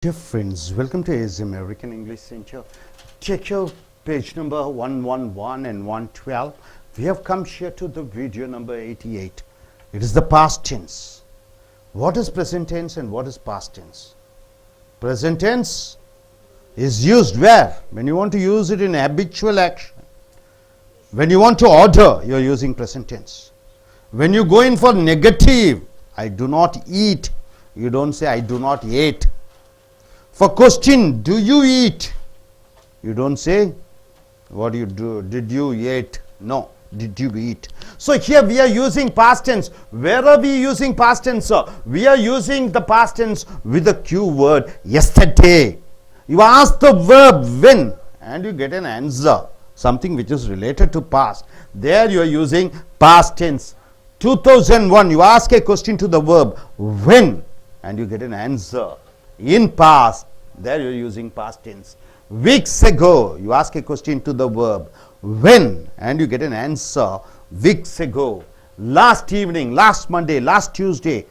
Dear friends, welcome to AS American English Center. Check your page number 111 and 112. We have come here to the video number 88. It is the past tense. What is present tense and what is past tense? Present tense is used where? When you want to use it in habitual action. When you want to order, you are using present tense. When you go in for negative, I do not eat, you don't say I do not eat. For question, do you eat? You don't say, what do you do? Did you eat? No, did you eat? So here we are using past tense. Where are we using past tense, sir? We are using the past tense with the cue word yesterday. You ask the verb when and you get an answer. Something which is related to past. There you are using past tense. 2001, you ask a question to the verb when and you get an answer. In past, there you are using past tense. Weeks ago, you ask a question to the verb when and you get an answer. Weeks ago. Last evening, last Monday, last Tuesday.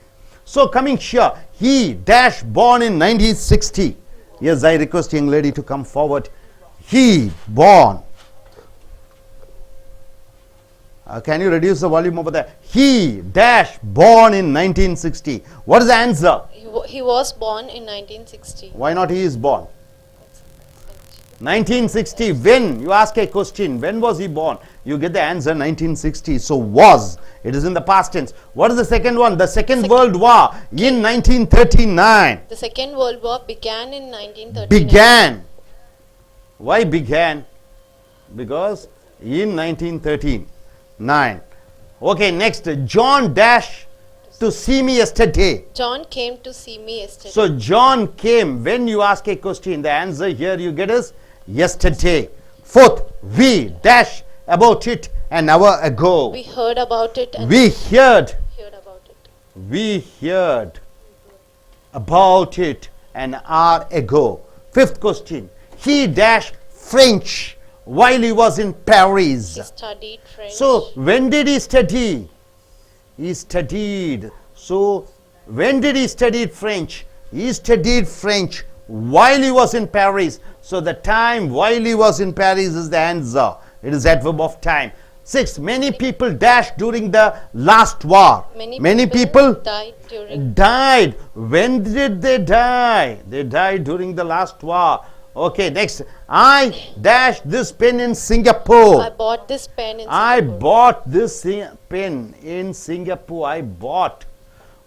So coming here, he dash born in 1960. Yes, I request young lady to come forward. He born. Can you reduce the volume over there? He dash born in 1960. What is the answer? He was born in 1960. Why not he is born? 1960. When you ask a question, when was he born? You get the answer 1960. So was. It is in the past tense. What is the second one? The Second World War in 1939. The Second World War began in 1939. Began. Why began? Because in 1939. Okay, next. John dash to see me yesterday. John came to see me yesterday. So John came. When you ask a question, the answer here you get is yesterday. Fourth, we dash about it an hour ago. We heard about it. And We heard. about it. We heard about it an hour ago. Fifth question. He dashed French while he was in Paris. He studied French. So when did he study? He studied. So when did he study French? He studied French while he was in Paris. So the time while he was in Paris is the answer. It is adverb of time. Six, many people dashed during the last war. Many people died during. died. When did they die? They died during the last war. Okay, next. I dashed this pen in Singapore. I bought this pen in I Singapore. bought this pen in Singapore. I bought.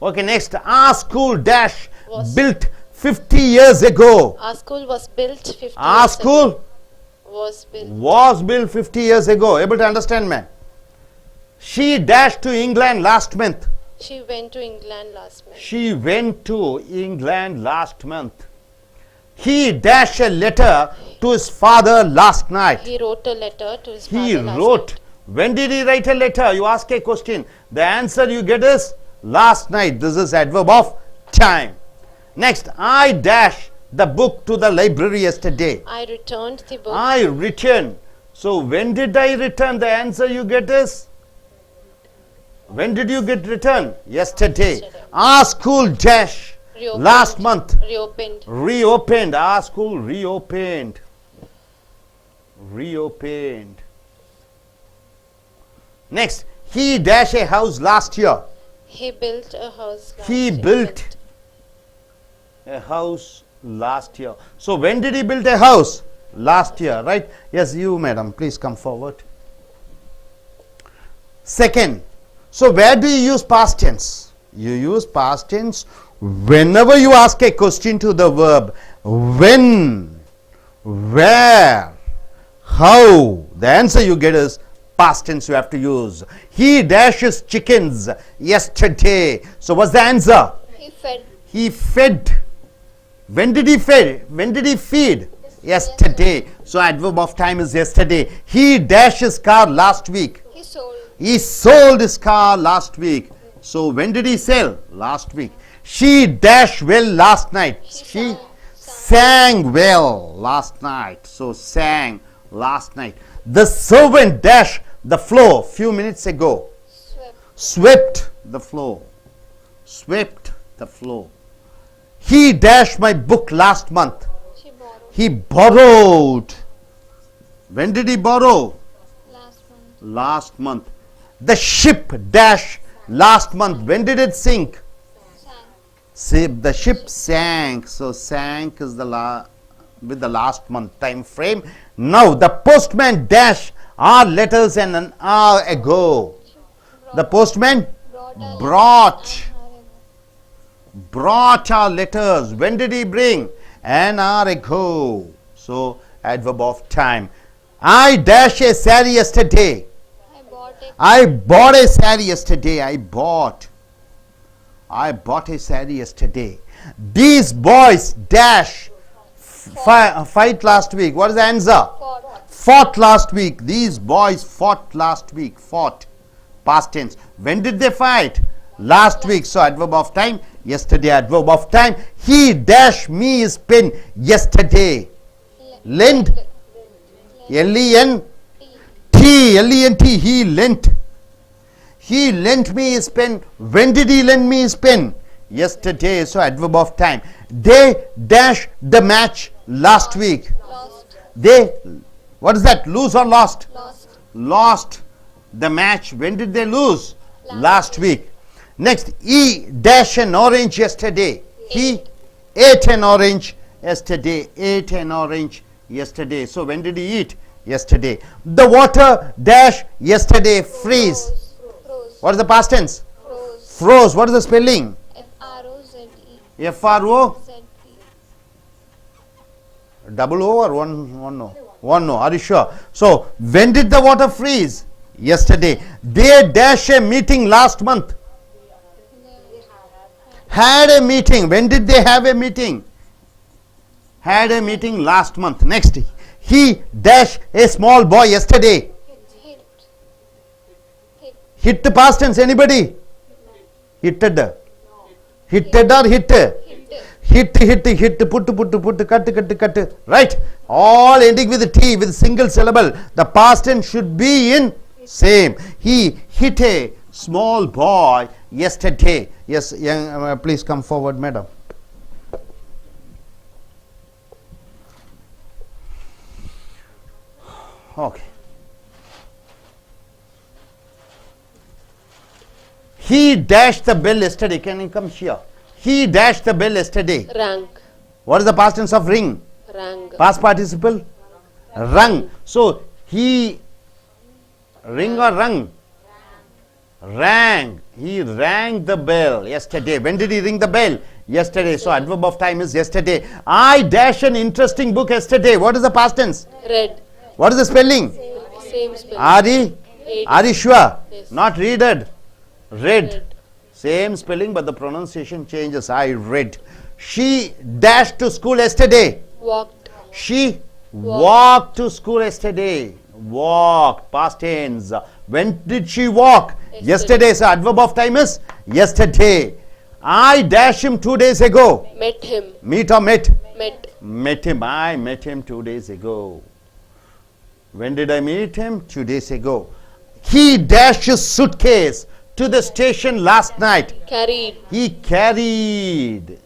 Okay, next. Our school dash Was- built 50 years ago. Our school was built 50 Our years school ago. was built 50 years ago. Able to understand, man? She dashed to England last month. She went to England last month. She went to England last month. He dashed a letter to his father last night. He wrote a letter to his He father last wrote. night. When did he write a letter? You ask a question. The answer you get is last night. This is adverb of time. Next, I dash the book to the library yesterday. I returned the book. I returned. So when did I return? The answer you get is, when did you get returned? Yesterday. Yesterday. Our school dash Reopened. last month. Reopened. Reopened. Our school reopened. Reopened. Next, he dashed a house last year. He built a house last He year. built a house last year. So when did he build a house? Last year, right? Yes, you madam, please come forward. Second, so where do you use past tense? You use past tense whenever you ask a question to the verb when, where, how. The answer you get is past tense you have to use. He dashes chickens yesterday. So what's the answer? He fed. He fed. When did he feed? When did he feed? Yesterday. So adverb of time is yesterday. He dashed his car last week. He sold. He sold his car last week. So when did he sell? Last week. She dashed well last night. She sang well last night. So sang last night. The servant dashed the floor few minutes ago. Swept. Swept the floor. Swept the floor. He dashed my book last month. She borrowed. He borrowed. When did he borrow? Last month. Last month. The ship dash last month. When did it sink? The ship sank. So sank is with the last month time frame. Now the postman dash our letters an hour ago. The postman brought our letters. When did he bring? An hour ago. So adverb of time. I dash a saree yesterday. I bought a saree yesterday. I bought a saree yesterday. These boys dash fight last week. What is the answer? Fought last week. These boys fought last week. Fought. Past tense. When did they fight? Last week. So adverb of time. Yesterday. Adverb of time. He dashed me his pen yesterday. Lend. L-E-N-T. L-E-N-T. He lent. He lent me his pen. When did he lend me his pen? Yesterday. So adverb of time. They dashed the match last week. They, what is that? Lose or lost? Lost the match. When did they lose? Last week. Next, he dashed an orange yesterday. He ate an orange yesterday. Ate an orange yesterday. So when did he eat? Yesterday. The water dash yesterday freeze. What is the past tense? Froze. What is the spelling? F-R-O-Z-E. F-R-O-Z-E. Double O or one no? One no. Are you sure? So when did the water freeze? Yesterday. They dash a meeting last month. Had a meeting. When did they have a meeting? Had a meeting last month. Next. He dashed a small boy yesterday. Hit the past tense. Anybody? Hitted. Hitted or hit? Hit. Put. Cut. Right? All ending with T with single syllable. The past tense should be in same. He hit a small boy yesterday. Yes, young, please come forward, madam. Okay. He dashed the bell yesterday. Can you come here? He dashed the bell yesterday. Rang. What is the past tense of ring? Rang. Past participle? Rung. So he ring or rung? Rang. He rang the bell yesterday. When did he ring the bell? Yesterday. So adverb of time is yesterday. I dashed an interesting book yesterday. What is the past tense? Read. What is the spelling? Same spelling. Are you sure? Yes. Not readed. Read. Same spelling but the pronunciation changes. I read. She dashed to school yesterday. Walked. She walked to school yesterday. Walked. Past tense. When did she walk? Yesterday. So adverb of time is yesterday. I dashed him 2 days ago. Met him. Meet or met? Met him. I met him 2 days ago. When did I meet him? 2 days ago. He dashed his suitcase to the station last night. Carried. He carried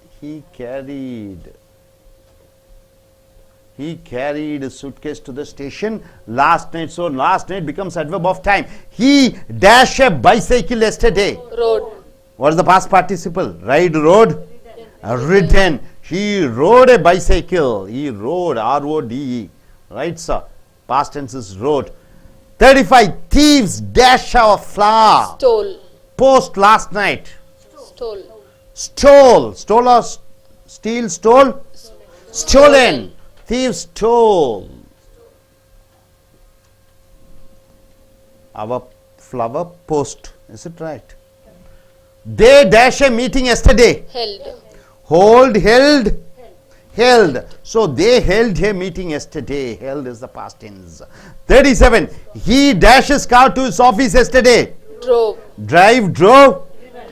a suitcase to the station last night. So last night becomes adverb of time. He dashed a bicycle yesterday. Rode. What is the past participle? Ride, rode, ridden. He rode a bicycle. He rode, R-O-D-E. Right, sir? Past tense is rode. 35. Thieves dash our flour. Stole. Post last night. Stole. Stole or steal, stole? Stolen. Thieves stole our flower post. Is it right? They dash a meeting yesterday. Held. Hold, held. So they held a meeting yesterday. Held is the past tense. 37. He dashed his car to his office yesterday. Drove. Drive, drove.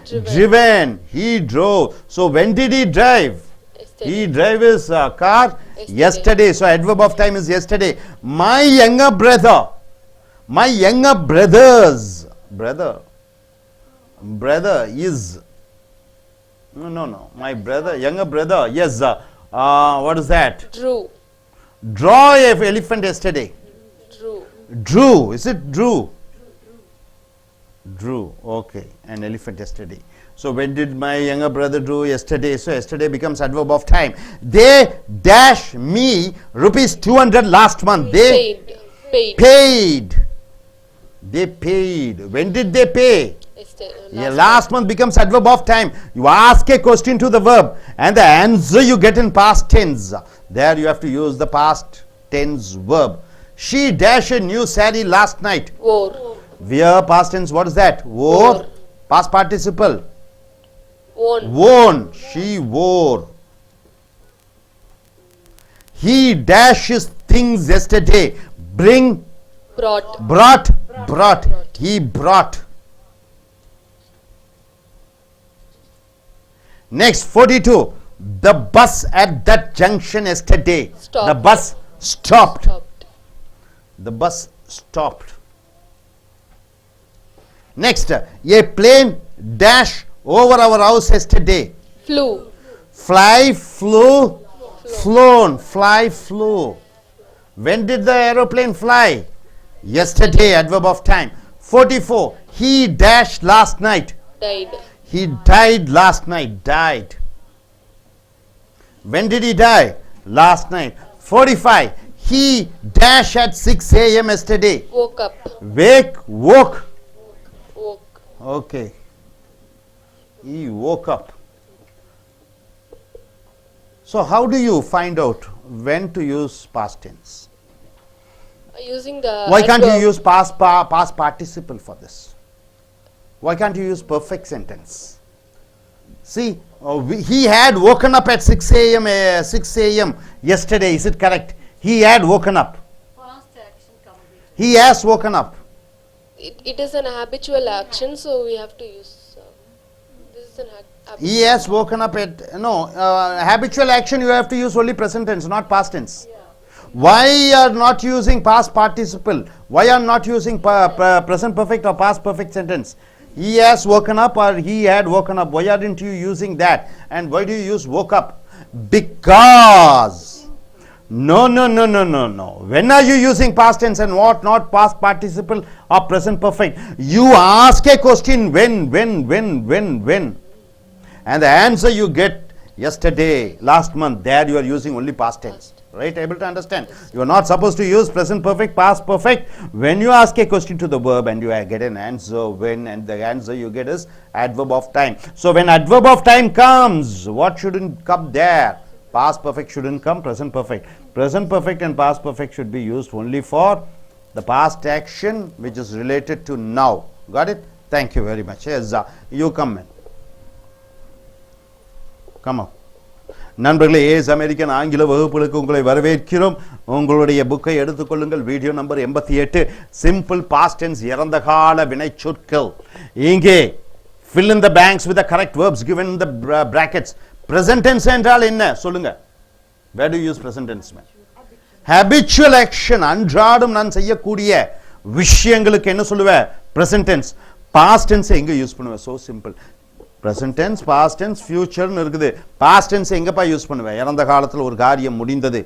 Driven. He drove. So when did he drive? Yesterday. He drove his car yesterday. So adverb of time is yesterday. My younger brother. My younger brother's brother is No. My brother, younger brother. Yes. What is that? Drew. Draw a elephant yesterday. Drew. Drew. Is it drew? Drew. Okay. An elephant yesterday. So when did my younger brother drew? Yesterday. So yesterday becomes adverb of time. They dash me rupees 200 last month. They paid. They paid. When did they pay? Last month becomes adverb of time. You ask a question to the verb and the answer you get in past tense. There you have to use the past tense verb. She dashed a new saree last night. Wore. Wear, past tense, what is that? Wore. Past participle. Worn. She wore. He dashes things yesterday. Bring. Brought. He brought. Next, 42. The bus at that junction yesterday. The bus stopped. The bus stopped. Next, a plane dash over our house yesterday. Flew. Fly, flew, flown. Fly, flew. When did the aeroplane fly? Yesterday, adverb of time. 44. He dashed last night. Died. He died last night. Died. When did he die? Last night. 45. He dashed at 6 a.m. yesterday. Woke up. Woke. Woke. Okay. He woke up. So how do you find out when to use past tense? Using the Why can't you use past participle for this? Why can't you use perfect sentence? See, he had woken up at 6 a.m. 6 a.m. yesterday. Is it correct? He had woken up. Past action complete. He has woken up. It is an habitual action, so we have to use. This is an habitual. He has woken up at habitual action. You have to use only present tense, not past tense. Yeah. Why are not using past participle? Why are not using present perfect or past perfect sentence? He has woken up or he had woken up. Why aren't you using that? And why do you use woke up? Because. No. When are you using past tense and what? Not past participle or present perfect. You ask a question when. And the answer you get yesterday, last month. There you are using only past tense. Right? Able to understand? You are not supposed to use present perfect, past perfect. When you ask a question to the verb and you get an answer when, and the answer you get is adverb of time. So when adverb of time comes, what shouldn't come there? Past perfect shouldn't come, present perfect. Present perfect and past perfect should be used only for the past action which is related to now. Got it? Thank you very much. Yes, you come in. Come on. நண்பர்களே, ace American ஆங்கில வகுப்புகளுக்கு உங்களை வரவேற்கிறோம். உங்களுடைய புக்கை எடுத்துக்கொள்ளுங்கள். Video number 88, simple past tense, இறந்த கால வினைச்சொற்கள். இங்கே fill in the blanks with the correct verbs given in the brackets. present tense என்றால் என்ன சொல்லுங்க? Where do you use present tense? habitual action, அன்றாடம் நான் செய்யக்கூடிய விஷயங்களுக்கு என்ன சொல்லுவேன்? present tense. past tense எங்க யூஸ் பண்ணுவேன்? so simple. present tense, past tense, future னு இருக்குது. past tense எங்கப்பா யூஸ் பண்ணுவேன்? இறந்த காலத்துல ஒரு காரியம் முடிந்தது.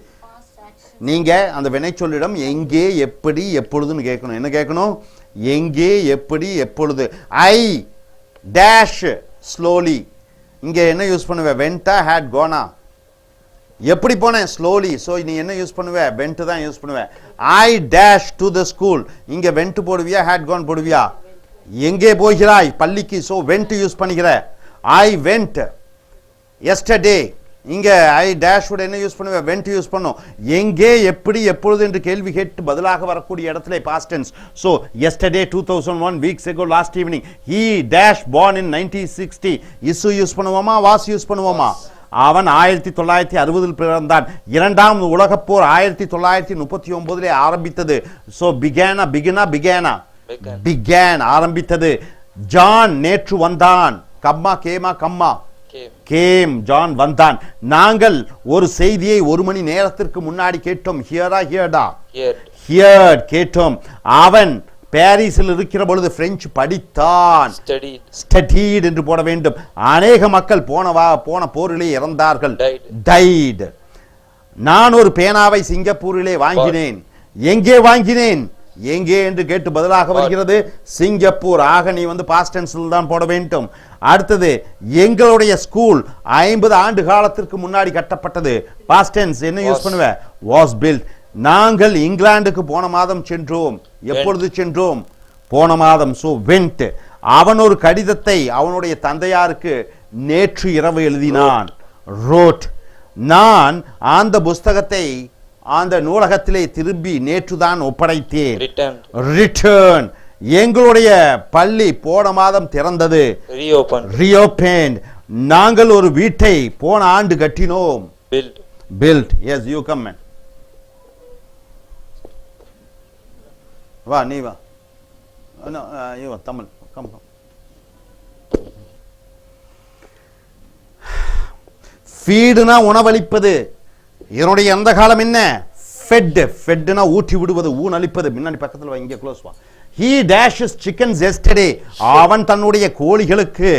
நீங்க அந்த வினைச்சொல்லிடம் எங்கே, எப்படி, எப்பொழுதுன்னு கேட்கணும். என்ன கேட்கணும்? எங்கே, எப்படி, எப்பொழுது. I dash slowly. இங்க என்ன யூஸ் பண்ணுவேன்? went, had gone. எப்படி போனேன்? slowly. so நீ என்ன யூஸ் பண்ணுவே? went தான் யூஸ் பண்ணுவே. I dash to the school. இங்க went போடுவியா, had gone போடுவியா? எங்கே போகிறாய்? பள்ளிக்கு. so went யூஸ் பண்ணிக்கிற. I went yesterday. இங்க I dash would என்ன யூஸ் பண்ணுவே? went யூஸ் பண்ணோம். எங்கே, எப்படி, எப்பொழுது என்று கேள்வி கேட்டு பதிலாக வரக்கூடிய இடத்துல past tense. so yesterday, 2001, weeks ago, last evening. he dash born in 1960. இசு use பண்ணுவோமா, was யூஸ் பண்ணுவோமா? அவன் 1960 பிறந்தான். இரண்டாம் உலகப் போர் 1939 ஆரம்பித்தது. so began ஆரம்பித்தது. ஜான் நேற்று வந்தான். கம்மா கேமா கம்மா கேம். ஜான் வந்தான். நாங்கள் ஒரு செய்தியை 1 மணி நேரத்திற்கு முன்னாடி கேட்டோம். ஹியர்டா ஹியர்ட் கேட்டோம். அவன் பாரிஸில் இருக்கிற பொழுது பிரெஞ்சு படித்தான். ஸ்டடீட் என்று போட வேண்டும். அநேக மக்கள் போன போரிலே இறந்தார்கள். டைட். நான் ஒரு பேனாவை சிங்கப்பூரிலே வாங்கினேன். எங்கே வாங்கினேன்? எங்கே என்று கேட்டு பதிலாக வருகிறது சிங்கப்பூர். ஆக நீ பாஸ்ட் டென்ஸில் தான் போட வேண்டும். அடுத்தது எங்களுடைய ஸ்கூல் 50 ஆண்டு காலத்திற்கு முன்னாடி கட்டப்பட்டது. பாஸ்ட் டென்ஸ் என்ன யூஸ் பண்ணுவ? Was built. நாங்கள் இங்கிலாந்துக்கு போன மாதம் சென்றோம். எப்பொழுது சென்றோம்? போன மாதம். So went. அவன் ஒரு கடிதத்தை அவனுடைய தந்தையாருக்கு நேற்று இரவு எழுதினான். ரோட். நான் அந்த புஸ்தகத்தை அந்த நூலகத்திலே திரும்பி நேற்றுதான் ஒப்படைத்தேன். ரிட்டர்ன். எங்களுடைய பள்ளி போன மாதம் திறந்தது. ரீஓபன். நாங்கள் ஒரு வீட்டை போன ஆண்டு கட்டினோம். Build. Yes, you come man. வா, நீ வா. Tamil come come. ஃபீடுனா உணவளிப்பது. இதனுடைய அந்த காலம் என்ன? ஃபெட். ஃபெட்னா ஊட்டி விடுவது, ஊனளிப்பது. முன்னாடி பக்கத்துல இங்க க்ளோஸ் வா. He dashes chickens yesterday. அவன் தன்னுடைய கோழிகளுக்கு,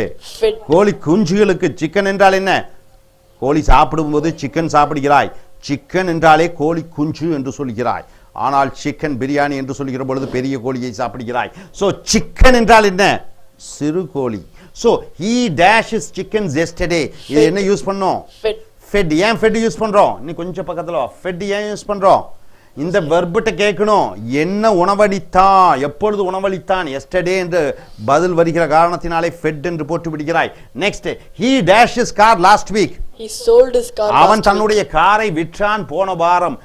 கோழி குஞ்சுகளுக்கு. சிக்கன் என்றால் என்ன? கோழி சாப்பிடும்போது சிக்கன் சாப்பிடுகிறாய். சிக்கன் என்றாலே கோழி குஞ்சு என்று சொல்கிறாய். ஆனால் சிக்கன் பிரியாணி என்று சொல்கிற பொழுது பெரிய கோழியை சாப்பிடுகிறாய். சோ சிக்கன் என்றால் என்ன? சிறு கோழி. So he dashes chickens yesterday. இது என்ன யூஸ் பண்ணோம்? ஃபெட். ஏன் ஃபெட் யூஸ் பண்றோம்? நீ கொஞ்சம் பக்கத்துல வா. ஃபெட் ஏன் யூஸ் பண்றோம்? இந்த வெர்பிட்ட கேட்கணும். என்ன உணவளித்தான்? எப்பொழுது உணவளித்தான்? எஸ்டர்டே என்று பதில் வருகிற காரணத்தினாலே ஃபெட் என்று போட்டு விடுகிறாய். Next, he dashed his car last week. He sold his car. அவன் தன்னுடைய காரை விற்றான் போன வாரம்.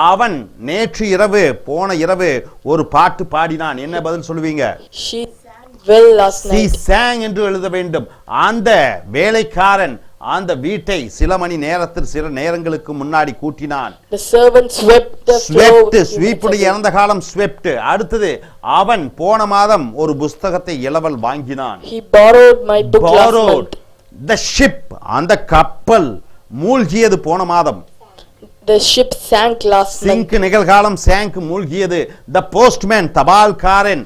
அவன் நேற்று இரவு, போன இரவு ஒரு பாட்டு பாடினான். என்ன பதில் சொல்லுவீங்க? She sang well last night. She sang என்று எழுத வேண்டும். அந்த வேலைக்காரன் அந்த வீட்டை சில மணி நேரத்தில், சில நேரங்களுக்கு முன்னாடி கூட்டினான். The servant swept the floor. Sweep இறந்த காலம் ஸ்வெப்ட். அடுத்தது, அவன் போன மாதம் ஒரு புத்தகத்தை இளவல் வாங்கினான். He borrowed my book last month. The ship, அந்த கப்பல் மூழ்கியது போன மாதம். The ship sank last month. Sink நிகழ்காலம் sank மூழ்கியது. The postman, தபால்காரன்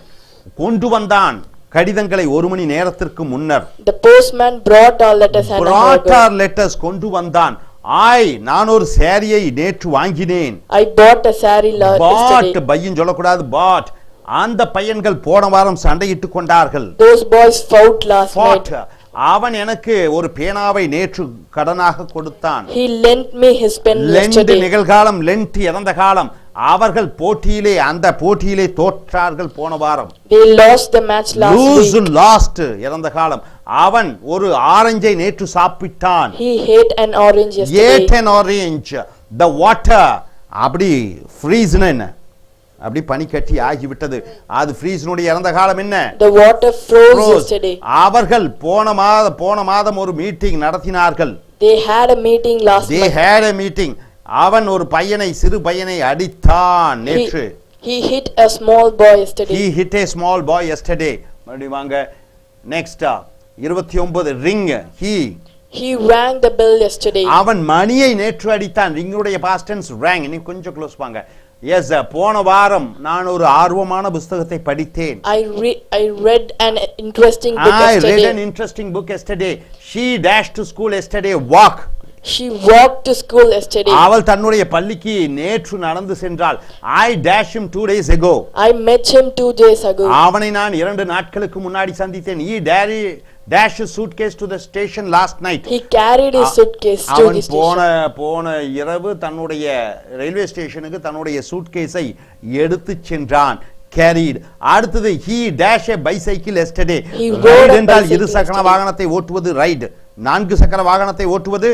கொண்டு வந்தான் கடிதங்களை ஒரு மணி நேரத்திற்கு முன்னர். The postman brought our letters and brought our letters, கொண்டு வந்தான். நான் ஒரு சாரியை நேற்று வாங்கினேன். I bought a saree yesterday. bought, பையன் சொல்லக்கூடாது, bought. அந்த பையன்கள் போன வாரம் சண்டையிட்டுக் கொண்டார்கள். Those boys fought last night. அவன் எனக்கு ஒரு பேனாவை நேற்று கடனாக கொடுத்தான். He lent me his pen yesterday. Lend நிகழ்காலம், லெண்ட் இறந்த காலம். அவர்கள் போட்டியிலே, அந்த போட்டியிலே தோற்றார்கள் போன வாரம். They lost the match last week. Lost இறந்த காலம். அவன் ஒரு ஆரஞ்சை நேற்று சாப்பிட்டான். He ate an orange yesterday. Ate an orange. The water, அப்படி ஃப்ரீஸ்னா என்ன? அப்படி பனி கட்டி ஆகிவிட்டது. அது ஃப்ரீஸ்னுடைய இறந்த காலம் என்ன? The water froze yesterday. அவர்கள் போன மாதம் ஒரு மீட்டிங் நடத்தினார்கள். They had a meeting last month. They had a meeting. அவன் ஒரு பையனை, சிறு பையனை அடித்தான் நேற்று. He hit a small boy yesterday. He hit a small boy yesterday. மறுபடியும் வாங்க. Next 29 ring. He rang the bell yesterday. அவன் மணியை நேற்று அடித்தான். ரிங்குடைய past tense rang. நீ கொஞ்சம் க்ளோஸ் வாங்க. எஸ், போன வாரம் நான் ஒரு ஆர்வமான புத்தகத்தை படித்தேன். I read an interesting book yesterday. I read an interesting book yesterday. She dashed to school yesterday. Walk. She walked to school yesterday. அவள் தன்னுடைய பள்ளிக்கு நேற்று நடந்து சென்றாள். I dashed him 2 days ago. I met him 2 days ago. அவனை நான் 2 நாட்களுக்கு முன்னாடி சந்தித்தேன். He dashed his suitcase to the station last night. He carried his suitcase to the station. போன இரவு தன்னுடைய ரயில்வே ஸ்டேஷனுக்கு தன்னுடைய சூட்கேஸை எடுத்து சென்றான். carried. அடுத்தது, he dashed a bicycle yesterday. ride என்றால் இரு சக்கர வாகனத்தை ஓட்டுவது, ride. 4 சக்கர வாகனத்தை ஓட்டுவது,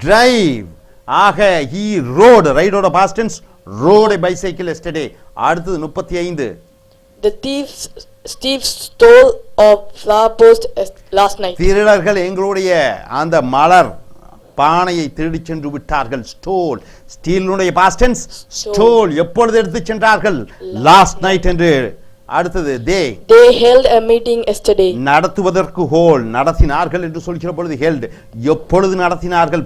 drive. ஆக he rode, ride ஓட past tense, rode a bicycle yesterday. அடுத்தது 35. The thief stole a flower post last night. திருடர்கள் எங்களுடைய அந்த மலர் பானையை திருடி சென்று விட்டார்கள். ஸ்டோல். ஸ்டீலுடைய past tense, stole. எப்பொழுது எடுத்து சென்றார்கள்? லாஸ்ட் நைட் என்று அடுத்தது They held a meeting yesterday. நடத்துவதற்கு ஹோல், நடத்தினார்கள் என்று சொல்கிற பொழுது ஹெல்ட். எப்பொழுது நடத்தினார்கள்?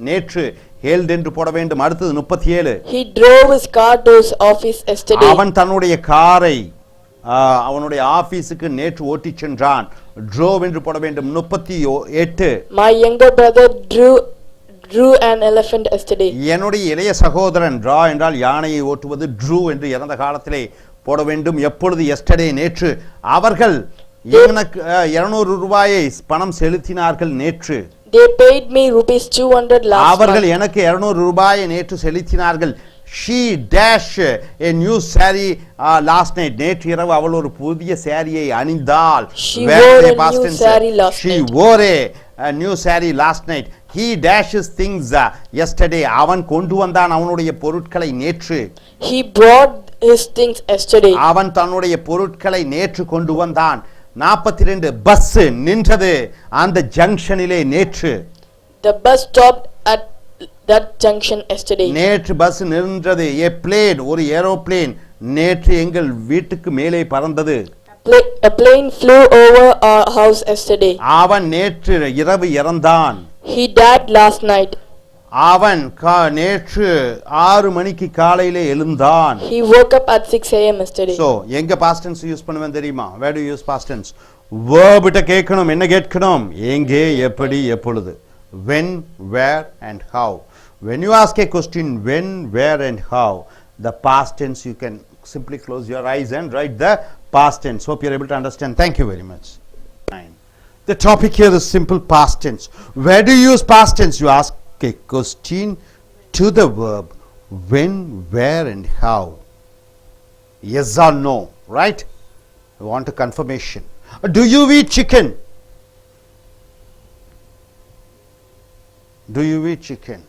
நேற்று. ஹெல்ட் என்று போட வேண்டும். அடுத்தது 37. He drove his car to his office yesterday. அவன் தன்னுடைய காரை அவனுடைய ஆபீஸுக்கு நேற்று ஓட்டிச் சென்றான். drove என்று போட வேண்டும். 38. My younger brother drew an elephant yesterday. என்னுடைய இளைய சகோதரன் draw என்றால் யானையை ஓட்டுவது, drew என்று இறந்த காலத்திலே போட வேண்டும். எப்பொழுது? yesterday, நேற்று. அவர்கள் எனக்கு 200 ரூபாயை பணம் செலுத்தினார்கள் நேற்று. They paid me rupees 200 last அவர்கள் month. எனக்கு 200 ரூபாயை நேற்று செலுத்தினார்கள். she dash a new saree last night. நேற்று இரவு அவள் ஒரு புதிய சாரியை அணிந்தாள். She wore a new saree last she night. wore a new saree last night. he dashes things yesterday. அவன் கொண்டு வந்தான் அவனுடைய பொருட்களை நேற்று. He brought his things yesterday. அவன் தன்னுடைய பொருட்களை நேற்று கொண்டு வந்தான். 42. பஸ் நின்றது அந்த ஜங்ஷனிலே நேற்று. The bus stopped at that junction yesterday. நேற்று பஸ் நின்றது. a plane, ஒரு ஏரோப்ளேன் நேற்று எங்கள் வீட்டுக்கு மேலே பறந்தது. A plane flew over our house yesterday. அவன் நேற்று இரவு இறந்தான். He died last night. அவன் நேற்று 6 மணிக்கு காலையிலே எழுந்தான். He woke up at 6 a.m. yesterday. So எங்க past tense யூஸ் பண்ணுவேன் தெரியுமா? where do you use past tense? verb கிட்ட கேட்கணும். என்ன கேட்கணும்? எங்கே, எப்படி, எப்பொழுது. when, where and how. when you ask a question when, where and how, the past tense, you can simply close your eyes and write the past tense. Hope you're able to understand. Thank you very much. The topic here is simple past tense. Where do you use past tense? You ask a question to the verb when, where and how. Yes or no, right? You want a confirmation. Do you eat chicken? Do you eat chicken?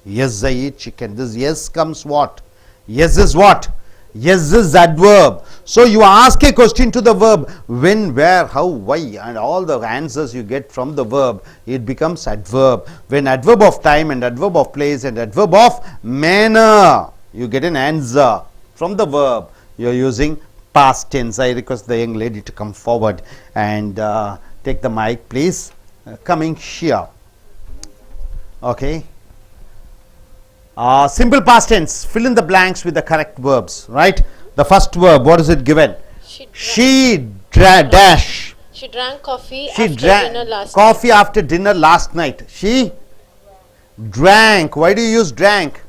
Yes, I eat chicken. This yes comes what? Yes is what? Yes is adverb. So you ask a question to the verb when, where, how, why, and all the answers you get from the verb, it becomes adverb. When adverb of time and adverb of place and adverb of manner, you get an answer from the verb. You are using past tense. I request the young lady to come forward and take the mic, please. Coming here. Okay. Simple past tense. Fill in the blanks with the correct verbs. Right. The first verb. What is it given? She dash. She drank coffee She after drank dinner last coffee after dinner last night. She drank. Why do you use drank?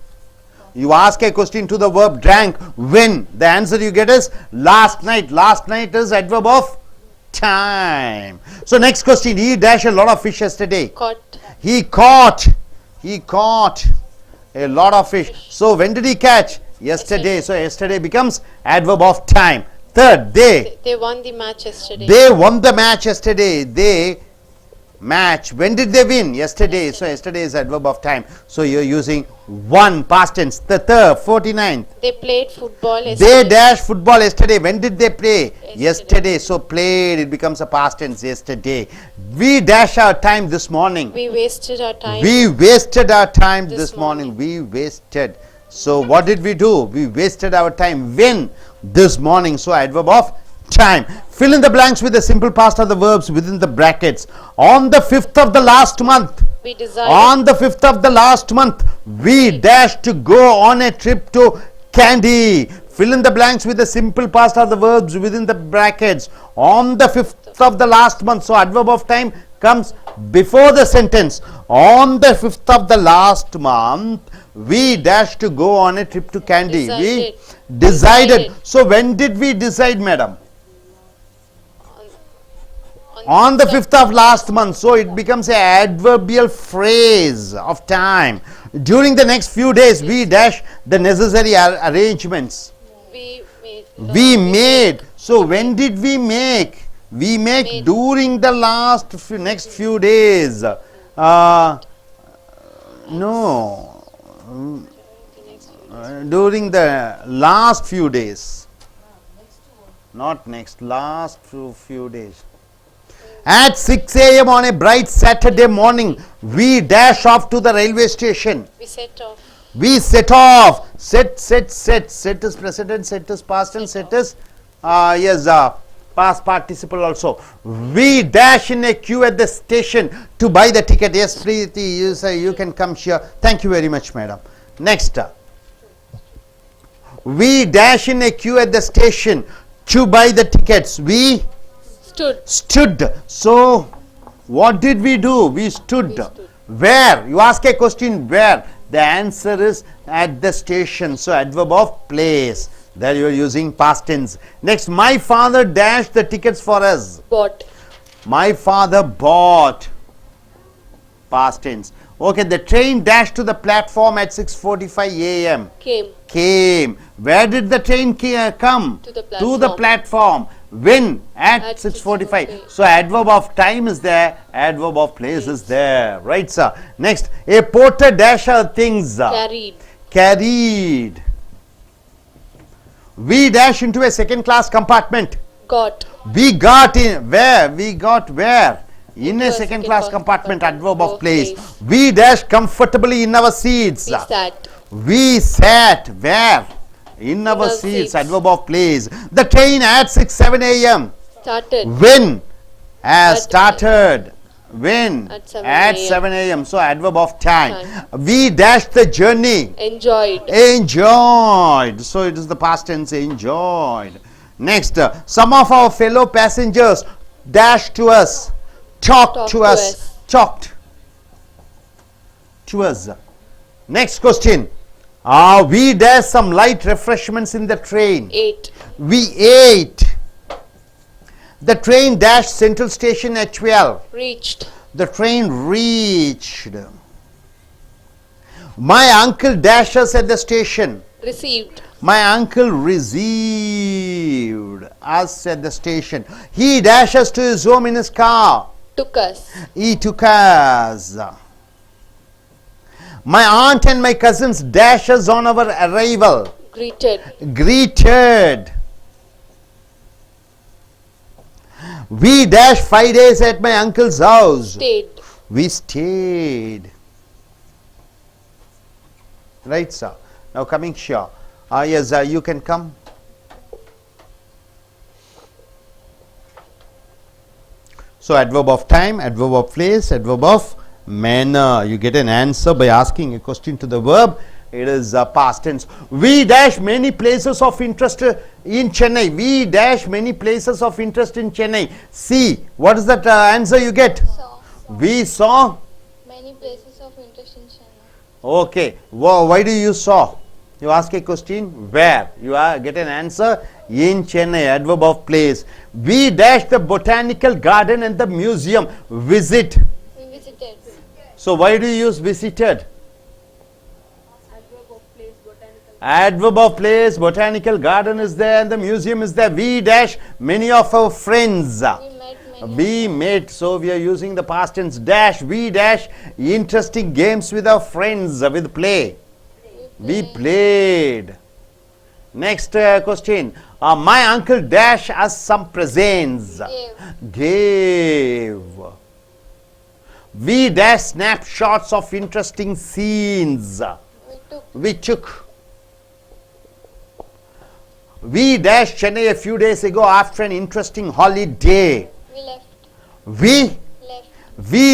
You ask a question to the verb drank. When? The answer you get is last night. Last night is adverb of time. So next question. He dashed a lot of fish yesterday. Caught. He caught a lot of fish. So when did he catch? Yesterday. So yesterday becomes adverb of time. Third, They won the match yesterday. they won the match yesterday. They match. When did they win? Yesterday. So yesterday is adverb of time. So you're using one past tense. The third, 49th. They played football They yesterday. dashed football yesterday. When did they play? Yesterday. So played, it becomes a past tense. Yesterday. We dash our time this morning. We wasted our time. We wasted our time This this morning. morning. We wasted. So what did we do? We wasted our time. When? This morning. So adverb of time. Fill in the blanks with the simple past of the verbs within the brackets. On the 5th of the last month. We decided. On the 5th of the last month, we dashed to go on a trip to Candy. Fill in the blanks with the simple past of the verbs within the brackets. On the 5th of the last month. So adverb of time comes before the sentence. On the 5th of the last month, we dashed to go on a trip to Candy. We decided. So when did we decide, madam? On the 5th of last month. So it becomes an adverbial phrase of time. During the next few days, we dash the necessary arrangements. We made. So when did we make? We make during the next few days. No. During the last few days. Not next. Last few days. At 6 a.m. on a bright Saturday morning, we dash off to the railway station. We set off. We set off. Set. Set is present, set is past, and set is past participle also. We dash in a queue at the station to buy the ticket. Yes, Preeti, you say you can come here. Thank you very much, madam. Next. We dash in a queue at the station to buy the tickets. We stood. So, what did we do? We stood. Where? You ask a question, where? The answer is at the station. So, adverb of place. There you are using past tense. Next, my father dashed the tickets for us. Bought. My father bought. Past tense. Okay, the train dashed to the platform at 6:45 a.m. Came. Where did the train come? To the platform. To the platform. When? At 6:45. So, adverb of time is there. Adverb of place is there. Right, sir. Next, a porter dashed her things. Carried. We dash into a second class compartment. Got. We got in. Where? We got where? In a second class compartment. Adverb of place. We dash comfortably in our seats. We sat. We sat. Where? In our seats. Adverb of place. The train at 6-7 a.m. Started. When? Started. When? At 7 a.m. So, adverb of time. We dashed the journey. Enjoyed. So, it is the past tense, enjoyed. Next, some of our fellow passengers dashed to us. Talked to us. Talked to us. Next question. We dashed some light refreshments in the train. Ate. We ate. The train dashed Central Station at 12. Reached. The train reached. My uncle dashed us at the station. Received. My uncle received us at the station. He dashed us to his home in his car. Took us. He took us. My aunt and my cousins dashed us on our arrival. Greeted. We dashed 5 days at my uncle's house. Stayed. We stayed. Right, sir. Now coming here. Yes, you can come. So, adverb of time, adverb of place, adverb of manner. You get an answer by asking a question to the verb. It is past tense. We dash many places of interest in Chennai. We dash many places of interest in Chennai. See, what is that answer you get? We saw many places of interest in Chennai. Okay. Why do you saw? You ask a question, where? You get an answer, in Chennai, adverb of place. We dash the botanical garden and the museum. Visit. We visited. So, why do you use visited? Adverb of place, botanical. Adverb of place, botanical garden is there and the museum is there. We dash many of our friends. We met many. We met, so we are using the past tense dash. We dash interesting games with our friends with play. We played. Next question. My uncle dash us some presents. Gave. We dash snapshots of interesting scenes. We took. We dashed Chennai a few days ago after an interesting holiday. We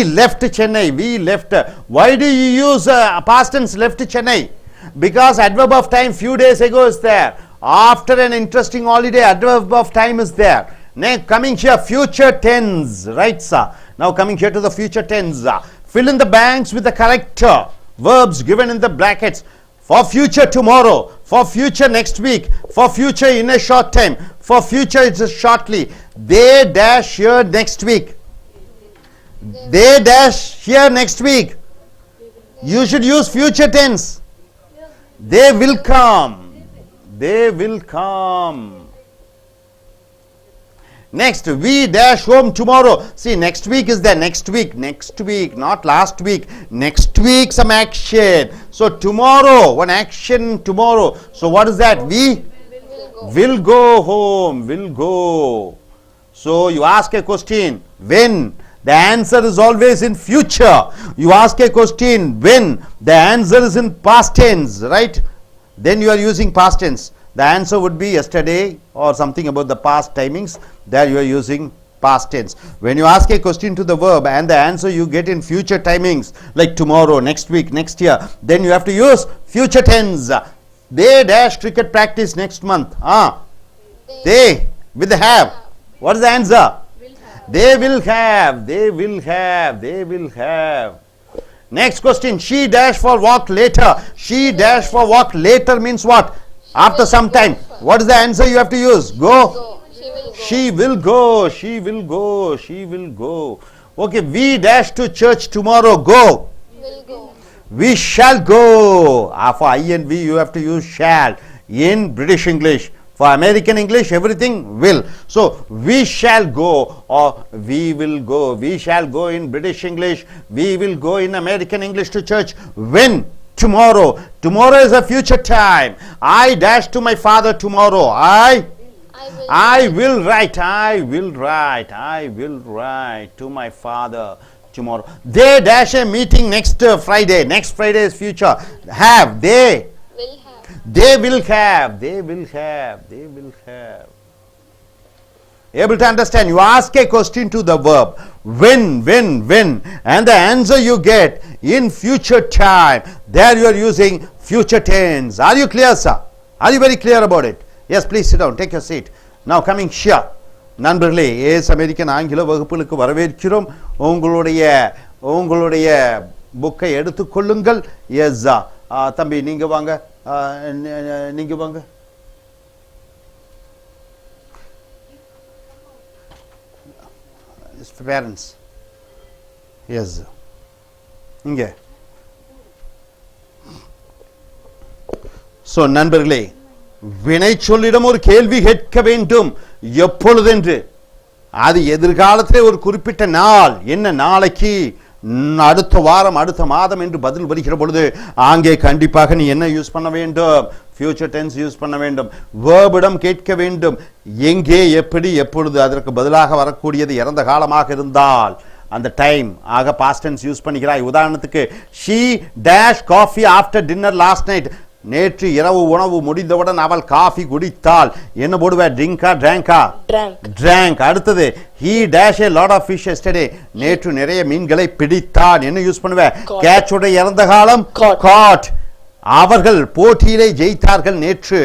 left Chennai. We left. Why do you use past tense left Chennai? Because adverb of time few days ago is there. After an interesting holiday, adverb of time is there. Now coming here, future tense. Right, sir. Now coming here to the future tense. Fill in the blanks with the correct verbs given in the brackets. For future tomorrow, for future next week, for future in a short time, for future it is shortly. They dash here next week. They dash here next week. You should use future tense. They will come. They will come. Next, we dash home tomorrow. See, next week is there. Next week, not last week. Next week, some action. So, tomorrow, one action tomorrow. So, what is that? We will go home. Will go. So, you ask a question. When? The answer is always in future. You ask a question when, the answer is in past tense, right? Then you are using past tense. The answer would be yesterday or something about the past timings. There you are using past tense. When you ask a question to the verb and the answer you get in future timings, like tomorrow, next week, next year, then you have to use future tense. They dash cricket practice next month. They with the have. What is the answer? They will have. They will have. They will have. Next question. She dash for walk later. She dash for walk later means what? After some time. What is the answer you have to use? Go. She will go. She will go. She will go. She will go. Okay. We dash to church tomorrow. Go. Will go. We shall go. For I and we you have to use shall in British English. For American English everything will. So we shall go or we will go. We shall go in British English. We will go in American English to church. When? Tomorrow. Tomorrow is a future time. I dash to my father tomorrow. I will write. I will write. I will write to my father tomorrow. They dash a meeting next Friday. Next Friday is future. Have. They Will have. they will have. They will have. They will have. Able to understand? You ask a question to the verb when, and the answer you get in future time. There you are using future tense. Are you clear, sir? Are you very clear about it? Yes, please sit down. Take your seat. Now coming here. நண்பர்களே as American ஆங்கில வகுப்புகளுக்கு வரவேற்கிறோம். உங்களுடைய புக்கை எடுத்துக்கொள்ளுங்கள். S தம்பி நீங்க வாங்க. நீங்க வாங்க. பேரண்ட்ஸ் எஸ் இங்க. சோ நண்பர்களே வினை சொல்லிடம் ஒரு கேள்வி கேட்க வேண்டும். எப்பொழுதென்று அது எதிர்காலத்திலே ஒரு குறிப்பிட்ட நாள் என்ன நாளைக்கு அடுத்த வாரம் அடுத்த மாதம் என்று பதில் வருகிற பொழுது அங்கே கண்டிப்பாக நீ என்ன யூஸ் பண்ண வேண்டும்? ஃபியூச்சர் டென்ஸ் யூஸ் பண்ண வேண்டும். வேர்பிடம் கேட்க வேண்டும். எங்கே எப்படி எப்பொழுது அதற்கு பதிலாக வரக்கூடியது இறந்த காலமாக இருந்தால் அந்த டைம் ஆக பாஸ்ட் டென்ஸ் யூஸ் பண்ணிக்கிறாய். உதாரணத்துக்கு she dash coffee after dinner last night. நேற்று இரவு உணவு முடிந்தவுடன் அவள் காஃபி குடித்தாள். என்ன போடுவ? ட்ரிங்கா டிராங்கா? டிராங்க். அடுத்தது he dash a lot of fish yesterday. நேற்று நிறைய மீன்களை பிடித்தான். என்ன யூஸ் பண்ணுவ? கேட்ச் உடைய இறந்த காலம் caught. அவர்கள் போட்டியிலே ஜெயித்தார்கள் நேற்று.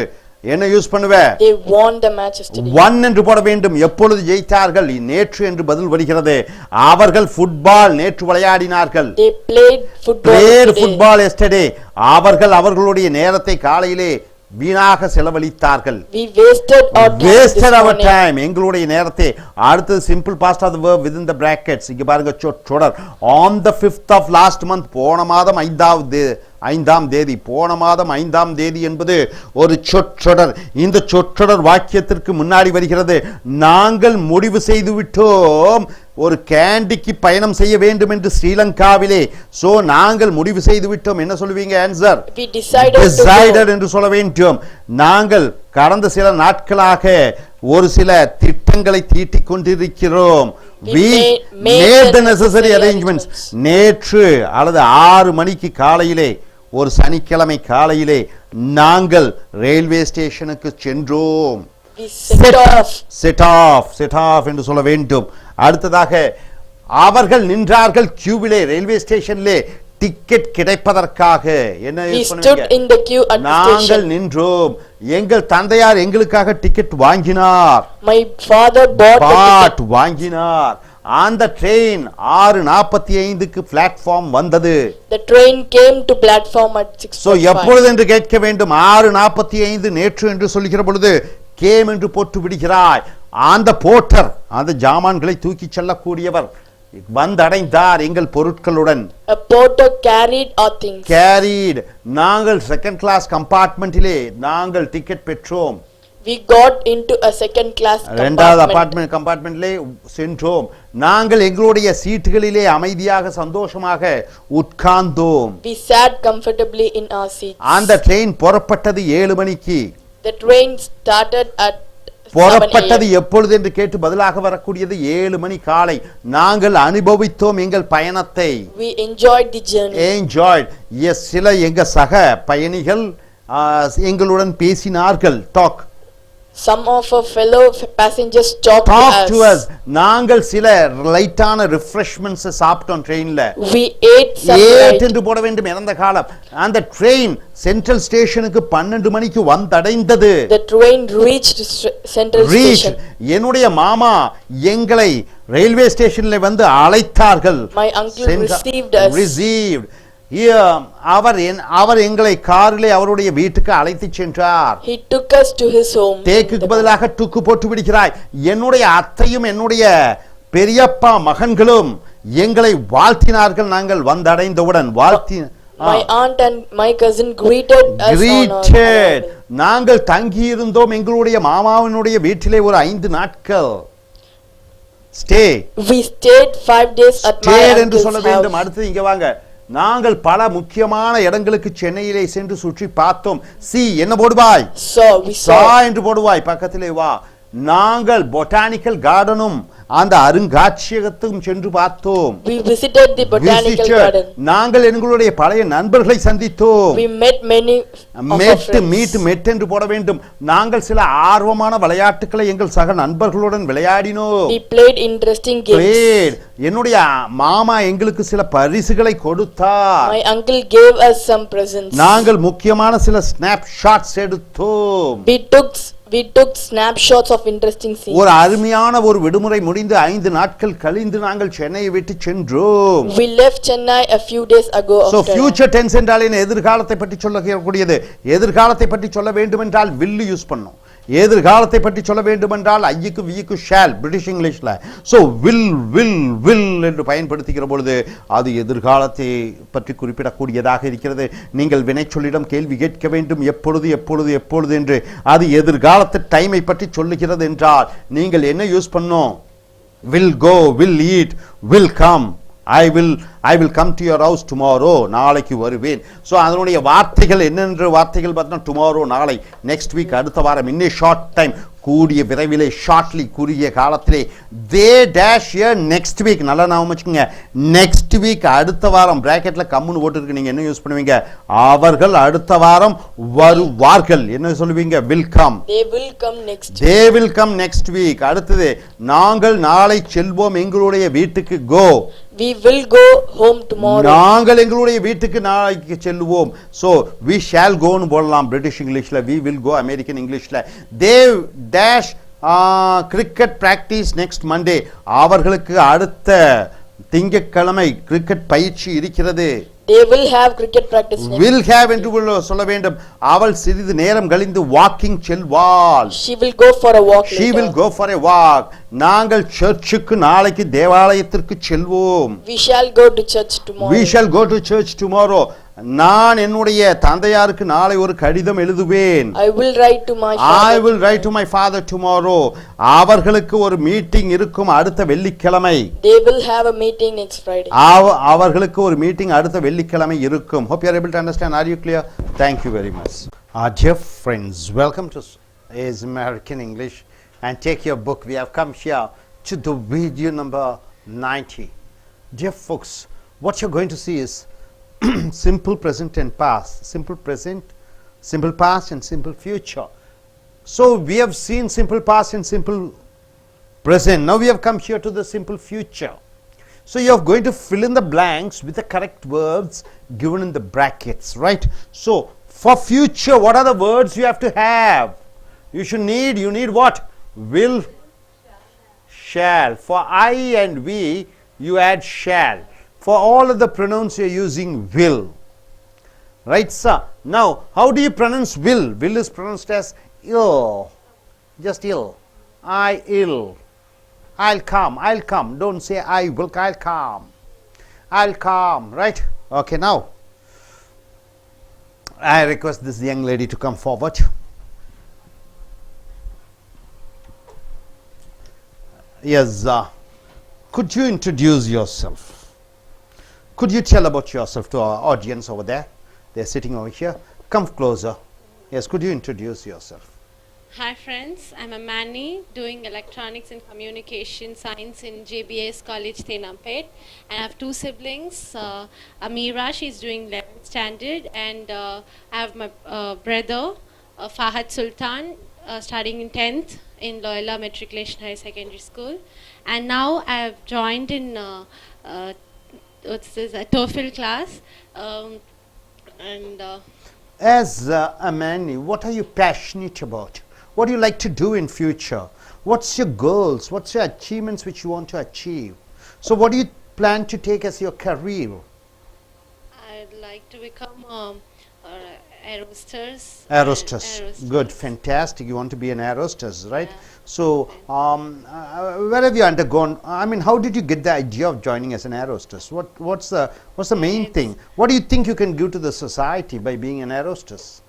என்ன யூஸ் பண்ணுவ? They won the match yesterday. won என்று போட வேண்டும். எப்பொழுது ஜெயித்தார்கள்? நேற்று என்று பதில் வருகிறது. அவர்கள் ஃபுட்பால் நேற்று விளையாடினார்கள். They played football yesterday. அவர்கள் அவர்களுடைய நேரத்தை காலையிலே வீணாக செலவழித்தார்கள். We wasted our time. எங்களுடைய நேரத்தை. அடுத்து simple past of the verb within the brackets. இங்க பாருங்க சொற்றொடர். On the 5th of last month. போன மாதம் 5ஆம் தேதி. போன மாதம் 5ஆம் தேதி என்பது ஒரு சொற்றொடர். இந்த சொற்றொடர் வாக்கியத்திற்கு முன்னாடி வருகிறது. நாங்கள் முடிவு செய்து விட்டோம் ஒரு கேண்டிக்கு பயணம் செய்ய வேண்டும் என்று ஸ்ரீலங்காவிலே. சோ நாங்கள் முடிவு செய்து விட்டோம். என்ன சொல்லுவீங்க? ஆன்சர் we decided என்று சொல்ல வேண்டும். நாங்கள் கடந்த சில நாட்களாக ஒரு சில திட்டங்களை தீட்டிக் கொண்டிருக்கிறோம். we made the necessary arrangements. நேற்று அல்லது 6 மணிக்கு காலையிலே ஒரு சனிக்கிழமை காலையிலே நாங்கள் ரயில்வே ஸ்டேஷனுக்கு சென்றோம். set off என்று சொல்ல வேண்டும். அடுத்ததாக அவர்கள் நின்றார்கள் கியூவிலே ரயில்வே ஸ்டேஷனிலே டிக்கெட் கிடைப்பதற்காக. என்ன நாங்கள் நின்றோம். எங்கள் தந்தையார் எங்களுக்காக டிக்கெட் வாங்கினார். My father bought வாங்கினார். அந்த ட்ரெயின் 6:45க்கு பிளாட்ஃபார்ம் வந்தது. The train came to platform at 6:45. So எப்பொழுது என்று கேட்க வேண்டும். 6:45 நேற்று என்று சொல்லுகிற பொழுது கேம் என்று போட்டு விடுகிறாய். அந்த போர்ட்டர் அந்த ஜாமான்களை தூக்கி செல்லக்கூடியவர் வந்தடைந்தார் எங்கள் பொருட்களுடன். A porter carried our things. Carried. நாங்கள் செகண்ட் கிளாஸ் கம்பார்ட்மெண்டிலே நாங்கள் டிக்கெட் பெற்றோம். We got into a second class compartment. இரண்டாவது கம்பார்ட்மெண்ட்லே சென்றோம். நாங்கள் எங்களுடைய சீட்டுகளிலே அமைதியாக சந்தோஷமாக உட்கார்ந்தோம். We sat comfortably in our seats. அந்த ட்ரெயின் புறப்பட்டது 7 மணிக்கு. The train started at புறப்பட்டது எப்பொழுது என்று கேட்டு பதிலாக வரக்கூடியது 7 மணி காலை. நாங்கள் அனுபவித்தோம் எங்கள் பயணத்தை. We enjoyed the journey. Enjoyed. Yes, சில எங்க சக பயணிகள் எங்களுடன் பேசினார்கள். Talk. Some of our fellow passengers talked to us. நாங்கள் சில லைட்டான ரிஃப்ரெஷ்மெண்ட்ஸ் சாப்பிட்டோம் ட்ரெயின்ல. We ate some light. என்று போட வேண்டும் இறந்த காலம். அந்த ட்ரெயின் சென்ட்ரல் ஸ்டேஷனுக்கு 12 மணிக்கு வந்தடைந்தது. The train reached central station. என்னுடைய மாமா எங்களை ரயில்வே ஸ்டேஷன்ல வந்து அழைத்தார்கள். My uncle received us. Received. அவர் எங்களை காரிலே அவருடைய வீட்டுக்கு அழைத்து சென்றார். He took us to his home. தேக்குக்கு பதிலாக டுக்கு போட்டு விடுகிறாய். என்னுடைய அத்தையும் என்னுடைய பெரியப்பா மகன்களும் எங்களை வாழ்த்தினார்கள். நாங்கள் வந்தடைந்தவுடன் My aunt and my cousin greeted us on our arrival. நாங்கள் தங்கி இருந்தோம் எங்களுடைய மாமாவினுடைய வீட்டிலே ஒரு 5 நாட்கள். Stay. We stayed 5 days at my என்று uncle's சொல்ல house. வேண்டும். அடுத்து இங்க வாங்க. நாங்கள் பல முக்கியமான இடங்களுக்கு சென்னையிலே சென்று சுற்றி பார்த்தோம். என்ன போடுவாய்? We saw என்று போடுவாய். பக்கத்திலே வா. நாங்கள் பொட்டானிக்கல் கார்டனும் அந்த அருங்காட்சியகத்துக்கும் சென்று பார்த்தோம். We visited the botanical garden. நாங்கள் எங்களுடைய பழைய நண்பர்களை சந்தித்தோம். We met many meet என்று போட வேண்டும். நாங்கள் சில ஆர்வமான விளையாட்டுகளை எங்கள் சக நண்பர்களுடன் விளையாடினோம். We played interesting games. என்னுடைய மாமா எங்களுக்கு சில பரிசுகளை கொடுத்தார். My uncle gave us some presents. நாங்கள் முக்கியமான சில ஸ்னாப் ஷாட்ஸ் எடுத்தோம். We took snapshots of interesting scenes. ஒரு அருமையான ஒரு விடுமுறை முடிந்து 5 நாட்கள் கழிந்து நாங்கள் சென்னையை விட்டு சென்றோம். We left Chennai a few days ago. So future tense என்றால் என்ன? எதிர்காலத்தை பற்றி சொல்லக்கூடியது. எதிர்காலத்தை பற்றி சொல்ல வேண்டும் என்றால் will யூஸ் பண்ணோம். எதிர்காலத்தை பற்றி சொல்ல வேண்டும் என்றால் ஐக்கு விக்கு ஷால் பிரிட்டிஷ் இங்கிலீஷ்ல. சோ வில் என்று பயன்படுத்துகிற பொழுது அது எதிர்காலத்தை பற்றி குறிப்பிடக்கூடியதாக இருக்கிறது. நீங்கள் வினைச்சொல்லிடம் கேள்வி கேட்க வேண்டும். எப்பொழுது என்று. அது எதிர்காலத்து டைமை பற்றி சொல்லுகிறது என்றால் நீங்கள் என்ன யூஸ் பண்ணோம்? will go, will eat, will come. I will come to your house tomorrow. நாளைக்கு வருவேன். சோ அதனுடைய வார்த்தைகள் என்னென்ற வார்த்தைகள் பார்த்தா tomorrow நாளை, next week அடுத்த வாரம், in a short time கூடிய விரைவிலே, ஷார்ட்லி குறுகிய காலத்திலே, they dash here next week. நல்லா ஞாபகம் வச்சுக்கோங்க. next week அடுத்த வாரம் பிராக்கெட்ல கம்முன்னு போட்டுருக்கு. நீங்க என்ன யூஸ் பண்ணுவீங்க? அவர்கள் அடுத்த வாரம் வருவார்கள். என்ன சொல்லுவீங்க? will come. They will come next week. They will come next week. அடுத்தது நாங்கள் நாளை செல்வோம் எங்களுடைய வீட்டுக்கு. go. We will go home tomorrow. நாங்கள் எங்களுடைய வீட்டுக்கு நாளைக்கு செல்வோம். so we shall go னு போடலாம் பிரிட்டிஷ் இங்கிலீஷ்ல. we will go அமெரிக்கன் இங்கிலீஷ்ல. they dash cricket practice next Monday. அவர்களுக்கு அடுத்த திங்கட்கிழமை கிரிக்கெட் பயிற்சி இருக்கிறது. They will have cricket practice next. will have என்று சொல்ல வேண்டும். அவள் சிறிது நேரம் கழிந்து walking செல்வாள். She will go for a walk. She will go for a walk. நாங்கள் சர்ச்சுக்கு நாளைக்கு தேவாலயத்திற்கு செல்வோம். We shall go to church tomorrow. We shall go to church tomorrow. நான் என்னுடைய தந்தையாருக்கு நாளை ஒரு கடிதம் எழுதுவேன். I will write to my father. I will write to my father tomorrow. அவர்களுக்கு ஒரு மீட்டிங் இருக்கும் அடுத்த வெள்ளிக்கிழமை. They will have a meeting next Friday. அவர்களுக்கு ஒரு மீட்டிங் அடுத்த வெள்ளிக்கிழமை இருக்கும். Hope you are able to understand. Are you clear? Thank you very much. Dear friends, welcome to is American English, and take your book. We have come here to the video number 90. Dear folks, what you're going to see is simple present and past, simple present, simple past and simple future. So we have seen simple past and simple present. Now we have come here to the simple future. So you are going to fill in the blanks with the correct verbs given in the brackets, right? So for future, what are the words you have to have? You need what? Will, shall. For I and we, you add shall. For all of the pronouns you are using will. Right, sir? Now, how do you pronounce will? Will is pronounced as ill. Just ill. I'll come. Don't say I will, I'll come. Right? Okay, now, I request this young lady to come forward. Yes, could you introduce yourself? Could you tell about yourself to our audience over there? They're sitting over here. Come closer. Yes, could you introduce yourself? Hi friends, I'm Amani doing Electronics and Communication Science in JBS College, Tenampet. And I have two siblings, Amira, she's doing 11th standard, and I have my brother, Fahad Sultan, studying in 10th in Loyola Matriculation High Secondary School. And now I have joined in what's this, a TOEFL class. And As Amani, what are you passionate about? What do you like to do in future? What's your goals? What's your achievements which you want to achieve? So what do you plan to take as your career? I'd like to become aerosters. Aerosters. Good, fantastic. You want to be an aerosters, right? So, where have you undergone? I mean, how did you get the idea of joining as an aerosters? What's the main thing? What do you think you can give to the society by being an aerosters?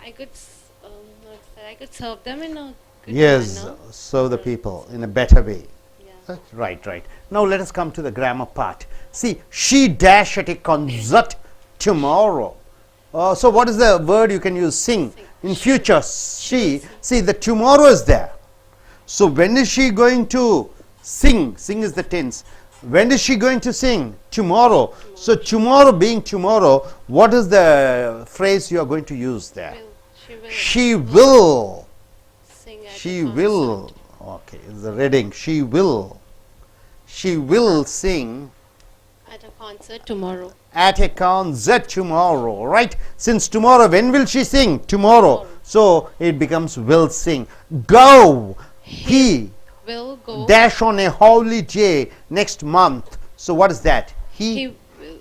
I could I could serve them in a good Yes, manner. serve the people in a better way. Yeah. Right. Now let us come to the grammar part. See, she dash at a concert tomorrow. So what is the word you can use? Sing. In future, she. See, the tomorrow is there. So when is she going to sing? Sing is the tense. When is she going to sing? Tomorrow. So tomorrow being tomorrow, what is the phrase you are going to use there? She will She will. sing at She a concert. will. Okay, it's the reading. She will. She will sing At a concert tomorrow. at a concert tomorrow, right? Since tomorrow, when will she sing? Tomorrow. So it becomes will sing. Go. He Will go. dash on a holiday next month. So what is that? He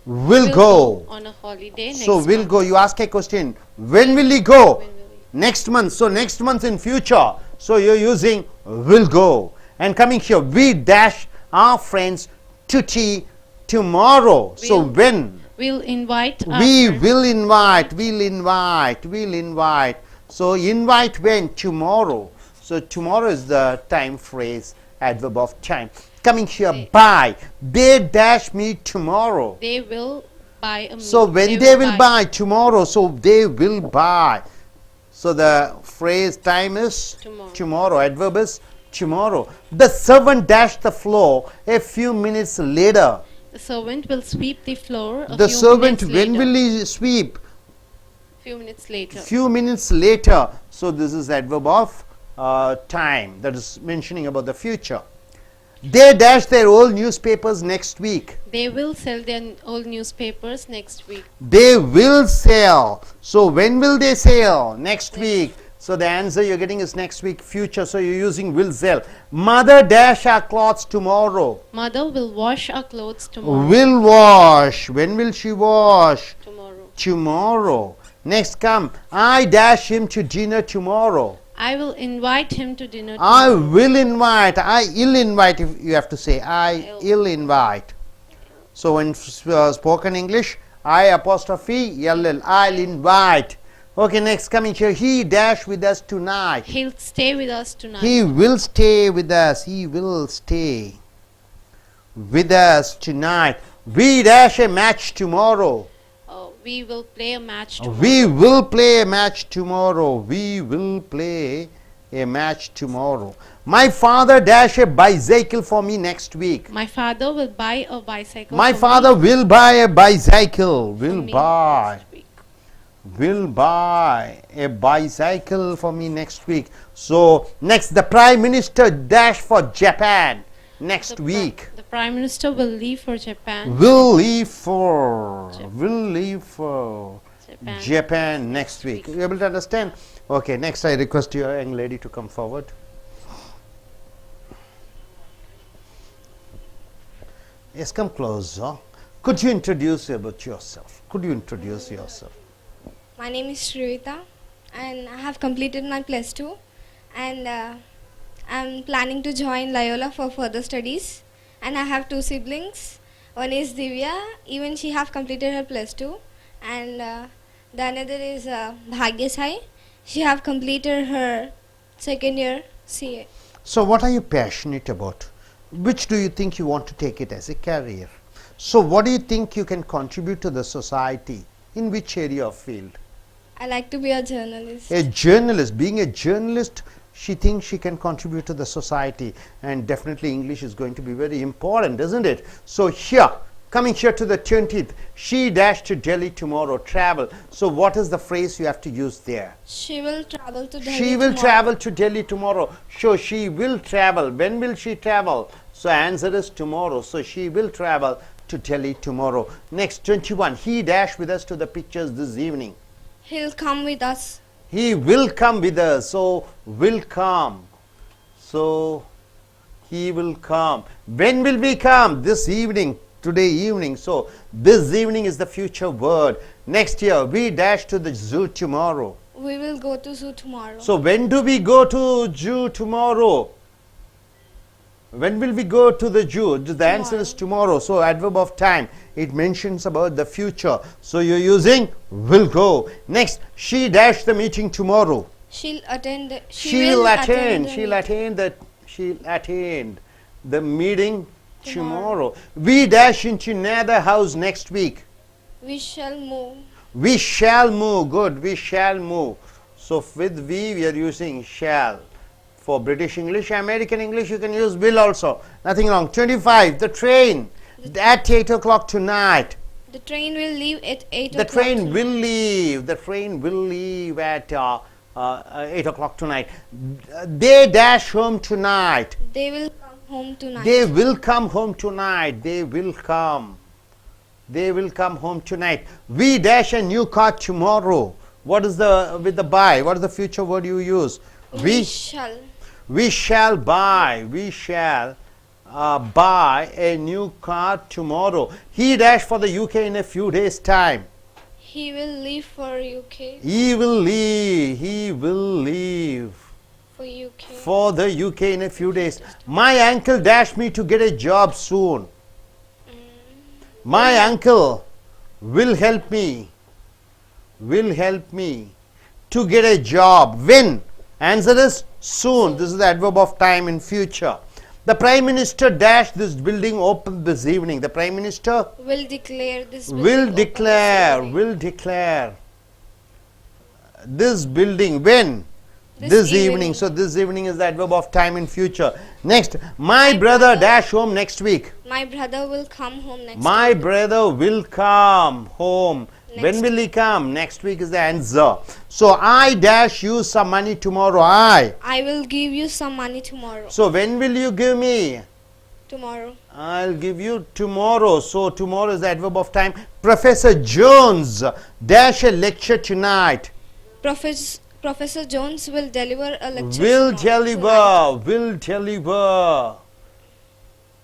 will go. on a holiday next So will month. go. You ask a question. When will he go? When will he? Next month. So next month in future. So you're using will go. And coming here, we dash our friends to tea tomorrow. So We'll- when? We'll invite our We friends. will invite. We'll invite. So invite when? Tomorrow. So tomorrow is the time phrase, adverb of time. Coming here, buy. They dash me tomorrow. They will buy a meal. So when they will buy tomorrow, so they will buy. So the phrase time is Tomorrow. Adverb is tomorrow. The servant dashed the floor a few minutes later. The servant will sweep the floor a The few servant, minutes when later. will he sweep? Few minutes later. Few minutes later. So this is adverb of time, that is mentioning about the future. They dash their old newspapers next week. They will sell their old newspapers next week. They will sell. So when will they sell? Next week. So the answer you're getting is next week, future. So you're using will sell. Mother dash our clothes tomorrow. Mother will wash our clothes tomorrow. Will wash. When will she wash? Tomorrow. Tomorrow. Next come. I dash him to dinner tomorrow. I will invite him to dinner I tomorrow. will invite. I ill invite. If you have to say I ill invite. So in spoken English, I apostrophe LL. I'll invite. Okay, next coming here. He dash with us tonight. He'll stay with us tonight. He will stay with us. He will stay with us tonight. We dash a match tomorrow. We will play a match tomorrow. We will play a match tomorrow. We will play a match tomorrow. My father dash a bicycle for me next week. My father will buy a bicycle. My for father me, will buy a bicycle. for Will me buy. next week. Will buy a bicycle for me next week. So next, the Prime Minister dash for Japan next The week. The Prime Minister will leave for Japan. Will leave for Japan. Japan next week. You able to understand? Okay, next I request your young lady to come forward. Yes, come closer. Could you introduce about yourself? Could you introduce yourself? My name is Shrivita and I have completed my plus 2 and I'm planning to join Loyola for further studies, and I have two siblings. One is Divya, even she have completed her plus 2, and the another is Bhagyasai. She have completed her second year CA. So what are you passionate about? Which do you think you want to take it as a career? So what do you think you can contribute to the society? In which area of field? I like to be a journalist. A journalist. Being a journalist, she thinks she can contribute to the society, and definitely English is going to be very important, isn't it? So here, coming here to the 20th, she dashed to Delhi tomorrow, travel. So what is the phrase you have to use there? She will travel to Delhi She will tomorrow. travel to Delhi tomorrow. So she will travel. When will she travel? So answer is tomorrow. So she will travel to Delhi tomorrow. Next, 21. He dashed with us to the pictures this evening. He'll come with us. He will come with us. So will come. So he will come. When will we come? This evening. Today evening. So this evening is the future word. Next year, we dash to the zoo tomorrow. We will go to zoo tomorrow. So when do we go to zoo tomorrow? When will we go to the zoo? The answer is tomorrow. So adverb of time. It mentions about the future. So you're using will go. Next, she dashed the meeting tomorrow. She'll attend. She'll will attend. the She'll meeting. attend the meeting tomorrow. We dash into another house next week. We shall move. We shall move. Good. We shall move. So with we are using shall. For British English, American English, you can use will also. Nothing wrong. 25. The train at 8 o'clock tonight. The train will leave at 8 The o'clock. train will leave. The train will leave at 8 o'clock tonight. They dash home tonight. They will come home tonight. They will come home tonight. They will come. They will come home tonight. We dash a new car tomorrow. What is the with the buy? What is the future word you use? We shall. We shall buy. We shall buy a new car tomorrow. He dashed for the UK in a few days' time. He will leave for UK. He will leave. He will leave For UK. for the UK in a few days. My uncle dashed me to get a job soon. My uncle will help me. Will help me to get a job. When? Answer is soon. This is the adverb of time in future. The Prime Minister dashed this building open this evening. The Prime Minister Will declare this. will building open declare. this evening. Will declare this building when? This evening. evening. So this evening is the adverb of time in future. Next, my brother dash home next week. My brother will come home next My week. brother will come home. When Next will he come? Next week is the answer. So I dash you some money tomorrow. I. I will give you some money tomorrow. So when will you give me? Tomorrow. I'll give you tomorrow. So tomorrow is the adverb of time. Professor Jones dash a lecture tonight. Professor Jones will deliver a lecture. Will tonight. deliver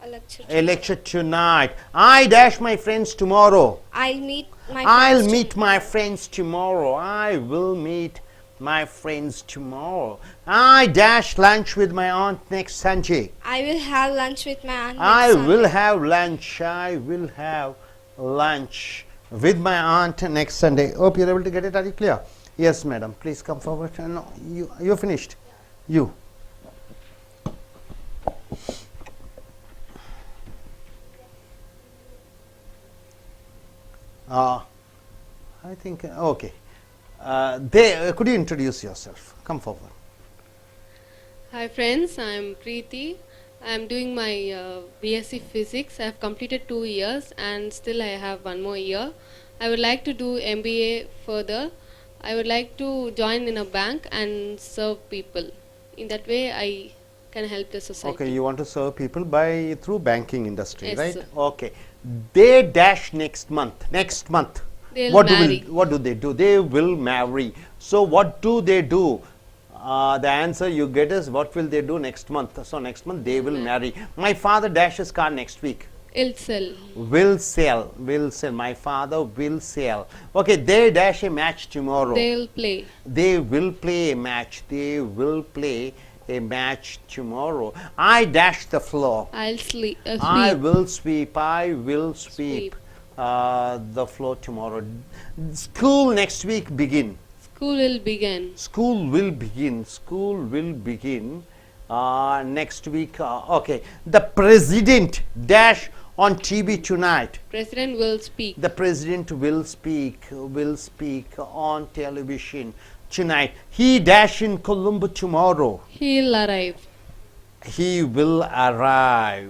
A lecture. a lecture tonight. I dash my friends tomorrow. I'll meet my. I'll friends meet my friends tomorrow. I will meet my friends tomorrow. I dash lunch with my aunt next Sunday. I will have lunch with my aunt. I next will Sunday. have lunch. I will have lunch with my aunt next Sunday. Hope you're able to get it. Are you clear? Yes, madam. Please come forward. No, you're finished. You. I think, okay. Could you introduce yourself? Come forward. Hi friends, I'm Preeti. I'm doing my BSc Physics. I've completed 2 years and still I have 1 more year. I would like to do MBA further. I would like to join in a bank and serve people. In that way, I can help the society. Okay, you want to serve people through banking industry, Yes, right? sir. Okay. They dash next month. Next month. They'll what marry. what do they do? They will marry. So what do they do? The answer you get is what will they do next month? So next month they will marry. My father dashes car next week. It'll sell. Will sell. Will sell. My father will sell. Okay, they dash a match tomorrow. They'll play. They will play a match. They will play a match tomorrow. I dash the floor. I'll sleep. I Sweep. will sweep. I will sweep the floor tomorrow. School next week begin. School will begin. School will begin. School will begin next week. Okay. The president dash on TV tonight. President will speak. The president will speak on television tonight. He dash in Colombo tomorrow. He'll arrive. He will arrive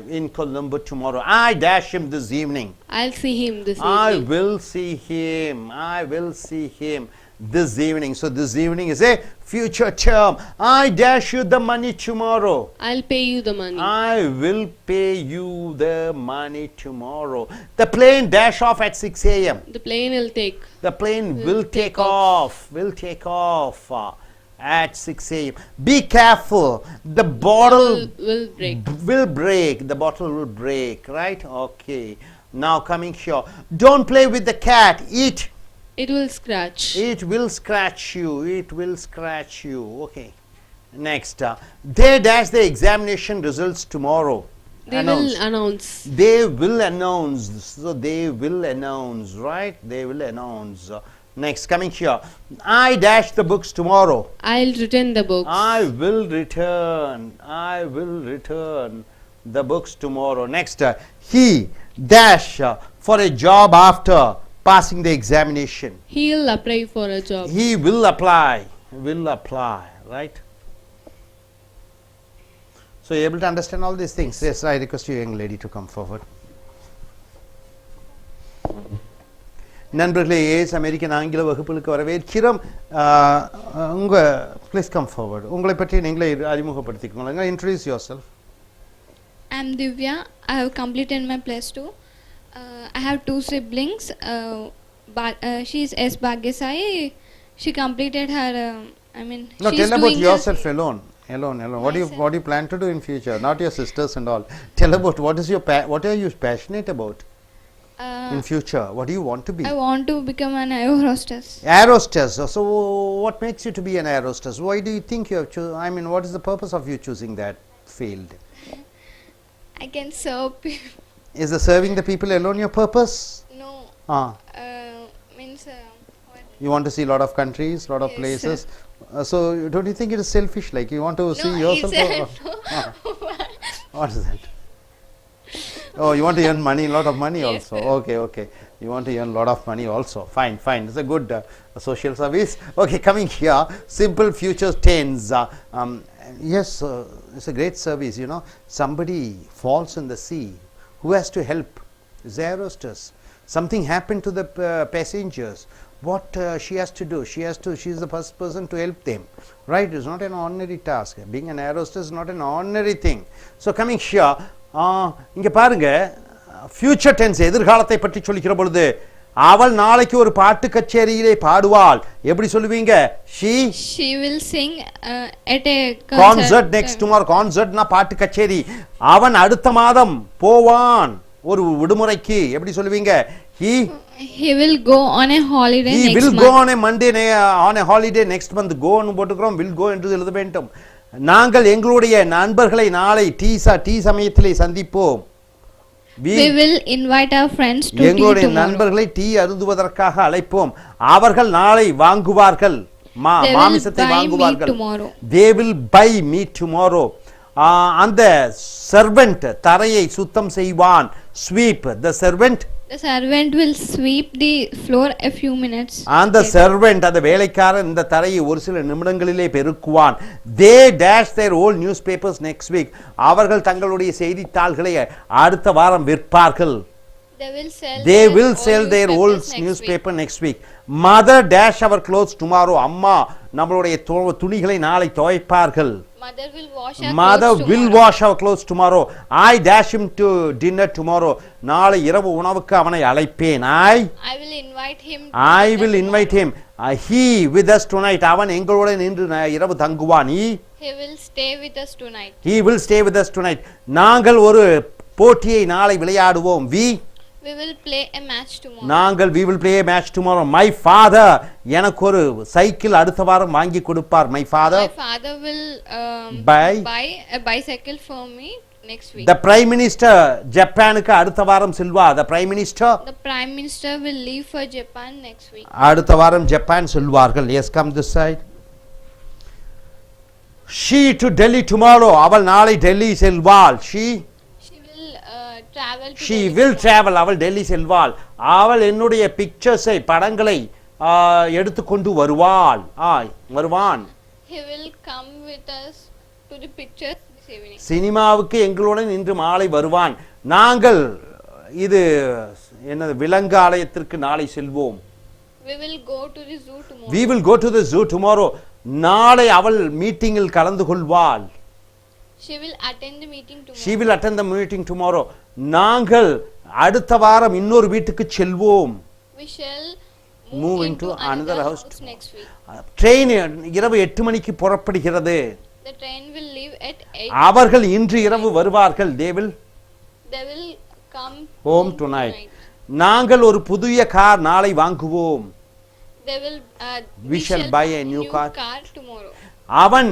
in Colombo tomorrow. I dash him this evening. I'll see him this I evening. will see him this evening. So this evening is a future term. I dash you the money tomorrow. I'll pay you the money. I will pay you the money tomorrow. The plane dash off at 6 a.m. The plane will take. The plane will take off. At 6 a.m. Be careful. The bottle Will break. will break. The bottle will break. Right? Okay. Now coming here. Don't play with the cat. It will scratch. will scratch you. Okay. Next. They dash the examination results tomorrow. They will announce. They will announce. So they will announce. Right? They will announce. Next, coming here. I dash the books tomorrow. I'll return the books. I will return the books tomorrow. Next, he dash for a job after passing the examination. He'll apply for a job. He will apply, right? So, you able to understand all these things? Yes, I request you, young lady, to come forward. நண்பர்களே ace American ஆங்கில வகுப்புகளுக்கு வரவேற்கிறோம். Please come forward. உங்களை பற்றி நீங்களே அறிமுகப்படுத்திக்கோங்க. Introduce yourself. I'm Divya. I have completed my +2. I have 2 siblings. She is S. Bhagyasai. She completed her. No, she's tell about doing yourself alone. What do you plan to do in future? Not your sisters and all. Tell about what are you passionate about in future? What do you want to be? I want to become an air hostess. Air hostess. So what makes you to be an air hostess? Why do you think you have what is the purpose of you choosing that field? I can serve people. Is the serving the people alone your purpose? No. Means what? You want to see a lot of countries, lot of Yes, places. So don't you think it is selfish? Like you want to see yourself? What is that? Oh, you want to earn money, lot of money also. Okay. You want to earn lot of money also. Fine. It's a good social service. Okay, coming here, simple future tense. Yes, it's a great service. Somebody falls in the sea. Who has to help? It's the air hostess. Something happened to the passengers. What she has to do? She is the first person to help them. Right? It's not an ordinary task. Being an air hostess is not an ordinary thing. So coming here, இங்க பாருங்க, future tense எதிர்காலத்தை பற்றி சொல்லிக்கிற பொழுது அவள் நாளைக்கு ஒரு பாட்டு கச்சேரியிலே பாடுவாள். எப்படி சொல்லுவீங்க? She will sing at a concert next tomorrow. Concertனா பாட்டு கச்சேரி. அவன் அடுத்த மாதம் போவான் ஒரு விடுமுறைக்கு. எப்படி சொல்லுவீங்க? He will go on a holiday next month. He will go on a Monday on a holiday next month. Go ன்னு போட்டுக்கிறோம். will go என்று எழுத வேண்டும். நாங்கள் எங்களுடைய நண்பர்களை நாளை டீ சமயத்திலே சந்திப்போம். We will invite our friends to tea tomorrow. எங்களுடைய நண்பர்களை டீ அருந்துவதற்காக அழைப்போம். அவர்கள் நாளை வாங்குவார்கள், மாமிசத்தை வாங்குவார்கள். They will buy meat tomorrow. அந்த சர்வெண்ட் தரையை சுத்தம் செய்வான். Sweep. The servant will sweep the floor a few minutes. அந்த சர்வெண்ட், அந்த வேலைக்காரன் இந்த தரையை ஒரு சில நிமிடங்களிலே பெருக்குவான். They dash their old newspapers next week. அவர்கள் தங்களுடைய செய்தித்தாள்களை அடுத்த வாரம் விற்பார்கள். They will sell their old newspaper next week. Mother dash our clothes tomorrow. அம்மா நம்மளுடைய துணிகளை நாளை துவைப்பார்கள். Mother will wash our clothes tomorrow. I dash him to dinner tomorrow. நாளை இரவு உணவுக்கு அவனை அழைப்பேன். I will invite him. He with us tonight. அவன் எங்களுடன் இன்று இரவு தங்குவான். He will stay with us tonight. He will stay with us tonight. நாங்கள் ஒரு போட்டியை நாளை விளையாடுவோம். We will play a match tomorrow. we will play a match tomorrow. My father எனக்கு ஒரு சைக்கிள் அடுத்த வாரம் வாங்கி கொடுப்பார். My father will buy a bicycle for me next week. The prime minister ஜப்பானுக்கு அடுத்த வாரம் செல்வார். The prime minister will leave for Japan next week. அடுத்த வாரம் ஜப்பான் செல்வார்கள். Yes, come this side. She to Delhi tomorrow. அவள் நாளை Delhi செல்வாள். She will travel to she Delhi will tomorrow. travel, அவள் டெல்லி செல்வாள். அவள் என்னுடைய பிக்சர்ஸை படங்களை எடுத்துக்கொண்டு வருவாள். வருவான். He will come with us to the pictures this evening. சினிமாவுக்கு எங்களுடன் இன்று மாலை வருவான். நாங்கள் இது என்னது விலங்கு ஆலயத்திற்கு நாளை செல்வோம். We will go to the zoo tomorrow. We will go to the zoo tomorrow. நாளை அவள் மீட்டிங்கில் கலந்து கொள்வாள். She will attend the meeting tomorrow. She will attend the meeting tomorrow. நாங்கள் அடுத்த வாரம் இன்னொரு வீட்டுக்கு செல்வோம். We shall Move into another house next week. Train இரவு 8 மணிக்கு புறப்படுகிறது. The train will leave at 8. அவர்கள் இன்று இரவு வருவார்கள். They will come home tonight. நாங்கள் ஒரு புதிய கார் நாளை வாங்குவோம். We shall buy a new car tomorrow. அவன்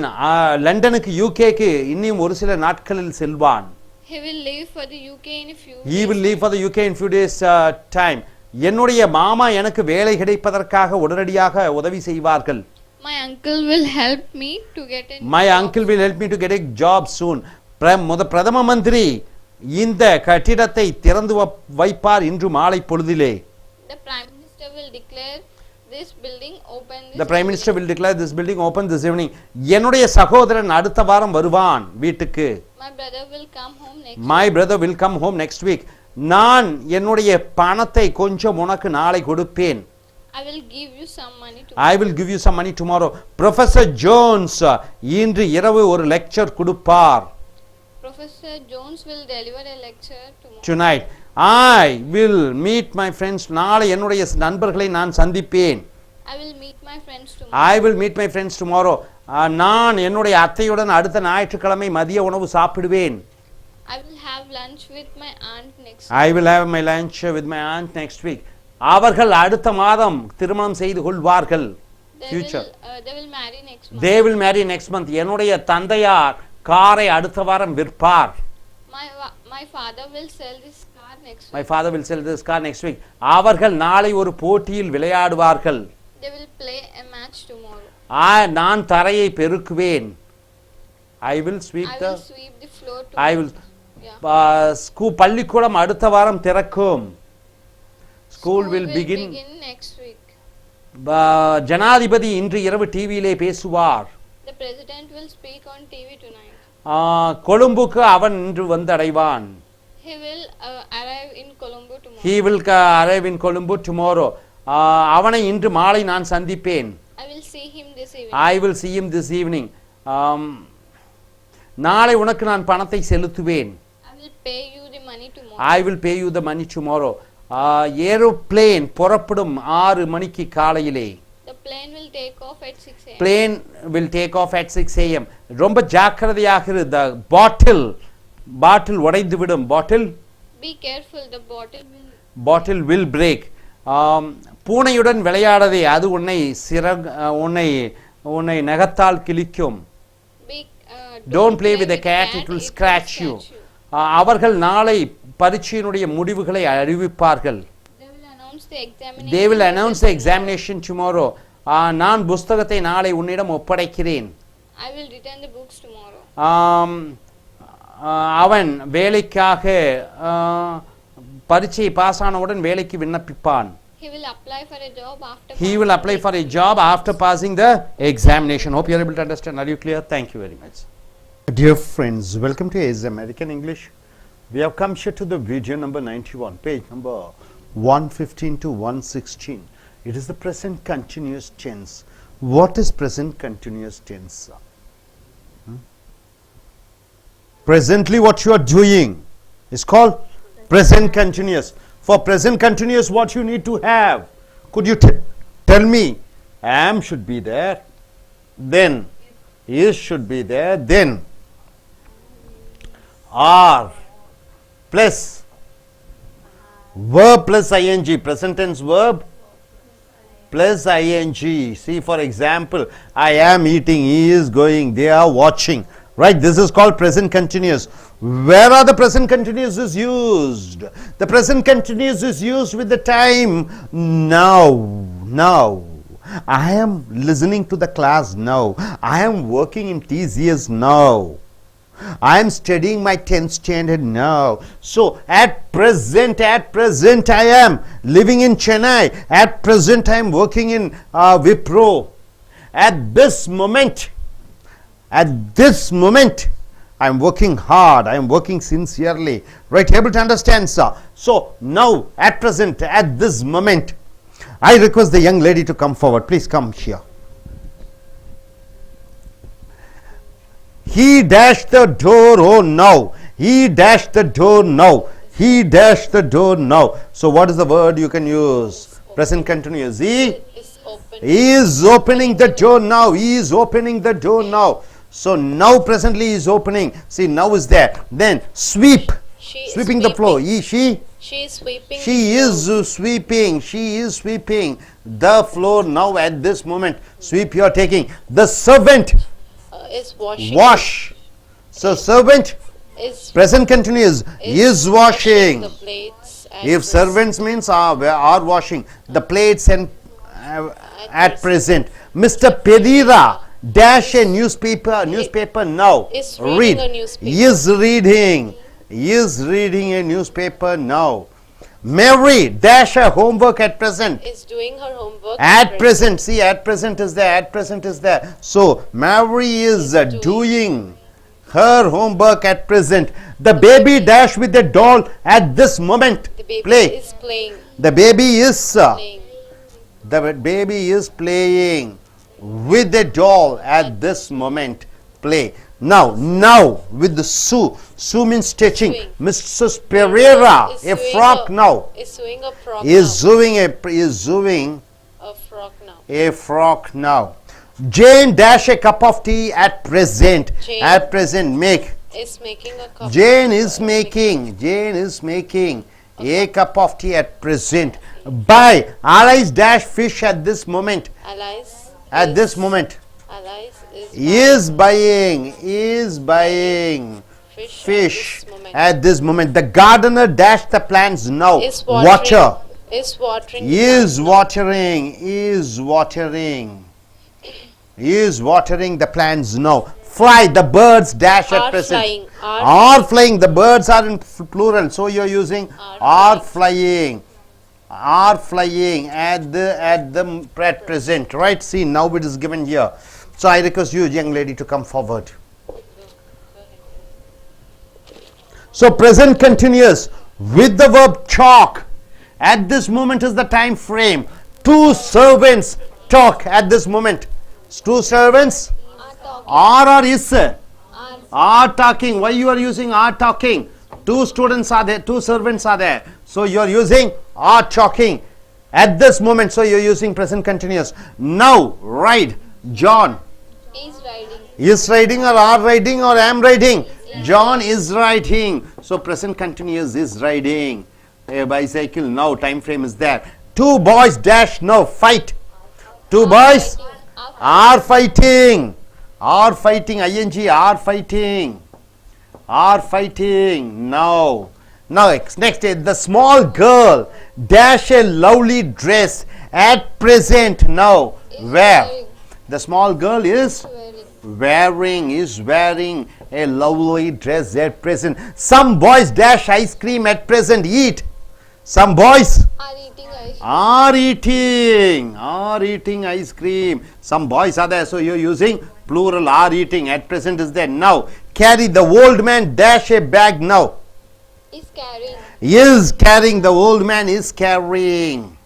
லண்டனுக்கு யூகேக்கு இன்னும் ஒரு சில நாட்களில் செல்வான். He will leave for the UK in a few He will leave for the UK in few days time. என்னுடைய மாமா எனக்கு வேலை கிடைப்பதற்காக உடனடியாக உதவி செய்வார்கள். My uncle will help me to get a My uncle will help me to get a job soon. பிரதம மந்திரி இந்த கட்டிடத்தை திறந்து வைப்பார் இன்று மாலை பொழுதிலே. The Prime Minister will declare this building open this The Prime Minister will declare this building open this evening. என்னுடைய சகோதரன் அடுத்த வாரம் வருவான் வீட்டுக்கு. My brother will come home next My brother will come home next week. நான் என்னுடைய பணத்தை கொஞ்சம் உனக்கு நாளை கொடுப்பேன். I will give you some money I will give you some money tomorrow. Professor Jones இன்று இரவு ஒரு லெக்சர் கொடுப்பார். Professor Jones will deliver a lecture tomorrow. Tonight I will meet my friends. நாளை என்னுடைய நண்பர்களை நான் சந்திப்பேன். I will meet my friends tomorrow. I will meet my friends tomorrow. நான் என்னுடைய அத்தையுடன் அடுத்த ஞாயிற்றுக்கிழமை மதிய உணவு சாப்பிடுவேன். I will have lunch with my aunt next I will have my lunch with my aunt next week. அவர்கள் அடுத்த மாதம் திருமணம் செய்து கொள்வார்கள். Future. They will marry next month. They will marry next month. என்னுடைய தந்தையார் காரை அடுத்த வாரம் விற்பார். My father will sell this car next week. My father will sell this car next week. அவர்கள் நாளை ஒரு போட்டியில் விளையாடுவார்கள். They will play a match tomorrow. நான் தரையை பெருக்குவேன். I will sweep the floor tomorrow. I will பள்ளிக்கூடம் அடுத்த வாரம் திறக்கும். School will begin next week. ஜனாதிபதி இன்று இரவு டிவியிலே பேசுவார். The president will speak on TV tonight. கொழும்புக்கு அவன் இன்று வந்து அடைவான். He will arrive in Colombo tomorrow. He will arrive in Colombo tomorrow. அவனை இன்று மாலை நான் சந்திப்பேன். I will see him this evening. I will see him this evening. நாளை உனக்கு நான் பணத்தை செலுத்துவேன். I will pay you the money tomorrow. I will pay you the money tomorrow. Aeroplane புறப்படும் 6 மணிக்கு காலையிலே. The plane will take off at 6 a.m. Plane will take off at 6 a.m. ரொம்ப ஜாக்கிரதையாக இரு. The bottle உடைந்து விடும். Be careful, the bottle will break. பூனையுடன் விளையாடதே, அது உன்னை நகத்தால் கிழிக்கும். Don't play with the cat, it will scratch you. அவர்கள் நாளை பரீட்சையினுடைய முடிவுகளை அறிவிப்பார்கள். They will announce the examination tomorrow. நான் புத்தகத்தை நாளை உன்னிடம் ஒப்படைக்கிறேன். I will return the books tomorrow. அவன் வேலைக்காக பரீட்சையை பாஸ் ஆனவுடன் வேலைக்கு விண்ணப்பிப்பான். He will apply for a job after He will apply for a job after passing the examination. Hope you are able to understand. Are you clear? Thank you very much. Dear friends, welcome to AS American English. We have come here to the video number 91, page number 115 to 116. It is the present continuous tense. What is present continuous tense? Presently what you are doing is called present continuous. For present continuous, what you need to have? Could you tell me? Am should be there, then is should be there, then are plus verb plus ing, present tense verb plus ing. See, for example, I am eating, he is going, they are watching. Right, this is called present continuous. Where are the present continuous is used? The present continuous is used with the time now. I am listening to the class now. I am working in TCS now. I am studying my 10th standard now. So at present I am living in Chennai. At present I am working in Wipro. At this moment I am working hard, I am working sincerely. Right, able to understand, sir? So now at present, at this moment, I request the young lady to come forward. Please come here. He dashed the door, oh now. He dashed the door now. He dashed the door now. So what is the word you can use? Present continuous. He is opening the door now. He is opening the door now. So now presently is opening. See, now is there. Then sweep. Sweeping the floor. She is sweeping. She is sweeping. She is sweeping the floor now at this moment. Sweep you are taking. The servant Is washing. Wash. So servant Is present continuous is washing. the plates. And If servants means are washing the plates and at present. Mr. Pereira dash a newspaper now. Is reading a newspaper. Is reading a newspaper now. Mary dash her homework at present. Is doing her homework. At present, see, at present is there, at present is there. So Mary is doing her homework at present. The baby dash with the doll at this moment. The baby Play. is playing. The baby is Playing. the baby is playing with the doll at this moment. Play. Now with the Sue. Sue means stitching. Sewing. Mrs. Pereira, Is a sewing frock now. Is sewing a frock Is now. sewing A frock now. a frock now. Jane dash a cup of tea at present. Jane At present make. Is making a cup. Jane is making a cup of tea at present. Buy. Alice dash fish at this moment. Alice. At this moment. Alice Is buying fish at this moment. The gardener dash the plants now. Is watering. Water. Is watering. Is watering the plants now. Fly. The birds dash at Are present. flying. Are flying. The birds are in plural, so you are using are flying. Are flying at present. Right? See, now it is given here. So I request you, young lady, to come forward. So present continuous with the verb talk. At this moment is the time frame. Two servants talk at this moment. Two servants are or is are talking. Why you are using are talking? Two students are there. Two servants are there. So you are using are talking at this moment. So you are using present continuous. Now ride. John is riding or are riding or am riding. John is riding. So present continuous is riding a bicycle. Now time frame is there. Two boys dash now fight. Two boys are fighting. Are fighting. ing are fighting. Are fighting now. Next, the small girl dash a lovely dress at present now. Where? The small girl is wearing a lovely dress at present. Some boys dash ice cream at present. Eat. Some boys are eating ice cream. Some boys are there, so you are using plural. Are eating at present is there. Now carry. The old man dash a bag now. Is carrying. The old man is carrying.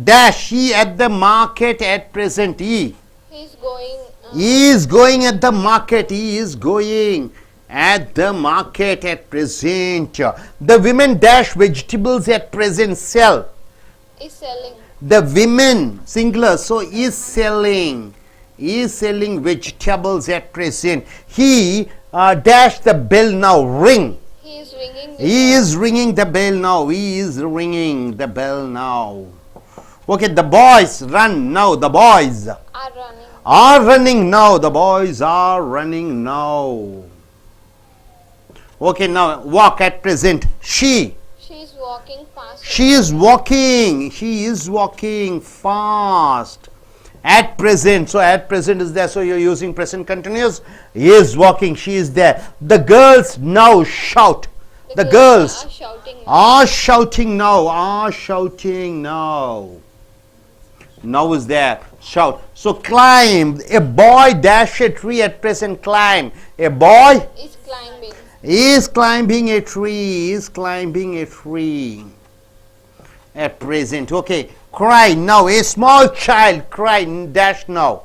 Dash. He at the market at present. He is going at the market. He is going at the market at present. The women dash vegetables at present. Sell. Is selling. The women singular, so is selling vegetables at present. He dash the bell now. Ring. He is ringing. He is ringing the bell now. He is ringing the bell now. Okay, the boys run now. The boys are running now. The boys are running now. Okay, now walk at present. She is walking fast. She is walking fast At present. So at present is there. So you're using present continuous. Is walking. She is there. The girls now shout. The girls are shouting. are shouting now. Are shouting now. Now is there. Shout. So climb. A boy dash a tree at present. Climb. A boy Is climbing. is climbing a tree. Is climbing a tree. At present. Okay. Cry now. A small child cry dash now.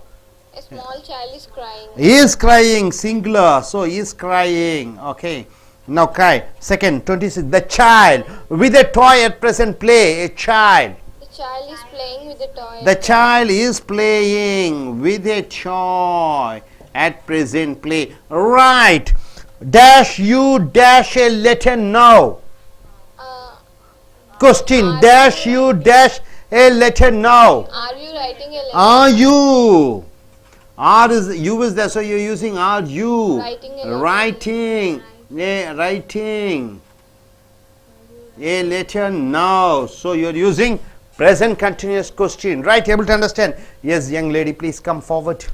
A small child is crying. Is crying singular. So is crying. Okay. Now cry. Second 26. The child with a toy at present play. A child. The child is playing with a toy. The child is playing with a toy at present play. Right. Dash you dash a letter now. Question. Dash you dash a letter now. Are you writing a letter? Are you? R is you is there, so you're using are you. Writing a letter. Writing a letter now. So you're using present continuous question. Right? Able to understand? Yes, young lady, please come forward.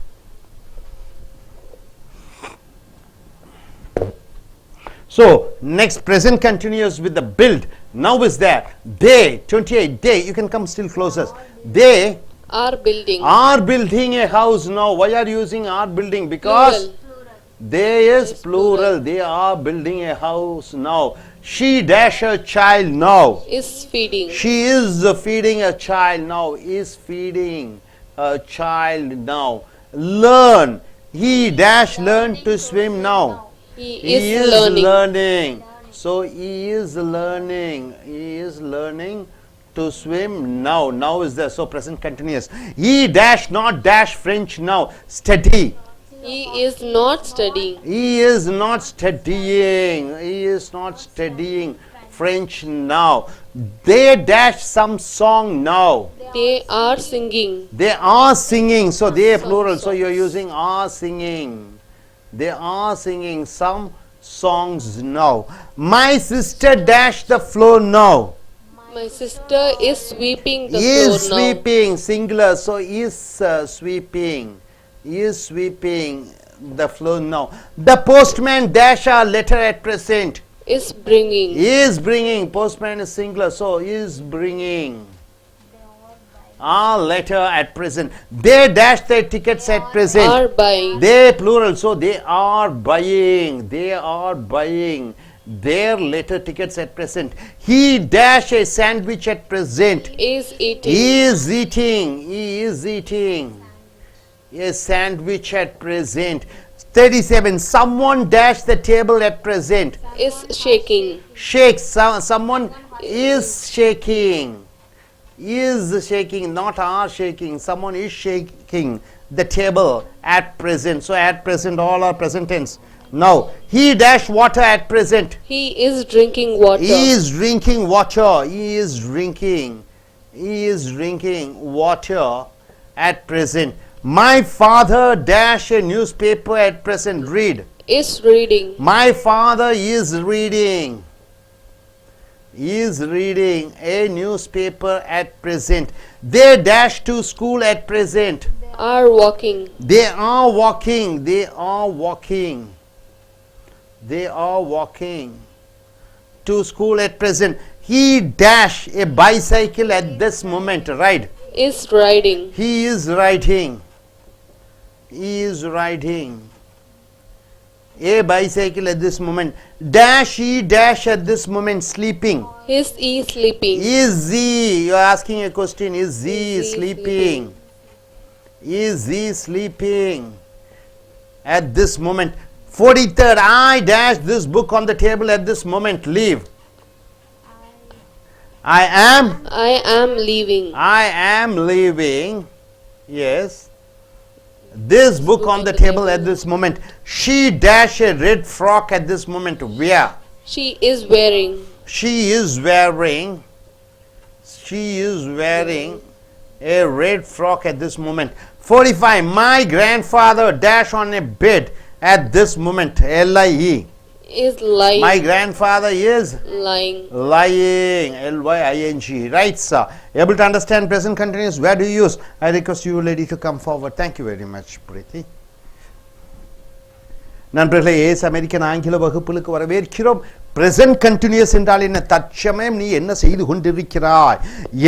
So next present continuous with the build. Now is there. They 28 they. You can come still closer. They Are building. are building a house now. Why are you using are building? Because Plural. they is plural. They are building a house now. She dash a child now. Is feeding. She is feeding a child now. Is feeding a child now. Learn. He dash learn to swim now. He He is is learning. learning. So he is learning. He is learning to swim now. Now is there. So present continuous. He dash not dash French now. Study. He is not studying. He is not studying. He is not studying French now. They dash some song now. They are singing. They are singing. So they are plural. So you're using are singing. They are singing some songs now. My sister dash the floor now. My sister is sweeping the Is floor now. sweeping singular. So is sweeping. Is sweeping the floor now. The postman dash a letter at present. Is bringing. Is bringing. Postman is singular. So is bringing a letter at present. They dash their tickets at present. Are buying. They plural. So they are buying. They are buying their letter tickets at present. He dash a sandwich at present. Is eating. He is eating. He is eating a sandwich at present. 37. Someone dash the table at present. Is shaking. Shakes. Someone is shaking. Is shaking, not are shaking. Someone is shaking the table at present. So at present, all are present tense. Now, he dash water at present. He is drinking water. He is drinking water. He is drinking. He is drinking water at present. My father dash a newspaper at present. Read. Is reading. My father is reading. Is reading a newspaper at present. They dash to school at present. Are walking. They are walking. They are walking. They are walking to school at present. He dash a bicycle at this moment. Ride. Is riding. He is riding. He is riding a bicycle at this moment. Dash he dash at this moment sleeping. Is he sleeping. Is he? You are asking a question. Is he Is he sleeping? Is he sleeping at this moment? 43rd. I dash this book on the table at this moment. Leave. I am. I am leaving. I am leaving. Yes. This book on the table at this moment. She dash a red frock at this moment. Where? She is wearing. She is wearing. She is wearing a red frock at this moment. 45. My grandfather dash on a bed at this moment. Lie. is lying. My grandfather is Lying. lying. L-Y-I-N-G. Right, sir. Able to understand present continuous? Where do you use? I request you lady to come forward. Thank you very much, Preeti. நண்பர்களே, ace American ஆங்கில வகுப்புகளுக்கு வரவேற்கிறோம். Present continuous என்றால் என்ன? தற்சமயம் நீ என்ன செய்து கொண்டிருக்கிறாய்,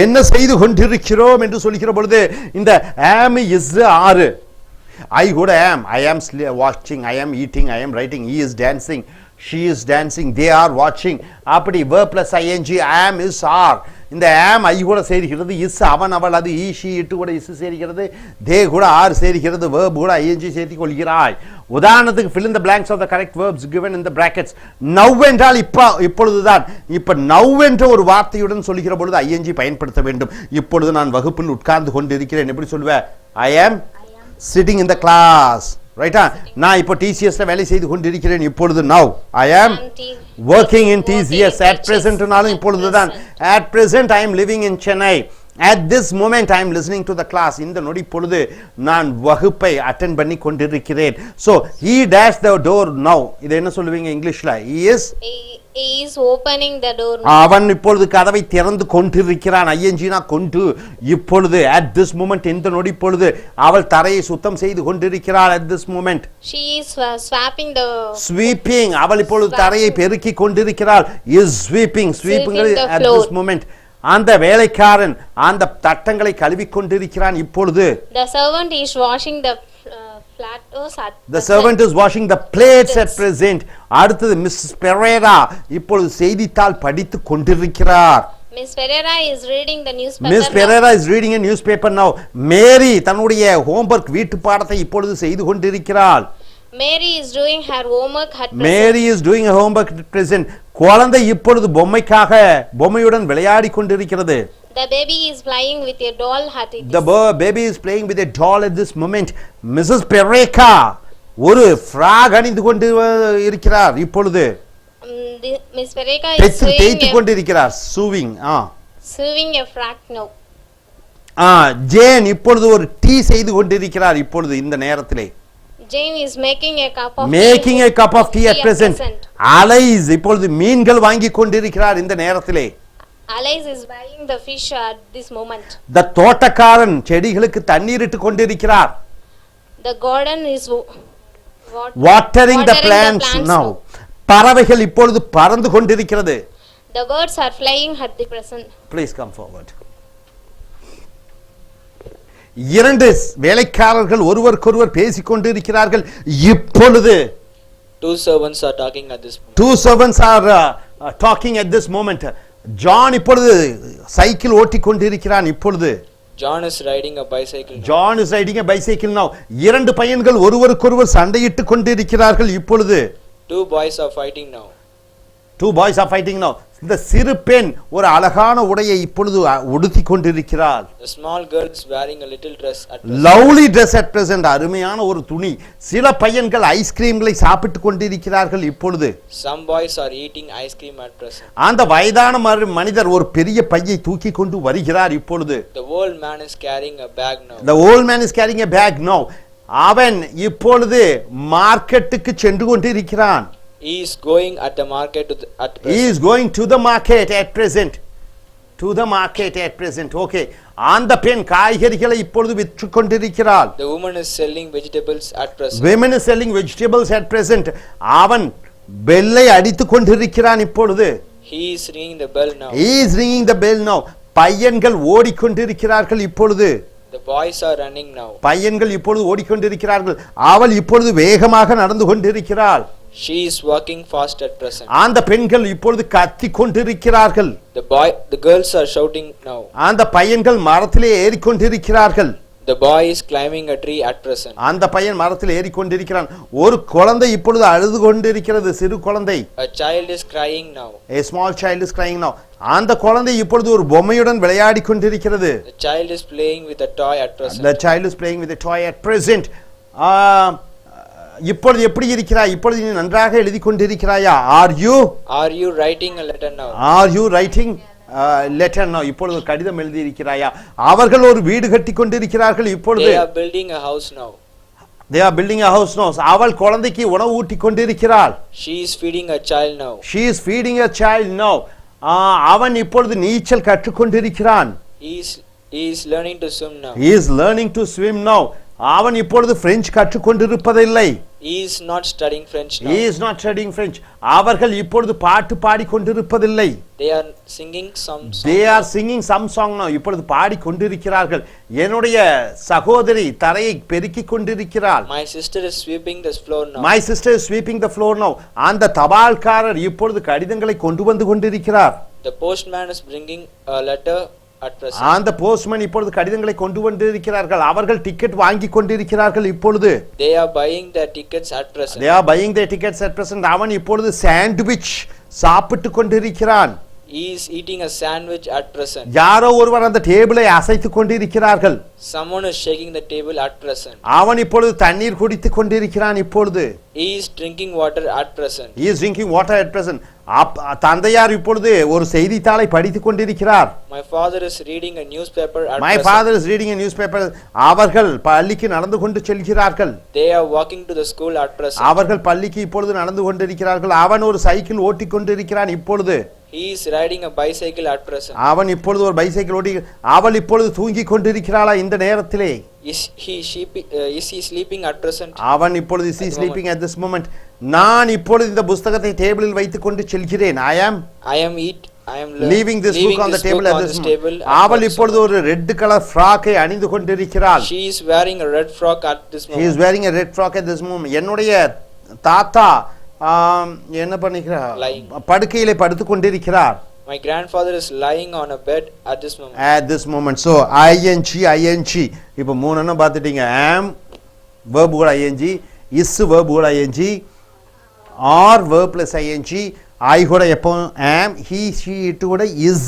என்ன செய்து கொண்டிருக்கிறோம் என்று சொல்கிற பொழுது இந்த am is ஆறு. I கூட am, I am watching, I am eating, I am writing, he is dancing, she is dancing, they are watching. அப்படி verb plus ing, am is are. இந்த am I கூட சேர்கிறது, is அவன் அவள், அது he she it கூட is சேர்கிறது, they கூட are சேர்கிறது, verb கூட ing சேர்த்துக் கொள்கிறாய். உதாரணத்துக்கு fill in the blanks of the correct verbs given in the brackets. now என்றால் இப்பொழுதுதான். இப்ப now என்ற ஒரு வார்த்தையுடன் சொல்லுகிற பொழுது ing பயன்படுத்த வேண்டும். இப்பொழுது நான் வகுப்பில் உட்கார்ந்து கொண்டிருக்கிறேன். எப்படி சொல்லுவேன்? I am sitting in the class. ரைட்டா? நான் இப்போ TCSல வேலை செய்து கொண்டிருக்கிறேன். இப்பொழுது now I am working in TCS. at present நாலும் இப்பொழுதுதான். at present I am living in Chennai. at this moment I am listening to the class. இந்த நொடி பொழுது நான் வகுப்பை அட்டெண்ட் பண்ணி கொண்டிருக்கிறேன். so he dashed the door now. இதை என்ன சொல்லுவீங்க இங்கிலீஷ்ல? he is opening the door. அவன் இப்பொழுது கதவை திறந்து கொண்டிருக்கிறான். ஐஎன்ஜினா கொண்டு. இப்பொழுது at this moment, இந்த நொடி பொழுது அவள் தரையை சுத்தம் செய்து கொண்டிருக்கிறாள். at this moment She is sweeping. அவள் இப்பொழுது தரையை பெருக்கி கொண்டிருக்கிறாள். is sweeping. at this moment. அந்த வேலைக்காரன் அந்த தட்டங்களை கழுவி கொண்டிருக்கிறான். இப்பொழுது the servant is washing the platters at the servant is washing the plates at present. அடுத்தது Mrs. Pereira இப்பொழுது செய்தித்தாள் படித்து கொண்டிருக்கிறார். Miss Pereira is reading the newspaper. Miss Pereira is reading a newspaper now. Mary தன்னுடைய homework வீட்டு பாடத்தை இப்பொழுது செய்து கொண்டிருக்கிறாள். Mary is doing her homework at present. Mary is doing her homework at present. குழந்தை இப்பொழுது பொம்மையுடன் விளையாடி கொண்டிருக்கிறது. The baby is playing with a doll at it. The baby is playing with a doll at this moment. Mrs. Pereira ஒரு frock அணிந்து கொண்டு இருக்கிறார். இப்பொழுது Miss Pereira is தேய்த்து கொண்டிருக்கிறார். sewing a frock now. Jane இப்பொழுது ஒரு டீ செய்து கொண்டிருக்கிறார். இப்பொழுது இந்த நேரத்திலே Jane is making a cup of tea at present. Alice இப்பொழுது மீன்கள் வாங்கி கொண்டிருக்கிறார் இந்த நேரத்திலே. Alice is buying the fish at this moment. The தோட்டக்காரன் செடிகளுக்கு தண்ணீர் இட்டு கொண்டிருக்கிறார். The garden is watering the plants now. பறவைகள் இப்பொழுது பறந்து கொண்டிருக்கிறது. The birds are flying at the present. Please come forward. இரண்டு வேலைக்காரர்கள் ஒருவருக்கொருவர் பேசிக் கொண்டிருக்கிறார்கள். இப்பொழுது two servants are talking at this moment. Two servants are talking at this moment. John இப்பொழுது சைக்கிள் ஓட்டிக் கொண்டிருக்கிறான். இப்பொழுது John is riding a bicycle. John is riding a bicycle now. இரண்டு பையன்கள் ஒருவருக்கொருவர் சண்டையிட்டுக் கொண்டிருக்கிறார்கள். இப்பொழுது Two boys are fighting now. Two boys are fighting now. இந்த சிறு பெண் ஒரு அழகான உடையை இப்பொழுது உடுத்திக் கொண்டிருக்கிறாள். The small girl is wearing a little dress at present. Lovely dress at present. அருமையான ஒரு துணி. சில பையன்கள் ஐஸ்கிரீம்களை சாப்பிட்டுக் கொண்டிருக்கிறார்கள். இப்பொழுது Some boys are eating ice cream at present. அந்த வயதான மனிதர் ஒரு பெரிய பையை தூக்கி கொண்டு வருகிறார். இப்பொழுது The old man is carrying a bag now. The old man is carrying a bag now. அவன் இப்பொழுது மார்க்கெட்டுக்கு சென்று கொண்டிருக்கிறான். He is going at the market at present. He is going to the market at present. To the market at present. Okay. அந்த பெண் காய்கறிகளை இப்பொழுது விற்று கொண்டிருக்கிறாள். The woman is selling vegetables at present. Women is selling vegetables at present. அவன் பெல்லை அடித்துக் கொண்டிருக்கிறான். இப்பொழுது He is ringing the bell now. He is ringing the bell now. பையன்கள் ஓடிக்கொண்டிருக்கிறார்கள். இப்பொழுது The boys are running now. பையன்கள் இப்பொழுது ஓடிக்கொண்டிருக்கிறார்கள். அவள் இப்பொழுது வேகமாக நடந்து கொண்டிருக்கிறாள். She is walking fast at present. அந்த பெண்கள் இப்பொழுது கத்திக் கொண்டிருக்கிறார்கள். The girls are shouting now. அந்த பையன்கள் மரத்திலே ஏறிக்கொண்டிருக்கிறார்கள். The boy is climbing a tree at present. அந்த பையன் மரத்தில் ஏறிக்கொண்டிருக்கிறான். ஒரு குழந்தை இப்பொழுது அழுது கொண்டிருக்கிறது. சிறு குழந்தை. A child is crying now. A small child is crying now. அந்த குழந்தை இப்பொழுது ஒரு பொம்மையுடன் விளையாடி கொண்டிருக்கிறது. The child is playing with a toy at present. The child is playing with a toy at present. இப்பொழுது எப்படி இருக்கிறாய்? இப்பொழுது நீ நன்றாக எழுதி கொண்டிருக்கிறாயா? Are you writing a letter now? Are you writing letter now? இப்பொழுது கடிதம் எழுதி இருக்கிறாயா? அவர்கள் ஒரு வீடு கட்டி கொண்டிருக்கிறார்கள். இப்பொழுது They are building a house now. They are building a house now. அவள் குழந்தைக்கு உணவு ஊட்டி கொண்டிருக்கிறாள். She is feeding a child now. She is feeding a child now. அவன் இப்பொழுது நீச்சல் கற்றுக்கொண்டிருக்கிறான். He is learning to swim now. He is learning to swim now. அவன் இப்பொழுது French கற்றுக்கொண்டிருப்பதில்லை. He is not studying French now. He is not studying French. அவர்கள் இப்பொழுது பாட்டு பாடிக்கொண்டிருப்பதில்லை. They are singing some song. They are singing some song now. இப்பொழுது பாடிக்கொண்டிருக்கிறார்கள். என்னுடைய சகோதரி தரையை பெருக்கிக் கொண்டிருக்கிறாள். My sister is sweeping the floor now. My sister is sweeping the floor now. அந்த தபால்காரர் இப்பொழுது கடிதங்களை கொண்டு வந்து கொண்டிருக்கிறார். The postman is bringing a letter at present. அந்த போஸ்ட்மேன் இப்பொழுது கடிதங்களை கொண்டு வந்திருக்கிறார்கள். அவர்கள் டிக்கெட் வாங்கி கொண்டிருக்கிறார்கள் இப்பொழுது. They are buying their tickets at present. They are buying their tickets at present. அவன் இப்பொழுது சாண்ட்விச் சாப்பிட்டு கொண்டிருக்கிறான். He is eating a sandwich at present. யாரோ ஒருவர் அந்த டேபிளை அசைத்து கொண்டிருக்கிறார்கள். Someone is shaking the table at present. அவன் இப்பொழுது தண்ணீர் குடித்து கொண்டிருக்கிறான் இப்பொழுது. He is drinking water at present. He is drinking water at present. தந்தையார் இப்பொழுது ஒரு செய்தித்தாளை படித்துக் கொண்டிருக்கிறார். My father is reading a newspaper at My present. father is reading a newspaper. அவர்கள் பள்ளிக்கு நடந்து கொண்டு செல்கிறார்கள். They are walking to the school at present. அவர்கள் பள்ளிக்கு இப்பொழுது நடந்து கொண்டிருக்கிறார்கள். அவன் ஒரு சைக்கிள் ஓட்டிக் கொண்டிருக்கிறான் இப்பொழுது. He is riding a bicycle at present. அவன் இப்பொழுது ஒரு பைசைக்கிள் ஓட்டி அவள் இப்பொழுது தூங்கிக் கொண்டிருக்கிறாளா இந்த நேரத்திலே? Is he sleeping at present? அவன் இப்பொழுது is he sleeping at this moment? நான் இப்பொழுது இந்த புத்தகத்தை டேபிளில் வைத்துக் கொண்டு செல்கிறேன். I am leaving this book on the table at this moment. அவள் இப்பொழுது ஒரு ரெட் கலர் ஃப்ராக்கை அணிந்து கொண்டிருக்கிறாள். She is wearing a red frock at this moment. She is wearing a red frock at this moment. என்னுடைய தாத்தா என்ன பண்ணிக்கிறார்? படுக்கையிலே படுத்துக் கொண்டிருக்கிறார். My grandfather is lying on a bed at this moment. At this moment. So ing இப்போ மூணு என்ன பார்த்துட்டீங்க? am verb கூட ing, is verb கூட ing, are verb plus ing, I கூட எப்போ am, he she it கூட is,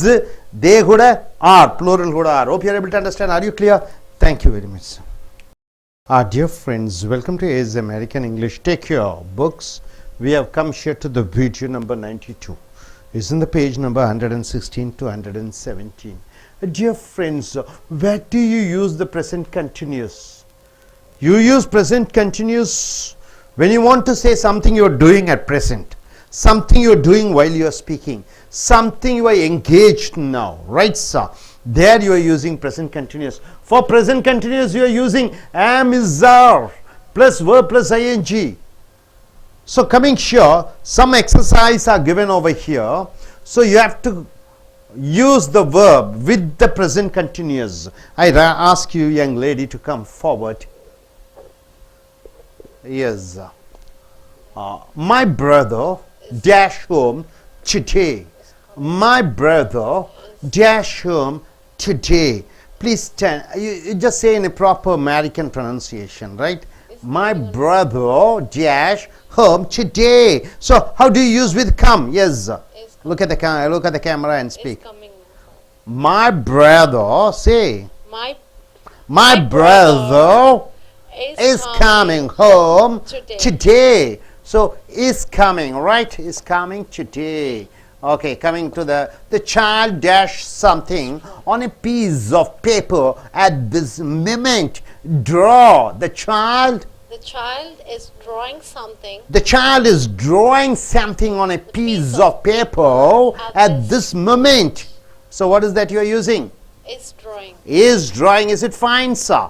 they கூட are, plural கூட are. Hope you are able to understand. Are you clear? Thank you very much. Dear friends, welcome to AS American English. Take your books. We have come here to the video number 92. It's in the page number 116 to 117. Dear friends, where do you use the present continuous? You use present continuous when you want to say something you are doing at present, something you are doing while you are speaking, something you are engaged now, right sir? There you are using present continuous. For present continuous you are using am, is, are plus verb plus ing. So coming here, some exercise are given over here. So you have to use the verb with the present continuous. I ask you, young lady, to come forward. Yes. My brother dash home today. My brother dash home today. Please stand. You just say in a proper American pronunciation, right? My brother dash home today. So how do you use with come? Yes. Look at the camera and speak. My brother, say. My brother is coming home today. So is coming, right? Is coming today. Okay, coming to the child dash something on a piece of paper at this moment. Draw. The child is drawing something. The child is drawing something on a piece of paper at this moment. So what is that you are using? Is drawing. Is drawing. Is it fine, sir?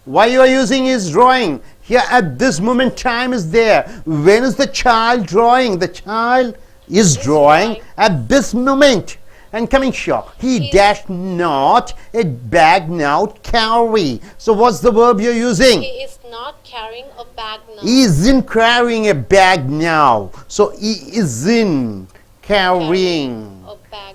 Why you are using is drawing? Here at this moment time is there. When is the child drawing? The child is drawing at this moment. And coming here, he dashed not a bag now carry. So what's the verb you're using? He is not carrying a bag now. He isn't carrying a bag now. So he isn't carrying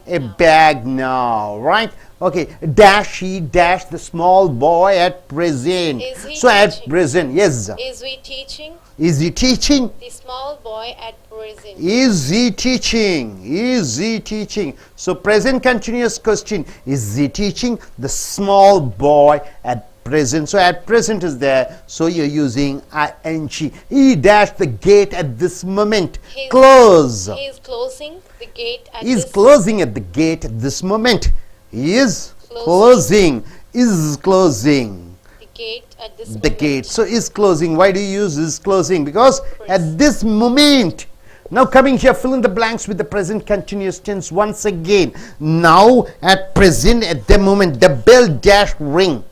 a bag now, right? Okay, dash he dash the small boy at present. So at present, yes. Is he teaching? Is he teaching? The small boy at present. Is he teaching? Is he teaching? So present continuous question. Is he teaching the small boy at present? So at present is there. So you're using ing. He dashed the gate at this moment. Close. He is closing the gate at He is closing at the gate at this moment. He is closing. Is closing gate at this The moment. gate. So is closing. Why do you use is closing? Because at this moment. Now coming here, fill in the blanks with the present continuous tense once again. Now at present, at the moment, the bell dash ring.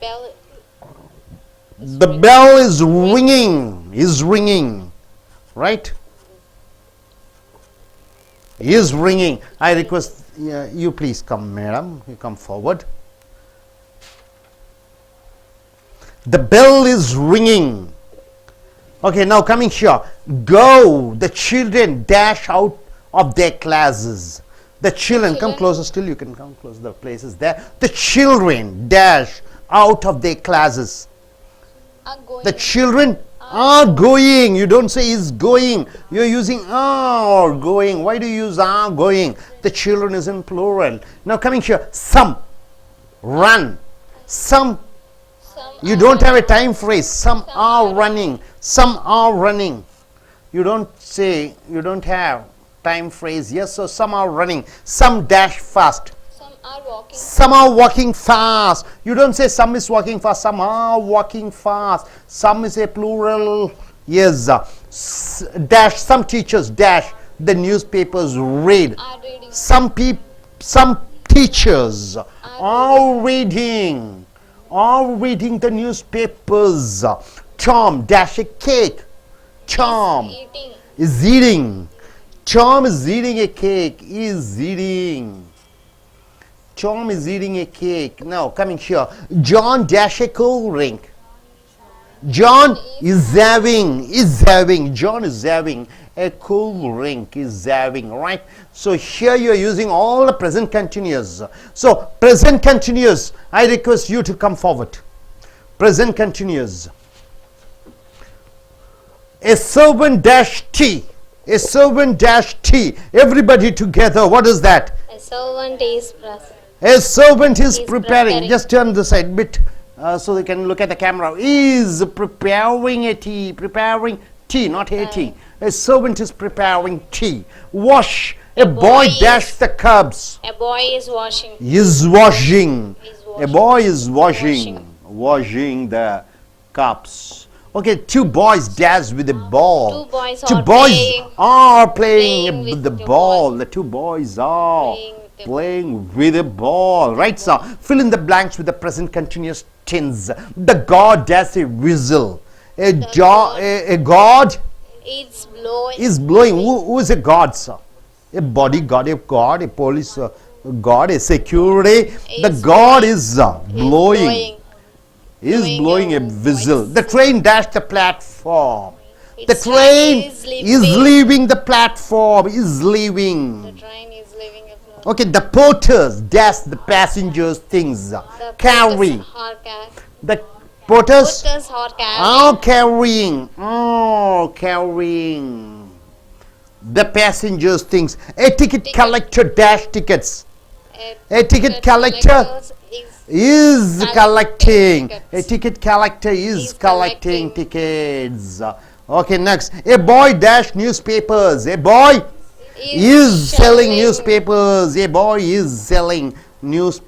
Bell. The bell is ringing. Is ringing. Right? Is ringing. I request you please come, madam. You come forward. The bell is ringing. Okay, now coming here. Go. The children dash out of their classes. The children, come closer still. You can come close. The places there. The children dash out of their classes. The children are going. You don't say is going. You're using are going. Why do you use are going? The children is in plural. Now coming here. Some run. Some. You don't have a time phrase. Some are running. Some are running. You don't say, you don't have time phrase. Yes, so some are running. Some dash fast. Some are walking. Some are walking fast. You don't say some is walking fast. Some are walking fast. Some is a plural. Yes. Dash. Some teachers dash the newspapers read. Are reading. Some teachers are reading. Are reading the newspapers. Tom dash a cake. Tom Eating. is eating. Tom is eating a cake. Is eating. Tom is eating a cake. Now coming here. John dash a cool drink. John is having. John is having a cool drink. Is having. Right. So here you are using all the present continuous. So present continuous. I request you to come forward. Present continuous. A servant dash tea. A servant dash tea. Everybody together. What is that? A servant is present. A servant is Is preparing. preparing. Just turn the side bit so they can look at the camera. Is preparing a tea. Preparing tea, not a tea. A servant is preparing tea. Wash. A boy boy dash is- the cubs. A boy is washing. Is washing. Is A washing. boy is washing. Washing the cups. Okay, two boys dash with a ball. Two boys Two are boys playing. are playing Playing with with the the ball. ball. The two boys are Playing with the playing with a ball. Right, sir. Fill in the blanks with the present continuous tense. The god dash a whistle. A god It's blowing. is blowing. Who is a god, sir? A bodyguard, a god, a police god, a security. The Is god is blowing. blowing. Is Blowing blowing a a whistle. voice. The train dashed the platform. The Its train is is leaving the platform. Is The leaving. train is leaving a floor. Okay, the porters dash the passengers things. The Carry. porters are The porters Porters are are carrying. Are carrying the passengers things. A ticket collector dash tickets. A ticket collector is collecting. tickets. A ticket collector is Is collecting collecting. tickets. Okay, next. A boy dash newspapers. A boy is selling newspapers. A boy is selling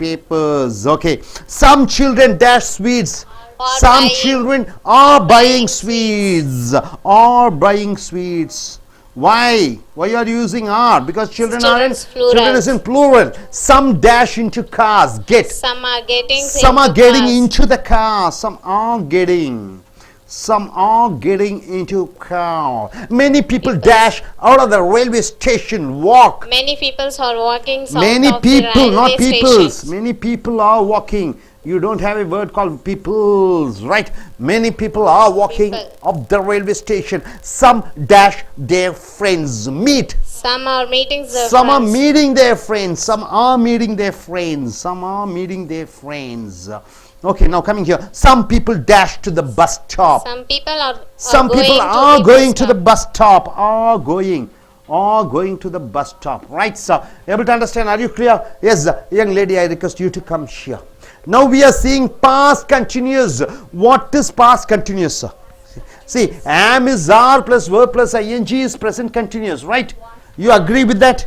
newspapers. Okay. Some children dash sweets. Are Some buying- children are buying sweets. Are buying sweets. Why? Why are you using are? Because children are in Children's plural. children is in plural. Some dash into cars. Get. Some are getting. Some are into getting cars. into the car. Some are getting. Some are getting into car. Many people dash out of the railway station. Walk. Many people are walking. South Many of the people, not railway peoples. stations. Many people are walking. You don't have a word called peoples, right? Many people are walking People. up the railway station. Some dash their friends. Meet. Some are meeting their Some are friends. meeting their friends. Some are meeting their friends. Some are meeting their friends. Okay, now coming here. Some people dash to the bus stop. Some people are. Some going people to are the going bus to the stop. bus stop. Are going to the bus stop. Right, sir? Able to understand? Are you clear? Yes, sir. Young lady, I request you to come here. Now we are seeing past continuous. What is past continuous, sir? See, am is are plus verb plus ing is present continuous, right? You agree with that?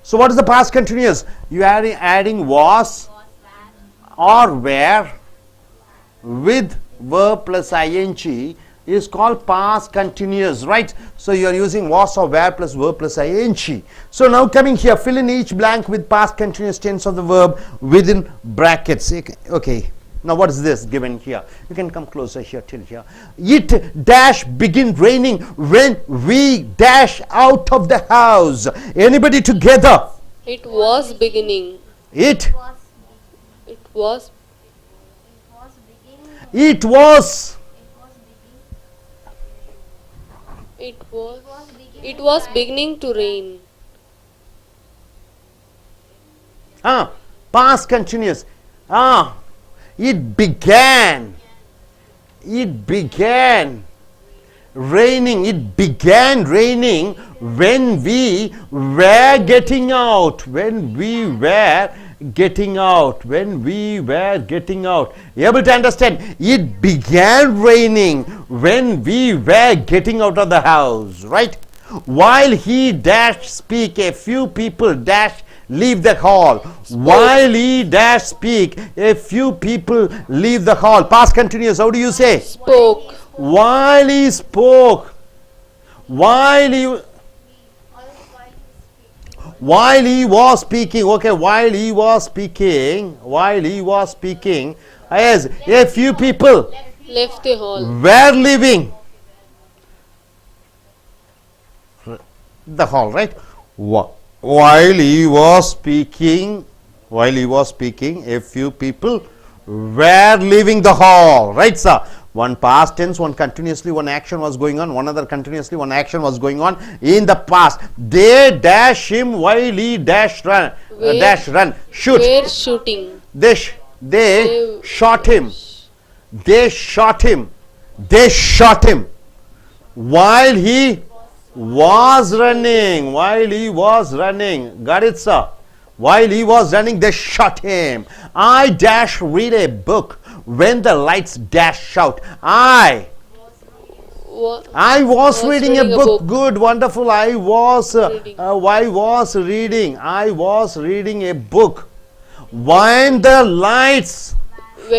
So what is the past continuous? You are adding was or where with verb plus ing is called past continuous, right? So you are using was or were plus verb plus ing. So now coming here, fill in each blank with past continuous tense of the verb within brackets. Okay. Now what is this given here? You can come closer here till here. It dash begin raining when we dash out of the house. Anybody together? It was beginning. It It was. it was It was. It was beginning to rain. past continuous. It began raining. It began raining when we were getting out. When we were getting out. When we were getting out. You able to understand? It began raining when we were getting out of the house, right? While he dash speak, a few people dash leave the hall. While he dash speak, a few people leave the hall. Past continuous. How do you say? Spoke. While he spoke. While he was speaking. Okay, while he was speaking. Yes, a few people Left the hall. were leaving the hall, right? While he was speaking, a few people were leaving the hall, right, sir? One past tense, one continuously, one action was going on, one other continuously, one action was going on in the past. They dash him while he dash run, shoot. Were shooting. They shot him. They shot him while he was running. Got it, sir? While he was running, they shot him. I dash read a book when the lights dash out. I was reading a book. Good, wonderful. I was reading a book when the lights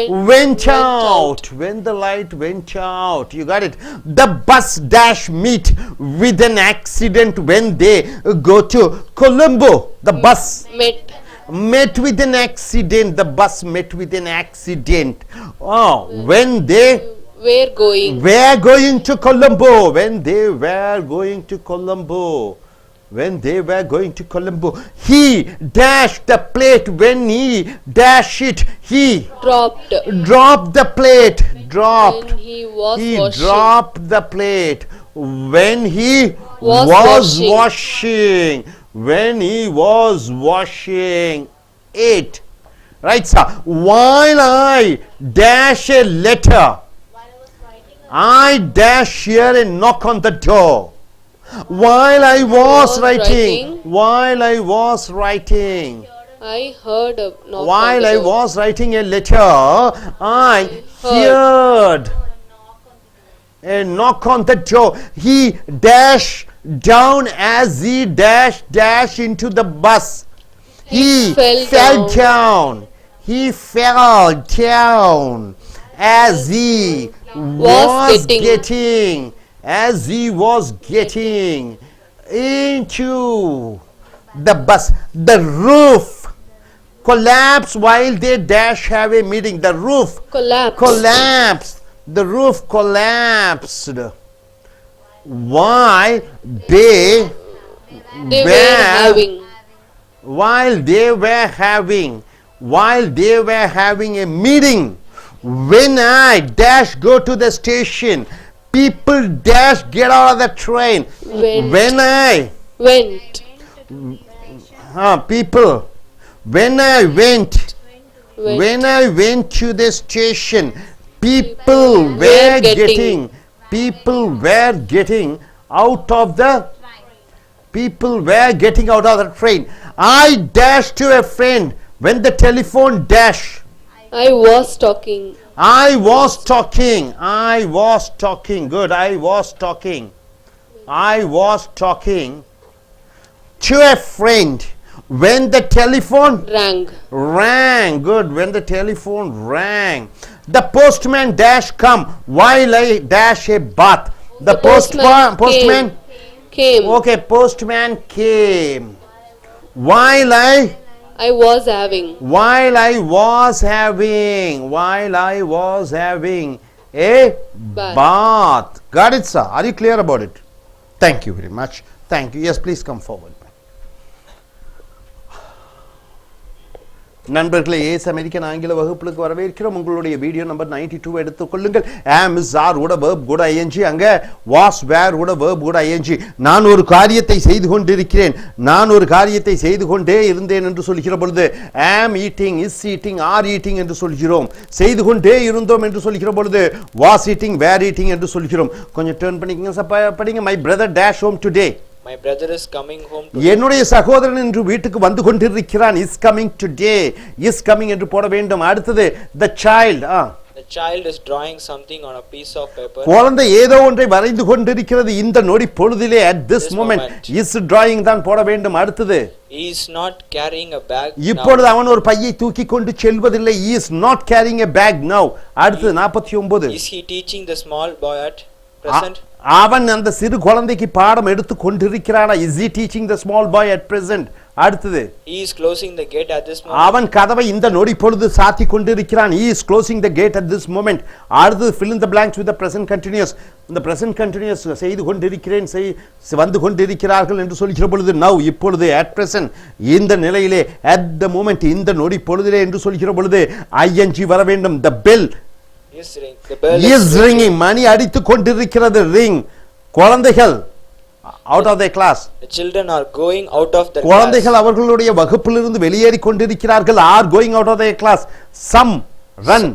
went out. When the light went out. You got it. The bus dash meet with an accident when they go to Colombo. The bus met with an accident. The bus met with an accident. When they were going. to Colombo. When they were going to Colombo. He dashed the plate. When he dashed it, he Dropped. the plate. When he was washing. Dropped the plate. When he Was washing. When he was washing it. Right, sir? While I dash a letter, I dash here and knock on the door. While I was writing. I heard a knock While on the I door. was writing a letter, I heard a knock on the door. He dashed down as he dash into the bus. He fell down. He fell down as he was getting into the bus. The roof collapsed while they dash have a meeting. The roof collapsed. The roof collapsed while they were having a meeting. When I dash go to the station, people dash get out of the train. When I went to the station, people were getting out of the train. I dashed to a friend when the telephone dash. I was talking. Good. I was talking to a friend when the telephone Rang. Good. When the telephone rang. The postman dash come while I dash a bath. The postman came. Okay, postman came while I was having a bath. Got it, sir? Are you clear about it? Thank you very much. Thank you. Yes, please come forward. நண்பர்களே, ace American ஆங்கில வகுப்புக்கு வரவேற்கிறோம். உங்களுடைய video number 92 எடுத்துக்கொள்ளுங்கள். am is are கூட verb கூட ing, அங்க was were கூட verb கூட ing. நான் ஒரு காரியத்தை செய்து கொண்டே இருந்தேன் என்று சொல்கிற பொழுது am eating, is eating, are eating என்று சொல்கிறோம். செய்து கொண்டே இருந்தோம் என்று சொல்கிற பொழுது was eating, were eating என்று சொல்கிறோம். கொஞ்சம் டர்ன் பண்ணிக்கங்க, படிங்க. my brother dash home today. My brother is coming home today. என்னுடைய சகோதரன் இன்று வீட்டுக்கு வந்து கொண்டிருக்கிறான். is coming today. is coming என்று போட வேண்டும். அடுத்தது the child. The child is drawing something on a piece of paper. குழந்தை ஏதோ ஒன்றை வரைந்து கொண்டிருக்கிறது இந்த நொடி பொழுதிலே. at this moment is drawing தான் போட வேண்டும். அடுத்தது he is not carrying a bag. இப்பொழுது அவன் ஒரு பையை தூக்கி கொண்டு செல்வதில்லை. he is not carrying a bag now. அடுத்தது 49. is he teaching the small boy at present? அவன் அந்த சிறு குழந்தைக்கு பாடம் எடுத்து கொண்டிருக்கிறானா? is he teaching the small boy at present? அடுத்தது he is closing the gate at this moment. அவன் கதவை இந்த நொடி பொழுது சாத்தி கொண்டிருக்கிறான். he is closing the gate at this moment. அடுத்தது fill in the blanks with the present continuous. இந்த present continuous செய்து கொண்டிருக்கிறேன், வந்து கொண்டிருக்கிறார்கள் என்று சொல்கிற பொழுது now, இப்பொழுது, at present, இந்த நிலையிலே, at the moment, இந்த நொடி பொழுதிலே என்று சொல்கிற பொழுது ing வர வேண்டும். the bell is ringing. மணி அடித்துக் கொண்டிருக்கிறது. ring. குழந்தைகள் out of their class. The children are going out of the குழந்தைகள் class. அவர்களுடைய வகுப்பிலிருந்து வெளியேறி கொண்டிருக்கிறார்கள். are going out of their class. some run.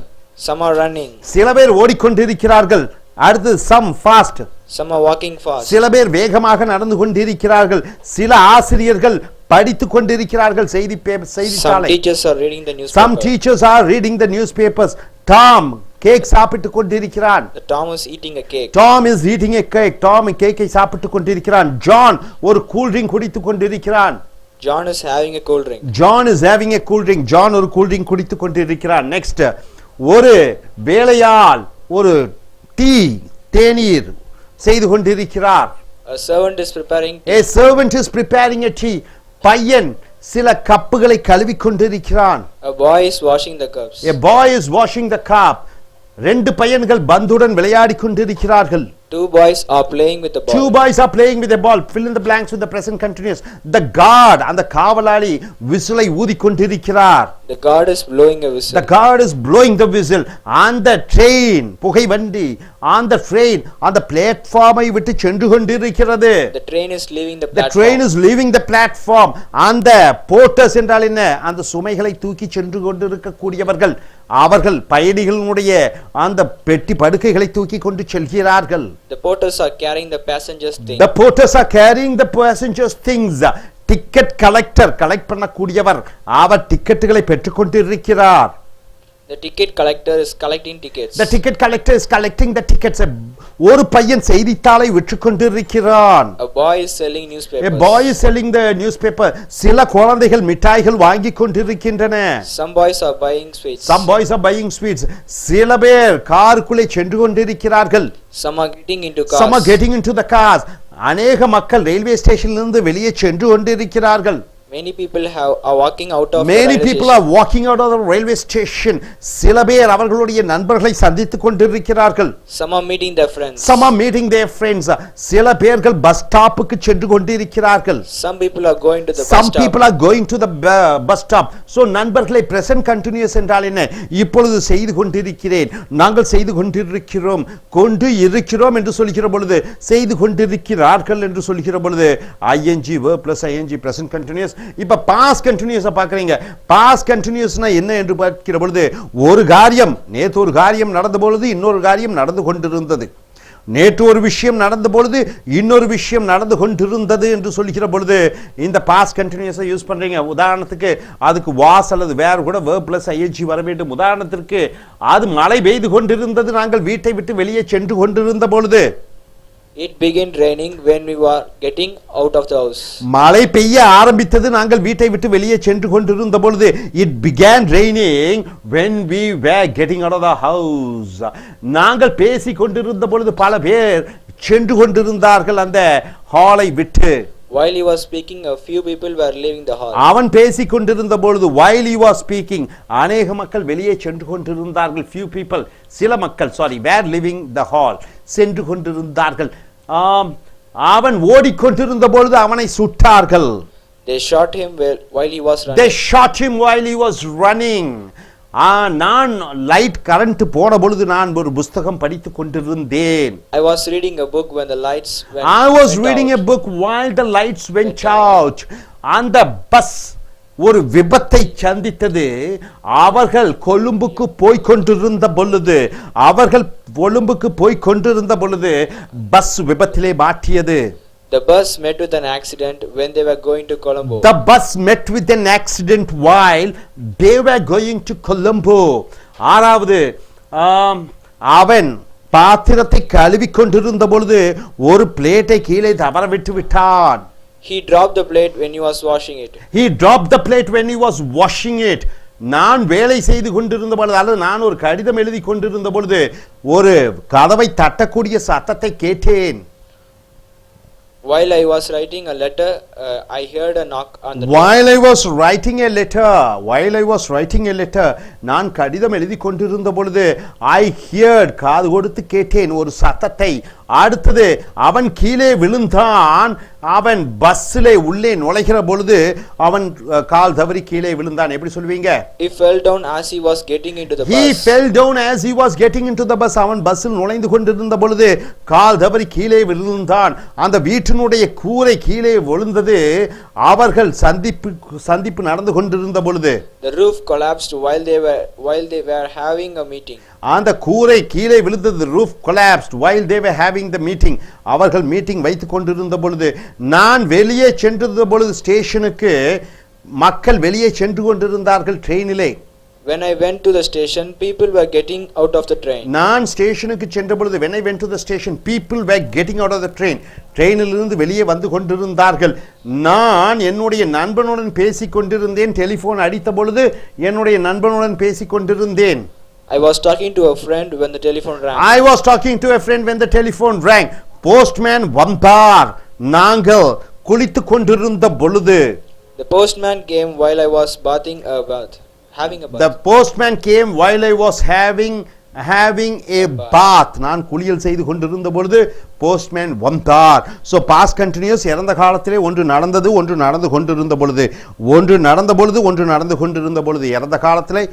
Some are running. சில பேர் ஓடிக்கொண்டிருக்கிறார்கள். அடுத்து some fast. Some are walking fast. சில பேர் வேகமாக நடந்து கொண்டிருக்கிறார்கள். சில ஆசிரியர்கள் படித்துக் கொண்டிருக்கிறார்கள் செய்தித்தாளை. Some teachers are reading the newspaper. Some teachers are reading the newspapers. Tom cake சாப்பிட்டுக் கொண்டிருக்கிறான். Tom is eating a cake. Tom is eating a cake. Tom கேக்கை சாப்பிட்டுக் கொண்டிருக்கிறான். John ஒரு கூல் ட்ரிங்க் குடித்துக் கொண்டிருக்கிறான். John is having a cool drink. John is having a cool drink. John ஒரு cool drink குடித்துக் கொண்டிருக்கிறான். Next, ஒரு வேலையாள் ஒரு டீ தேநீர் செய்து கொண்டிருக்கிறார். A servant is preparing tea. A servant is preparing a tea. பையன் சில கப்புகளை கழுவிக் கொண்டிருக்கிறான். A boy is washing the cups. A boy is washing the cup. ரெண்டு பையன்கள் பந்துடன் விளையாடிக் கொண்டிருக்கிறார்கள். Two boys are playing with the ball. Two boys are playing with the ball. Fill in the blanks with the present continuous. The guard, அந்த காவலாளி விசிலை ஊதிக் கொண்டிருக்கிறார். The guard is blowing a whistle. The guard is blowing the whistle. On the train, புகை வண்டி, on the train, on the platform ஐ விட்டு சென்று கொண்டிருக்கிறது. The train is leaving the The platform. train is leaving the platform. அந்த porters என்றால் என்ன? அந்த சுமைகளை தூக்கி சென்று கொண்டிருக்கக்கூடியவர்கள். அவர்கள் பயணிகளுடைய அந்த பெட்டி படுக்கைகளை தூக்கி கொண்டு செல்கிறார்கள். The porters are carrying the passengers' things. The porters are carrying the passengers' things. Ticket collector, collect பண்ணக்கூடியவர், அவர் டிக்கெட்டுகளை பெற்றுக்கொண்டிருக்கிறார். The ticket collector is collecting tickets. The ticket collector is collecting the tickets. ஒரு பையன் செய்தித்தாளை விற்று கொண்டிருக்கிறான். A boy is selling newspapers. A boy is selling the newspaper. சில குழந்தைகள் மிட்டாய்கள் வாங்கி கொண்டிருக்கின்றன. Some boys are buying sweets. Some boys are buying sweets. சில பேர் காருக்குள்ளே சென்று கொண்டிருக்கிறார்கள். Some are getting into cars. Some are getting into the cars. அநேக மக்கள் ரயில்வே ஸ்டேஷனிலிருந்து வெளியே சென்று கொண்டிருக்கிறார்கள். Many people are walking out of Many the people are walking out of the railway station. சில பேர் அவர்களுடைய நண்பர்களை சந்தித்துக் கொண்டிருக்கிறார்கள். Some are meeting their friends. Some are meeting their friends. சில பேர்கள் பஸ் ஸ்டாப்புக்கு சென்று கொண்டிருக்கிறார்கள். Some people are going to the Some bus stop. people are going to the bus stop. So நண்பர்களே, present continuous என்றால் என்ன? இப்பொழுது செய்து கொண்டிருக்கிறேன், நாங்கள் செய்து கொண்டிருக்கிறோம், கொண்டு இருக்கிறோம் என்று சொல்கிற பொழுது, செய்து கொண்டிருக்கிறார்கள் என்று சொல்கிற பொழுது ing verb plus ing present continuous. இப்ப past continuous பார்க்கறீங்க. past continuousனா என்ன என்று பார்க்கிற பொழுது, ஒரு காரியம், நேற்று ஒரு காரியம் நடந்த பொழுது இன்னொரு காரியம் நடந்து கொண்டிருந்தது. நேற்று ஒரு விஷயம் நடந்த பொழுது இன்னொரு விஷயம் நடந்து கொண்டிருந்தது என்று சொல்கிற பொழுது இந்த past continuous யூஸ் பண்றீங்க. உதாரணத்துக்கு அதுக்கு was அல்லது were கூட verb plus ing வர வேண்டும். உதாரணத்திற்கு அது மழை பெய்து கொண்டிருந்தது, நாங்கள் வீட்டை விட்டு வெளியே சென்று கொண்டிருந்த பொழுது. It began raining when we were getting out of the house. மழை பெய்ய ஆரம்பித்தது நாங்கள் வீட்டை விட்டு வெளியே சென்று கொண்டிருந்த பொழுது. It began raining when we were getting out of the house. நாங்கள் பேசிக் கொண்டிருந்த பொழுது பல பேர் சென்று கொண்டிருந்தார்கள் அந்த ஹாலை விட்டு. While he was speaking, a few people were leaving the hall. அவன் பேசிக் கொண்டிருந்த பொழுது while he was speaking அநேக மக்கள் வெளியே சென்று கொண்டிருந்தார்கள். Few people, சில மக்கள் were leaving the hall, சென்று கொண்டிருந்தார்கள். அவன் ஓடிக்கொண்டிருந்த பொழுது அவனை சுட்டார்கள். They shot him while he was running. They shot him while he was running. நான் லைட் கரண்ட் போன பொழுது நான் ஒரு புத்தகம் படித்துக் கொண்டிருந்தேன். I was reading a book when the lights went I was reading out. a book while the lights went out. அந்த bus ஒரு விபத்தை சந்தித்தது. அவர்கள் கொழும்புக்கு போய் கொண்டிருந்த பொழுது bus விபத்திலே மாட்டியது. The bus met with an accident when they were going to Colombo. The bus met with an accident while they were going to Colombo. ஆறாவது, அவன் பாத்திரத்தை கழுவி கொண்டிருந்த பொழுது ஒரு பிளேட்டை கீழே தவற விட்டு விட்டான். He dropped the plate when he was washing it. He dropped the plate when he was washing it. நான் வேலை செய்து கொண்டிருந்த பொழுது அல்லது நான் ஒரு கடிதம் எழுதி கொண்டிருந்த பொழுது ஒரு கதவை தட்டக்கூடிய சத்தத்தை கேட்டேன். While I was writing a letter, I heard a knock on the door. While I was writing a letter, நான் கடிதம் எழுதி கொண்டிருந்த பொழுது I heard, காது கொடுத்து கேட்டேன் ஒரு சத்தத்தை. அடுத்தது அவன் கீழே விழுந்தான். அவன் பஸ்ஸிலே உள்ளே நுழைகிற பொழுது அவன் கால் தவறி கீழே விழுந்தான். எப்படி சொல்வீங்க? He fell down as he was getting into the bus. He fell down as he was getting into the bus. அவன் பஸ்ஸில் நுழைந்து கொண்டிருந்த பொழுது கால் தவறி கீழே விழுந்தான். அந்த வீட்டினுடைய கூரை கீழே விழுந்தது. அவர்கள் சந்திப்பு நடந்து கொண்டிருந்த பொழுது The roof collapsed while they were having a meeting. அந்த கூரை கீழே விழுந்தது. roof collapsed while they were having the meeting. அவர்கள் மீட்டிங் வைத்துக் கொண்டிருந்த பொழுது நான் வெளியே சென்றிருந்த பொழுது ஸ்டேஷனுக்கு மக்கள் வெளியே சென்று கொண்டிருந்தார்கள் ட்ரெயினிலே. When I went to the station, people were getting out of the train. நான் ஸ்டேஷனுக்கு சென்ற பொழுது when I went to the station, people were getting out of the train. ட்ரெயினிலிருந்து வெளியே வந்து கொண்டிருந்தார்கள். நான் என்னுடைய நண்பனுடன் பேசிக் கொண்டிருந்தேன். டெலிபோன் அடித்த பொழுது என்னுடைய நண்பனுடன் பேசிக் கொண்டிருந்தேன். I was talking to a friend when the telephone rang. I was talking to a friend when the telephone rang. Postman வந்தார். நாங்கள் குளித்துக் கொண்டிருந்த பொழுது The postman came while I was having a bath. The postman came while I was having a bath. நான் குளியல் செய்து கொண்டிருந்த பொழுது postman வந்தார். So past continuous, இறந்த காலத்திலே ஒன்று நடந்தது, ஒன்று நடந்து கொண்டிருந்த பொழுது, ஒன்று நடந்த பொழுது, ஒன்று நடந்து கொண்டிருந்த பொழுது. இறந்த காலத்திலே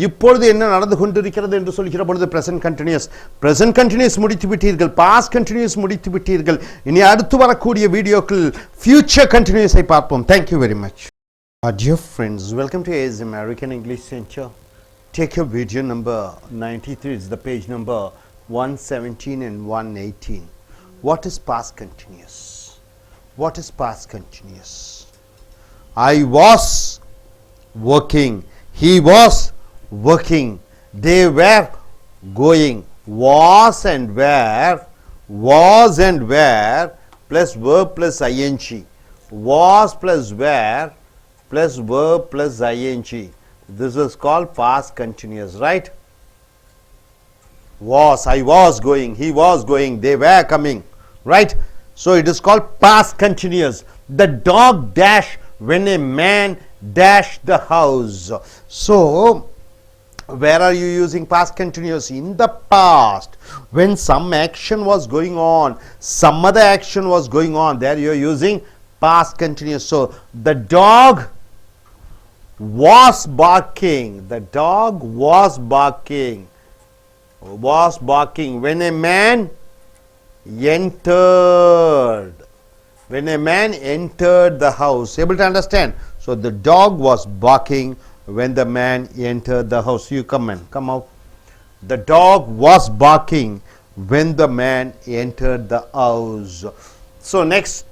இப்பொழுது என்ன நடந்து கொண்டிருக்கிறது என்று சொல்கிற பொழுது present continuous. Present continuous முடித்து விட்டீர்கள், past continuous முடித்து விட்டீர்கள். இனி அடுத்து வரக்கூடிய வீடியோக்கள் future continuous ஐ பார்ப்போம். Thank you very much. Dear friends, welcome to AS American English Center. Take your video number 93, it's the page number 117 and 118. What is past continuous? What is past continuous? I was working, he was working, they were going. Was and were plus verb plus ing. Was plus were plus verb plus ing. This is called past continuous, right? Was, I was going, he was going, they were coming, right? So it is called past continuous. The dog dashed when a man dashed the house. So where are you using past continuous? In the past, when some action was going on, some other action was going on, there you are using past continuous. So the dog was barking. The dog was barking when a man entered. When a man entered the house. Able to understand? So the dog was barking when the man entered the house. You come out. The dog was barking when the man entered the house. So next,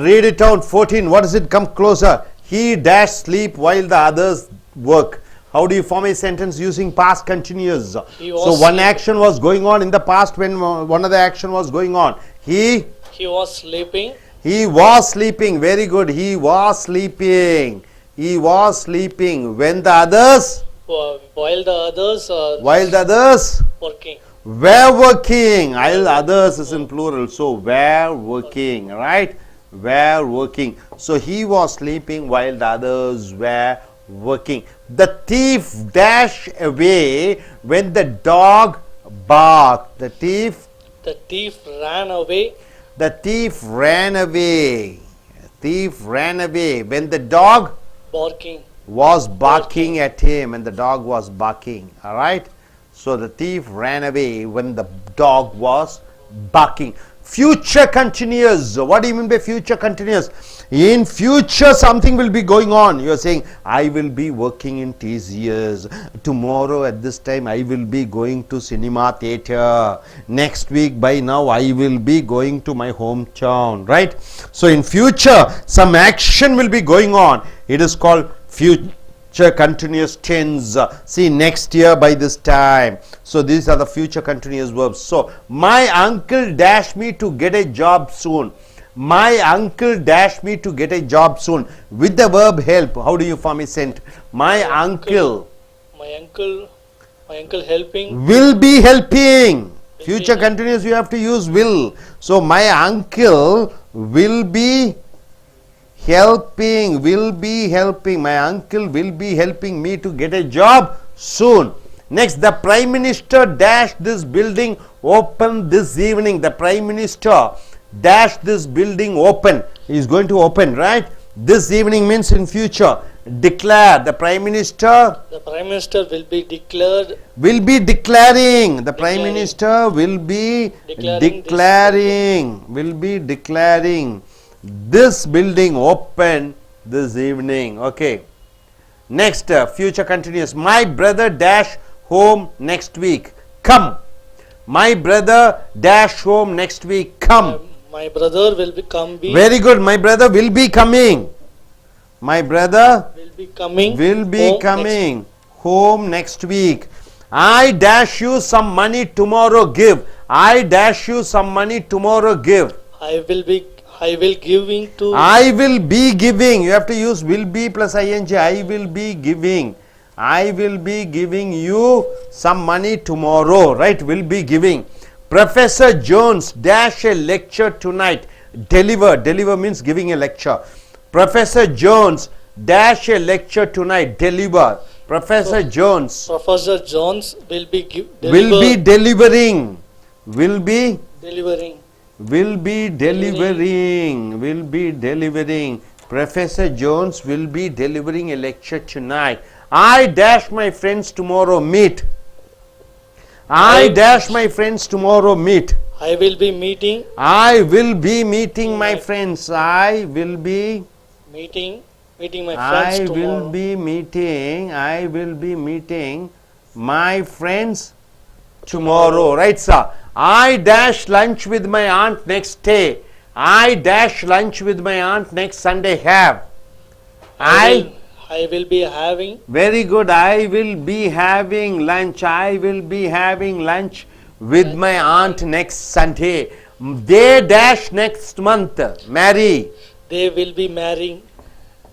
read it out. 14. What does it come closer? He dashed sleep while the others work. How do you form a sentence using past continuous? He So was one sleeping. action was going on in the past when one other action was going on. He was sleeping. was sleeping. Very good. He was sleeping. He was sleeping when the others While the others are working. were working. Others is in plural, so were working, right? Were working. So he was sleeping while the others were working. The thief dashed away when the dog barked. The thief ran away. The thief ran away. Thief ran away when the dog Barking. was barking at him, and the dog was barking. All right. So the thief ran away when the dog was barking. Future continuous. What do you mean by future continuous? In future something will be going on. You are saying, I will be working in TCS. Tomorrow at this time I will be going to cinema theatre. Next week by now I will be going to my hometown. Right? So in future some action will be going on. It is called future continuous tense. See, next year by this time. So these are the future continuous verbs. So my uncle dashed me to get a job soon. My uncle dashed me to get a job soon. With the verb help, how do you form a sentence? My uncle My uncle helping. will be helping. Future continuous you have to use will. So my uncle will be helping. My uncle will be helping me to get a job soon. Next, the Prime Minister dashed this building open this evening. The Prime Minister dashed this building open. He is going to open, right? This evening means in future. Declare. The Prime Minister The Prime Minister will be declared. will be declaring. The Prime Minister will be declaring this building open this evening. Okay. Next, future continuous. My brother dash home next week. Come. My brother dash home next week. Come. My brother will become. Very good. My brother will be coming. My brother Will be coming. will be home coming home next week. I dash you some money tomorrow. Give. I dash you some money tomorrow. Give. I will giving to. I will be giving. You have to use will be plus ing. I will be giving. I will be giving you some money tomorrow. Right? Will be giving. Professor Jones dash a lecture tonight. Deliver. Deliver means giving a lecture. Professor Jones dash a lecture tonight. Deliver. Professor Jones Professor Jones will be will be delivering. Will be delivering. will be delivering. Professor Jones will be delivering a lecture tonight. I dash my friends tomorrow meet. I dash my friends tomorrow meet. I will be meeting. I will be meeting my friends. I will be Meeting my friends tomorrow. I will be meeting my friends tomorrow. Right, sir? I dash lunch with my aunt next day. I dash lunch with my aunt next Sunday. Have. I will be having. Very good. I will be having lunch. I will be having lunch with my aunt next Sunday. They dash next month. Marry. They will be marrying.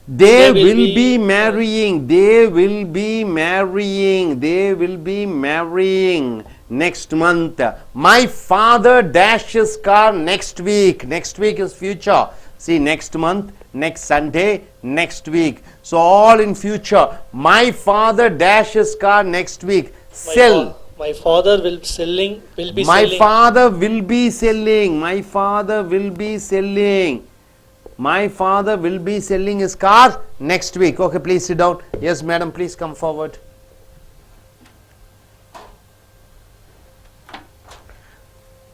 They will be marrying. They will be marrying. They will be marrying next month. My father dashes car next week. Next week is future. See, next month, next Sunday, next week. So all in future. My father dashes car next week. Sell. My father will be selling. My father will be selling. My father will be selling. My father will be selling his car next week. Okay, please sit down. Yes, madam, please come forward.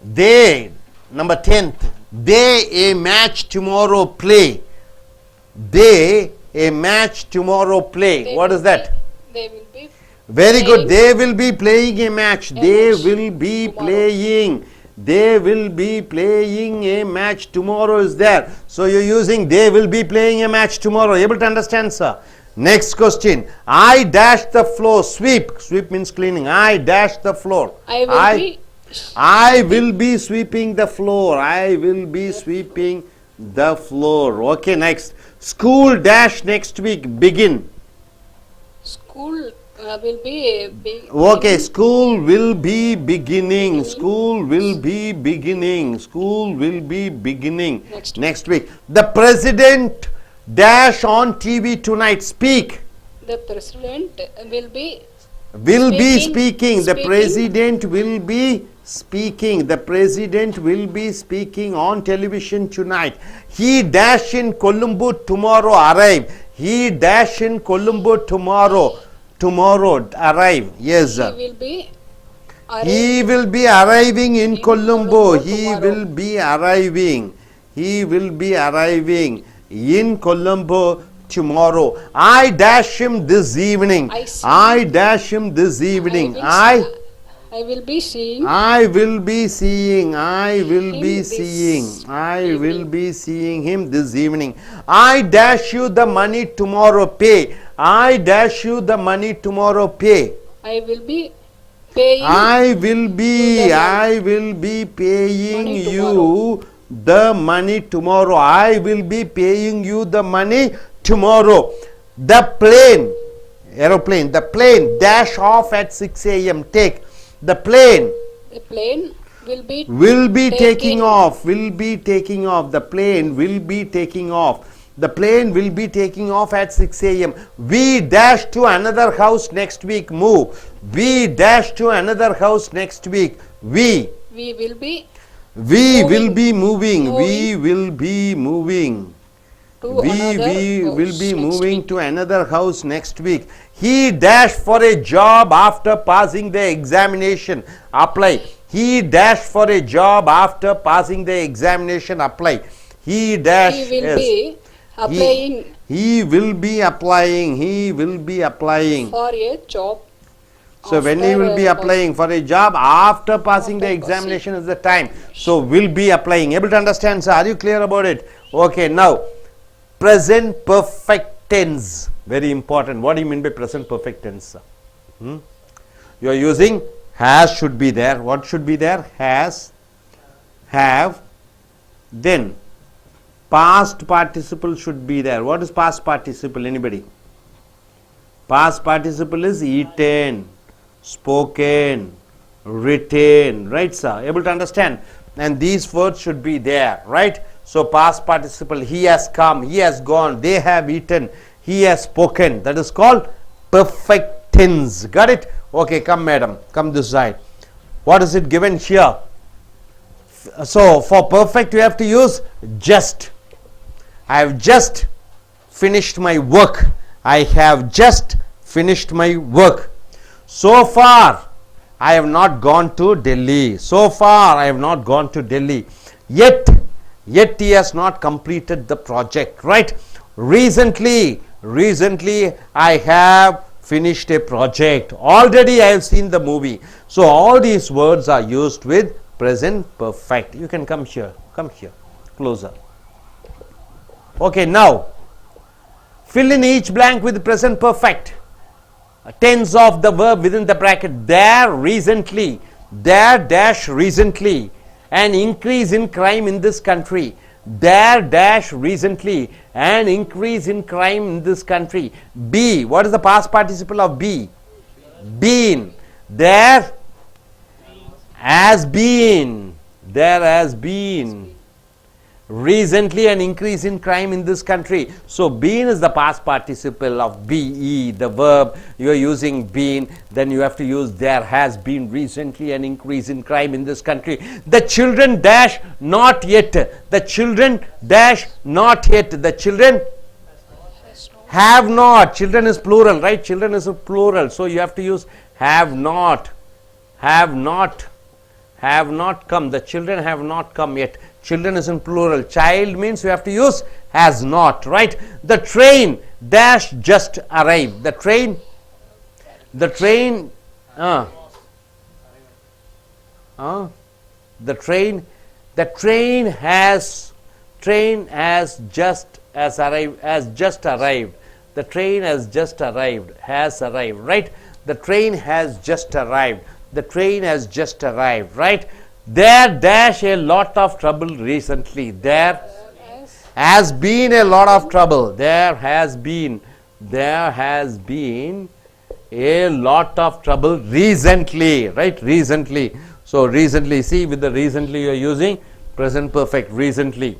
They, number 10th, they a match tomorrow play. They a match tomorrow play. What is that? They will be. Very good. They will be playing a match. They will be playing. They will be playing a match tomorrow is there. So you're using they will be playing a match tomorrow. Able to understand, sir? Next question. I dash the floor. Sweep. Sweep means cleaning. I dash the floor. I will be sweeping the floor. I will be sweeping the floor. Okay, next. School dash next week. Begin. School will be Okay, school will be beginning. School will be beginning. School will be beginning next week. The president dash on TV tonight. Speak. The president will be Speaking. The president will be speaking. The president will be speaking on television tonight. He dash in Colombo tomorrow. Arrive. He dash in Colombo tomorrow. Tomorrow arrive. Yes, sir. He will be arriving in Colombo. He will be arriving. He will be arriving in Colombo tomorrow. I dash him this evening. I dash him this evening. I will be seeing. I will be seeing. I will be seeing. I will be seeing him this evening. I dash you the money tomorrow. Pay. I dash you the money tomorrow. Pay. I will be paying. I will be paying you the money tomorrow. I will be paying you the money tomorrow. The plane, aeroplane, the plane dash off at 6 a.m. Take. The plane will be taking off. Will be taking off. The plane will be taking off. The plane will be taking off at 6 a.m. We dash to another house next week. Move. We dash to another house next week. We will be moving. We will be moving. We will be moving to another house next week. He dashed for a job after passing the examination. Apply. He dashed for a job after passing the examination. Apply. He dashed. Applying. He will be applying. He will be applying For a job. So when he will be applying for a job after passing the examination is the time. So will be applying. Able to understand, sir? Are you clear about it? Okay, now present perfect tense. Very important. What do you mean by present perfect tense, sir? You are using has should be there. What should be there? Has, have, then past participle should be there. What is past participle? Anybody? Past participle is eaten, spoken, written, right, sir? Able to understand? And these words should be there, right? So past participle, he has come, he has gone, they have eaten, he has spoken. That is called perfect tense. Got it? Okay, come madam, come this side. What is it given here? So for perfect you have to use just. I have just finished my work. I have just finished my work. So far I have not gone to Delhi. So far I have not gone to Delhi. Yet he has not completed the project, right? Recently I have finished a project. Already I have seen the movie. So all these words are used with present perfect. You can come here, closer. Okay, now fill in each blank with present perfect. Tense of the verb within the bracket. There recently, there dash recently, an increase in crime in this country. There dash recently, an increase in crime in this country. Be, what is the past participle of be? Been. There has been. There has been. Recently an increase in crime in this country. So been is the past participle of be, the verb. You are using been, then you have to use there has been recently an increase in crime in this country. The children dash not yet. The children dash not yet. The children have not. Children is plural, right? Children is a plural. So you have to use have not. Have not. Have not come. The children have not come yet. Children is in plural. Child means you have to use has not, right? The train dash just arrived. The train has just arrived. The train has just arrived. Has arrived, right? The train has just arrived. The train has just arrived, right? There dash a lot of trouble recently. There has been a lot of trouble. There has been a lot of trouble recently, right? Recently. So recently, see, with the recently you are using present perfect, recently.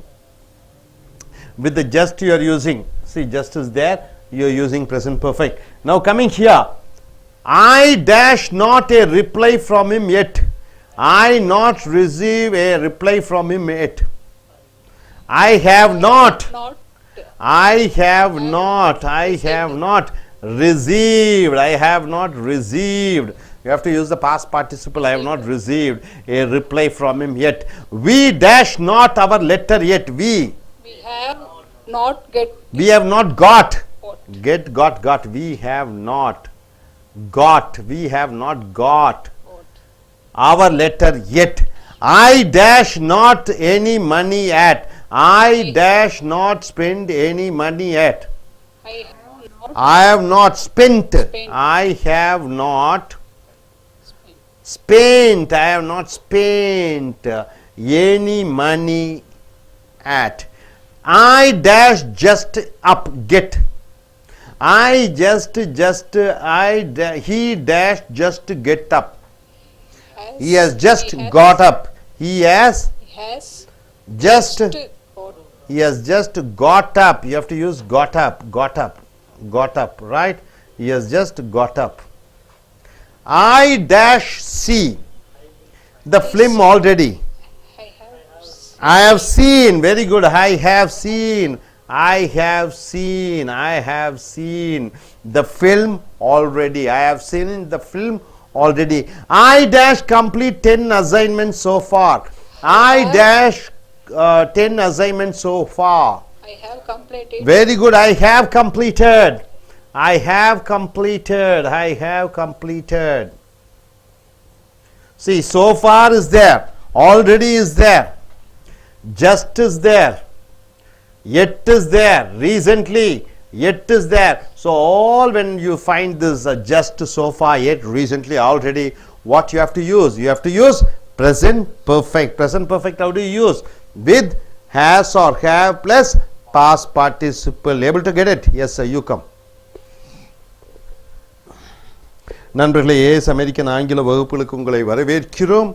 With the just you are using, see, just is there, you are using present perfect. Now coming here, I dash not a reply from him yet. I not receive a reply from him yet. I have not received. You have to use the past participle. I have not received a reply from him yet. We dash not our letter yet. We have not got. We have not got. Our letter yet. I dash not any money at. I dash not spend any money at. I have not spent. I have not spent. I have not spent any money at. I dash just up get. He dash just get up. He has just got up. He has just got up. You have to use got up, right? He has just got up. I dash see the film already. I have seen. Very good. I have seen the film already. I have seen the film already. I dash complete 10 assignments so far. I dash 10 assignments so far. I have completed. Very good. I have completed. See, so far is there. Already is there. Just is there. Yet is there. Recently. Yet is there. So all when you find this just, so far, yet, recently, already, what you have to use? You have to use present perfect. Present perfect how do you use? With has or have plus past participle. Able to get it? Yes sir, you come. நண்பர்களே, as American ஆங்கில வகுப்புகளுக்கு உங்களை வரவேற்கிறோம்.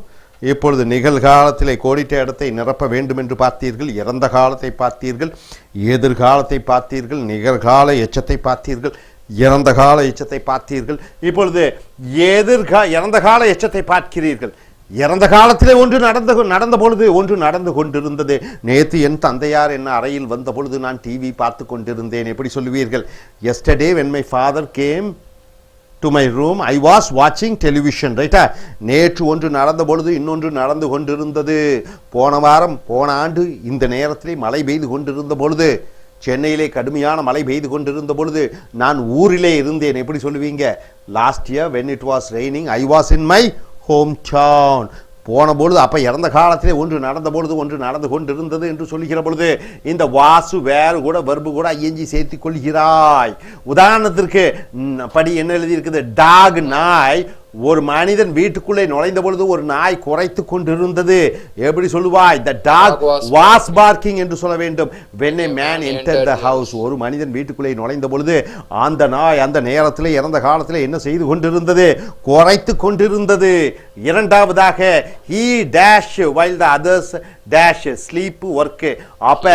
இப்பொழுது நிகழ்காலத்திலே கோடிட்ட இடத்தை நிரப்ப வேண்டும் என்று பார்த்தீர்கள். இறந்த காலத்தை பார்த்தீர்கள், எதிர்காலத்தை பார்த்தீர்கள், நிகழ்கால எச்சத்தை பார்த்தீர்கள், இறந்த கால எச்சத்தை பார்த்தீர்கள். இப்பொழுது இறந்த கால எச்சத்தை பார்க்கிறீர்கள். இறந்த காலத்திலே ஒன்று நடந்த பொழுது ஒன்று நடந்து கொண்டிருந்தது. நேற்று என் தந்தையார் என்ன அறையில் வந்த பொழுது நான் டிவி பார்த்து கொண்டிருந்தேன். எப்படி சொல்லுவீர்கள்? Yesterday when my father came to my room, I was watching television. ரைட்டா? நேற்று ஒன்று நடந்த பொழுது இன்னொன்று நடந்து கொண்டிருந்தது. போன வாரம், போன ஆண்டு இந்த நேரத்திலே மழை பெய்து கொண்டிருந்த பொழுது, சென்னையிலே கடுமையான மழை பெய்து கொண்டிருந்த பொழுது நான் ஊரிலே இருந்தேன். எப்படி சொல்லுவீங்க? Last year when it was raining, I was in my hometown. போன பொழுது, அப்ப இறந்த காலத்திலே ஒன்று நடந்த பொழுது ஒன்று நடந்து கொண்டிருந்தது என்று சொல்லுகிற பொழுது இந்த வாசு வேறு கூட வர்பு கூட ஐஎன்ஜி சேர்த்து கொள்கிறாய். உதாரணத்திற்கு படி என்ன எழுதி இருக்குது? டாக், நாய். ஒரு மனிதன் வீட்டுக்குள்ளே நுழைந்த பொழுது ஒரு நாய் குரைத்து கொண்டிருந்தது. எப்படி சொல்லுவாய்? The dog was barking என்று சொல்ல வேண்டும். When a man entered the house, ஒரு மனிதன் வீட்டுக்குள்ளே நுழைந்த பொழுது அந்த நாய் அந்த நேரத்திலே இறந்த காலத்திலே என்ன செய்து கொண்டிருந்தது? குரைத்து கொண்டிருந்தது. இரண்டாவதாக he dash while the others dash sleep work. அப்ப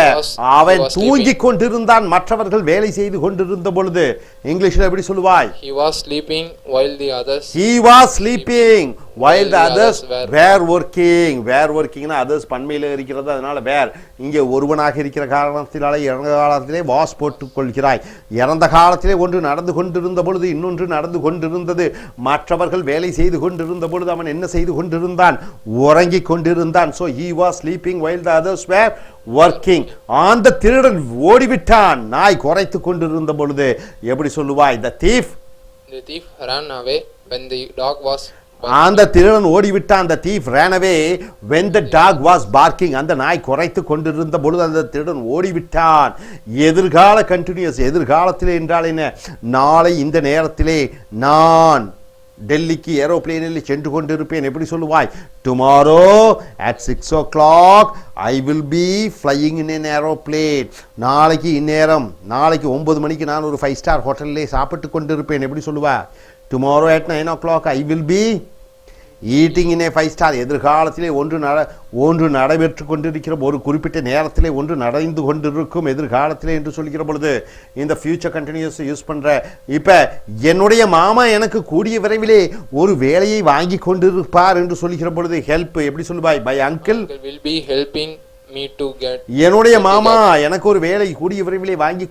அவன் தூங்கிக் கொண்டிருந்தான், மற்றவர்கள் வேலை செய்து கொண்டிருந்த பொழுது. இங்கிலீஷ்ல எப்படி சொல்லுவாய்? He was sleeping while the others were working. were working னா others பன்மையில இருக்கிறது, அதனால were. இங்கே ஒருவனாக இருக்கிற காரணத்தினால இறந்த காலத்திலே was போட்டுக் கொள்கிறாய். இறந்த காலத்திலே ஒன்று நடந்து கொண்டிருந்த பொழுது இன்னொன்று நடந்து கொண்டிருந்தது. மற்றவர்கள் வேலை செய்து கொண்டிருந்த பொழுது அவன் என்ன செய்து கொண்டிருந்தான்? உறங்கிக் கொண்டிருந்தான். So he was sleeping while the others were working. அந்த திருடன் ஓடிவிட்டான், நாய் குரைத்து கொண்டிருந்த பொழுது. எப்படி சொல்லுவாய்? The thief ran away when the dog was அந்த திருடன் ஓடிவிட்டான். அந்த thief ran away when the dog was barking. அந்த நாய் குரைத்து கொண்டிருந்த பொழுது அந்த திருடன் ஓடிவிட்டான். எதிர்கால கண்டினியூஸ், எதிர்காலத்திலே என்றால் என்ன? நாளை இந்த நேரத்திலே நான் டெல்லிக்கு ஏரோப்ளேனில் சென்று கொண்டிருப்பேன். எப்படி சொல்லுவாய்? Tomorrow at 6 o'clock I will be flying in an aeroplane. நாளைக்கு இந்நேரம், நாளைக்கு 9 மணிக்கு நான் ஒரு 5 ஸ்டார் ஹோட்டலிலே சாப்பிட்டு கொண்டிருப்பேன். எப்படி சொல்லுவா? Tomorrow at 9 o'clock I will be eating in a 5 star. எதிர்காலத்திலே ஒன்று நடைபெற்று கொண்டிருக்கிற ஒரு குறிப்பிட்ட நேரத்திலே ஒன்று நடந்து கொண்டிருக்கும் எதிர்காலத்திலே என்று சொல்கிற பொழுது இந்த ஃபியூச்சர் கண்டினியூஸ் யூஸ் பண்ற. இப்ப என்னுடைய மாமா எனக்கு கூடிய விரைவிலே ஒரு வேலையை வாங்கி கொண்டிருப்பார் என்று சொல்கிற பொழுது ஹெல்ப் எப்படி சொல்லுவாய்? By uncle will be helping me to get. என்னுடைய மாமா எனக்கு ஒரு வேலை கூடிய விரைவிலே வாங்கி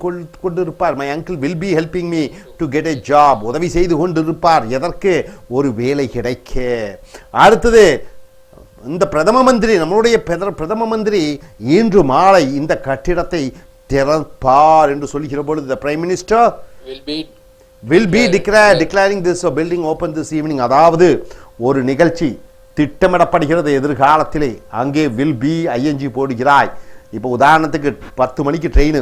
கொண்டிருப்பார். My uncle will be helping me to get a job. உதவி செய்து கொண்டிருப்பார். எதற்கு? ஒரு வேலை கிடைக்க. அடுத்தது இந்த பிரதம மந்திரி, நம்மளுடைய பிரதம மந்திரி இன்று மாலை இந்த கட்டிடத்தை திறப்பார் என்று சொல்கிற பொழுது the prime minister will be declaring this building open this evening. அதாவது ஒரு நிகழ்ச்சி திட்டமிடப்படுகிறது எதிர்காலத்திலே. அங்கே வில் பி ஐஎன்ஜி போடுகிறாய். இப்போ உதாரணத்துக்கு 10 மணிக்கு ட்ரெயின்,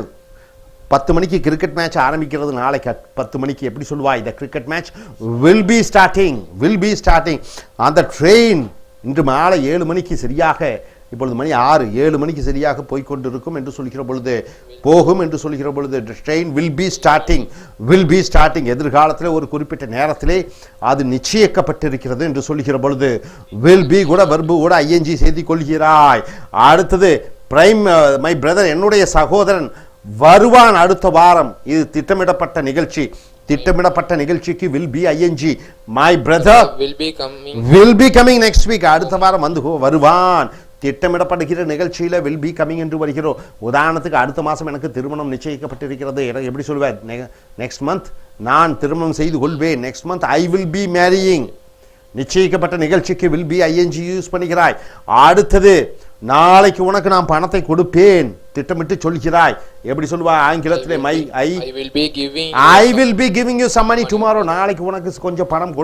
10 மணிக்கு கிரிக்கெட் மேட்ச் ஆரம்பிக்கிறது. நாளைக்கு 10 மணிக்கு எப்படி சொல்லுவாய்? The cricket match will be starting. அந்த ட்ரெயின் இன்று மாலை 7 மணிக்கு சரியாக, இப்பொழுது மணி 6, 7 மணிக்கு சரியாக போய்கொண்டிருக்கும் என்று சொல்கிற பொழுது, போகும் என்று சொல்கிற பொழுது ட்ரெயின் வில் பி ஸ்டார்டிங். எதிர்காலத்தில் ஒரு குறிப்பிட்ட நேரத்திலே அது நிச்சயிக்கப்பட்டிருக்கிறது என்று சொல்கிற பொழுது வில் பி கூட வர்பு கூட ஐஎன்ஜி செய்து கொள்கிறாய். அடுத்தது பிரைம் மை பிரதர், என்னுடைய சகோதரன் வருவான் அடுத்த வாரம். இது திட்டமிடப்பட்ட நிகழ்ச்சிக்கு will be ING. My brother will be coming next week. அடுத்த வாரம் வருவான். திட்டமிடப்படுகிற நிகழ்ச்சியில வில் பி கமிங் என்று வருகிறோம். உதாரணத்துக்கு அடுத்த மாதம் எனக்கு திருமணம் நிச்சயிக்கப்பட்டிருக்கிறது. எப்படி சொல்லுவேன்? நெக்ஸ்ட் மந்த் நான் திருமணம் செய்து கொள்வேன். Next month I will be marrying. நிச்சயிக்கப்பட்ட நிகழ்ச்சிக்கு வில் பி ஐஎன்ஜி யூஸ் பண்ணுகிறாய். அடுத்தது நாளைக்கு உனக்கு நான் பணத்தை கொடுப்பேன் திட்டமிட்டு சொல்கிறாய். எப்படி சொல்லுவாய் ஆங்கிலத்திலே? I will be giving you some money tomorrow. நாளைக்கு உனக்கு கொஞ்சம் பணம்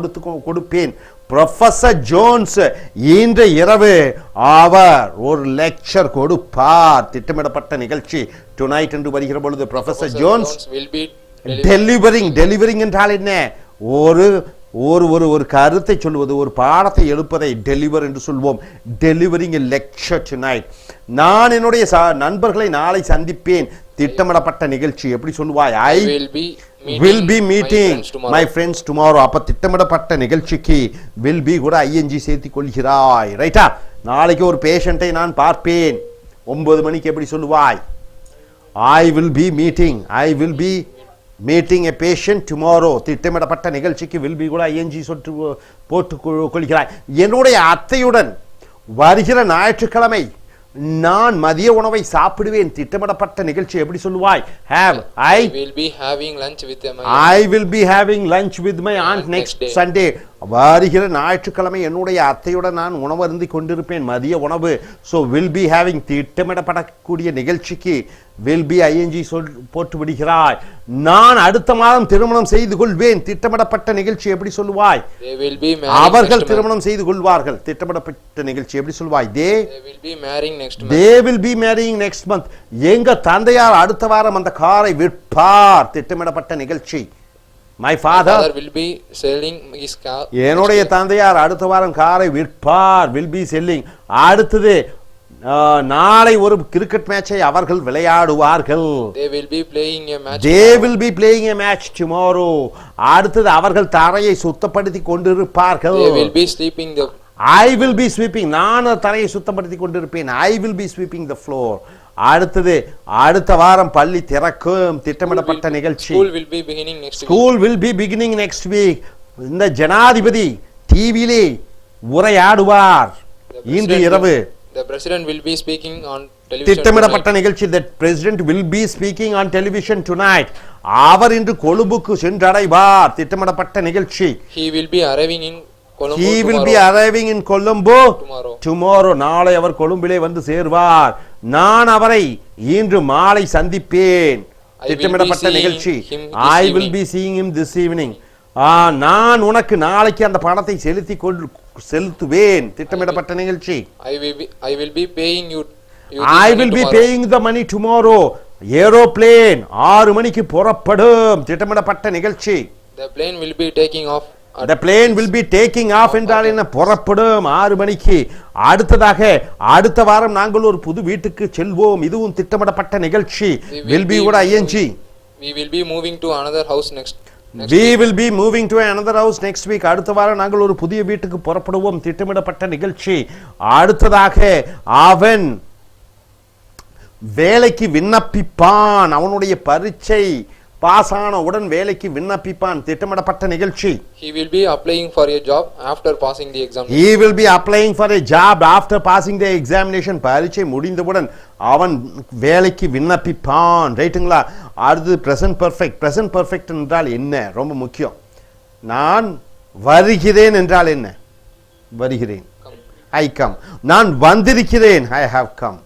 கொடுப்பேன். ப்ரொஃபசர் ஜோன்ஸ் இன்று இரவு அவர் ஒரு லெக்சர் கொடுப்பார். திட்டமிடப்பட்ட நிகழ்ச்சி டுநைட் என்று வருகிற பொழுது ப்ரொஃபசர் ஜோன்ஸ் டெலிவரிங் என்றால் என்ன? ஒரு கருத்தை சொல்வது, ஒரு பாடத்தை எழுப்பதை டெலிவர் என்று சொல்வோம். டெலிவரிங் எ லெக்சர் டுநைட். நான் என்னுடைய நண்பர்களை நாளை சந்திப்பேன். திட்டமிடப்பட்ட நிகழ்ச்சி எப்படி சொல்லுவாய்? ஐ will be meeting my friends tomorrow. அப்ப திட்டமிடப்பட்ட நிகழ்ச்சிக்கு will be கூட ஐஎன்ஜி சேர்த்து கொள்கிறாய். ரைட்டா? நாளைக்கு ஒரு பேஷண்ட்டை நான் பார்ப்பேன் 9 மணிக்கு. எப்படி சொல்லுவாய்? I will be meeting a patient tomorrow. திட்டமிடப்பட்ட நிகழ்ச்சிக்கு will be கூட ஐஎன்ஜி போட்டு கொள்கிறாய். என்னுடைய அத்தையுடன் வருகிற ஞாயிற்றுக்கிழமை நான் மதிய உணவை சாப்பிடுவேன். திட்டமிடப்பட்ட நிகழ்ச்சி எப்படி சொல்லுவாய்? I will be having lunch with my aunt next Sunday. வருகிற ஞாயிற்றுக்கிழமை என்னுடைய அத்தையுடன் நான் உணவு அருந்தி கொண்டிருப்பேன், மதிய உணவு. ஸோ வில் பி ஹேவிங் திட்டமிடப்படக்கூடிய நிகழ்ச்சிக்கு வில் பி ஐஎன்ஜி போட்டு விடுகிறாய். நான் அடுத்த மாதம் திருமணம் செய்து கொள்வேன். திட்டமிடப்பட்ட நிகழ்ச்சி எப்படி சொல்லுவாய்? அவர்கள் திருமணம் செய்து கொள்வார்கள். திட்டமிடப்பட்ட நிகழ்ச்சி எப்படி சொல்வாய்? they will be marrying next month. எங்க தந்தையார் அடுத்த வாரம் அந்த காரை விற்பார். திட்டமிடப்பட்ட நிகழ்ச்சி. My father will be selling his car. என்னுடைய தந்தையார் அடுத்த வாரம் காரை விற்பார். will be selling. அடுத்தது நாளை ஒரு கிரிக்கெட் மேட்சை அவர்கள் விளையாடுவார்கள். They will be playing a match tomorrow. அடுத்தது அவர்கள் தரையை சுத்தப்படுத்தி கொண்டிருப்பார்கள். They will be sweeping the I will be sweeping. நான் தரையை சுத்தப்படுத்தி கொண்டிருப்பேன். I will be sweeping the floor. அடுத்தது அடுத்த வாரம் பள்ளி திறக்கும். திட்டமிடப்பட்ட நிகழ்ச்சி. School will be beginning next week. இந்த ஜனாதிபதி டிவியிலே உரையாடுவார் இன்று இரவு. The president will be speaking on television. திட்டமிடப்பட்ட நிகழ்ச்சி. The president will be speaking on television tonight. அவர் இன்று கொழும்புக்கு சென்றடைவார். திட்டமிடப்பட்ட நிகழ்ச்சி. He will be arriving in Colombo. He will be arriving in Colombo tomorrow. நாளை அவர் கொழும்பிலே வந்து சேர்வார். நான் அவரை இன்று மாலை சந்திப்பேன். திட்டமிடப்பட்ட நிகழ்ச்சி. I will be seeing him this evening. நான் உனக்கு நாளைக்கு அந்த பணத்தை செலுத்துவேன். திட்டமிடப்பட்ட நிகழ்ச்சி. I will be paying you I will be paying the money tomorrow. Aeroplane 6 மணிக்கு புறப்படும். திட்டமிடப்பட்ட நிகழ்ச்சி. The plane will be taking off. The plane will be taking off என்றால் என்ன? புறப்படும் 6 மணிக்கு. அடுத்ததாக அடுத்த வாரம் நாங்கள் ஒரு புது வீட்டுக்கு செல்வோம். இதுவும் திட்டமிடப்பட்ட நிகழ்ச்சி. will be கூட ing. We will be moving to another house next we will be moving to another house next week. அடுத்த வாரம் நாங்கள் ஒரு புதிய வீட்டுக்கு புறப்படுவோம். திட்டமிடப்பட்ட நிகழ்ச்சி. அடுத்ததாக அவன் வேலைக்கு விண்ணப்பிப்பான். அவனுடைய பரீட்சை பாஸ் ஆன உடன் வேலைக்கு விண்ணப்பிப்பான். திட்டமிடப்பட்ட நிகழ்ச்சி. He will be applying for a job after passing the examination. He will be applying for a job after passing the examination. பரீட்சை முடிந்தவுடன் அவன் வேலைக்கு விண்ணப்பிப்பான். ரைட்டுங்களா? அடுத்து present perfect. present perfect என்றால் என்ன? ரொம்ப முக்கியம். நான் வருகிறேன் என்றால் என்ன? வருகிறேன். I come. நான் வந்திருக்கிறேன். I have come.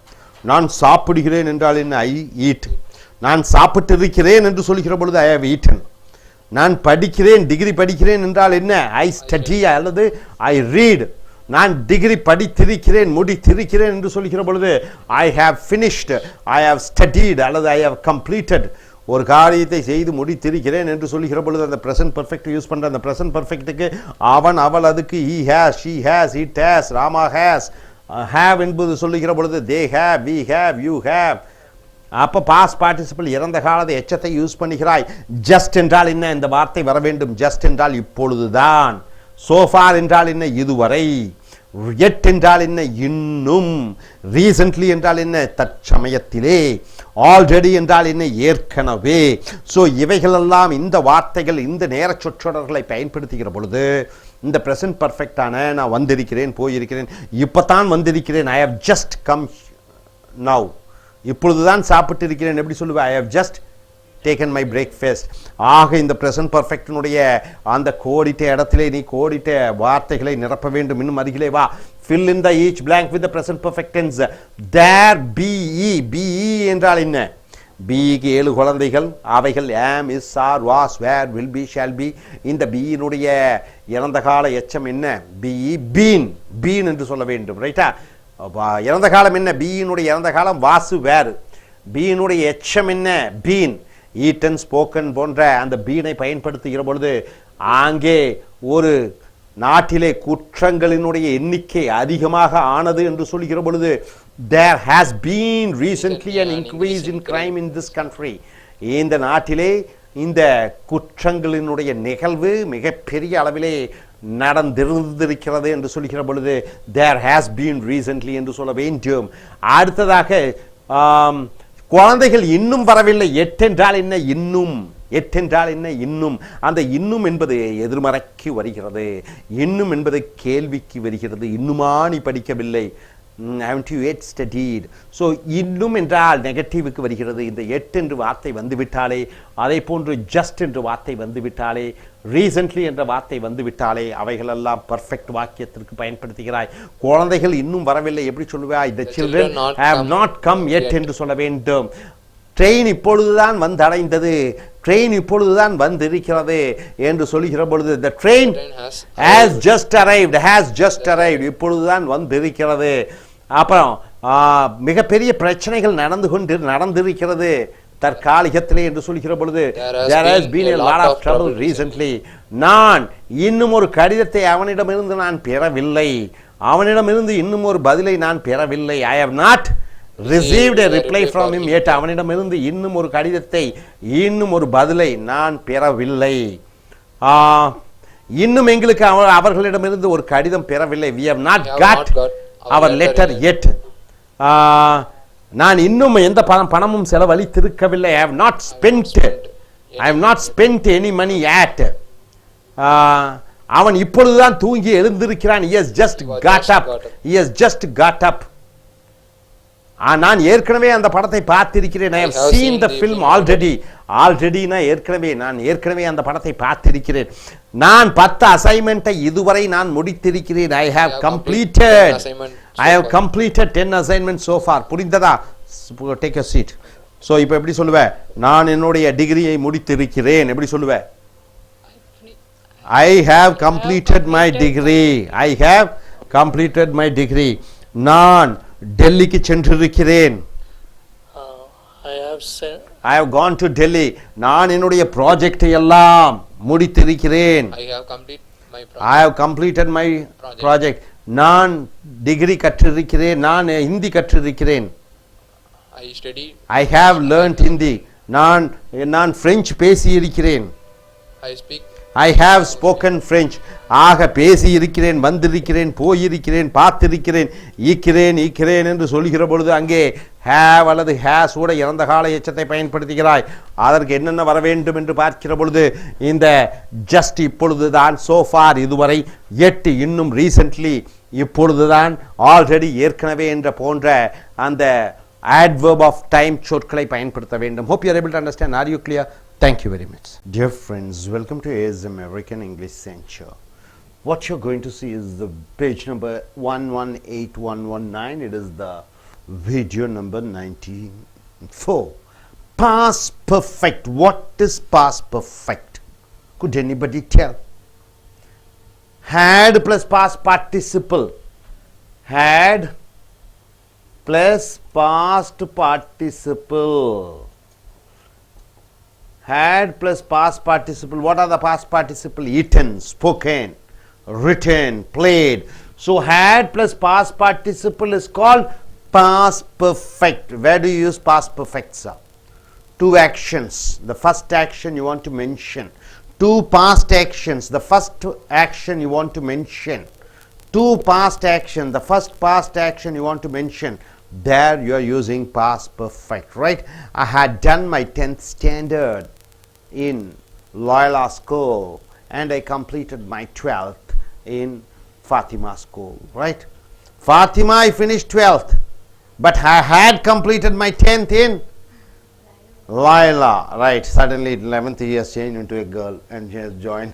நான் சாப்பிடுகிறேன் என்றால் என்ன? I eat. நான் சாப்பிட்டு இருக்கிறேன் என்று சொல்கிற பொழுது I have eaten. நான் படிக்கிறேன், டிகிரி படிக்கிறேன் என்றால் என்ன? I study அல்லது I read. நான் டிகிரி படித்திருக்கிறேன், முடித்திருக்கிறேன் என்று சொல்கிற பொழுது I have finished, I have studied அல்லது I have completed. ஒரு காரியத்தை செய்து முடித்திருக்கிறேன் என்று சொல்கிற பொழுது அந்த present perfect யூஸ் பண்ற அந்த present perfectக்கு அவன் அவள் அதுக்கு he has, she has, it has, Rama has, have என்பது சொல்லுகிற பொழுது they have, we have, you have. அப்போ பாஸ்ட் பார்ட்டிசிபிள் இறந்த காலத்தை எச்சத்தை யூஸ் பண்ணுகிறாய். ஜஸ்ட் என்றால் என்ன? இந்த வார்த்தை வர வேண்டும். ஜஸ்ட் என்றால் இப்பொழுதுதான். சோஃபார் என்றால் என்ன? இதுவரை. எட் என்றால் என்ன? இன்னும். ரீசன்ட்லி என்றால் என்ன? தற்சமயத்திலே. ஆல்ரெடி என்றால் என்ன? ஏற்கனவே. ஸோ இவைகளெல்லாம் இந்த வார்த்தைகள் இந்த நேர சொற்றொடர்களை பயன்படுத்துகிற பொழுது இந்த ப்ரெசன்ட் பர்ஃபெக்டான நான் வந்திருக்கிறேன், போயிருக்கிறேன், இப்போ தான் வந்திருக்கிறேன், I have just come now, இப்பொழுதுதான் சாப்பிட்டு இருக்கிறேன் எப்படி சொல்லுவேன்? I have just taken my breakfast. ஆக இந்த ப்ரெசன்ட் பர்ஃபெக்டினுடைய அந்த கோடிட்ட இடத்திலே நீ கோடிட்ட வார்த்தைகளை நிரப்ப வேண்டும். இன்னும் அருகிலே வா. fill in the each blank with the present perfect tense. there be என்றால் என்ன? பிக்கு 7 குழந்தைகள். அவைகள் am, is, are, was, were, will be, shall be. இந்த பியினுடைய இறந்த கால எச்சம் என்ன? be, been என்று சொல்ல வேண்டும். ரைட்டா? இறந்த காலம் என்ன? பியினுடைய இறந்த காலம் வாசு வேறு. பியினுடைய எச்சம் என்ன? பீன். ஈட்டன், ஸ்போக்கன் போன்ற அந்த பீனை பயன்படுத்துகிற பொழுது அங்கே ஒரு நாட்டிலே குற்றங்களினுடைய எண்ணிக்கை அதிகமாக ஆனது என்று சொல்கிற பொழுது there has been recently an increase in crime in this country. இந்த நாட்டிலே இந்த குற்றங்களினுடைய நிகழ்வு மிகப்பெரிய அளவிலே நடந்திருக்கிறது என்று சொல்கிற பொழுது there has been recently என்று சொல்ல வேண்டும். அடுத்ததாக குழந்தைகள் இன்னும் வரவில்லை. எட்டென்றால் என்ன? இன்னும். எட்டென்றால் என்ன? இன்னும். அந்த இன்னும் என்பது எதிர்மறைக்கு வருகிறது. இன்னும் என்பது கேள்விக்கு வருகிறது. இன்னுமா நீ படிக்கவில்லை? haven't you yet studied? So இன்னும் என்றால் நெகட்டிவுக்கு வருகிறது. இந்த எட் என்று வார்த்தை வந்துவிட்டாலே, அதை போன்று ஜஸ்ட் என்று வார்த்தை வந்துவிட்டாலே, ரீசன்ட்லி என்ற வார்த்தை வந்துவிட்டாலே அவைகளெல்லாம் பர்ஃபெக்ட் வாக்கியத்திற்கு பயன்படுத்துகிறாய். குழந்தைகள் இன்னும் வரவில்லை எப்படி சொல்லுவாய்? the children have not come yet என்று சொல்ல வேண்டும். ட்ரெயின் இப்பொழுதுதான் வந்தடைந்தது, ட்ரெயின் இப்பொழுதுதான் வந்திருக்கிறது என்று சொல்லுகிற பொழுது the train has just arrived, இப்பொழுதுதான் வந்திருக்கிறது. அப்புறம் மிகப்பெரிய பிரச்சனைகள் நடந்திருக்கிறது தற்காலிகத்திலே என்று சொல்கிற பொழுது there has been a lot of trouble recently. நான் இன்னும் ஒரு கடிதத்தை அவனிடமிருந்து நான் பெறவில்லை, அவனிடமிருந்து இன்னும் ஒரு பதிலை நான் பெறவில்லை. I have not received a reply from him yet. அவனிடமிருந்து இன்னும் ஒரு கடிதத்தை, இன்னும் ஒரு பதிலை நான் பெறவில்லை. இன்னும் எங்களுக்கு அவர்களிடமிருந்து ஒரு கடிதம் பெறவில்லை. we have not got our letter yet. நான் இன்னும் எந்த பணமும் செலவழித்திருக்கவில்லை. I have not spent any money yet. அவன் இப்பொழுதுதான் தூங்கி எழுந்திருக்கிறான். he has just got up. நான் ஏற்கனவே அந்த படத்தை பார்த்திருக்கிறேன். I have seen the film already. நான் ஏற்கனவே அந்த படத்தை பார்த்திருக்கிறேன். நான் 10 அசைன்மென்ட்டை இதுவரை நான் முடித்திருக்கிறேன். I have completed 10 assignments so far. புரிந்ததா? Take a seat. So இப்போ எப்படி சொல்லுவேன்? நான் என்னுடைய டிகிரியை முடித்திருக்கிறேன் எப்படி சொல்லுவேன்? I have completed my degree. I have completed my degree. நான் டெல்லிக்கு சென்றிருக்கிறேன். I have sent. I have gone to Delhi. நான் என்னுடைய ப்ராஜெக்டை எல்லாம் முடித்திருக்கிறேன். I have completed my project. I have completed my project. நான் டிகிரி கற்றிருக்கிறேன். நான் ஹிந்தி கற்றிருக்கிறேன். I studied. I have learnt Hindi. நான் பிரெஞ்சு பேசி இருக்கிறேன். I speak. I have spoken French. ஆக பேசி இருக்கிறேன், வந்திருக்கிறேன், போயிருக்கிறேன், பார்த்திருக்கிறேன், ஈக்கிறேன் என்று சொல்கிற பொழுது அங்கே have அல்லது has ஓட இறந்த கால எச்சத்தை பயன்படுத்துகிறாய். அதற்கு என்னென்ன வர வேண்டும் என்று பார்க்கிற பொழுது இந்த just இப்பொழுதுதான், so far இதுவரை, yet இன்னும் recently இப்பொழுதுதான், already ஏற்கனவே என்ற போன்ற அந்த adverb of time சொற்களை பயன்படுத்த வேண்டும். Hope you are able to understand. Are you clear? Thank you very much. Dear friends, welcome to AS American English Center. What you're going to see is the page number 118119. It is the video number 94. Past perfect. What is past perfect? Could anybody tell? Had plus past participle. Had plus past participle. Had plus past participle. What are the past participle? Eaten, spoken, written, played. So had plus past participle is called past perfect. Where do you use past perfect, sir? Two actions. The first action you want to mention. Two past actions. The first action you want to mention. Two past action. The first past action you want to mention. There you are using past perfect, right? I had done my 10th standard in Loyola School and I completed my 12th in Fatima School, right? Fatima, I finished 12th, but I had completed my 10th in Loyola, right? Suddenly 11th he has changed into a girl and she has joined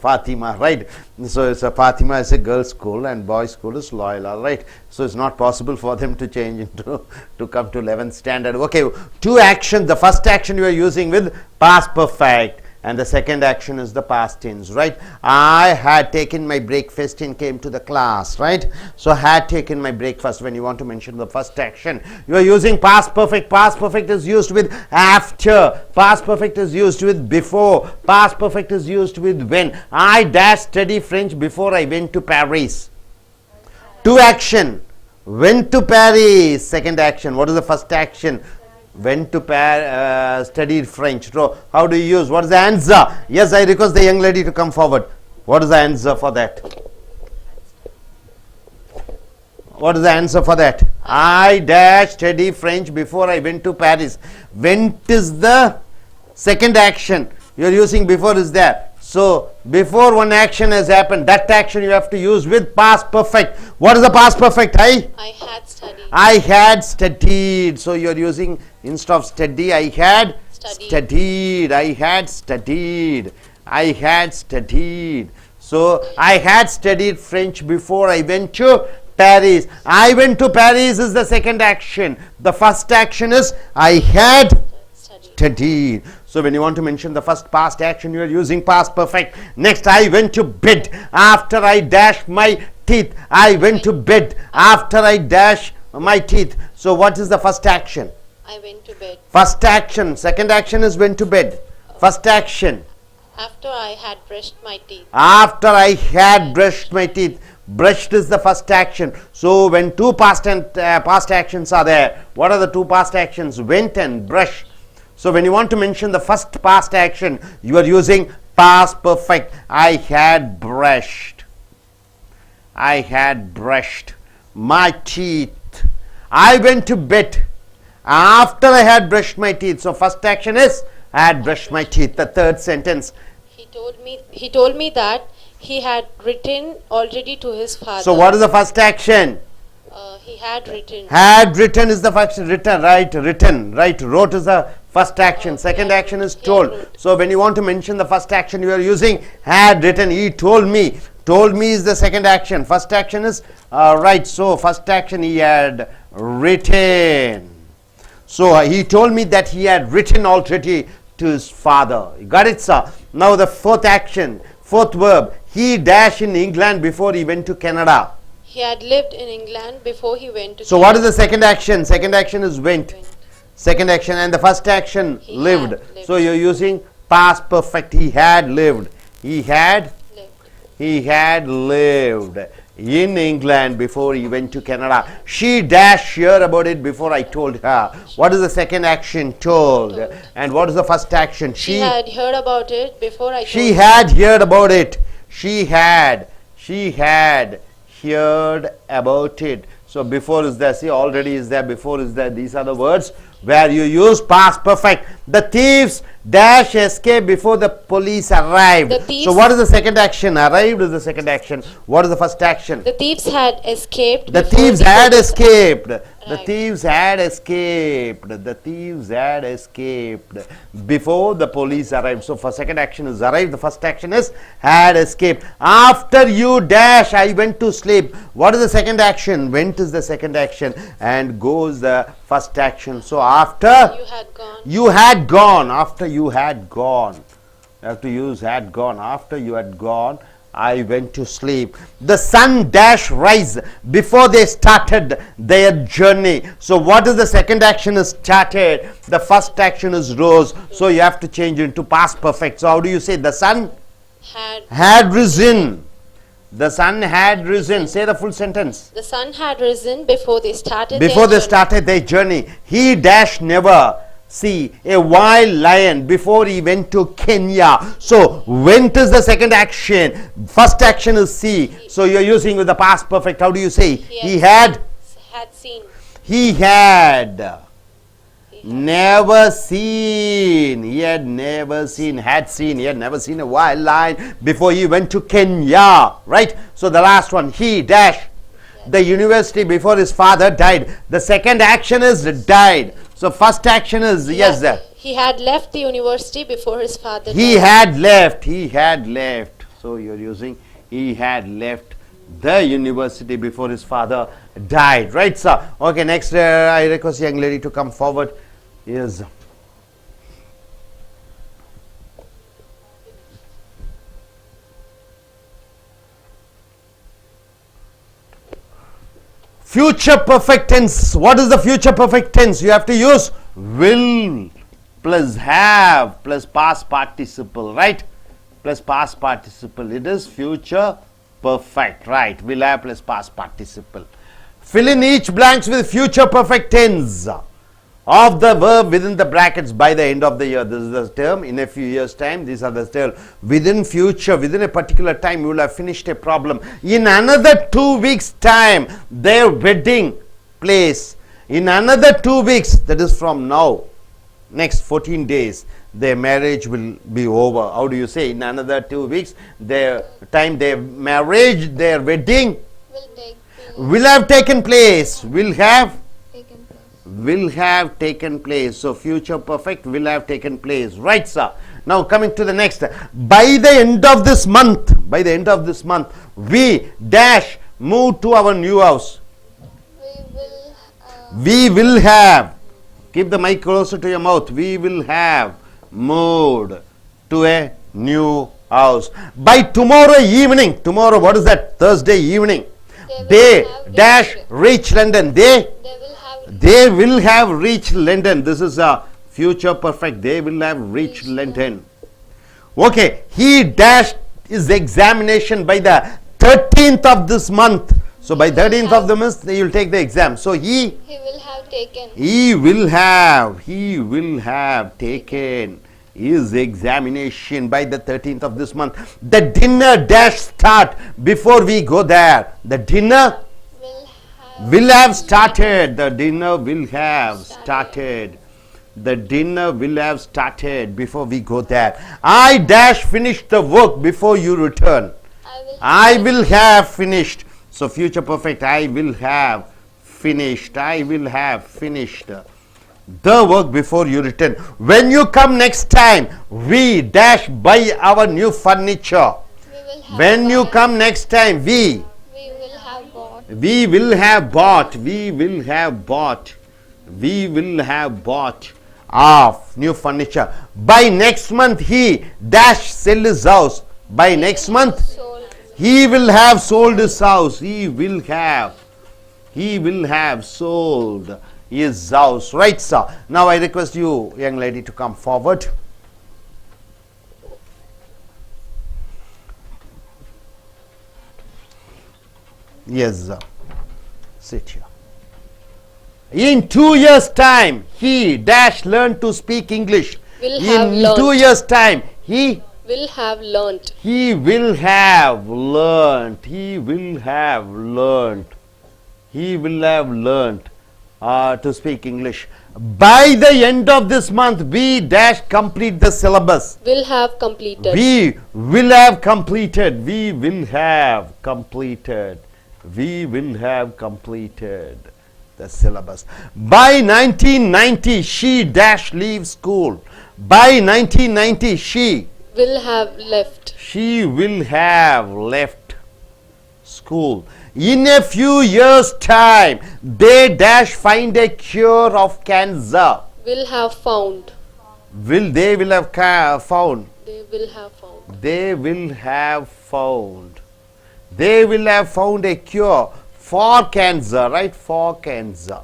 Fatima, right? So it's a Fatima is a girls school and boys school is Loyola, right? So it's not possible for them to change into to come to 11th standard. Okay, two actions. The first action you are using with past perfect and the second action is the past tense, right? I had taken my breakfast and came to the class, right? So had taken my breakfast. When you want to mention the first action, you are using past perfect. Past perfect is used with after. Past perfect is used with before. Past perfect is used with when. I dash study French before I went to Paris. Two action. Went to Paris. Second action. What is the first action? Went to studied French. So how do you use? What is the answer? Yes, I request the young lady to come forward. What is the answer for that? What is the answer for that? I dash study French before I went to Paris. Went is the second action. You are using before is there. So before one action has happened, that action you have to use with past perfect. What is the past perfect? I had studied. I had studied. So you are using instead of study, I had studied. I had studied. I had studied. So I had studied French before I went to Paris. I went to Paris is the second action. The first action is I had studied. So when you want to mention the first past action, you are using past perfect. Next, I went to bed after I dashed my teeth. I went to bed after I dashed my teeth. So what is the first action? I went to bed. First action. Second action is went to bed. First action. After I had brushed my teeth. After I had brushed my teeth. Brushed is the first action. So when two past actions are there, what are the two past actions? Went and brush. So when you want to mention the first past action, you are using past perfect. I had brushed. I had brushed my teeth. I went to bed after I had brushed my teeth. So first action is I had brushed my teeth. The third sentence. He told me that he had written already to his father. So what is the first action? He had written. Had written is the first written, right? Written, right? Wrote is the first action. Second action is told. So when you want to mention the first action, you are using had written. He told me. Told me is the second action. First action is right. So first action he had written. So he told me that he had written already to his father. You got it, sir? Now the fourth action. Fourth verb, he dash in England before he went to Canada. He had lived in England before he went to So what is the second action? Second action is went. Second action, and the first action He lived. had lived. So you're using past perfect. He had lived. He had lived in England before he went to Canada. She dash hear about it before I told her. What is the second action? Told. And what is the first action? She had heard about it before I She told had heard about it. She had heard about it. So before is there, see, already is there, before is there. These are the words where you use past perfect. The thieves dash escape before the police arrived. The thieves- So what is the second action? Arrived is the second action. What is the first action? The thieves had escaped. The before thieves the had police escaped. The arrived. thieves had escaped. The thieves had escaped before the police arrived. So for second action is arrived. The first action is had escaped. After you dash, I went to sleep. What is the second action? Went is the second action and goes the first action. So after You had gone. you had gone, after you had gone, you have to use had gone. After you had gone, I went to sleep. The sun dash rise before they started their journey. So what is the second action is started? The first action is rose. So you have to change it into past perfect. So how do you say? The sun had risen. The sun had risen. Say the full sentence. The sun had risen before they started. Before their they started their journey. He dash never see a wild lion before he went to Kenya. So went is the second action. First action is see. So you're using with the past perfect. How do you say? He had seen. he had never seen. He had never seen. Had seen. He had never seen a wild lion before he went to Kenya. Right? So the last one. He dash the university before his father died. The second action is died. So first action is yes. He had left the university before his father He died. had left. He had left. So you're using he had left the university before his father died. Right, sir? Okay, next I request young lady to come forward. Yes. Future perfect tense. What is the future perfect tense? You have to use will plus have plus past participle, right? Plus past participle. It is future perfect, right? Will have plus past participle. Fill in each blanks with future perfect tense of the verb within the brackets by the end of the year. This is the term. In a few years time, these are the term. Within future, within a particular time, you will have finished a problem. In another 2 weeks time, their wedding place. In another 2 weeks, that is from now, next 14 days, their marriage will be over. How do you say? In another 2 weeks, their time, their marriage, their wedding will have taken place. Will have taken place. So future perfect will have taken place. Right, sir? Now coming to the next. By the end of this month, we dash move to our new house. We will have. Keep the mic closer to your mouth. We will have moved to a new house. By tomorrow evening. Tomorrow, what is that? Thursday evening. They dash reach London. They will have reached London. This is a future perfect. They will have reached London. Okay. He dashed his examination by the 13th of this month. So by 13th of the month, they will take the exam. So he will have taken his examination by the 13th of this month. The dinner dash start before we go there. The dinner will have started. The dinner will have started. The dinner will have started before we go there. I dash finish the work before you return. I will have finished. So future perfect. I will have finished. I will have finished the work before you return. When you come next time, we dash buy our new furniture. When you come next time, we will have bought of new furniture. By next month, he dash sell his house By next month, he will have sold his house. He will have sold his house. Right, sir. Now I request you, young lady, to come forward. Yes, sir. Sit here. In 2 years' time, he dash learned to speak English. Will have In learnt. 2 years' time, he Will have learnt. will have learnt. He will have learnt. He will have learnt to speak English. By the end of this month, we dash complete the syllabus. Will have completed. We will have completed. We will have completed. We will have completed the syllabus. By 1990, she dash leave school. By 1990, she Will have left. will have left school. In a few years' time, they dash find a cure of cancer. Will have found. They will have found. They will have found. They will have found. They will have found a cure for cancer, right? For cancer.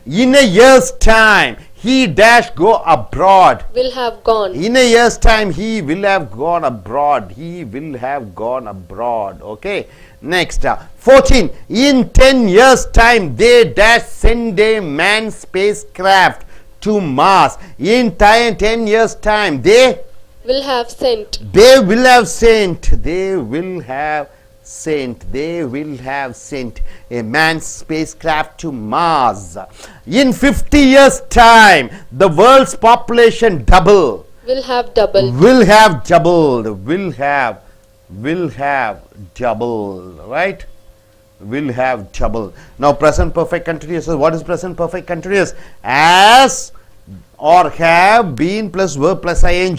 In a year's time, he dash go abroad. Will have gone. In a year's time, he will have gone abroad. He will have gone abroad. Okay. Next, 14. In 10 years' time, they dash send a manned spacecraft to Mars. In 10 years' time, they Will have sent. will have sent. They will have sent. They will have sent a manned spacecraft to Mars. In 50 years' time, the world's population double. Will have doubled. Will have doubled. Will have doubled. Right? Will have doubled. Now, present perfect continuous. What is present perfect continuous? As or have been plus verb plus ing.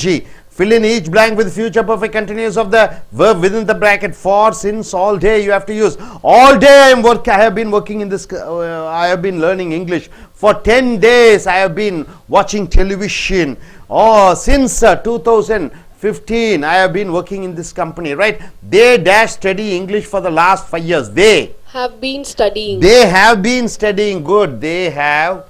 Fill in each blank with future perfect continuous of the verb within the bracket. For, since, all day you have to use. All day I have been working in this, I have been learning English. For 10 days I have been watching television. Since 2015 I have been working in this company, right? They dash study English for the last 5 years. They Have been studying. have been studying. Good. They have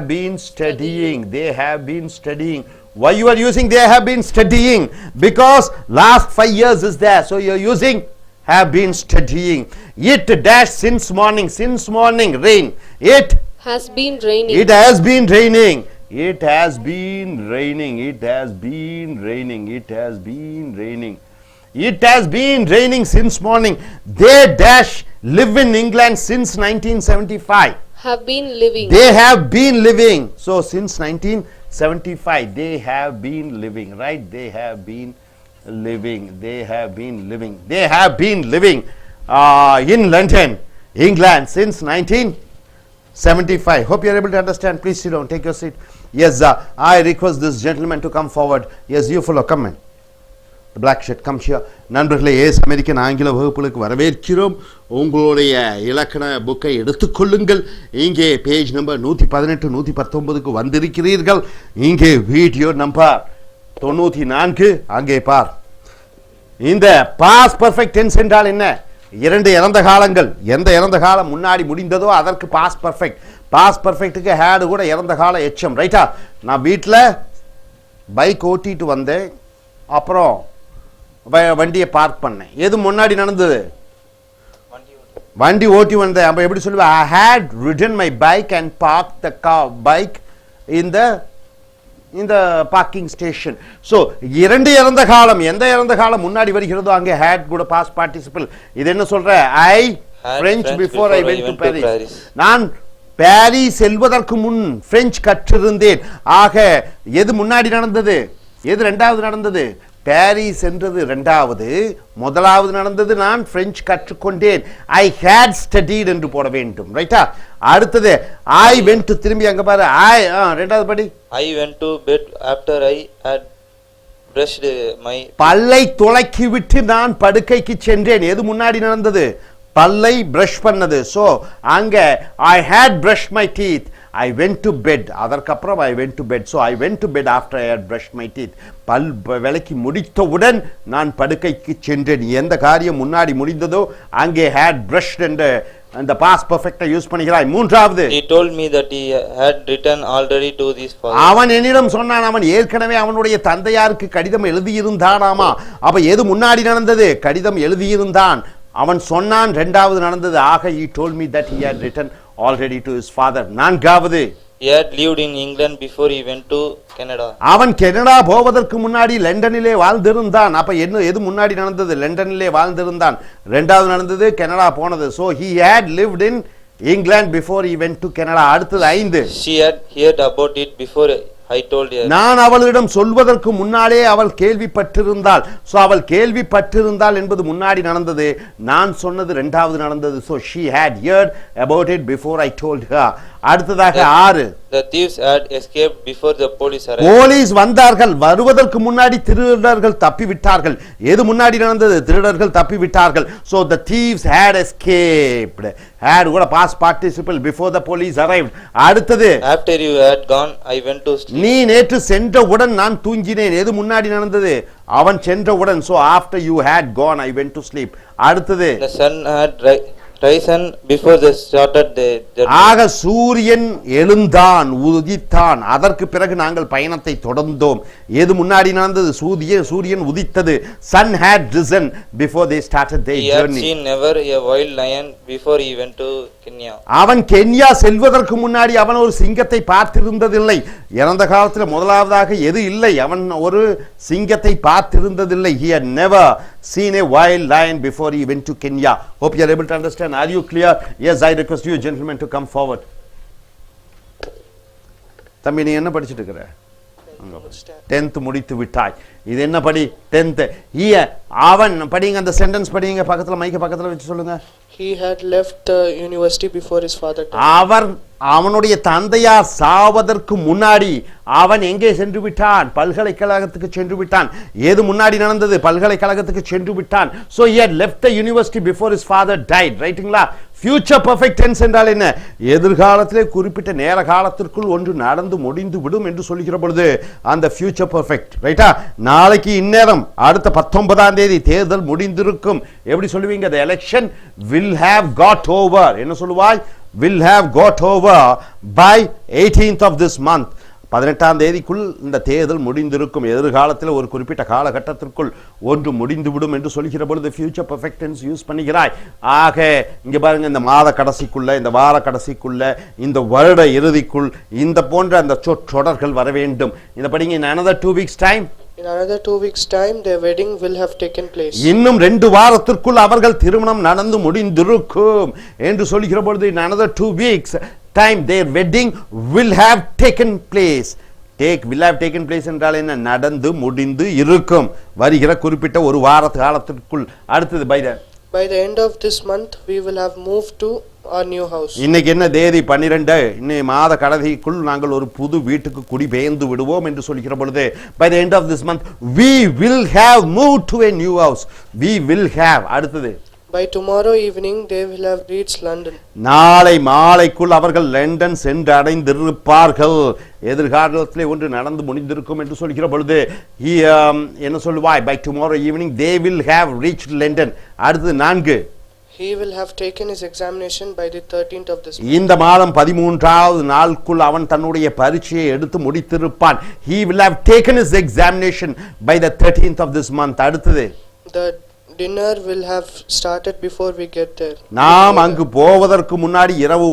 been studying. They have been studying. Why you are using they have been studying? Because last 5 years is there. So you are using have been studying. It dash since morning. Since morning rain. It Has been raining. has been raining. It has been raining. It has been raining. It has been raining. It has been raining since morning. They dash live in England since 1975. Have been living. They have been living. So since 1975, they have been living, right? They have been living. They have been living. They have been living in London, England since 1975. Hope you are able to understand. Please sit down. Take your seat. Yes, I request this gentleman to come forward. Yes, you fellow, come in. The black shirt, come here. நண்பர்களே, ace American ஆங்கில வகுப்புகளுக்கு வரவேற்கிறோம். உங்களுடைய இலக்கண புக்கை எடுத்துக்கொள்ளுங்கள். இங்கே page number 118 119க்கு வந்திருக்கிறீர்கள். இங்கே வீடியோ நம்பர் 94 அங்கே பார். இந்த பாஸ்ட் பெர்ஃபெக்ட் டென்ஸ் என்றால் என்ன? இரண்டு இறந்த காலங்கள். எந்த இறந்த காலம் முன்னாடி முடிந்ததோ அதற்கு பாஸ்ட் பெர்ஃபெக்ட். பாஸ்ட் பெர்ஃபெக்ட்டுக்கு ஹேடு கூட இறந்த கால எச்சம், ரைட்டா? நான் வீட்டில் பைக் ஓட்டிட்டு வந்தேன். அப்புறம் வண்டியை பார்க் பண்ணேன். எது முன்னாடி நடந்தது? வண்டி ஓட்டி வந்தேன். அப்போ எப்படி சொல்லுவேன்? I had ridden my bike and parked the bike in the parking station. So இரண்டு இறந்த காலம். எந்த இறந்த காலம் முன்னாடி வருகிறதோ அங்கே had கூட past participle. இது என்ன சொல்ற? I French before I went to Paris. நான் பாரிஸ் செல்வதற்கு முன் பிரெஞ்சு கற்றிருந்தேன். ஆக எது முன்னாடி நடந்தது? எது ரெண்டாவது நடந்தது? பாரிஸ் என்றது ரெண்டாவது. முதலாவது நடந்தது நான் பிரெஞ்சு கற்றுக்கொண்டேன். ஐ ஹேட் ஸ்டடீட் என்று போட வேண்டும், ரைட்டா? அடுத்தது ஐ வென்ட். திரும்பி அங்க பாரு. ரெண்டாவது படி. I went to bed after I had brushed my பல்லை துலக்கி விட்டு நான் படுக்கைக்கு சென்றேன். எது முன்னாடி நடந்தது? பல்லை பிரஷ் பண்ணது. சோ அங்க I had brushed my teeth. I went to bed. அதற்கப்புறம் I went to bed. So I went to bed after I had brushed my teeth. பல் விளக்கி முடித்தவுடன் நான் படுக்கைக்கு சென்றேன். எந்த காரியம் முன்னாடி முடிந்ததோ அங்கே had brushed என்ற அந்த past perfect யூஸ் பண்ணிக்கிறாய். மூன்றாவது, He told me that he had written already to his father. அவன் என்னிடம் சொன்னான், அவன் ஏற்கனவே அவனுடைய தந்தையாருக்கு கடிதம் எழுதியிருந்தானாமா. அப்ப எது முன்னாடி நடந்தது? கடிதம் எழுதியிருந்தான், அவன் சொன்னான். இரண்டாவது நடந்தது. ஆக he told me that he had written already to his father. நான்காவது, He had lived in England before he went to Canada. அவன் கனடா போவதற்கு முன்னாடி லண்டனிலே வாழ்ந்திருந்தான். அப்ப என்ன எது முன்னாடி நடந்தது? லண்டனிலே வாழ்ந்திருந்தான். இரண்டாவது நடந்தது கனடா போனது. So he had lived in England before he went to Canada. அடுத்தது 5, She had heard about it before I told her. நான் அவளிடம் சொல்வதற்கு முன்னாலே அவள் கேள்விப்பட்டிருந்தாள். சோ அவள் கேள்விப்பட்டிருந்தாள் என்பது முன்னாடி நடந்தது, நான் சொன்னது இரண்டாவது நடந்தது. So she had heard about it before I told her. அடுத்ததாக 6, The thieves had escaped before the police arrived. Police வந்தார்கள், வருவதற்கு முன்னாடி திருடர்கள் தப்பி விட்டார்கள். எது முன்னாடி நடந்தது? திருடர்கள் தப்பி விட்டார்கள். So the thieves had escaped. Had கூட past participle before the police arrived. அடுத்தது, After you had gone, I went to sleep. நீ நேற்று சென்றவுடன் நான் தூங்கினேன். எது முன்னாடி நடந்தது? அவன் சென்றவுடன். So after you had gone, I went to sleep. அடுத்தது, The sun had risen before they started the journey. ஆக சூரியன் எழுந்தான், உதித்தான், அதற்கு பிறகு நாங்கள் பயணத்தை தொடர்ந்தோம். எது முன்னாடி நடந்தது? சூரியன் உதித்தது. Sun had risen before they started their He had journey. seen never a wild lion before he went to Kenya. அவன் கென்யா செல்வதற்கு முன்னாடி அவன் ஒரு சிங்கத்தை பார்த்திருந்ததில்லை. இறந்த காலத்தில் முதலாவதாக எது இல்லை? அவன் ஒரு சிங்கத்தை பார்த்திருந்ததில்லை. He had never seen a wild lion before he went to Kenya. Hope you are able to understand. Are you clear? Yes, I request you gentlemen to come forward. தம்பி, நீ என்ன படிச்சிட்டு இருக்கிற? 10th முடித்து விட்டாய். இது என்ன படி? 10th. அவன் படிங்க, அந்த சென்டென்ஸ் படிங்க, பக்கத்துல மைக்க பக்கத்துல வச்சு சொல்லுங்க. He had left the university before his father died. அவனுடைய தந்தையார் சாவதற்கு முன்னாடி அவன் எங்கே சென்று விட்டான்? பல்கலைக்கழகத்துக்கு சென்று விட்டான். எது முன்னாடி நடந்தது? பல்கலைக்கழகத்துக்கு சென்று விட்டான். So he had left the university before his father died. ரைட்டுங்களா? ஃபியூச்சர் பெர்ஃபெக்ட் டென்ஸ் என்றால் என்ன? எதிர்காலத்திலே குறிப்பிட்ட நேர காலத்திற்குள் ஒன்று நடந்து முடிந்து விடும் என்று சொல்லுகிற பொழுது அந்த ஃபியூச்சர் பெர்ஃபெக்ட். ரைட்டா? நாளைக்கு இந்நேரம் அடுத்த 19ஆம் தேதி தேர்தல் முடிந்திருக்கும். எப்படி சொல்லுவீங்க? the election will have got over. என்ன சொல்லுவாய்? will have got over by 18th of this month. 18ஆம் தேதிக்குள் இந்த தேர்தல் முடிந்திருக்கும். எதிர்காலத்தில் ஒரு குறிப்பிட்ட காலகட்டத்திற்குள் ஒன்று முடிந்துவிடும் என்று சொல்கிற பொழுது ஃபியூச்சர் பெர்ஃபெக்ட் டென்ஸ் யூஸ் பண்ணுகிறாய். ஆக இங்க பாருங்க, இந்த மாத கடைசிக்குள்ள, இந்த வார கடைசிக்குள்ள, இந்த வருட இறுதிக்குள் இந்த போன்ற அந்த சொற்றொடர்கள் வர வேண்டும். இந்த படிங்க. in another 2 weeks time, In another 2 weeks time, their wedding will have taken place. இன்னும் 2 வாரத்திற்குள் அவர்கள் திருமணம் நடந்து முடிந்திருக்கும் என்று சொல்கிற பொழுது in another 2 weeks time their wedding will have taken place. will have taken place என்றால் என்ன? நடந்து முடிந்து இருக்கும். வருகிற குறிப்பிட்ட ஒரு வார காலத்திற்குள். அடுத்தது by the end of this month we will have moved to our new house. இன்னைக்கு என்ன தேதி? 12. இன்னைக்கு மாத கடைசிக்குள் நாங்கள் ஒரு புது வீட்டுக்கு குடிபெயர்ந்து விடுவோம் என்று சொல்கிற பொழுது by the end of this month we will have moved to a new house. we will have. அடுத்தது, by tomorrow evening they will have reached London. நாளை மாலைக்குள் அவர்கள் லண்டன் சென்று அடைந்திருப்பார்கள். எதிர்காலத்திலே ஒன்று நடந்து முடிந்திருக்கும் என்று சொல்கிற பொழுது என்ன சொல்லுவாய்? by tomorrow evening they will have reached London. அடுத்து 4, he will have taken his examination by the 13th of this month. இந்த மாதம் 13ஆவது நாளுக்குள் அவன் தன்னுடைய பரீட்சையை எடுத்து முடித்திருப்பான். he will have taken his examination by the 13th of this month. அடுத்தது, the dinner will have started before we get there. நாம் அங்கு போவதற்கு முன்னாடி இரவு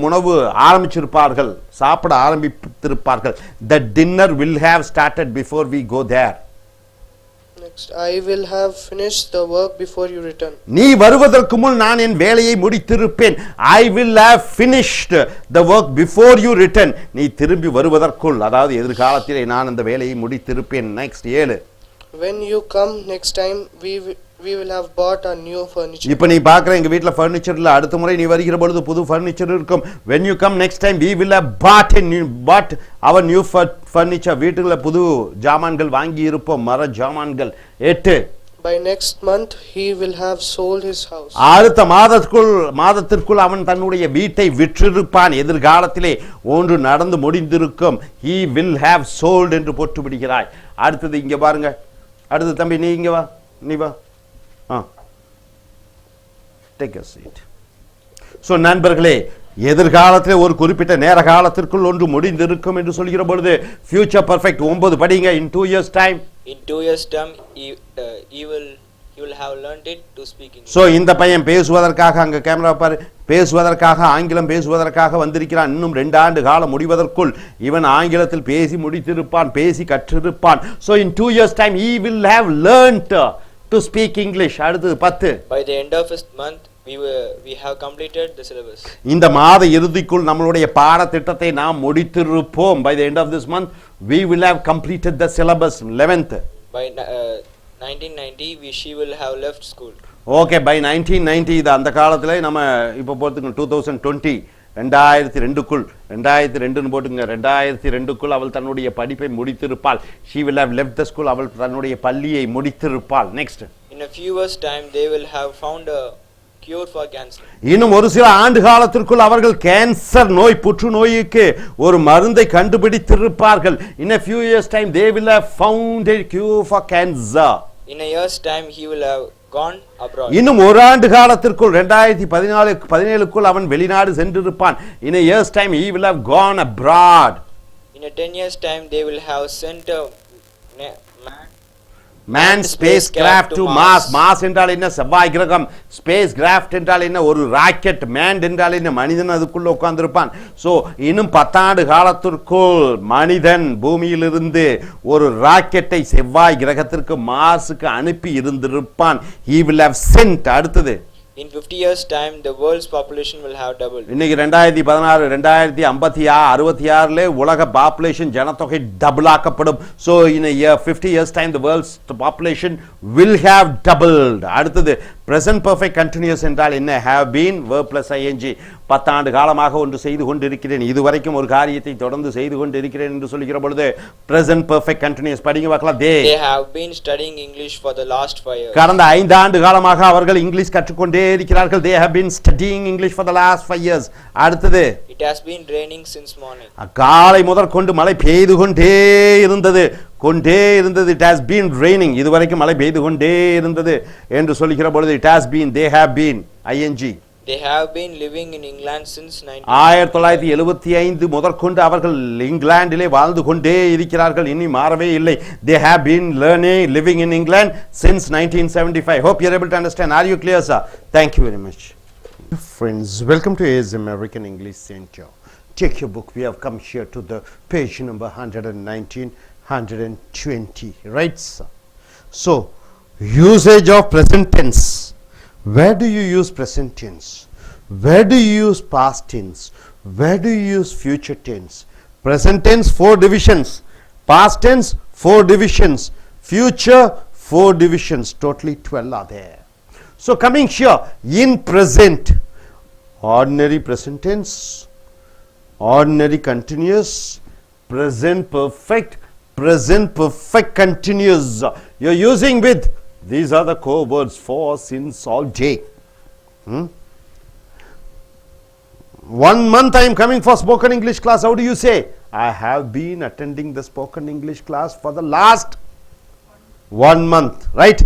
உணவு ஆரம்பிச்சிருப்பார்கள், சாப்பிட ஆரம்பித்திருப்பார்கள். the dinner will have started before we go there. Next, I will have finished the work before you return. நீ வருவதற்கு முன் நான் என் வேலையை முடித்திருப்பேன். I will have finished the work before you return. நீ திரும்பி வருவதற்குள், அதாவது எதிர்காலத்திலே நான் அந்த வேலையை முடித்திருப்பேன். Next 7, when you come next time we will have bought a new furniture. இப்போ நீ பார்க்குற எங்க வீட்டில் ஃபர்னிச்சர் இல்லை, அடுத்த முறை நீ வருகிற பொழுது புது ஃபர்னிச்சர் இருக்கும். when you come next time we will have bought our new furniture. வீட்டுல புது ஜாமான்கள் வாங்கி இருப்போம், மர ஜாமான்கள். 8, by next month he will have sold his house. அடுத்த மாதத்திற்குள் அவன் தன்னுடைய வீட்டை விற்றிருப்பான். எதிர்காலத்திலே ஒன்று நடந்து முடிந்திருக்கும். he will have sold என்று போட்டு விடுகிறாய். அடுத்தது இங்க பாருங்க. அடுத்து தம்பி நீ இங்க வா, நீ வா. take a seat. so நண்பர்களே, எதிர்காலத்திலே ஒரு குறிப்பிட்ட நேர காலத்திற்குள் ஒன்று முடிந்திருக்கும் என்று சொல்கிற பொழுது future perfect 9 படிங்க. in 2 years time, In 2 years' time, he will have learned it to speak English. so இந்த பையன் பேசுவதற்காக அங்க கேமரா பாரு, பேசுவதற்காக ஆங்கிலம் பேசுவதற்காக வந்திருக்கிறான். இன்னும் 2 ஆண்டு காலம் முடிவதற்குள் இவன் ஆங்கிலத்தில் பேசி முடித்திருப்பான், பேசி கற்றிருப்பான். so in 2 years time he will have learned to speak English. அடுத்து 10. By the end of this month, we have completed the syllabus. இந்த மாத இறுதிக்குள் நம்மளுடைய பாடத்திட்டத்தை நாம் முடித்திருப்போம். by the end of this month we will have completed the syllabus. 11th. By 1990 she will have left school. okay, by 1990 இது அந்த காலத்துல நம்ம இப்போ போட்டுங்க 2020 2002க்குள் 2002ன்னு போட்டுங்க. 2002க்குள் அவள் தன்னுடைய படிப்பை முடித்திருப்பாள். she will have left the school. அவள் தன்னுடைய பள்ளியை முடித்திருப்பாள். next. In a few years time they will have found a cure for cancer. இன்னும் ஒரு சில ஆண்டு காலத்திற்குள் அவர்கள் கேன்சர் நோய், புற்றுநோய்க்கு ஒரு மருந்தை கண்டுபிடித்திருப்பார்கள். in a few years time they will have found a cure for cancer. In a year's time he will have gone abroad. இன்னும் ஒரு ஆண்டு காலத்திற்குள் 2017க்குள் அவன் வெளிநாடு சென்றிருப்பான். in a year's time he will have gone abroad. In a 10 years time they will have sent a man spacecraft to Mars. Mars என்றால் என்ன? செவ்வாய் கிரகம். ஸ்பேஸ் கிராஃப்ட் என்றால் என்ன? ஒரு ராக்கெட். மேன் என்றால் என்ன? மனிதன் அதுக்குள்ள உட்கார்ந்திருப்பான். சோ இன்னும் 10 ஆண்டு காலத்திற்குள் மனிதன் பூமியிலிருந்து ஒரு ராக்கெட்டை செவ்வாய் கிரகத்திற்கு மார்ஸுக்கு அனுப்பி இருந்திருப்பான். he will have sent. அடுத்தது in 50 years time the world's population will have doubled. இன்னைக்கு 2016 2066ல உலக பாப்புலேஷன் ஜனத்தொகை double ஆக்கப்படும். so in a year 50 years time the world's population will have doubled. அடுத்தது present perfect continuous என்றால் என்ன? have been verb plus ing. 10 ஆண்டு காலமாக ஒன்று செய்து கொண்டிருக்கிறேன், இதுவரைக்கும் ஒரு காரியத்தை தொடர்ந்து செய்து கொண்டிருக்கிறேன் என்று சொல்கிற பொழுது present perfect continuous. படிங்க பார்க்கலாம். they have been studying English for the last 5 years. கடந்த 5 ஆண்டு காலமாக அவர்கள் இங்கிலீஷ் கற்றுக்கொண்டே இருக்கிறார்கள். they have been studying English for the last 5 years. அடுத்தது it has been raining since morning. காலை முதல் கொண்டு மழை பெய்து கொண்டே இருந்தது. it has been raining. இதுவரைக்கும் மழை பெய்து கொண்டே இருந்தது என்று சொல்கிற பொழுது it has been, they have been ing. they have been living in England since 1975 முதற்கொண்டு அவர்கள் இங்கிலாந்திலே வாழ்ந்து கொண்டே இருக்கிறார்கள், இனி மாறவே இல்லை. they have been living in England since 1975. hope you are able to understand. are you clear, sir? thank you very much. Friends, welcome to AS American English Center. Take your book. We have come here to the page number 119, 120. right, sir? So usage of present tense. Where do you use present tense? Where do you use past tense? Where do you use future tense? Present tense 4 divisions, past tense 4 divisions, future 4 divisions, totally 12 are there. So coming here in present, ordinary present tense, ordinary continuous, present perfect continuous. You are using with these are the core words for since all day. 1 month I am coming for spoken English class. How do you say? I have been attending the spoken English class for the last 1 month. Right?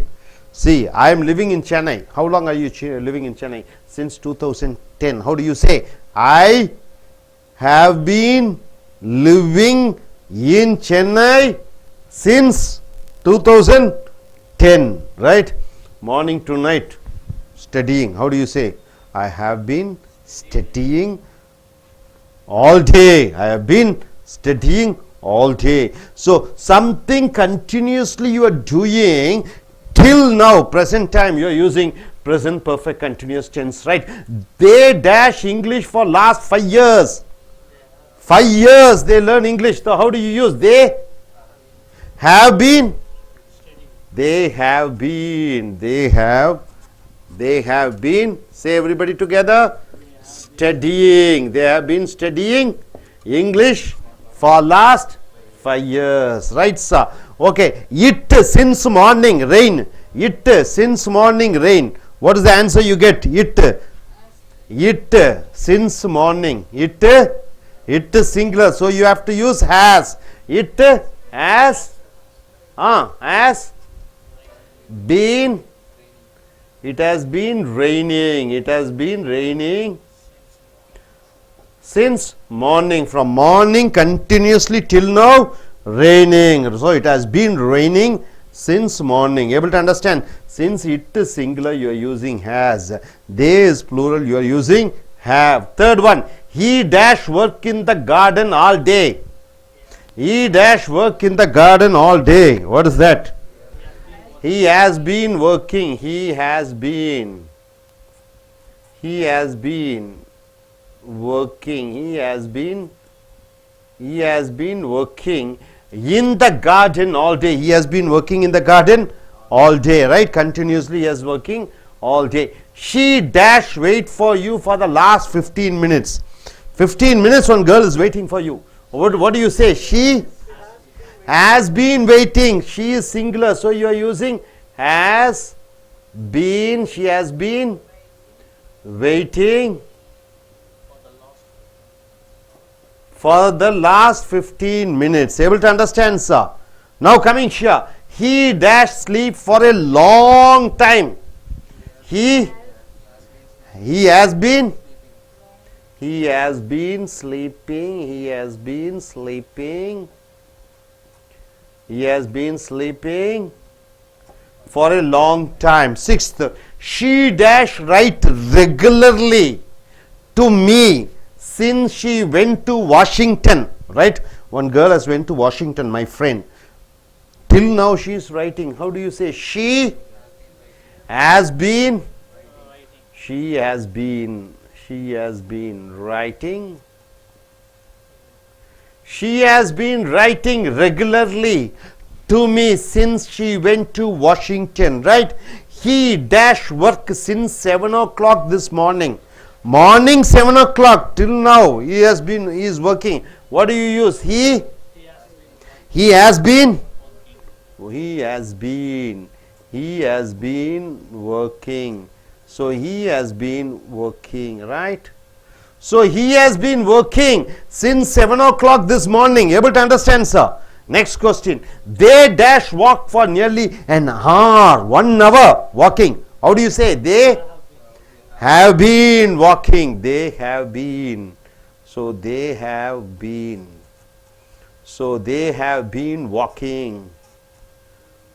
See, I am living in Chennai. How long are you living in Chennai? Since 2010. How do you say? I have been living in Chennai since 2010. Right? Morning to night studying. How do you say? I have been studying all day. I have been studying all day. So something continuously you are doing till now, present time, you are using present perfect continuous tense. Right? They dash English for last 5 years. 5 years they learn English. So how do you use? They have been, they have been, they have been, say everybody together, studying. They have been studying English for last 5 years. Right, sir? Okay. It since morning, rain. It since morning rain. What is the answer you get? It since morning. It singular. So you have to use has. It has been. It has been raining. It has been raining since morning. From morning continuously till now raining. So it has been raining since morning. Able to understand? Since it is singular, you are using has. They is plural, you are using have. Third one, he dash work in the garden all day. He dash work in the garden all day. What is that? He has been working. He has been working. He has been working in the garden all day. He has been working in the garden all day, right? Continuously he is working all day. She dash wait for you for the last 15 minutes. 15 minutes one girl is waiting for you. What do you say? She has been waiting. She is singular, so you are using has been. She has been waiting for the last 15 minutes. Able to understand, sir? Now coming here, he dash sleep for a long time. He has been sleeping. He has been sleeping for a long time. Sixth, she dash write regularly to me since she went to Washington. Right? One girl has went to Washington, my friend. Till now she is writing. How do you say? She has been writing. She has been writing regularly to me since she went to Washington, right? He dash work since 7 o'clock this morning. Morning 7 o'clock till now he is working. What do you use? He has been working. So he has been working, right? So he has been working since 7 o'clock this morning. Able to understand, sir? Next question. They dash walk for nearly an hour. 1 hour walking. How do you say? They have been walking. They have been. So they have been. So they have been walking.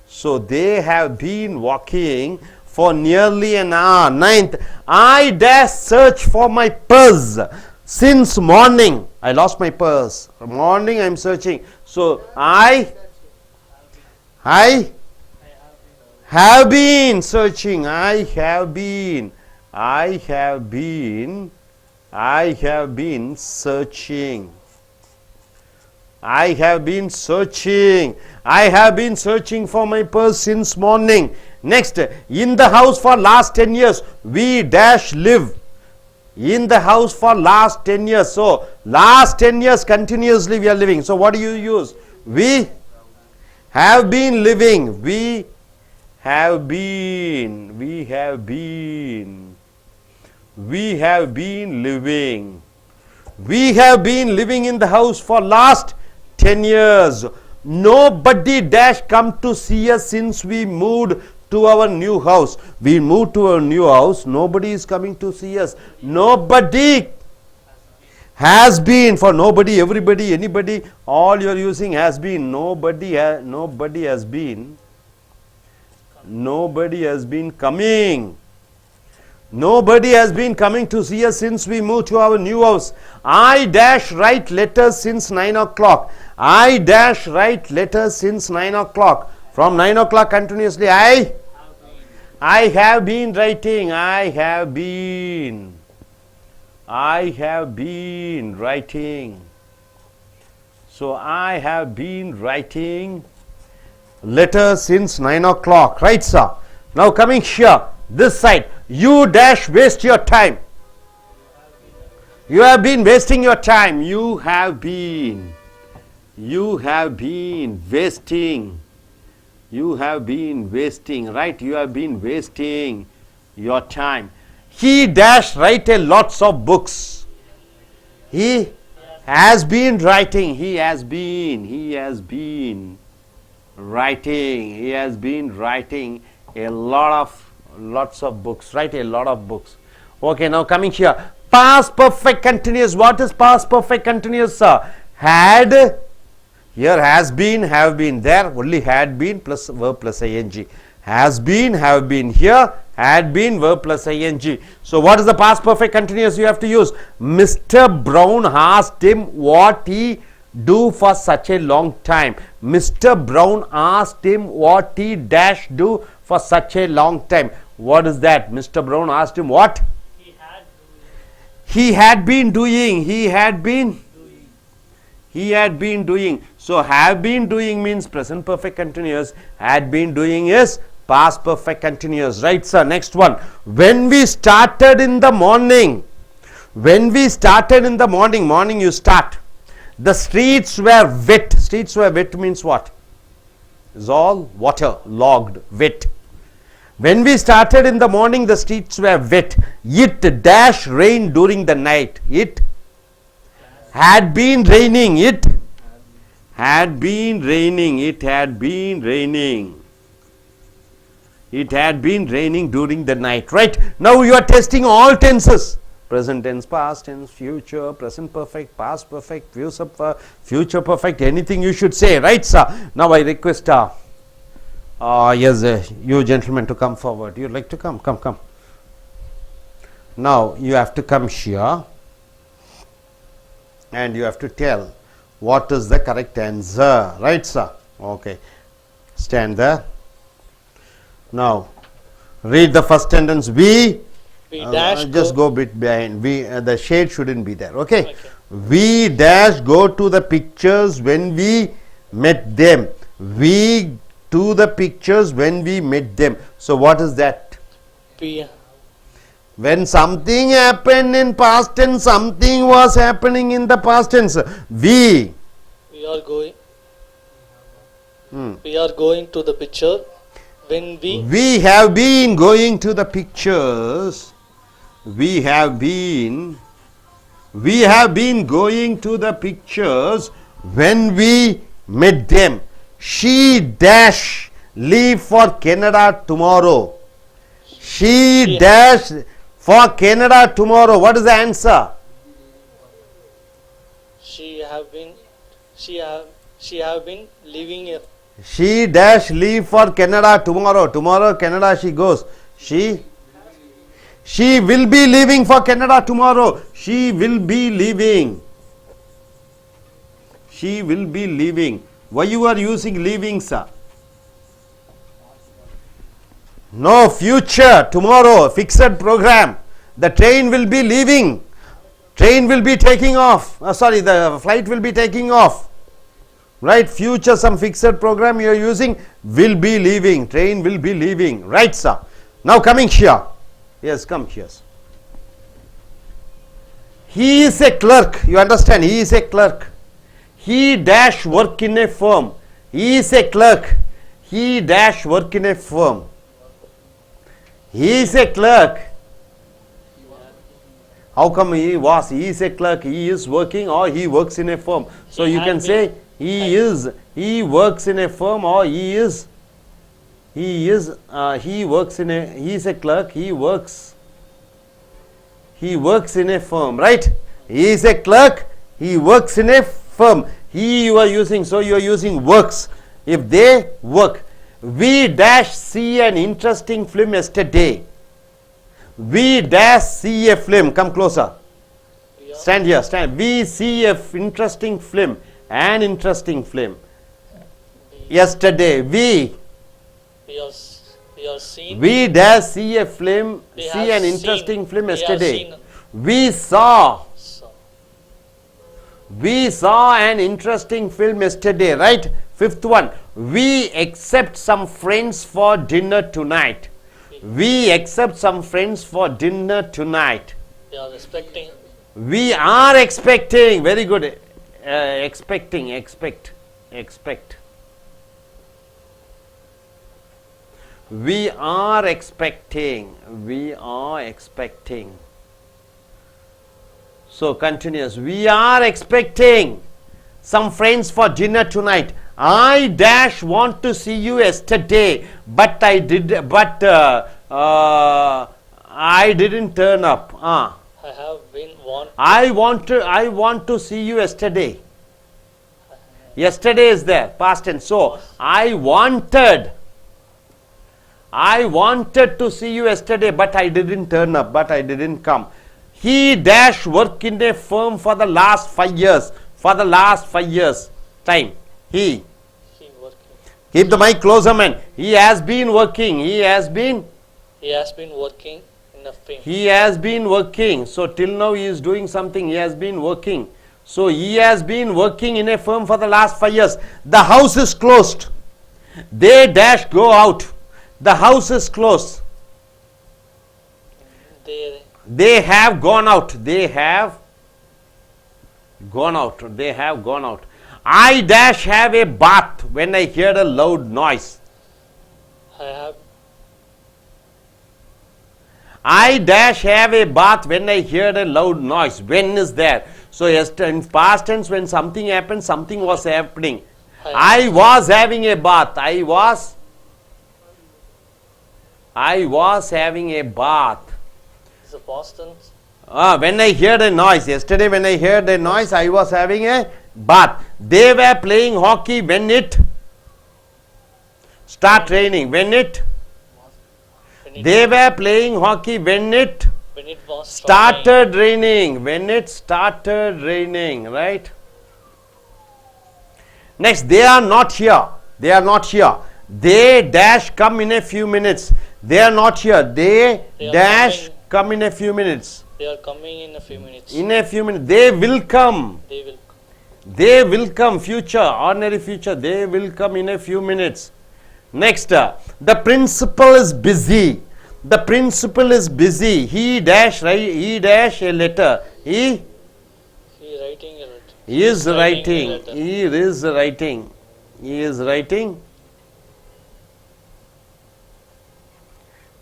So they have been walking for nearly an hour. Ninth, I dash search for my purse since morning. I lost my purse. Morning I am searching. So I have been searching. I have been searching. I have been searching for my purse since morning. Next, in the house for last 10 years, we dash live. In the house for last 10 years. So, last 10 years continuously we are living. So, what do you use? We have been living. We have been living. We have been living in the house for last 10 years. Nobody dash come to see us since we moved to our new house. We moved to our new house. Nobody is coming to see us. Nobody has been. For nobody, everybody, anybody, all you are using has been. Nobody has been. Nobody has been coming. Nobody has been coming to see us since we moved to our new house. I dash write letters since 9 o'clock. I dash write letters since 9 o'clock. From 9 o'clock continuously I have been writing. I have been writing. So I have been writing letters since 9 o'clock. Right, sir? Now coming here, this side. You dash waste your time. You have been wasting your time. You have been wasting You have been wasting, right? You have been wasting your time. He dash write a lots of books. He has been writing. He has been writing a lots of books, right? A lot of books. Okay, now coming here. Past perfect continuous. What is past perfect continuous, sir? Had, here has been, have been, there only had been plus verb plus ing. Has been, have been, here had been, verb plus ing. So what is the past perfect continuous you have to use? Mr. Brown asked him what he do for such a long time. Mr. Brown asked him what he dash do for such a long time. What is that? Mr. Brown asked him what? He had been doing. He had been doing. So have been doing means present perfect continuous. Had been doing is past perfect continuous. Right, sir? Next one. When we started in the morning. When we started in the morning. Morning you start. The streets were wet. Streets were wet means what? Is all water, logged, wet. When we started in the morning, the streets were wet. It dash rain during the night. It had been raining. It had been raining. It had been raining. It had been raining during the night. Right? Now you are testing all tenses. Present tense, past tense, future, present perfect, past perfect, future perfect, anything you should say. Right, sir? Now I request yes, you gentlemen to come forward. You'd like to come? Come. Now you have to come here and you have to tell what is the correct answer. Right, sir? Okay. Stand there. Now read the first sentence. We dash just go bit behind. We the shade shouldn't be there. Okay. We dash go to the pictures when we met them. We to the pictures when we met them. So what is that? When something happened in past tense, something was happening in the past tense. We are going. We are going to the picture when we have been going to the pictures. We have been going to the pictures when we met them. She dash leave for Canada tomorrow. She dash for Canada tomorrow. What is the answer? She have been leaving here. She dash leave for Canada tomorrow. Tomorrow Canada she goes. She will be leaving for Canada tomorrow. She will be leaving. She will be leaving. Why you are using leaving, sir? No, future, tomorrow, fixed program. The train will be leaving. Train will be taking off. The flight will be taking off. Right, future, some fixed program you are using, will be leaving. Train will be leaving. Right, sir? Now coming here. Yes, come here. He is a clerk. You understand? He is a clerk. He dash work in a firm. He is a clerk. He dash work in a firm. He is a clerk. How come he was? He is a clerk. He is working or he works in a firm. So you can say he works in a firm or he is a clerk. He works in a firm. Right? He is a clerk. He works in a firm. You are using, so you are using works. If they work. We dash see an interesting film yesterday. We dash see a film. Come closer. Stand here. Stand. We see a interesting film. An interesting film. Yesterday. We dash see a film. See an interesting film yesterday. We saw an interesting film yesterday, right? Fifth one. We accept some friends for dinner tonight. We accept some friends for dinner tonight. We are expecting. We are expecting. Very good. Expect. We are expecting. We are expecting. So continuous. We are expecting some friends for dinner tonight. I dash want to see you yesterday, but I didn't turn up. I have been want. I want to see you yesterday. Yesterday is there, past tense. So I wanted to see you yesterday, but I didn't turn up, but I didn't come. He dash work in a firm for the last 5 years. For the last 5 years time. He working. Keep the mic closer, man. He has been working. He has been working in a firm. He has been working. So till now he is doing something. He has been working. So he has been working in a firm for the last 5 years. The house is closed. They dash go out. The house is closed. They have gone out. They have gone out. They have gone out. I dash have a bath when I hear a loud noise. I dash have a bath when I hear a loud noise. When is there? So in past tense, when something happened, something was happening. I was having a bath. I was having a bath. It's a past tense. When I heard a noise. Yesterday when I heard a noise, I was having a bath. They were playing hockey when it start raining. They were playing hockey when it was started raining. When it started raining, right? Next, they are not here. They are not here. They dash come in a few minutes. They are not here. They dash come in a few minutes. They are coming in a few minutes. In a few minutes. They will come. They will come. Future, ordinary future. They will come in a few minutes. Next, the principal is busy. The principal is busy. He dash a letter. He writing a letter. He is writing. He is writing. He is writing.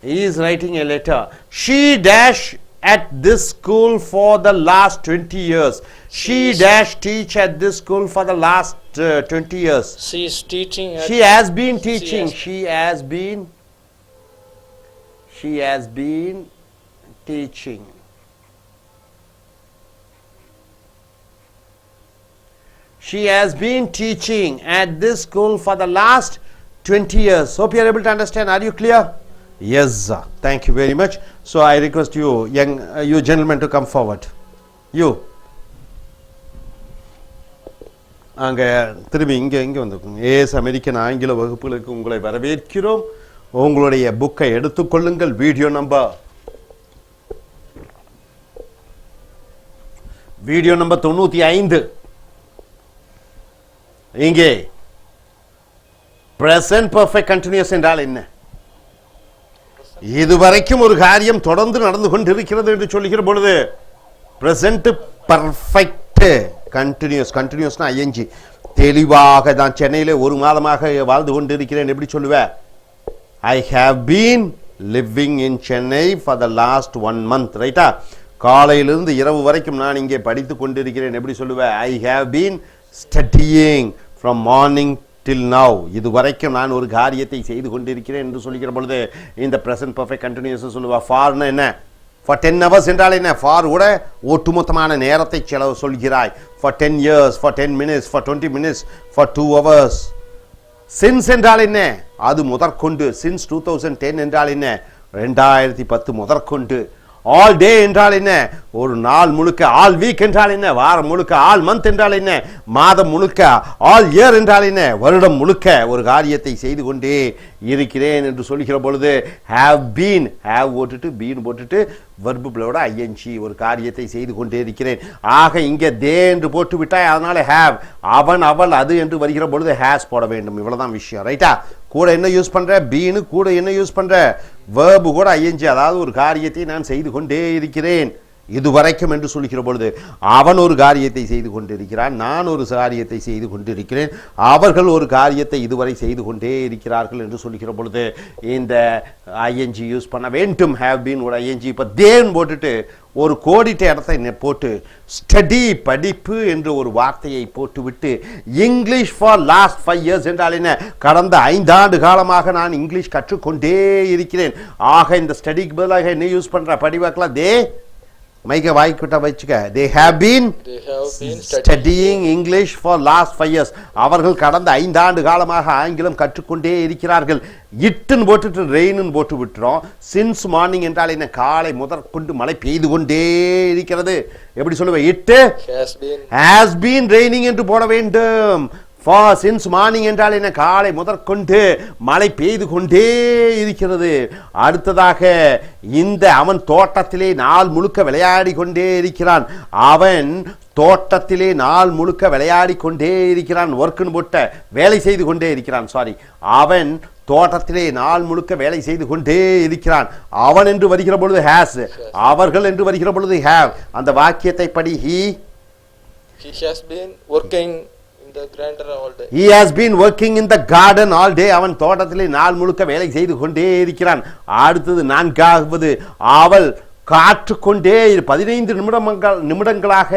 He is writing a letter. She dash at this school for the last 20 years. She dash teach at this school for the last 20 years. She is teaching. She has been teaching. She has been teaching. She has been teaching at this school for the last 20 years. Hope you are able to understand. Are you clear? Yes, thank you very much. So I request you, you gentlemen, to come forward. You. அங்க திரும்பி இங்கே வந்துருக்கும். As American ஆங்கில வகுப்புகளுக்கு உங்களை வரவேற்கிறோம். உங்களுடைய புக்கை எடுத்துக்கொள்ளுங்கள். Video number 95. இங்கே present perfect continuous என்றால் என்ன? இதுவரைக்கும் ஒரு காரியம் தொடர்ந்து நடந்து கொண்டிருக்கிறது என்று சொல்லுகிற பொழுது present perfect continuousனா ing. தெளிவாக தான் சென்னையிலே ஒரு மாதமாக வாழ்ந்து கொண்டிருக்கிறேன் எப்படி சொல்லுவேன்? I have been living in Chennai for the last 1 month. ரைட்டா? காலையிலிருந்து இரவு வரைக்கும் நான் இங்கே படித்து கொண்டிருக்கிறேன் எப்படி சொல்லுவேன்? I have been studying from morning till now. இது வரைக்கும் நான் ஒரு காரியத்தை செய்து கொண்டிருக்கிறேன் என்று சொல்லுகிற பொழுது இந்த present perfect continuous சொல்லுவா. ஃபார்னா என்ன? For 10 hours என்றால் என்ன? ஃபார் கூட ஒட்டுமொத்தமான நேரத்தை செலவு சொல்கிறாய். For 10 years, for 10 minutes, for 20 minutes, for 2 hours. Since என்றால் என்ன? அது முதற்கொண்டு. Since 2010 என்றால் என்ன? 2010 முதற்கொண்டு. All day என்றால் என்ன? ஒரு நாள் முழுக்க. All week என்றால் என்ன? வாரம் முழுக்க. All month என்றால் என்ன? மாதம் முழுக்க. All year என்றால் என்ன? வருடம் முழுக்க ஒரு காரியத்தை செய்து கொண்டே இருக்கிறேன் என்று சொல்லுகிற பொழுது have been, have போட்டுட்டு been போட்டுட்டு verb ப்ளோட ing ஒரு காரியத்தை செய்து கொண்டே இருக்கிறேன். ஆக இங்கே they என்று போட்டு விட்டாய், அதனால have. அவன் அவள் அது என்று வருகிற பொழுது has போட வேண்டும். இவ்வளவுதான் விஷயம். ரைட்டா? கூட என்ன யூஸ் பண்ற? been. கூட என்ன யூஸ் பண்ற? verb கூட ing. அதாவது ஒரு காரியத்தை நான் செய்து கொண்டே இருக்கிறேன் இதுவரைக்கும் என்று சொல்கிற பொழுது அவன் ஒரு காரியத்தை செய்து கொண்டிருக்கிறான், நான் ஒரு காரியத்தை செய்து கொண்டிருக்கிறேன், அவர்கள் ஒரு காரியத்தை இதுவரை செய்து கொண்டே இருக்கிறார்கள் என்று சொல்கிற பொழுது இந்த ஐஎன்ஜி யூஸ் பண்ண வேண்டும். ஹேவ் பீன் ஒரு ஐஎன்ஜி இப்போ தேன் போட்டுட்டு ஒரு கோடிட்ட இடத்தை போட்டு ஸ்டடி படிப்பு என்று ஒரு வார்த்தையை போட்டுவிட்டு இங்கிலீஷ் ஃபார் லாஸ்ட் 5 years என்றால் என்ன, கடந்த 5 ஆண்டு காலமாக நான் இங்கிலீஷ் கற்றுக்கொண்டே இருக்கிறேன். ஆக இந்த ஸ்டடிக்கு பதிலாக என்ன யூஸ் பண்ற படிவாக்கலாம் தே மைக்க வாய்க்கிட்ட வச்சுக்க. they have been studying English for last 5 years. அவர்கள் கடந்த 5 ஆண்டு காலமாக ஆங்கிலம் கற்றுக்கொண்டே இருக்கிறார்கள். இட்டுன்னு போட்டுட்டு ரெயின்னு போட்டு விட்டுறோம். சின்ஸ் மார்னிங் என்றால் என்ன, காலை முதற்கொண்டு மழை பெய்து கொண்டே இருக்கிறது. எப்படி சொல்லுவேன், இட்டு has been raining என்று போட வேண்டும். சின்ஸ் மார்னிங் என்றால் என்ன, காலை முதற்கொண்டு மழை பெய்து கொண்டே இருக்கிறது. அடுத்ததாக இந்த அவன் தோட்டத்திலே நாள் முழுக்க விளையாடி கொண்டே இருக்கிறான். அவன் தோட்டத்திலே நாள் முழுக்க விளையாடி கொண்டே இருக்கிறான். ஒர்க்குன்னு போட்ட வேலை செய்து கொண்டே இருக்கிறான். அவன் தோட்டத்திலே நாள் முழுக்க வேலை செய்து கொண்டே இருக்கிறான். அவன் என்று வருகிற பொழுது ஹேஸ், அவர்கள் என்று வருகிற பொழுது ஹேவ். அந்த வாக்கியத்தை படி he has been working the garden all day. He has been working in the garden all day. அவன் தோட்டத்திலே நாள் முழுக்க வேலை செய்து கொண்டே இருக்கிறான். அடுத்தது 4வது அவள் காற்றுக்கொண்டே 15 நிமிடங்களாக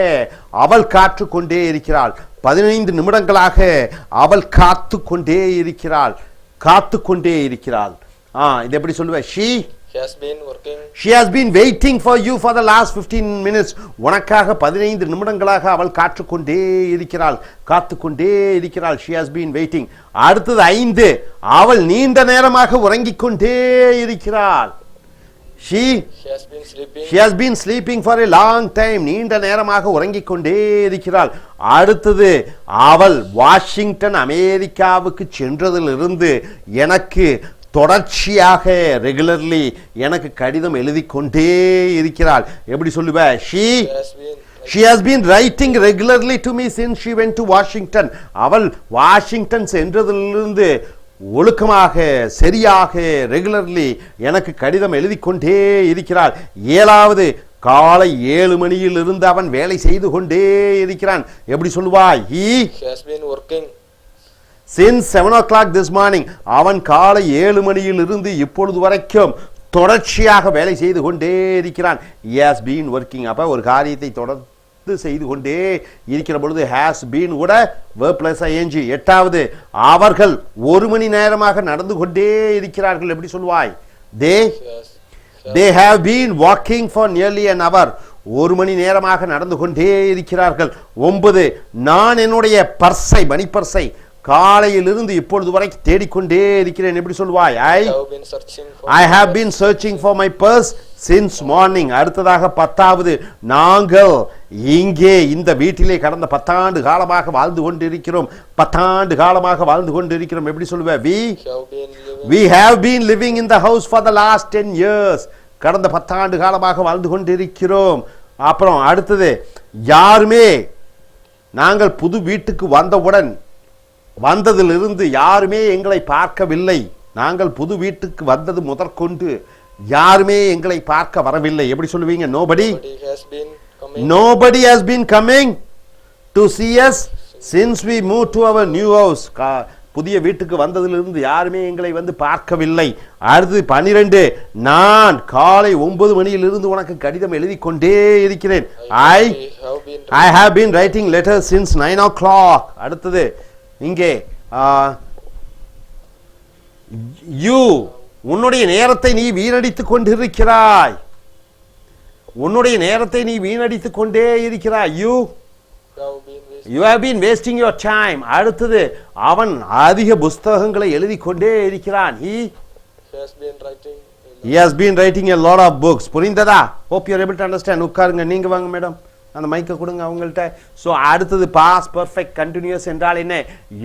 அவள் காற்றுக்கொண்டே இருக்கிறாள். 15 நிமிடங்களாக அவள் காத்துக்கொண்டே இருக்கிறாள். இது எப்படி சொல்லுவேன், she has been waiting for you for the last 15 minutes. உனக்காக 15 நிமிடங்களாக அவள் காத்துக்கொண்டே இருக்கிறாள். she has been waiting. அடுத்தது 5, அவள் நீண்ட நேரமாக உறங்கிக் கொண்டே இருக்கிறாள். she has been sleeping for a long time. நீண்ட நேரமாக உறங்கிக் கொண்டே இருக்கிறாள். அடுத்தது அவள் வாஷிங்டன் அமெரிக்காவுக்கு சென்றதிலிருந்து எனக்கு தொடர்ச்சியாக ரெகுலர்லி எனக்கு கடிதம் எழுதி கொண்டே இருக்கிறாள். எப்படி சொல்லுவ, she has been writing regularly to me since she went to Washington. அவள் வாஷிங்டன் சென்றதிலிருந்து ஒழுக்கமாக சரியாக ரெகுலர்லி எனக்கு கடிதம் எழுதி கொண்டே இருக்கிறாள். 7வது காலை 7 மணியில் இருந்து அவன் வேலை செய்து கொண்டே இருக்கிறான். எப்படி சொல்லுவாய், he has been working since 7 o'clock this morning. அவன் காலை 7 மணியில் இருந்து இப்பொழுது வரைக்கும் தொடர்ச்சியாக வேலை செய்து கொண்டே இருக்கிறான். he has been working. அப்ப ஒரு காரியத்தை தொடர்ந்து செய்து கொண்டே இருக்கிற பொழுது has been கூட verb plus ing. 8வது அவர்கள் 1 மணி நேரமாக நடந்து கொண்டே இருக்கிறார்கள். எப்படி சொல்வாய், they have been walking for nearly an hour. 1 மணி நேரமாக நடந்து கொண்டே இருக்கிறார்கள். 9 நான் என்னுடைய பர்ஸை மணிப்பர்ஸை காலையிலிருந்து இப்பொழுது வரை தேடிக்கொண்டே இருக்கிறேன். எப்படி சொல்வாய், I have been searching for my purse since morning. அடுத்ததாக 10வது நாங்கள் இங்கே இந்த வீட்டிலே கடந்த 10 ஆண்டு காலமாக வாழ்ந்து கொண்டிருக்கிறோம். 10 ஆண்டு காலமாக வாழ்ந்து கொண்டிருக்கிறோம். எப்படி சொல்லுவ, we have been living in the house for the last 10 years. கடந்த 10 ஆண்டு காலமாக வாழ்ந்து கொண்டிருக்கிறோம். அப்புறம் அடுத்தது யாருமே நாங்கள் புது வீட்டுக்கு வந்ததிலிருந்து யாருமே எங்களை பார்க்கவில்லை. நாங்கள் புது வீட்டுக்கு வந்தது முதற்கொண்டு யாருமே எங்களை பார்க்க வரவில்லை. எப்படி சொல்லுவீங்க, nobody has been coming to see us since we moved to our new house. புதிய வீட்டுக்கு வந்ததிலிருந்து யாருமே எங்களை வந்து பார்க்கவில்லை. அடுத்து 12 நான் காலை 9 மணியிலிருந்து உனக்கு கடிதம் எழுதி கொண்டே இருக்கிறேன். I have been writing letters since 9 o'clock. அடுத்தது இங்கே உன்னுடைய நேரத்தை நீ வீணடித்துக் கொண்டிருக்கிறாய். you have been wasting your time. அடுத்தது அவன் அதிக புத்தகங்களை எழுதி கொண்டே இருக்கிறான். he has been writing a lot of books. புரிந்ததா? hope you are able to understand. உட்காருங்க, நீங்க வாங்க மேடம், அந்த மைக்கை கொடுங்க அவங்கள்ட்ட. ஸோ அடுத்தது பாஸ்ட் பர்ஃபெக்ட் கண்டினியூஸ் என்றால் என்ன,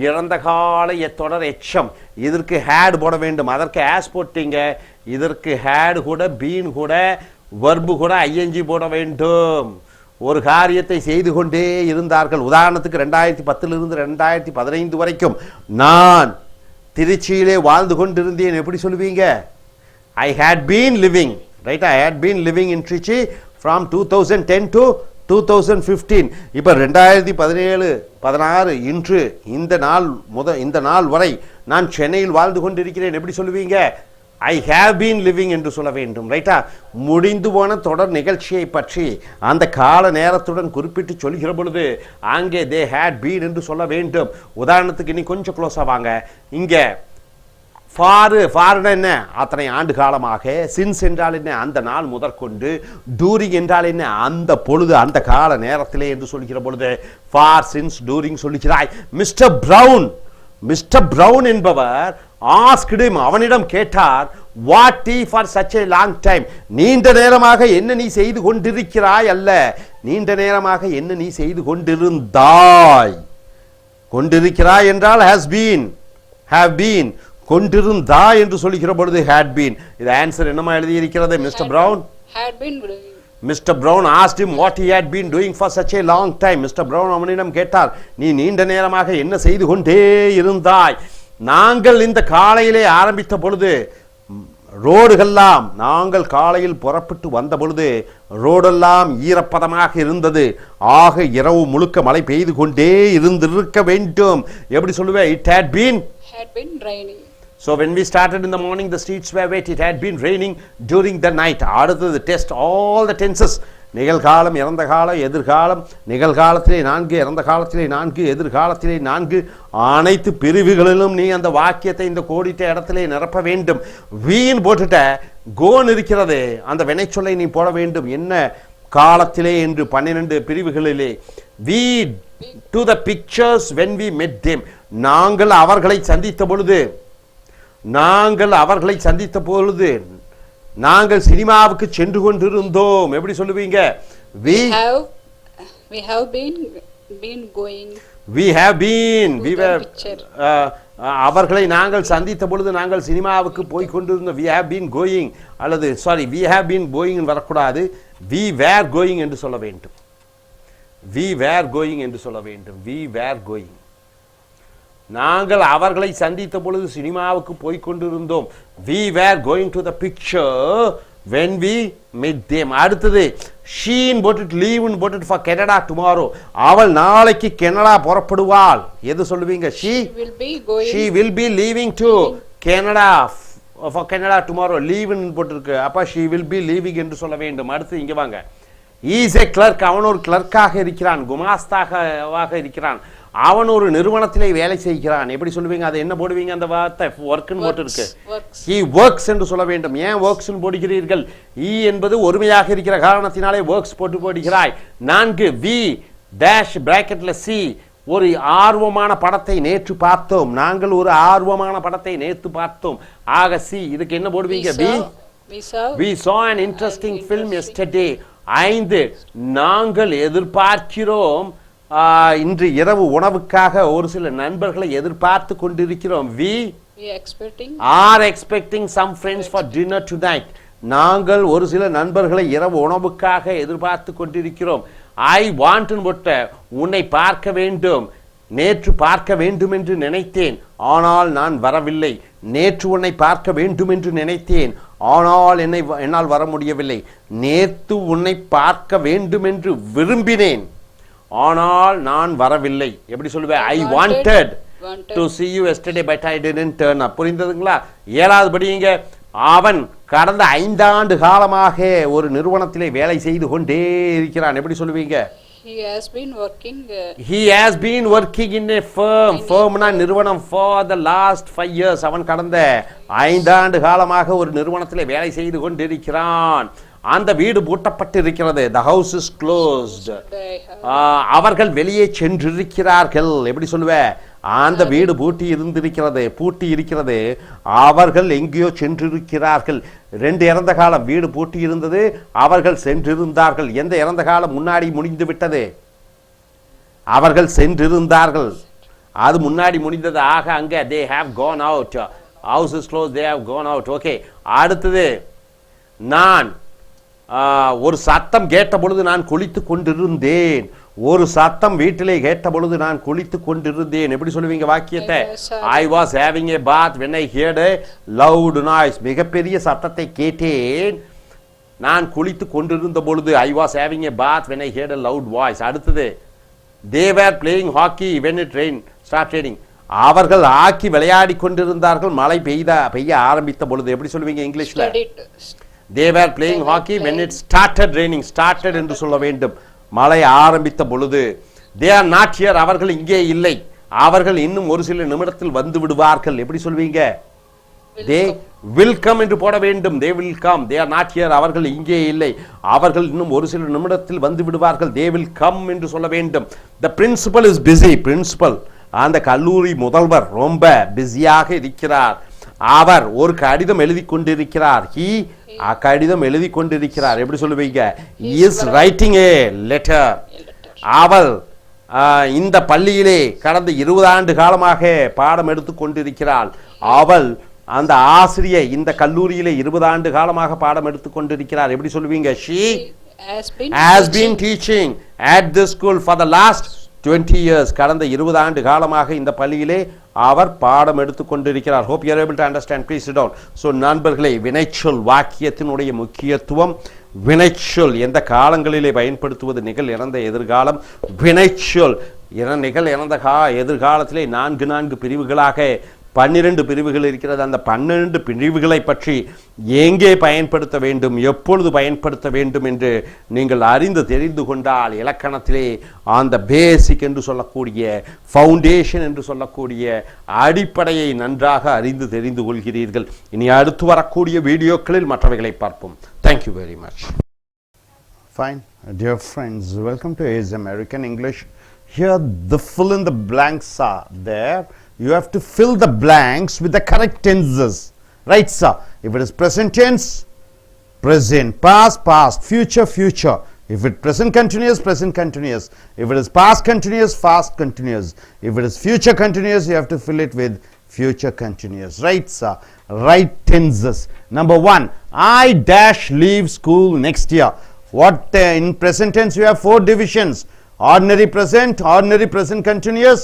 இறந்த கால தொடர் எச்சம். இதற்கு ஹேட் போட வேண்டும், அதற்கு ஆஸ் போட்டீங்க. இதற்கு ஹேட் கூட பீன் கூட வர்பு கூட ஐஎன்ஜி போட வேண்டும். ஒரு காரியத்தை செய்து கொண்டே இருந்தார்கள். உதாரணத்துக்கு 2010 2015 வரைக்கும் நான் திருச்சியிலே வாழ்ந்து கொண்டிருந்தேன். எப்படி சொல்லுவீங்க, I had been living, right? I had been living in Trichy from 2010 to 2015. இப்போ 2017 16 இன்று இந்த நாள் வரை நான் சென்னையில் வாழ்ந்து கொண்டிருக்கிறேன். எப்படி சொல்லுவீங்க? ஐ ஹேவ் பீன் லிவிங் என்று சொல்ல வேண்டும். ரைட்டா? முடிந்து போன தொடர் நிகழ்ச்சியை பற்றி அந்த கால நேரத்துடன் குறிப்பிட்டு சொல்கிற பொழுது அங்கே தே ஹேட் பீன் என்று சொல்ல வேண்டும். உதாரணத்துக்கு நீ கொஞ்சம் க்ளோஸாக வாங்க. இங்கே ஃபாருன்னா என்ன? அத்தனை ஆண்டு காலமாக. சின்ஸ் என்றால் என்ன? அந்த நாள் முதற்கொண்டு. டூரிங் என்றால் என்ன? அந்த பொழுது, அந்த கால நேரத்திலே என்று சொல்கிற பொழுது ஃபார், சின்ஸ், டூரிங் சொல்லுகிறாய். மிஸ்டர் பிரவுன் என்பவர் ஆஸ்க்டு, அவனிடம் கேட்டார், what he for such a long time, நீண்ட நேரமாக என்ன நீ செய்து கொண்டிருக்கிறாய் அல்ல, நீண்ட நேரமாக என்ன நீ செய்து கொண்டிருக்கிறாய் என்றால் have been, கொண்டிருந்தாய் என்று சொல்லுகிற பொழுது had been. இது ஆன்சர் என்னமா எழுதி இருக்கிறது? Mister brown had been doing. Mr. Brown asked him what he had been doing for such a long time. Mr. Brown அவனிடம் கேட்டார், நீ நீண்ட நேரமாக என்ன செய்து கொண்டே இருந்தாய்? நாங்கள் இந்த காலையிலே ஆரம்பித்த பொழுது நாங்கள் காலையில் புறப்பட்டு வந்த பொழுது ரோடெல்லாம் ஈரப்பதமாக இருந்தது. ஆக இரவு முழுக்க மழை பெய்து கொண்டே இருந்திருக்க வேண்டும். எப்படி சொல்லுவேன்? It had been raining. So when we started in the morning, the streets were wet. It had been raining during the night. அடுத்தது test all the tenses. நிகழ்காலம், இறந்த காலம், எதிர்காலம். நிகழ்காலத்திலே 4, இறந்த காலத்திலே 4, எதிர்காலத்திலே 4. அனைத்து பிரிவுகளிலும் நீ அந்த வாக்கியத்தை இந்த கோடிட்ட இடத்திலே நிரப்ப வேண்டும். வீண் போட்டுட்ட கோன் இருக்கிறது, அந்த வினைச்சொல்லை நீ போட வேண்டும். என்ன காலத்திலே என்று 12 பிரிவுகளிலே. We to the pictures when we met them. நாங்கள் அவர்களை சந்தித்த பொழுது நாங்கள் சினிமாவுக்கு சென்று கொண்டிருந்தோம். எப்படி சொல்லுவீங்க? we have been going. we were அவர்களை நாங்கள் சந்தித்த பொழுது நாங்கள் சினிமாவுக்கு போய் கொண்டிருந்தோம். we have been going அல்லது we have been going வரக்கூடாது. we were going என்று சொல்ல வேண்டும். we were going. நாங்கள் அவர்களை சந்தித்த பொழுது சினிமாவுக்கு போய் கொண்டிருந்தோம். we were going to the picture when we met them. அடுத்தது ஷீன் போட்டுட்டு லீவ்னு போட்டுட்டு for Canada tomorrow. அவள் நாளைக்கு கனடா புறப்படுவாள். எது சொல்லுவீங்க? she will be leaving to Canada for Canada tomorrow. லீவ்னு போட்டுருக்கு. அப்ப she will be leaving என்று சொல்ல வேண்டும். அடுத்து இங்க வாங்க. he is a clerk. அவன் ஒரு கிளர்க்காக இருக்கிறான், குமாஸ்தாக இருக்கிறான். அவன் ஒரு நிறுவனத்திலே வேலை செய்கிறான். எப்படி சொல்லுவீங்க? அது என்ன போடுவீங்க? அந்த வார்த்தை ஒர்க்னு போட்டு இருக்கு. he works என்று சொல்ல வேண்டும். ஏன் worksனு போடுகிறீர்கள்? e என்பது ஒருமையாக இருக்கிற காரணத்தினாலே works போடுகிறாய். 4 we dash bracketல c. ஒரு ஆர்வமான படத்தை நேற்று பார்த்தோம். நாங்கள் ஒரு ஆர்வமான படத்தை நேற்று பார்த்தோம். ஆக c. இதுக்கு என்ன போடுவீங்க? we saw an interesting film yesterday. 5 நாங்கள் எதிர்பார்க்கிறோம், இன்று இரவு உணவுக்காக ஒரு சில நண்பர்களை எதிர்பார்த்து கொண்டிருக்கிறோம். we are expecting some friends for dinner tonight. நாங்கள் ஒரு சில நண்பர்களை இரவு உணவுக்காக எதிர்பார்த்து கொண்டிருக்கிறோம். I want உன்னை பார்க்க வேண்டும், நேற்று பார்க்க வேண்டும் என்று நினைத்தேன், ஆனால் நான் வரவில்லை. நேற்று உன்னை பார்க்க வேண்டும் என்று நினைத்தேன், ஆனால் என்னால் வர முடியவில்லை. நேற்று உன்னை பார்க்க வேண்டும் என்று விரும்பினேன், ஆனால் நான் வரவில்லை. எப்படி சொல்லுவேன்? I wanted to see you yesterday but I didn't turn up. புரிந்ததுங்களா? 7வது படிங்க. அவன் கடந்த 5 ஆண்டு காலமாக ஒரு நிறுவனத்திலே வேலை செய்து கொண்டே இருக்கிறான். எப்படி சொல்லுவீங்க? He has been working in a firm. Firmனா நிறுவனம். For the last 5 years. அவன் கடந்த 5 ஆண்டு காலமாக ஒரு நிறுவனத்திலே வேலை செய்து கொண்டிருக்கிறான். அந்த வீடு பூட்டப்பட்டிருக்கிறது. the house is closed. அவர்கள் வெளியே சென்றிருக்கிறார்கள். எப்படி சொல்லுவ? அந்த வீடு பூட்டி இருக்கிறது. அவர்கள் எங்கேயோ சென்றிருக்கிறார்கள். 2 இறந்த காலம். வீடு பூட்டி இருந்தது, அவர்கள் சென்றிருந்தார்கள். எந்த இறந்த காலம் முன்னாடி முடிந்து விட்டது? அவர்கள் சென்றிருந்தார்கள், அது முன்னாடி முடிந்தது. ஆக அங்க they have gone out. house is closed, they have gone out. Okay. அடுத்தது நான் ஒரு சத்தம் கேட்ட பொழுது நான் குளித்து கொண்டிருந்தேன். ஒரு சத்தம் வீட்டிலே கேட்ட பொழுது நான் குளித்து கொண்டிருந்தேன். எப்படி சொல்லுவீங்க வாக்கியத்தை? I was having a bath when I heard a loud noise. மிகப்பெரிய சத்தத்தை கேட்டேன். நான் குளித்து கொண்டிருந்த பொழுது I was having a bath when I heard a loud voice. அடுத்தது they were playing hockey when it rained started raining. அவர்கள் hockey விளையாடி கொண்டிருந்தார்கள் மழை பெய்ய ஆரம்பித்த பொழுது. எப்படி சொல்லுவீங்க இங்கிலீஷ்ல? they were playing hockey when it started raining. started என்று சொல்ல வேண்டும். மழை ஆரம்பித்த பொழுது. they are not here. அவர்கள் இங்கே இல்லை. அவர்கள் இன்னும் ஒரு சில நிமிடத்தில் வந்து விடுவார்கள். எப்படி சொல்வீங்க? they will come என்று போட வேண்டும். they will come. they are not here. அவர்கள் இங்கே இல்லை. அவர்கள் இன்னும் ஒரு சில நிமிடத்தில் வந்து விடுவார்கள். they will come என்று சொல்ல வேண்டும். the principal is busy. principal அந்த கல்லூரி முதல்வர் ரொம்ப பிஸியாக இருக்கிறார். அவர் ஒரு கடிதம் எழுதி கொண்டிருக்கிறார். he கடிதம் எழுதி கொண்டிருக்கிறார். எப்படி சொல்லுவீங்க? he is writing a letter. அவள் இந்த பள்ளியிலே கடந்த 20 ஆண்டு காலமாக பாடம் எடுத்து கொண்டிருக்கிறாள். அவள் அந்த ஆசிரியை இந்த கல்லூரியிலே 20 ஆண்டு காலமாக பாடம் எடுத்து கொண்டிருக்கிறார். எப்படி சொல்லுவீங்க? she has been teaching at this school for the last 20 years. கடந்த 20 ஆண்டு காலமாக இந்த பள்ளியிலே அவர் பாடம் எடுத்து கொண்டிருக்கிறார். hope you are able to understand. please sit down. so நண்பர்களே, வினைச்சொல் வாக்கியத்தினுடைய முக்கியத்துவம். வினைச்சொல் எந்த காலங்களிலே பயன்படுத்துவது? நிகழ் இறந்த எதிர்காலம். வினைச்சொல் நிகழ் இறந்த எதிர்காலத்திலே 4 பிரிவுகளாக 12 பிரிவுகள் இருக்கிறது. அந்த 12 பிரிவுகளை பற்றி எங்கே பயன்படுத்த வேண்டும், எப்பொழுது பயன்படுத்த வேண்டும் என்று நீங்கள் அறிந்து தெரிந்து கொண்டால் இலக்கணத்திலே அந்த பேசிக் என்று சொல்லக்கூடிய ஃபவுண்டேஷன் என்று சொல்லக்கூடிய அடிப்படையை நன்றாக அறிந்து தெரிந்து கொள்கிறீர்கள். இனி அடுத்து வரக்கூடிய வீடியோக்களில் மற்றவைகளை பார்ப்போம். Thank you very much. Fine. Dear friends, welcome to AS American English. Here the fill in the blanks are there. You have to fill the blanks with the correct tenses. Right, sir? If it is present tense, present, past, past, future, future. If it present continuous, present continuous. If it is past continuous, past continuous. If it is future continuous, you have to fill it with future continuous. Right, sir? Right tenses. Number 1, I dash leave school next year. What in present tense you have 4 divisions. Ordinary present continuous,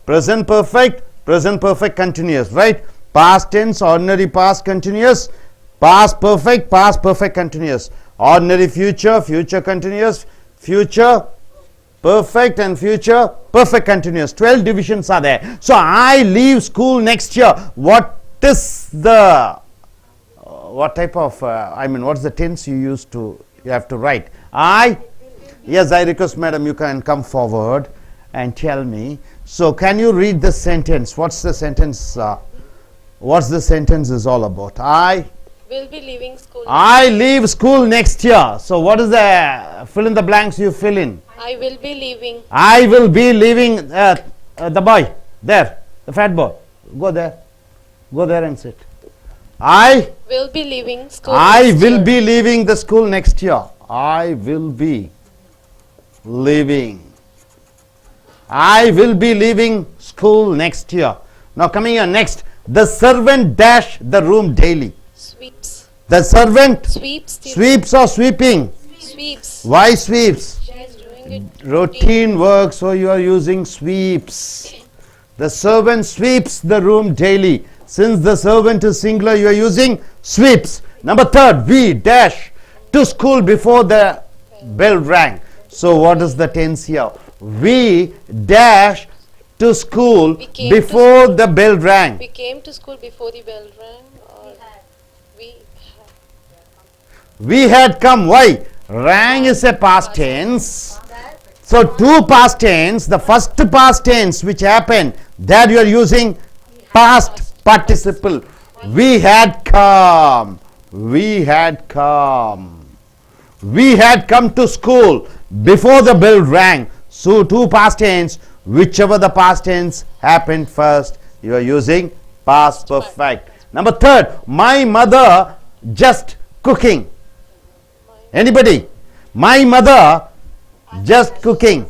present perfect continuous, right? Past tense, ordinary past continuous, past perfect continuous. Ordinary future continuous, future perfect and future perfect continuous. 12 divisions are there. So I leave school next year. What is the what type of what's the tense you have to write? Yes, I request madam you can come forward and tell me. So can you read the sentence? What's the sentence? What's the sentence is all about? I will be leaving school. I leave school next year. So what is the fill in the blanks you fill in? I will be leaving. I will be leaving. The boy there, the fat boy. Go there and sit. I will be leaving school. I will be leaving the school next year. I will be leaving. I will be leaving school next year. Now coming here next. The servant dash the room daily. Sweeps. The servant Sweeps or sweeping? Sweeps. Why sweeps? She is doing it. Routine work, so you are using sweeps. The servant sweeps the room daily. Since the servant is singular, you are using sweeps. Number 3, we dash to school before the bell rang. So what is the tense here? We dash to school before the bell rang. We came to school before the bell rang, or we had come. Why? Rang is a past tense. So 2 past tense. The first past tense which happened, that you are using past participle. We had come. We had come. We had come to school before the bell rang. So 2 past tense, whichever the past tense happened first, you are using past perfect. Number 3, my mother just cooking. Anybody? My mother just cooking.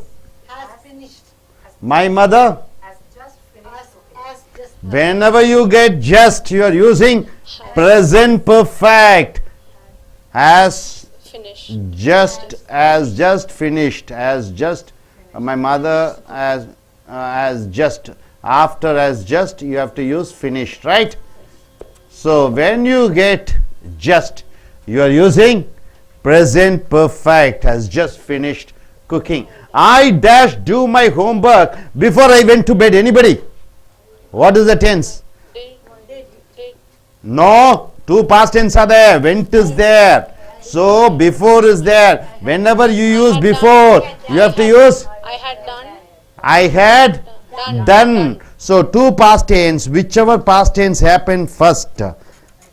My mother. Whenever you get just, you are using present perfect. As finished. Just finished. As just. My mother as just. After as just, you have to use finished, right? So when you get just, you are using Present perfect has just finished cooking. I dash do my homework before I went to bed. Anybody? What is the tense? No, two past tense are there. Went is there. So before is there. Whenever you use before, you have to use I had done. I had done. So two past tense, whichever past tense happened first,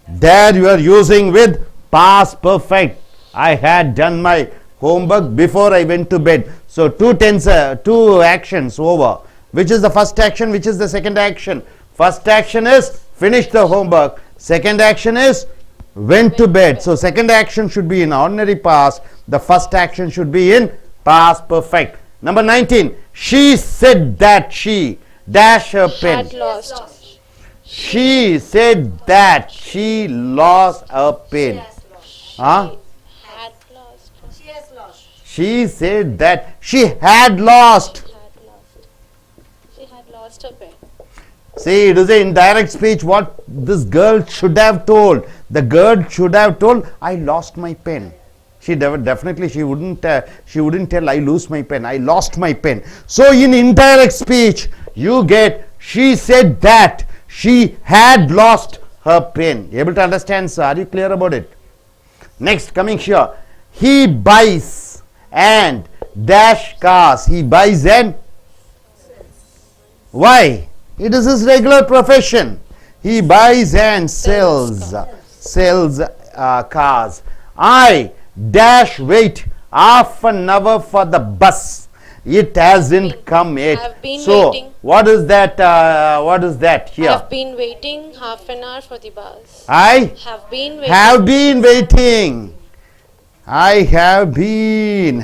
there you are using with past perfect. I had done my homework before I went to bed. So two actions over. Which is the first action? Which is the second action? First action is finish the homework. Second action is went to bed. So second action should be in ordinary past. The first action should be in past perfect. Number 19. She said that she dash her pen. Had lost. She said that she lost her pen. Huh? Had lost. She said that she had lost. She had lost her pen. See, it is an indirect speech. What this girl should have told. The girl should have told, I lost my pen. She definitely she wouldn't tell I lose my pen. I lost my pen. So in indirect speech, you get she said that she had lost her pen. Able to understand, sir? Are you clear about it? Next, coming here, he buys and dash cars. He buys and why? It is his regular profession. He buys and sells cars. I dash wait half an hour for the bus. It hasn't come yet. Have been So waiting. what is that? What is that here? Have been waiting half an hour for the bus. I Have been waiting. have been waiting. I have been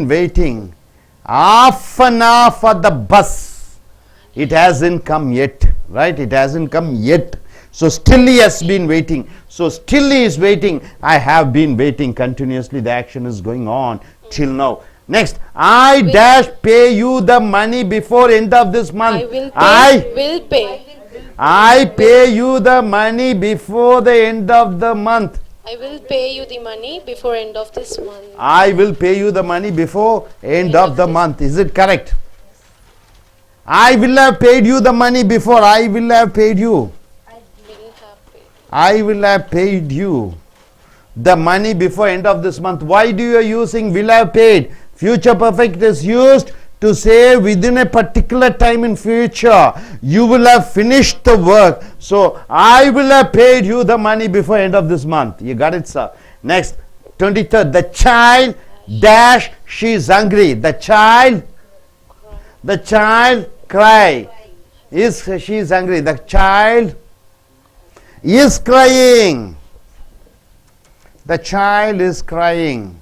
waiting half an hour for the bus. It hasn't come yet, right? It hasn't come yet. So still he has been waiting. So still he is waiting. I have been waiting continuously. The action is going on till now. Next, I dash pay you the money before end of this month. I will pay. Will pay. I pay you the money before the end of the month. I will pay you the money before end of this month. I will pay you the money before end of the month. Is it correct? I will have paid you the money before. I will have paid you. I will have paid you the money before end of this month. Why do you are using will have paid? Future perfect is used to say within a particular time in future you will have finished the work. So I will have paid you the money before end of this month. You got it, sir? Next, 23rd. The child dash she is hungry. The child cry is she is hungry. The child is crying. The child is crying.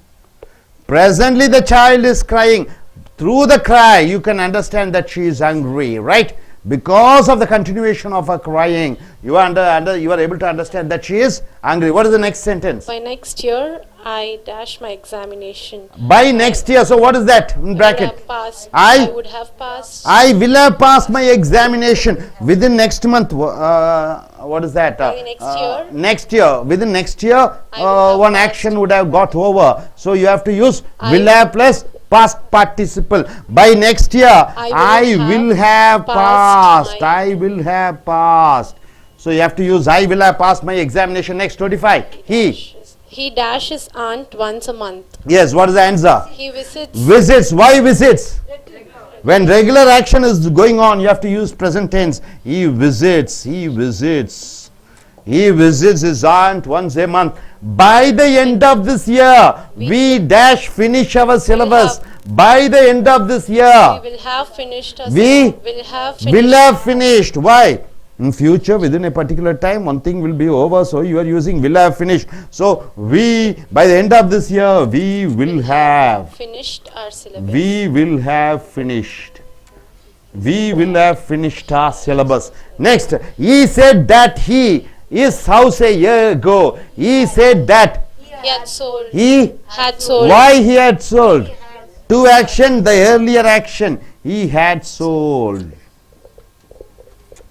Presently the child is crying. Through the cry you can understand that she is hungry, right? Because of the continuation of her crying, you are you are able to understand that she is hungry. What is the next sentence? By next year, I dash my examination. By next year. So what is that in bracket? Passed. I would have passed. I will have passed my examination within next month. What is that? Next year. Within next year, one action would have got over. So you have to use will have plus past participle. By next year, I will have passed. I will have passed. So you have to use I will have passed my examination. Next, 25. He dashes aunt once a month. Yes, what is the answer? He visits. Visits. Why visits? When regular action is going on, you have to use present tense. He visits. He visits. He visits his aunt once a month. By the end of this year, we dash finish our syllabus. By the end of this year, We will have finished. we will have finished. Why? In future, within a particular time, one thing will be over. So you are using will have finished. So by the end of this year, we will have finished our syllabus. We will have finished. We will have finished our syllabus. Next, he said that his house a year ago. He said that He had sold. he Had sold. why he had sold. Two action, the earlier action. He had sold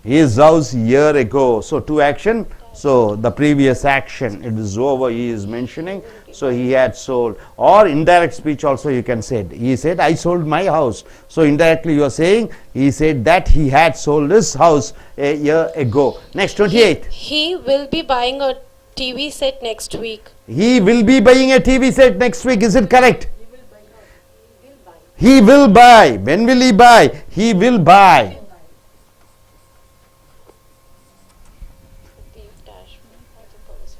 his house year ago. So two action, So the previous action, it is over, he is mentioning. So he had sold. Or indirect speech also you can say. He said, I sold my house. So indirectly you are saying, he said that he had sold his house a year ago. Next, 28. He will be buying a TV set next week. He will be buying a TV set next week. Is it correct? He will buy. When will he buy? He will buy.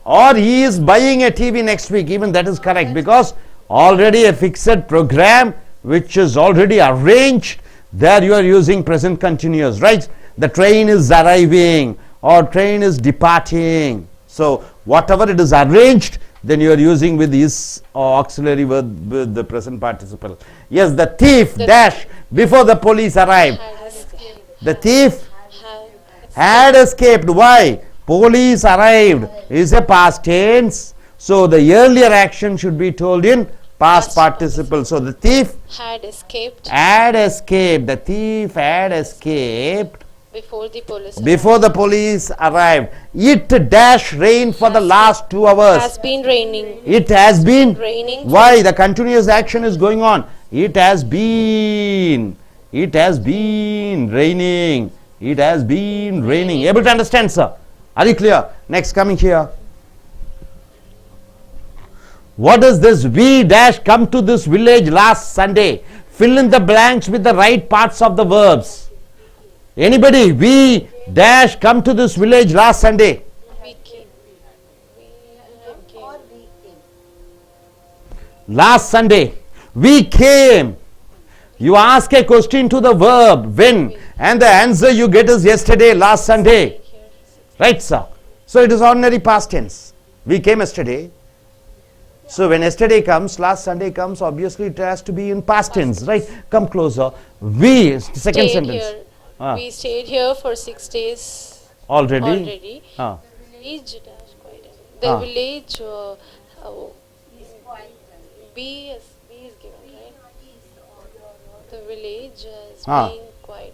Or he is buying a TV next week. Even that is correct, because already a fixed program which is already arranged, there you are using present continuous, right? The train is arriving or train is departing. So whatever it is arranged, then you are using with is or auxiliary verb with the present participle. Yes, the thief dash before the police arrived. The thief had escaped. Why? Police arrived is a past tense. So the earlier action should be told in past participle. So the thief Had escaped had escaped. The thief had escaped before the police before the police arrived. It dash rain for the last 2 hours. has been raining. It has been Raining. Why? The continuous action is going on. It has been raining. It has been raining. Able to understand, sir? Are you clear? Next, coming here. What is this? We dash come to this village last Sunday. Fill in the blanks with the right parts of the verbs. Anybody? We dash come to this village last Sunday. We came. Last Sunday. We came. You ask a question to the verb when, and the answer you get is yesterday, last Sunday. Right, sir? So it is ordinary past tense. We came yesterday. So when yesterday comes, last Sunday comes, obviously it has to be in past tense, right? Come closer. We, second Stayed sentence. here. Ah. We stayed here for 6 days Already? Ah. Village dash quite. The Ah. village B is given, right? The village is Ah. being quite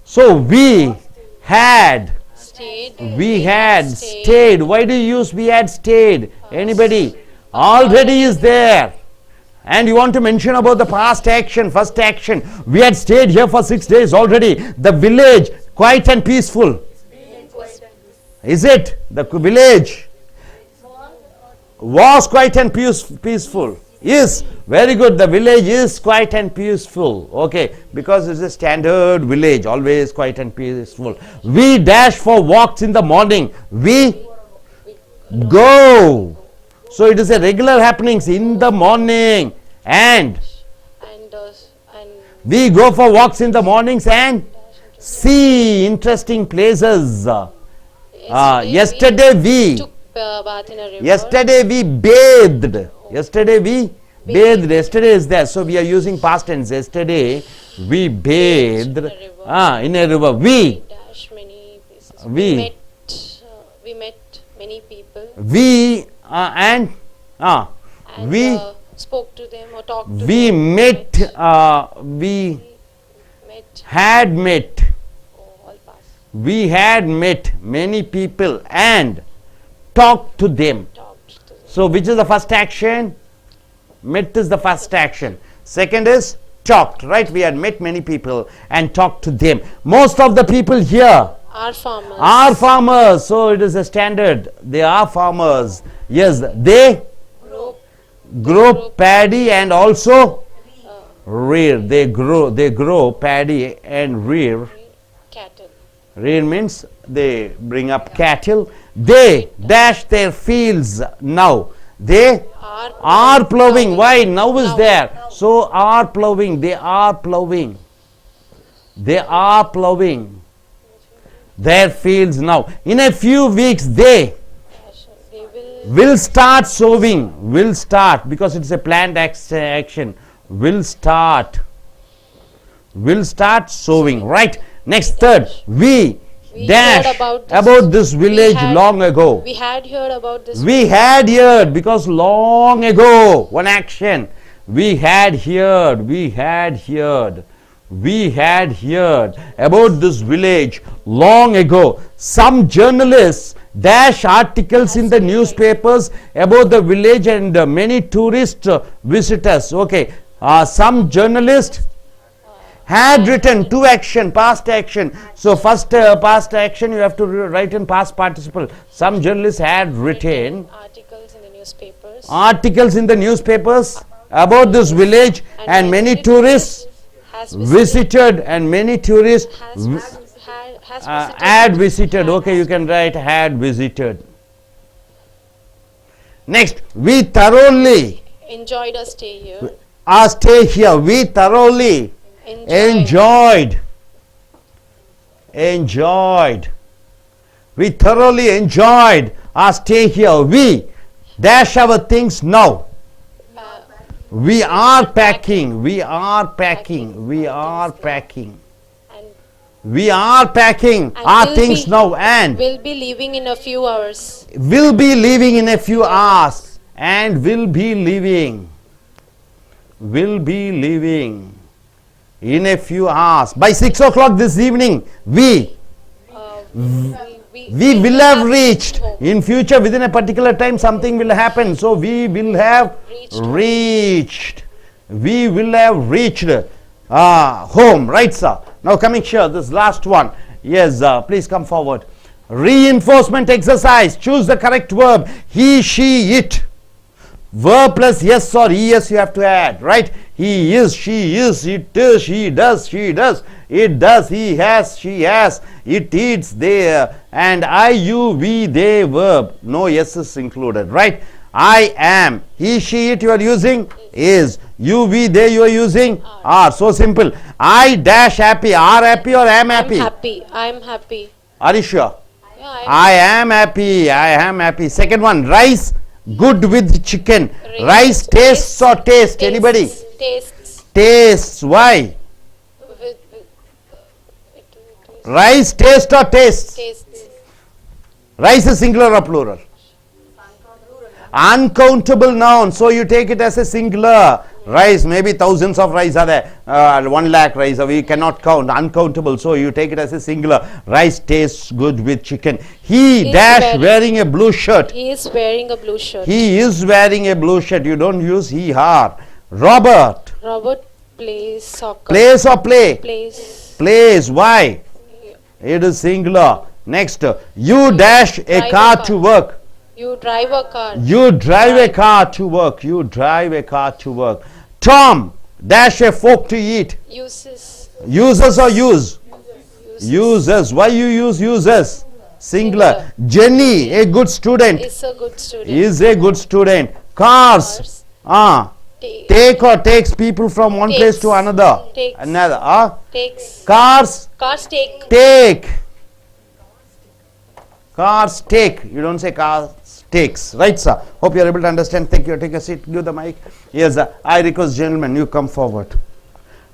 So we had stayed. stayed. Why do you use we had stayed? Anybody? Already is there. And you want to mention about the past action, first action. We had stayed here for 6 days already. The village, quiet and peaceful. Is it? The village was quiet and peaceful. Yes, very good. The village is quiet and peaceful. Okay, because it's a standard village, always quiet and peaceful. We dash for walks in the morning. We go. So it is a regular happenings in the morning, and we go for walks in the mornings and see interesting places. Yesterday we took bath in a river. Yesterday we bathed. Yesterday we bathed. Yesterday is there. So we are using past tense. Yesterday we bathed in a river. We Dash many places. We met many people. we and we spoke to them or talked to we them. met we Met had met all past. we had met many people and talked to them. Talked to them. So which is the first action? Met is the first action. Second is talked, right? We had met many people and talked to them. Most of the people here Are farmers. are farmers. So it is a standard. They are farmers. Yes, they grow paddy and also rear. They grow paddy and rear. Cattle. Rear means they bring up cattle. They dash their fields now. They are plowing. Why? Now is there. So are plowing. They are plowing. They are plowing their fields now. In a few weeks they will start sowing. Will start, because it's a planned action. Will start sowing, right? Next, third, we dash about this village long ago. We had heard about this. We had heard, because long ago, one action. We had heard. we had heard about this village long ago. Some journalists dash articles in the newspapers about the village and many tourist visitors. Okay, some journalists had written to action, past action. So first past action you have to write in past participle. Some journalists had written Articles in the newspapers. articles in the newspapers about this village and many tourists visited, and many tourists had visited. Okay, you can write had visited. Next, we thoroughly Enjoyed our stay here. stay here. We thoroughly enjoyed. We thoroughly enjoyed our stay here. We dash our things now. We are packing. We are packing. We are packing. And We are packing our will things be- now and will be leaving in a few hours. will be leaving in a few hours. And will be leaving. Will be leaving in a few hours. By 6 o'clock this evening, we will have reached. home. In future, within a particular time, something will happen. So we will have reached. We will have reached home. Right, sir? Now coming here, this last one. Yes, please come forward. Reinforcement exercise. Choose the correct verb. He, she, it. Verb plus yes or es you have to add, right? He is, she is, it is, she does, it does, he has, she has, it eats, they, and I, you, we, they verb. No yes is included, right? I am, he, she, it you are using is, you, we, they you are using are. So simple. I dash happy, are happy or am happy? I'm happy. Are you sure? Yeah, I am happy. I am happy. Second one, rice good with chicken. Rice tastes or taste? Anybody? Tastes. Tastes. Why? Rice taste or tastes? Tastes. Rice is singular or plural? Uncountable noun. So you take it as a singular. Rice, maybe thousands of rice are there. 1 lakh rice, we cannot count. Uncountable. So you take it as a singular. Rice tastes good with chicken. He dash wearing a blue shirt. He is wearing a blue shirt. He is wearing a blue shirt. You don't use he, her. Robert. Robert plays soccer. Plays or play? Plays. Plays. Why? It is singular. Next. You dash a car to work. You drive a car. You drive a car to work. You drive a car to work. Tom dash a fork to eat. Uses. Uses or use? Uses. Why you use uses? Singular. Jenny, a good student. Is a good student. Is a good student. Cars. Take or takes people from one place to another. Takes. Another. Takes. Cars. Cars take. Take. Cars take. You don't say cars takes. Right, sir? Hope you are able to understand. Thank you. Take a seat. Give the mic. Yes, I request gentlemen, you come forward.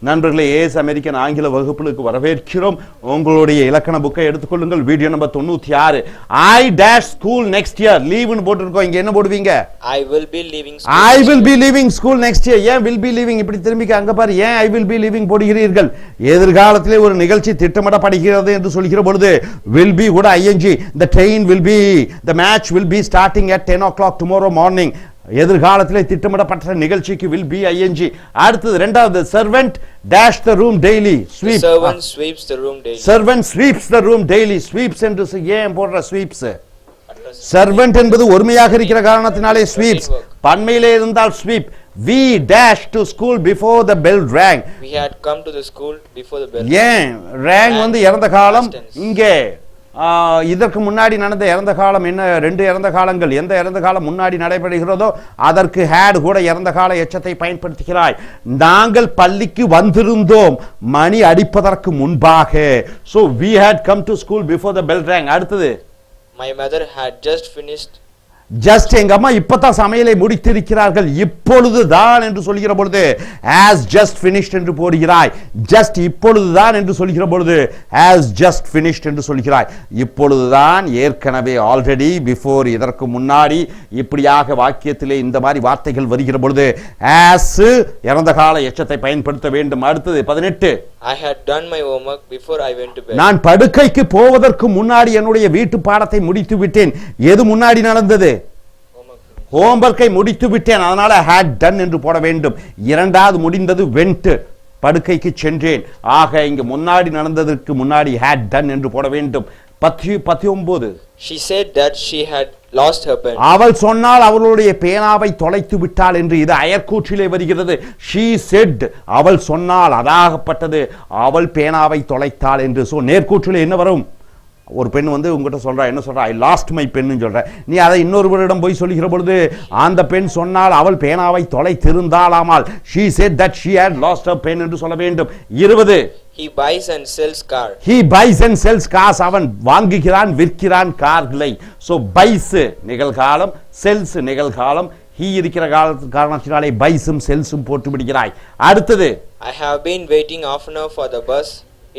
நண்பர்களே, as American ஆங்கில வகுப்புகளுக்கு வரவேற்கிறோம். உங்களுடைய இலக்கண புக்கை எடுத்துக்கொள்ளுங்கள். Video number 96. I dash school next year. லீவுன்னு போட்டுருக்கோம். இங்க என்ன போடுவீங்க? I will be leaving school. I will be leaving school next year. ஏன் will be leaving இப்படி திரும்பிக்க அங்க பாரு. ஏன் I will be leaving போடுகிறீர்கள்? எதிர்காலத்திலே ஒரு நிகழ்ச்சி திட்டமிடப்படுகிறது என்று சொல்கிற பொழுது will be கூட ing. The train will be, the match will be starting at 10 o'clock tomorrow morning. எதிர்காலத்திலே திட்டமிடப்பட்ட நிகழ்ச்சிக்கு will be ing. அடுத்தது இரண்டாவது, servant dash the room daily. Sweep. The servant sweeps the room daily. Servant sweeps the room daily. Sweeps என்று ஏன் போடுற sweeps? Servant என்பது ஒருமையாக இருக்கிற காரணத்தினாலே sweeps. பன்மையிலே இருந்தால் sweep. We dash to school before the bell rang. We had come to the school before the bell. ஏன் rang வந்து இறந்த காலம். இங்கே இதற்கு முன்னாடி நடந்த இறந்த காலம் என்ன? 2 இறந்த காலங்கள். எந்த இறந்த காலம் முன்னாடி நடைபெறுகிறதோ அதற்கு had கூட இறந்த கால எச்சத்தை பயன்படுத்துகிறாய். நாங்கள் பள்ளிக்கு வந்திருந்தோம் மணி அடிப்பதற்கு முன்பாக. So we had come to school before the bell rang. அடுத்தது, My mother had just finished just எங்க அம்மா இப்பதான் சமையலை முடித்திருக்கிறார்கள் இப்பொழுதுதான் என்று சொல்கிற பொழுது has just finished என்று போடுகிறாய். ஜஸ்ட் இப்பொழுதுதான் என்று சொல்கிற பொழுது has just finished என்று சொல்கிறாய். இப்பொழுதுதான், ஏற்கனவே, ஆல்ரெடி, பிஃபோர், இதற்கு முன்னாடி, இப்படியாக வாக்கியத்திலே இந்த மாதிரி வார்த்தைகள் வருகிற பொழுது as இறந்த கால எச்சத்தை பயன்படுத்த வேண்டும். அடுத்தது 18. I had done my homework before I went to bed. நான் படுக்கைக்கு போவதற்கு முன்னாடி என்னுடைய வீட்டு பாடத்தை முடித்து விட்டேன். எது முன்னாடி நடந்தது? ஹோம்வொர்க்கை முடித்து விட்டேன், அதனால had done என்று போட வேண்டும். இரண்டாவது முடிந்தது went, படுக்கைக்கு சென்றேன். ஆக இங்க முன்னாடி நடந்ததற்கு முன்னாடி had done என்று போட வேண்டும். 19. She said that she had lost her pen. அவள் சொன்னால் அவளுடைய பேனாவை தொலைத்து விட்டாள் என்று. இது அயற்கூற்றிலே வருகிறது. she said, அவள் சொன்னால், அதாகப்பட்டது, அவள் பேனாவை தொலைத்தாள் என்று. சோ நேர்கூற்றிலே என்ன வரும்? ஒரு பெண் வந்து உங்ககிட்ட சொல்றா, என்ன சொல்றா? ஐ லாஸ்ட் மை பென்னு சொல்ற. நீ அதை இன்னொருவரிடம் போய் சொல்லுகிற பொழுது அந்த பெண் சொன்னால் அவள் பேனாவை தொலைத்திருந்தாளாமால் she said that she had lost her pen என்று சொல்ல வேண்டும். 20. He buys and sells car. He buys and sells cars. அவன் வாங்குகிறான் விற்கிறான் கார்களை. so buys நிகழ்காலம், sells நிகழ்காலம். he இருக்கிற காரணத்தினாலே buysம் sellsம் போட்டு விடுகிறாய். அடுத்தது, I have been waiting half an hour for the bus.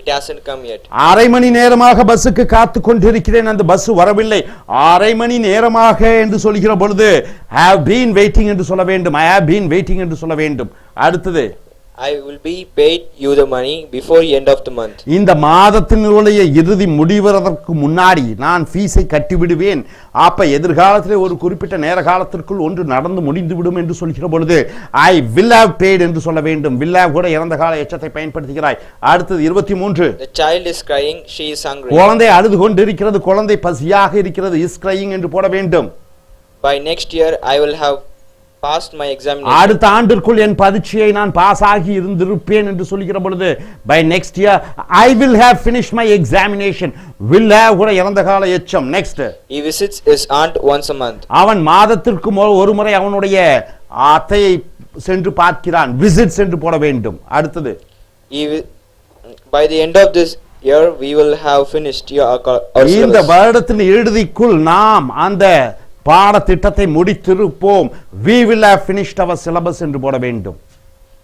It hasn't come yet. அரை மணி நேரமாக பஸ்ஸுக்கு காத்து கொண்டிருக்கிறேன், அந்த பஸ் வரவில்லை. அரை மணி நேரமாக என்று சொல்கிற பொழுது have been waiting என்று சொல்ல வேண்டும். I have been waiting என்று சொல்ல வேண்டும். அடுத்தது, I will be paid you the money before end of the month. இந்த மாதத்தினுடைய இறுதி முடிவதற்கு முன்னாடி நான் ஃபீஸை கட்டி விடுவேன். அப்ப எதிர்காலத்திலே ஒரு குறிப்பிட்ட நேர காலத்திற்குள் ஒன்று நடந்து முடிந்து விடும் என்று சொல்கிற பொழுது I will have paid என்று சொல்ல வேண்டும். will have கூட இறந்த கால எச்சத்தை பயன்படுத்துகிறாய். அடுத்தது 23. The child is crying, she is hungry. குழந்தை அழுது கொண்டிருக்கிறது, குழந்தை பசியாக இருக்கிறது, is crying என்று போட வேண்டும். By next year I will have passed my examination. அடுத்த ஆண்டிற்குள் என் பரீட்சையை நான் பாஸ் ஆகி இருந்திருப்பேன் என்று சொல்கிற பொழுது by next year I will have finished my examination. will have கூட இறந்த கால எச்சம். next. He visits his aunt once a month. அவன் மாதத்திற்கு ஒரு முறை அவனுடைய அத்தையை சென்று பார்க்கிறான். visits என்று போட வேண்டும். அடுத்தது, by the end of this year we will have finished our இந்த syllabus. வருடத்தின் இறுதிக்குள் நாம் அந்த பாடத்திட்டத்தை முடித்திருப்போம். we will have finished our syllabus என்று போட வேண்டும்.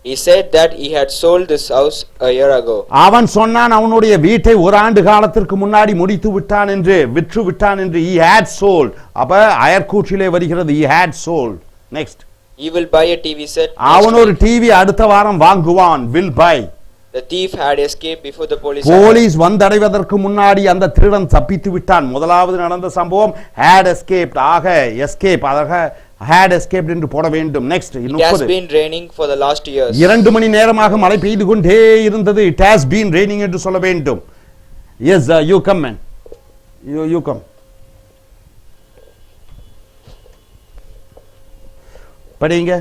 He said that he had sold this house a year ago. அவன் சொன்னான் அவனுடைய வீட்டை ஒரு ஆண்டு காலத்திற்கு முன்னாடி முடித்து விட்டான் என்று, விற்று விட்டான் என்று. he had sold. அப்ப அயற்கூற்றிலே வருகிறது he had sold. next. He will buy a TV set. அவன் ஒரு டிவி அடுத்த வாரம் வாங்குவான். will buy. The thief had escaped before the police. Police வந்தடைவதற்கு முன்னாடி அந்த திருடன் தப்பித்து விட்டான். முதலாவது நடந்த சம்பவம் had escaped. ஆக escape, ஆக had escaped என்று போட வேண்டும். next. It has been raining for the last years. 2 மணி நேரமாக மழை பெய்து கொண்டே இருந்தது. it has been raining என்று சொல்ல வேண்டும். yes, you come man. you come. படிங்க.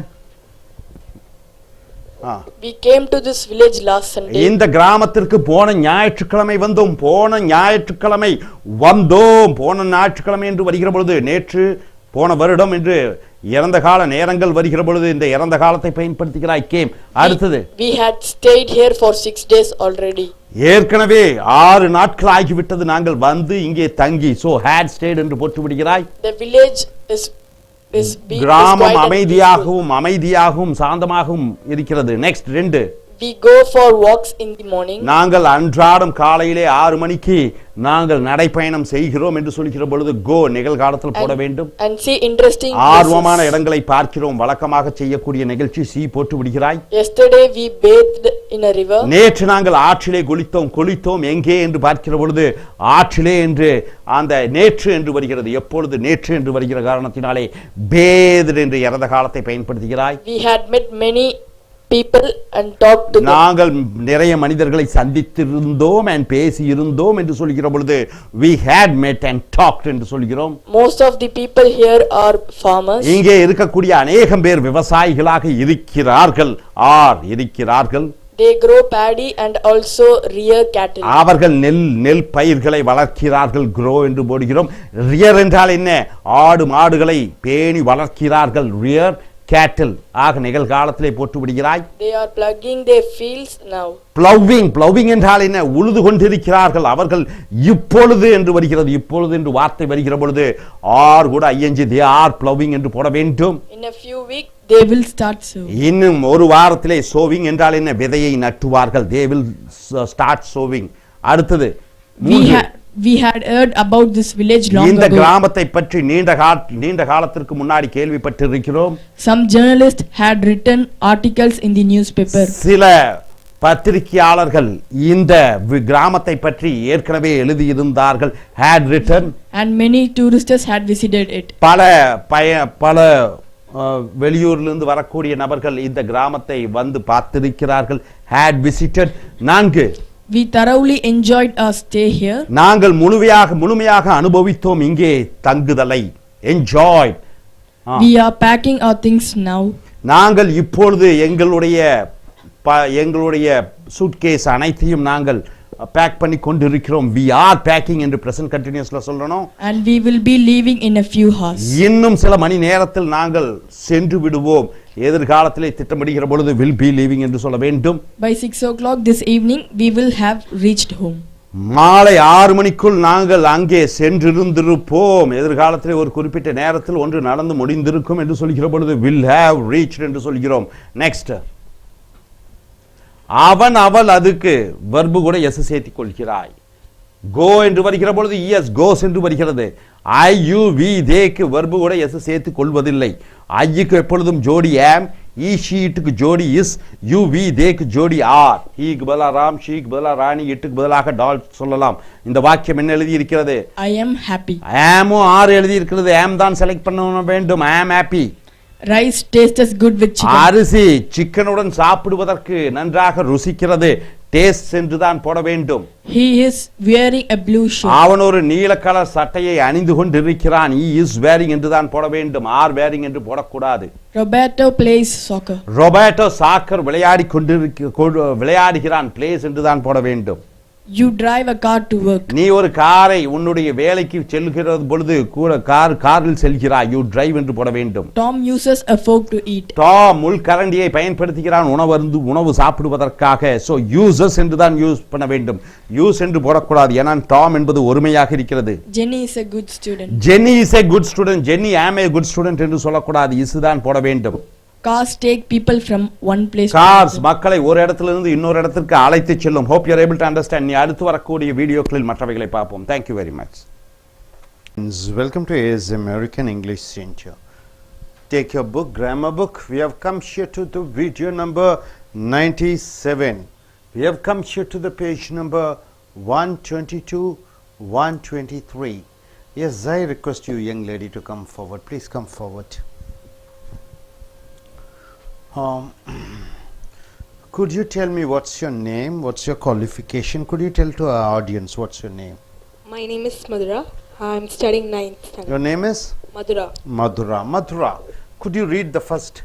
We came to this village last Sunday. இந்த கிராமத்திற்கு போன ஞாயிற்றுக்கிழமை வந்தோம். போன ஞாயிற்றுக்கிழமை வந்தோம். போன ஞாயிற்றுக்கிழமை என்று வருகிற பொழுது நேற்று, போன வருடம் என்று இறந்த கால நேரங்கள் வருகிற பொழுது இந்த இறந்த காலத்தை பயன்படுத்துகிறாய். கேம். அடுத்தது, We had stayed here for 6 days already. ஏற்கனவே 6 நாட்கள் ஆகிவிட்டது நாங்கள் வந்து இங்கே தங்கி. so had stayed என்று போட்டு விடுகிறாய். The village is கிராமம் அமைதியாகவும் சாந்தமாகவும் இருக்கிறது. next. 2. We go for walks in the morning. நாங்கள் அன்றாடம் காலையிலே 6 மணிக்கு நாங்கள் நடைப்பயணம் செய்கிறோம் என்று சொல்கிற பொழுது go நிகழ்காலத்தில் போட வேண்டும். And see interesting ஆர்வமான இடங்களை பார்க்கிறோம். வழக்கமாக செய்யக்கூடிய நிகழ்ச்சி சி போட்டு விடுகிறாய். Yesterday we bathed in a river. நேற்று நாங்கள் ஆற்றிலே குளித்தோம். எங்கே என்று பார்க்கிற பொழுது ஆற்றிலே என்று அந்த நேற்று என்று வருகிறது. எப்பொழுது நேற்று என்று வருகிற காரணத்தினாலே bathed என்று இறந்த காலத்தை பயன்படுத்துகிறாய். We had met many people and talked to them. நாங்கள் நிறைய மனிதர்களை சந்தித்திருந்தோம் and பேசி இருந்தோம் என்று சொல்கிற பொழுது we had met and talked என்று சொல்கிறோம். Most of the people here are farmers. இங்கே இருக்கக்கூடிய அநேகம் பேர் விவசாயிகளாக இருக்கிறார்கள். They grow paddy and also rear cattle. அவர்கள் நெல் பயிர்களை வளர்க்கிறார்கள். grow என்று போடுகிறோம். rear என்றால் என்ன? ஆடு மாடுகளை பேணி வளர்க்கிறார்கள். rear cattle ஆக நிகழ்காலத்திலே போட்டு விடுகிறாய். They are plugging their fields now. Plowing என்றால் என்ன? உழுது கொண்டிருக்கிறார்கள் அவர்கள். இப்பொழுது என்று வருகிறது, இப்பொழுது என்று வார்த்தை வருகிற பொழுது ஆர் கூட ing they are plowing என்று போட வேண்டும். In a few weeks they will start sowing. இன்னும் ஒரு வாரத்திலே sowing என்றால் என்ன? விதையை நட்டுவார்கள். They will start sowing. அடுத்தது We had heard about this village long இந்த ago. கிராமத்தை பற்றி நீண்ட காலத்திற்கு முன்னாடி கேள்விப்பட்டிருக்கிறோம். Some journalists had written articles in the newspaper. சில பத்திரிகையாளர்கள் இந்த கிராமத்தை பற்றி ஏற்கனவே எழுதியிருந்தார்கள். Had written. And many tourists had visited it. பல வெளியூரிலிருந்து வரக்கூடிய நபர்கள் இந்த கிராமத்தை வந்து பார்த்திருக்கிறார்கள். Had visited. 4 We thoroughly enjoyed our stay here. நாங்கள் முழுமையாக அனுபவித்தோம் இங்கே தங்குதலை. Enjoyed. We are packing our things now. நாங்கள் இப்பொழுது எங்களுடைய சூட்கேஸ் அனைத்தையும் நாங்கள் பேக் பண்ணி கொண்டிருக்கிறோம். We are packing என்று present continuousல சொல்லணும். And we will be leaving in a few hours. இன்னும் சில மணி நேரத்தில் நாங்கள் சென்று விடுவோம். எதிர்காலத்திலே திட்டமிடுகிற பொழுது will be leaving என்று சொல்ல வேண்டும். By 6 o'clock this evening we will have reached home. மாலை 6 மணிக்குள் நாங்கள் அங்கே சென்றிருந்திருப்போம். எதிர்காலத்திலே ஒரு குறிப்பிட்ட நேரத்தில் ஒன்று நடந்து முடிந்திருக்கும் என்று சொல்கிற பொழுது will have reached என்று சொல்கிறோம். நெக்ஸ்ட் அவள் அதுக்கு verb கூட s சேர்த்துக் கொள்கிறாய். go என்று வருகிற பொழுது yes goes என்று வருகிறது. I you we theyக்கு verb கூட s சேர்த்துக் கொள்வதில்லை. ஐக்கு எப்பொழுதும் ஜோடி am, he she க்கு ஜோடி is, you we theyக்கு ஜோடி are. he க்கு பதிலா ராம், she க்கு பதிலா ராணி, இட்டுக்கு பதிலாக டால் சொல்லலாம். இந்த வாக்கியம் என்ன எழுதி இருக்கிறது? I am happy. am are எழுதி இருக்கிறது. am தான் செலக்ட் பண்ண வேண்டும். I am happy. Rice tastes good with chicken. அரிசி சிக்கனுடன் சாப்பிடுவதற்கு நன்றாக ருசிக்கிறது. டேஸ்ட் என்று தான் போட வேண்டும். He is wearing a blue shirt. அவன் ஒரு நீல கலர் சட்டையை அணிந்து கொண்டிருக்கிறான். he is wearing என்று தான் போட வேண்டும். are wearing என்று போடக்கூடாது. Roberto plays soccer. Roberto soccer விளையாடுகிறான். பிளேஸ் என்று தான் போட வேண்டும். You drive a car to work. நீ ஒரு காரை உன்னுடைய வேலைக்கு செல்கிற பொழுது கூட காரில் செல்கிறாய். you drive என்று போட வேண்டும். Tom uses a fork to eat. Tom முள்கரண்டியை பயன்படுத்துகிறான் உணவு சாப்பிடுவதற்காக. so uses என்று தான் யூஸ் பண்ண வேண்டும். யூஸ் என்று போடக்கூடாது. ஏன்னா டாம் என்பது ஒருமையாக இருக்கிறது. Jenny is a good student. Jenny is a good student. Jenny am a good student என்று சொல்லக்கூடாது. இஸ் தான் போட வேண்டும். Cars take people from one place Cars மக்களை ஒரு இடத்திலிருந்து இன்னொரு இடத்திற்கு அழைத்து செல்லும். hope you are able to understand. நீ அடுத்து வரக்கூடிய வீடியோக்களில் மற்றவைகளை பார்ப்போம். thank you very much. Welcome to AS American English Center. Take your book, grammar book. We have come here to the video number 97. We have come here to the page number 122, 123. Yes, I request you, young lady, to come forward. Please come forward. Could you tell me what's your name, what's your qualification? Could you tell to our audience what's your name? My name is Madhura. I'm studying 9th standard. Your name is? Madhura. Madhura. Could you read the first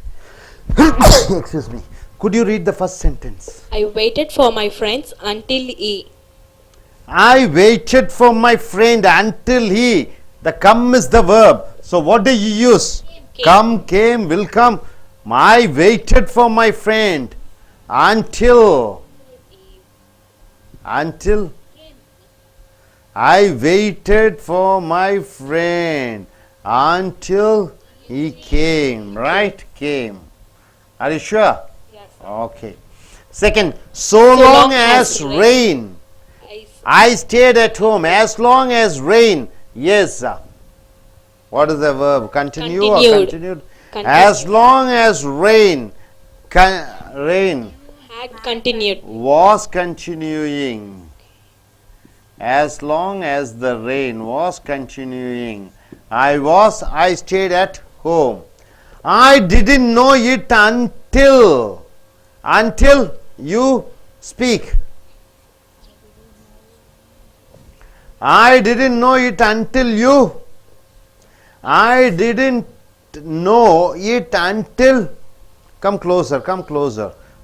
excuse me. Could you read the first sentence? I waited for my friends until he. I waited for my friend until he. The come is the verb. So what do you use? Come, came, will come. I waited for my friend until I waited for my friend until he came. Right? Came. Are you sure? Yes. Okay. Second, so long as rain. I stayed at home as long as rain. Yes. What is the verb? Continue or continued? As long as rain Had continued. was continuing. As long as the rain was continuing. I stayed at home. I didn't know it until you speak. I didn't know it until you. I didn't know it until. Come closer.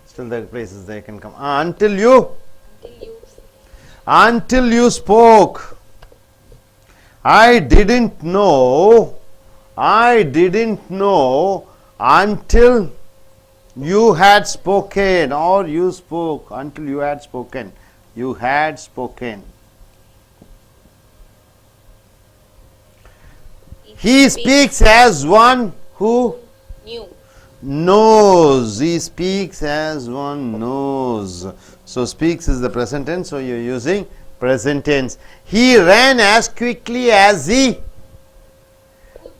Still there are places they can come. Until you spoke. I didn't know until you had spoken, or you spoke until you had spoken. You had spoken. He speaks as one who knows. He speaks as one knows. So speaks is the present tense, so you're using present tense. He ran as quickly as he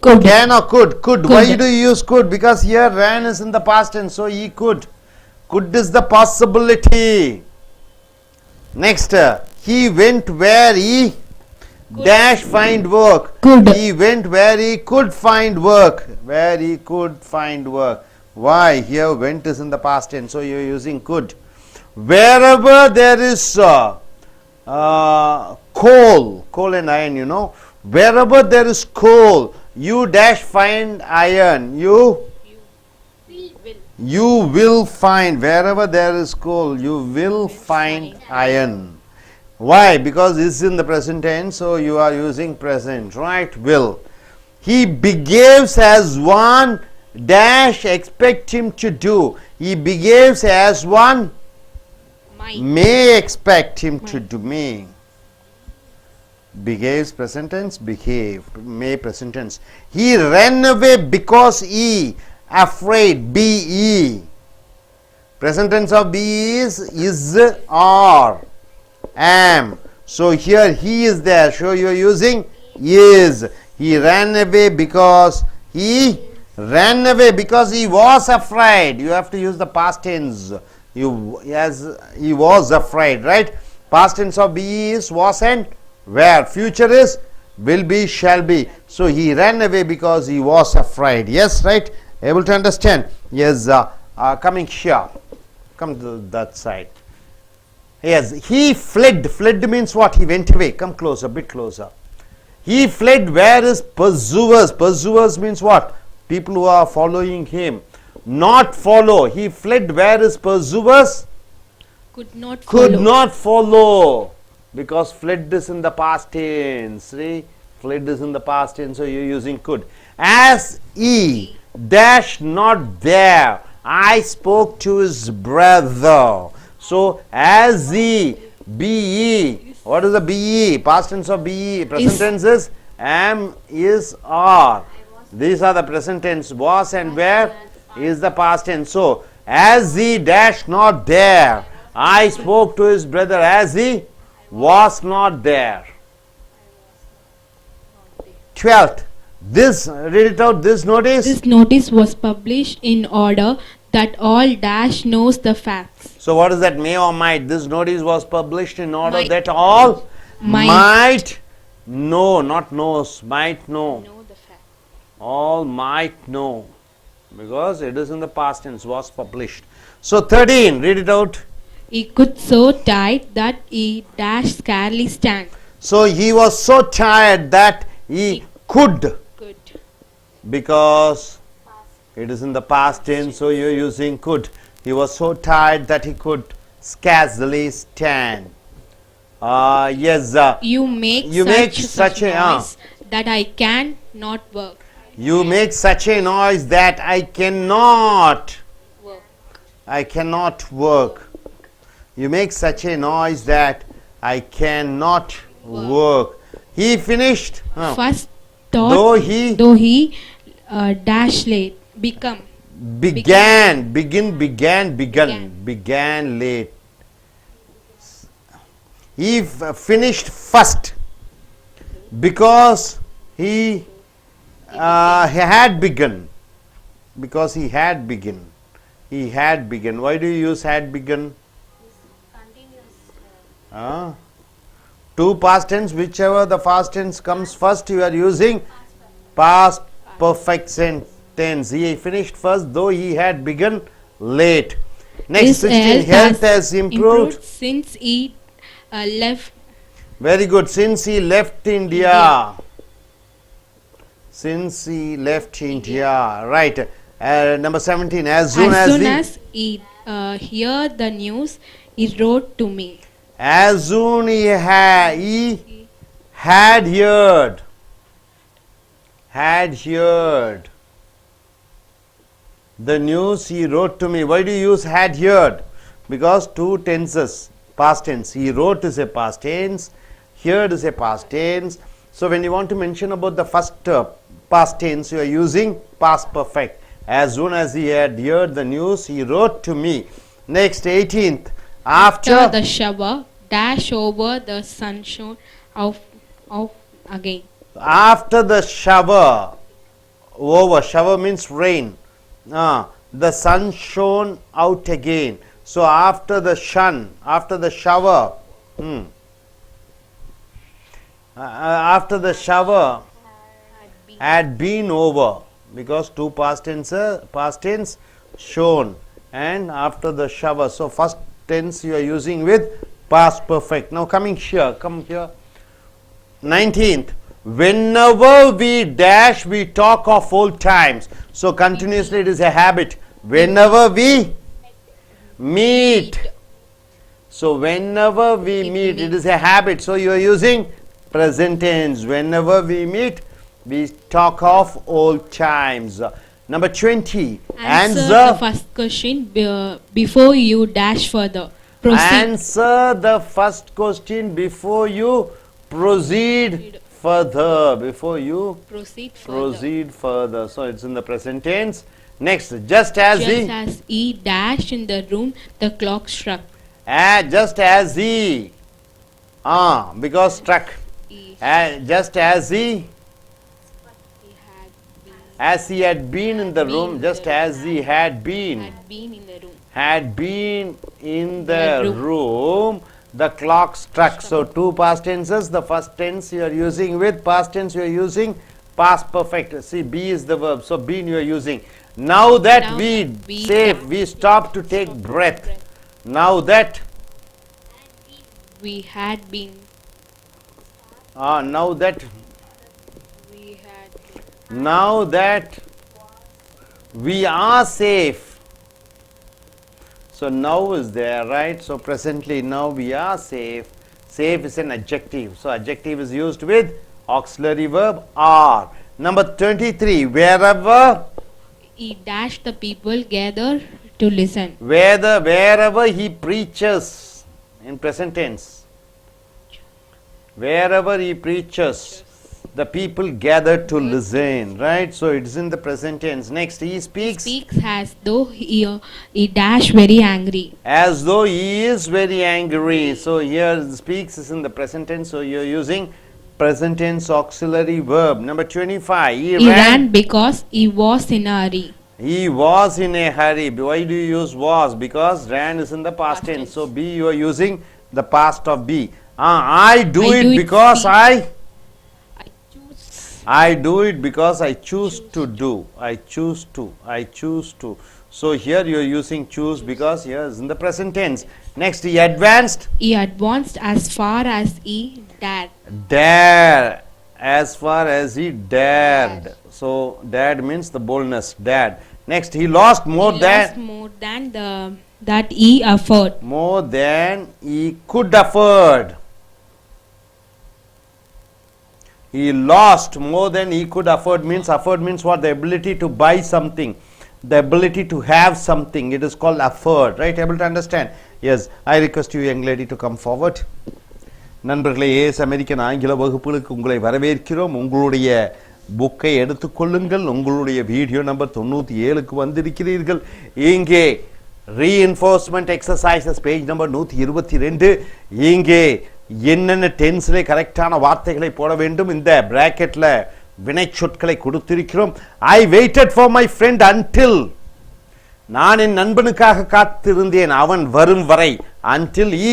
Could. can or could. Why do you use could? Because here ran is in the past tense, so he could. Could is the possibility. Next, he went where he dash find work. Could. He went where he could find work. Where he could find work. Why? Here went is in the past tense, so you're using could. Wherever there is coal and iron, you know. Wherever there is coal, you dash find iron. You will find. Wherever there is coal, you will find iron. Why? Because this is in the present tense, so you are using present, right? Will. He behaves as one dash expect him to do. He behaves as one may expect him to do. May. Behaves present tense, behave. May present tense. He ran away because he afraid. Be. Present tense of be is or am. So here he is there. So you are using is. He ran away because he was afraid. You have to use the past tense. He was afraid, right? Past tense of be is, was, and where. Future is will be, shall be. So he ran away because he was afraid. Yes, right? Able to understand? Yes. Coming here. Come to that side. Yes, he fled. Fled means what? He went away. Come closer, a bit closer. He fled. Where is pursuers? Pursuers means what? People who are following him. Not follow. He fled. Where is pursuers? Could not follow. Because fled is in the past tense. See? Fled is in the past tense, so you're using could. As he dash not there, I spoke to his brother. So as he, be. What is the be? Past tense of be. Present tense is am, is, are. These are the present tense. Was and where is the past tense. So as he dash not there, I spoke to his brother. As he was not there. 12th. This, read it out, this notice. This notice was published in order that all dash knows the facts. So what is that, may or might? This notice was published in order Might. that all Might. know, not knows, might know. All might know. Because it is in the past tense, was published. So 13, read it out. He could so tight that he dash scarcely stand. So he was so tired that he could. Because it is in the past tense, so you are using could. He was so tired that he could scarcely stand. Yes. You make such a noise that I can not work. You make such a noise that I cannot work. You make such a noise that I cannot work. He finished. First thought, though he dash late, began late. He finished first because he had begun. Because he had begun. Why do you use had begun? Two past tense, whichever the past tense comes first, you are using past perfect tense. He finished first, though he had begun late. Next, 16, health has improved since he left. Very good. Since he left India. Right. Number 17. As soon as he heard the news, he wrote to me. As soon he had heard. The news he wrote to me. Why do you use had heard? Because two tenses, past tense. He wrote is a past tense, heard is a past tense. So when you want to mention about the first past tense, you are using past perfect. As soon as he had heard the news, he wrote to me. Next, 18th. After the shower, dash over the sunshine of again. After the shower, over, shower means rain. The sun shone out again. So after the sun, after the shower, after the shower had been over, because two past tense, shone, and after the shower. So first tense you are using with past perfect. Now coming here, come here. 19th. Whenever we dash, we talk of old times. So continuously it is a habit. Whenever we meet. So whenever we meet, it is a habit. So you are using present tense. Whenever we meet, we talk of old times. Number 20. Answer the first question before you dash further. Proceed. Answer the first question before you proceed further. Before you proceed further. So it's in the present tense. Next, just as he dashed in the room, the clock struck. Just as he, because struck. Just as he had been in the room, just as he had been in the room, the clock struck. So two past tenses. The first tense you are using with past tense, you are using past perfect. See, be is the verb, so been you are using. Now that we stop to take breath. Now that we had been. Now that we are safe. So now is there, right? So presently now we are safe. Safe is an adjective. So adjective is used with auxiliary verb are. Number 23. Wherever he dashed, the people gather to listen. Wherever he preaches, in present tense. Wherever he preaches, the people gather to listen, right? So it is in the present tense. Next, he speaks. Speaks as though he dash very angry. As though he is very angry. So here speaks is in the present tense. So you are using present tense auxiliary verb. Number 25. He ran because he was in a hurry. He was in a hurry. Why do you use was? Because ran is in the past tense. So be you are using the past of be. I do it because I do it because I choose to do. I choose to. So here you are using choose because here is in the present tense. Next, he advanced. He advanced as far as he dared. Dare. As far as he dared. So dared means the boldness. Dared. Next, he lost more than that he afford. More than he could afford. He lost more than he could afford means what? The ability to buy something, the ability to have something. It is called afford, right? Able to understand? Yes. I request you, young lady, to come forward. நண்பர்களே, as American ஆங்கில வகுப்புகளுக்கு உங்களை வரவேற்கிறோம். உங்களுடைய புக்கை எடுத்துக்கொள்ளுங்கள். உங்களுடைய video number 97க்கு வந்திருக்கிறீர்கள். இங்கே ரீஇன்ஃபோர்ஸ்மெண்ட் எக்ஸசைசஸ் பேஜ் நம்பர் 122. இங்கே என்னென்ன டென்ஸ்ல கரெக்டான வார்த்தைகளை போட வேண்டும் இந்த பிராக்கெட்ல வினை சொற்களை கொடுத்திருக்கிறோம். I waited for my friend until, நான் என் நண்பனுக்காக காத்திருந்தேன் அவன் வரும் வரை. until he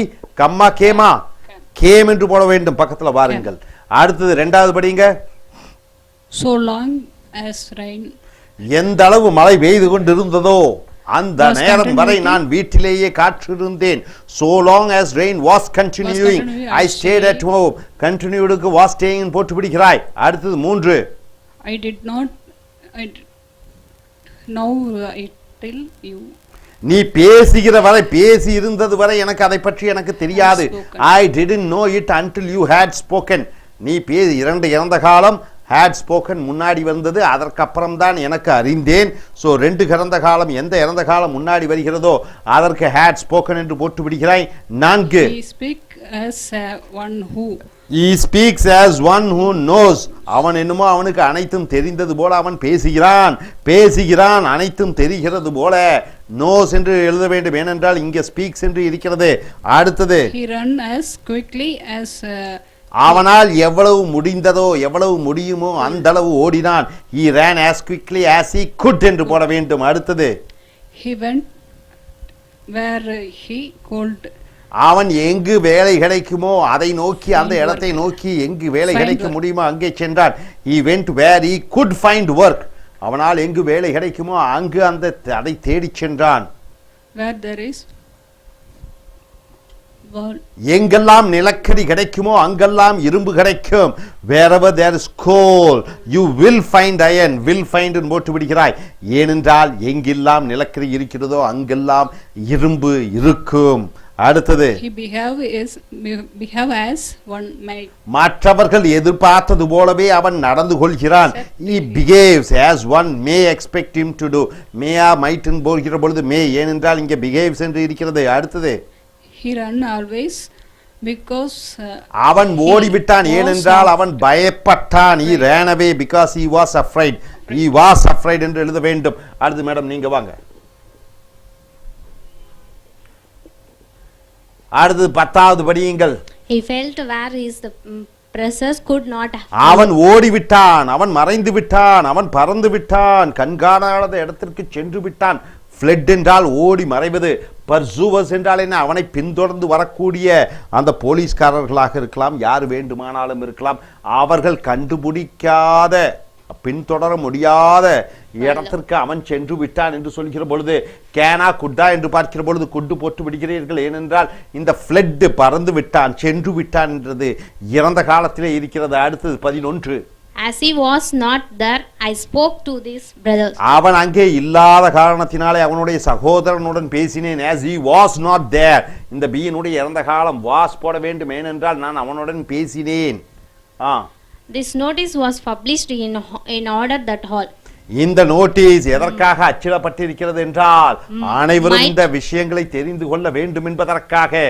came என்று போட வேண்டும். பக்கத்துல பாருங்கள். அடுத்தது இரண்டாவது படிங்க. so long as rain, எந்த அளவு மழை பெய்து கொண்டிருந்ததோ அந்த நேரம் வரை நான் வீட்டிலேயே காத்திருந்தேன். so long as rain was continuing, I stayed at home. continued-க்கு was staying போட்டு பிடிக்கிறாய். அடுத்தது 3. I did not know it till you. நீ பேசுகிற வரை, பேசி இருந்தது வரை எனக்கு அதை பற்றி எனக்கு தெரியாது. I didn't know it until you had spoken. நீ இறந்த காலம் had spoken முன்னாடி வந்தது, அதற்கப்புறம் தான் எனக்கு அறிந்தேன். ஸோ ரெண்டு இறந்த காலம், எந்த இறந்த காலம் முன்னாடி வருகிறதோ அதற்கு had spoken என்று போட்டு விடுகிறாய். 4 He speaks as one who. He speaks as one who knows. அவன் என்னமோ அவனுக்கு அனைத்தும் தெரிந்தது போல அவன் பேசுகிறான் அனைத்தும் தெரிகிறது போல. knows என்று எழுத வேண்டும், ஏனென்றால் இங்கே speaks என்று இருக்கிறது. அடுத்தது He runs as quickly as அவனால் எவ்வளவு முடிந்ததோ எவ்வளவு முடியுமோ அந்த அளவு ஓடினான். he ran as quickly as he could என்று போட வேண்டும். அடுத்தது he went where he could. அவன் எங்கு வேலை கிடைக்குமோ அதை நோக்கி, அந்த இடத்தை நோக்கி எங்கு வேலை கிடைக்க முடியுமோ அங்கே சென்றான். he went where he could find work. அவனால் எங்கு வேலை கிடைக்குமோ அங்கு அதை தேடி சென்றான். where there is எங்கெல்லாம் நிலக்கரி கிடைக்குமோ அங்கெல்லாம் இரும்பு கிடைக்கும். wherever there is coal you will find iron. will find என்று போட்டு விடுகிறாய், ஏனென்றால் எங்கெல்லாம் நிலக்கரி இருக்கிறதோ அங்கெல்லாம் இரும்பு இருக்கும். அடுத்தது he behave as one may. மற்றவர்கள் எதிர்பார்த்தது போலவே அவன் நடந்து கொள்கிறான். he behaves as one may expect him to do. may might போகிற பொழுது may, ஏனென்றால் இங்கே behaves என்று இருக்கிறது. அடுத்தது he run always because அவன் ஓடிவிட்டான், ஏனென்றால் அவன் பயப்பட்டான். he ran away because he was afraid. he was afraid என்று எழுத வேண்டும். அடுத்து மேடம் நீங்க வாங்க. அடுத்து 10வது படியுங்கள். He felt where his presence could not. அவன் ஓடிவிட்டான், அவன் மறைந்து விட்டான், அவன் பறந்து விட்டான், கண்காணாத இடத்திற்கு சென்று விட்டான். fled என்றால் ஓடி மறைவது. pursuers என்றால் என்ன? அவனை பின்தொடர்ந்து வரக்கூடிய அந்த போலீஸ்காரர்களாக இருக்கலாம், யார் வேண்டுமானாலும் இருக்கலாம். அவர்கள் கண்டுபிடிக்காத, பின்தொடர முடியாத இடத்திற்கு அவன் சென்று விட்டான் என்று சொல்கிற பொழுது கேனா குட்டா என்று பார்க்கிற பொழுது குட்டு போட்டு விடுகிறீர்கள், ஏனென்றால் இந்த ஃப்ளட் பறந்து விட்டான், சென்று விட்டான் என்றது இறந்த காலத்திலே இருக்கிறது. அடுத்தது 11 As he was not there, I spoke to these brothers. அவன் அங்கே இல்லாத காரணத்தினாலே அவனுடைய சகோதரனுடன் பேசினேன். as he was not there, இந்த பீனுடைய இறந்த காலம் was போட வேண்டும், ஏனென்றால் நான் அவனுடன் பேசினேன். This notice was published in order that all. இந்த நோட்டீஸ் எதற்காக அச்சிடப்பட்டிருக்கிறது என்றால் அனைவரும் இந்த விஷயங்களை தெரிந்து கொள்ள வேண்டும் என்பதற்காக.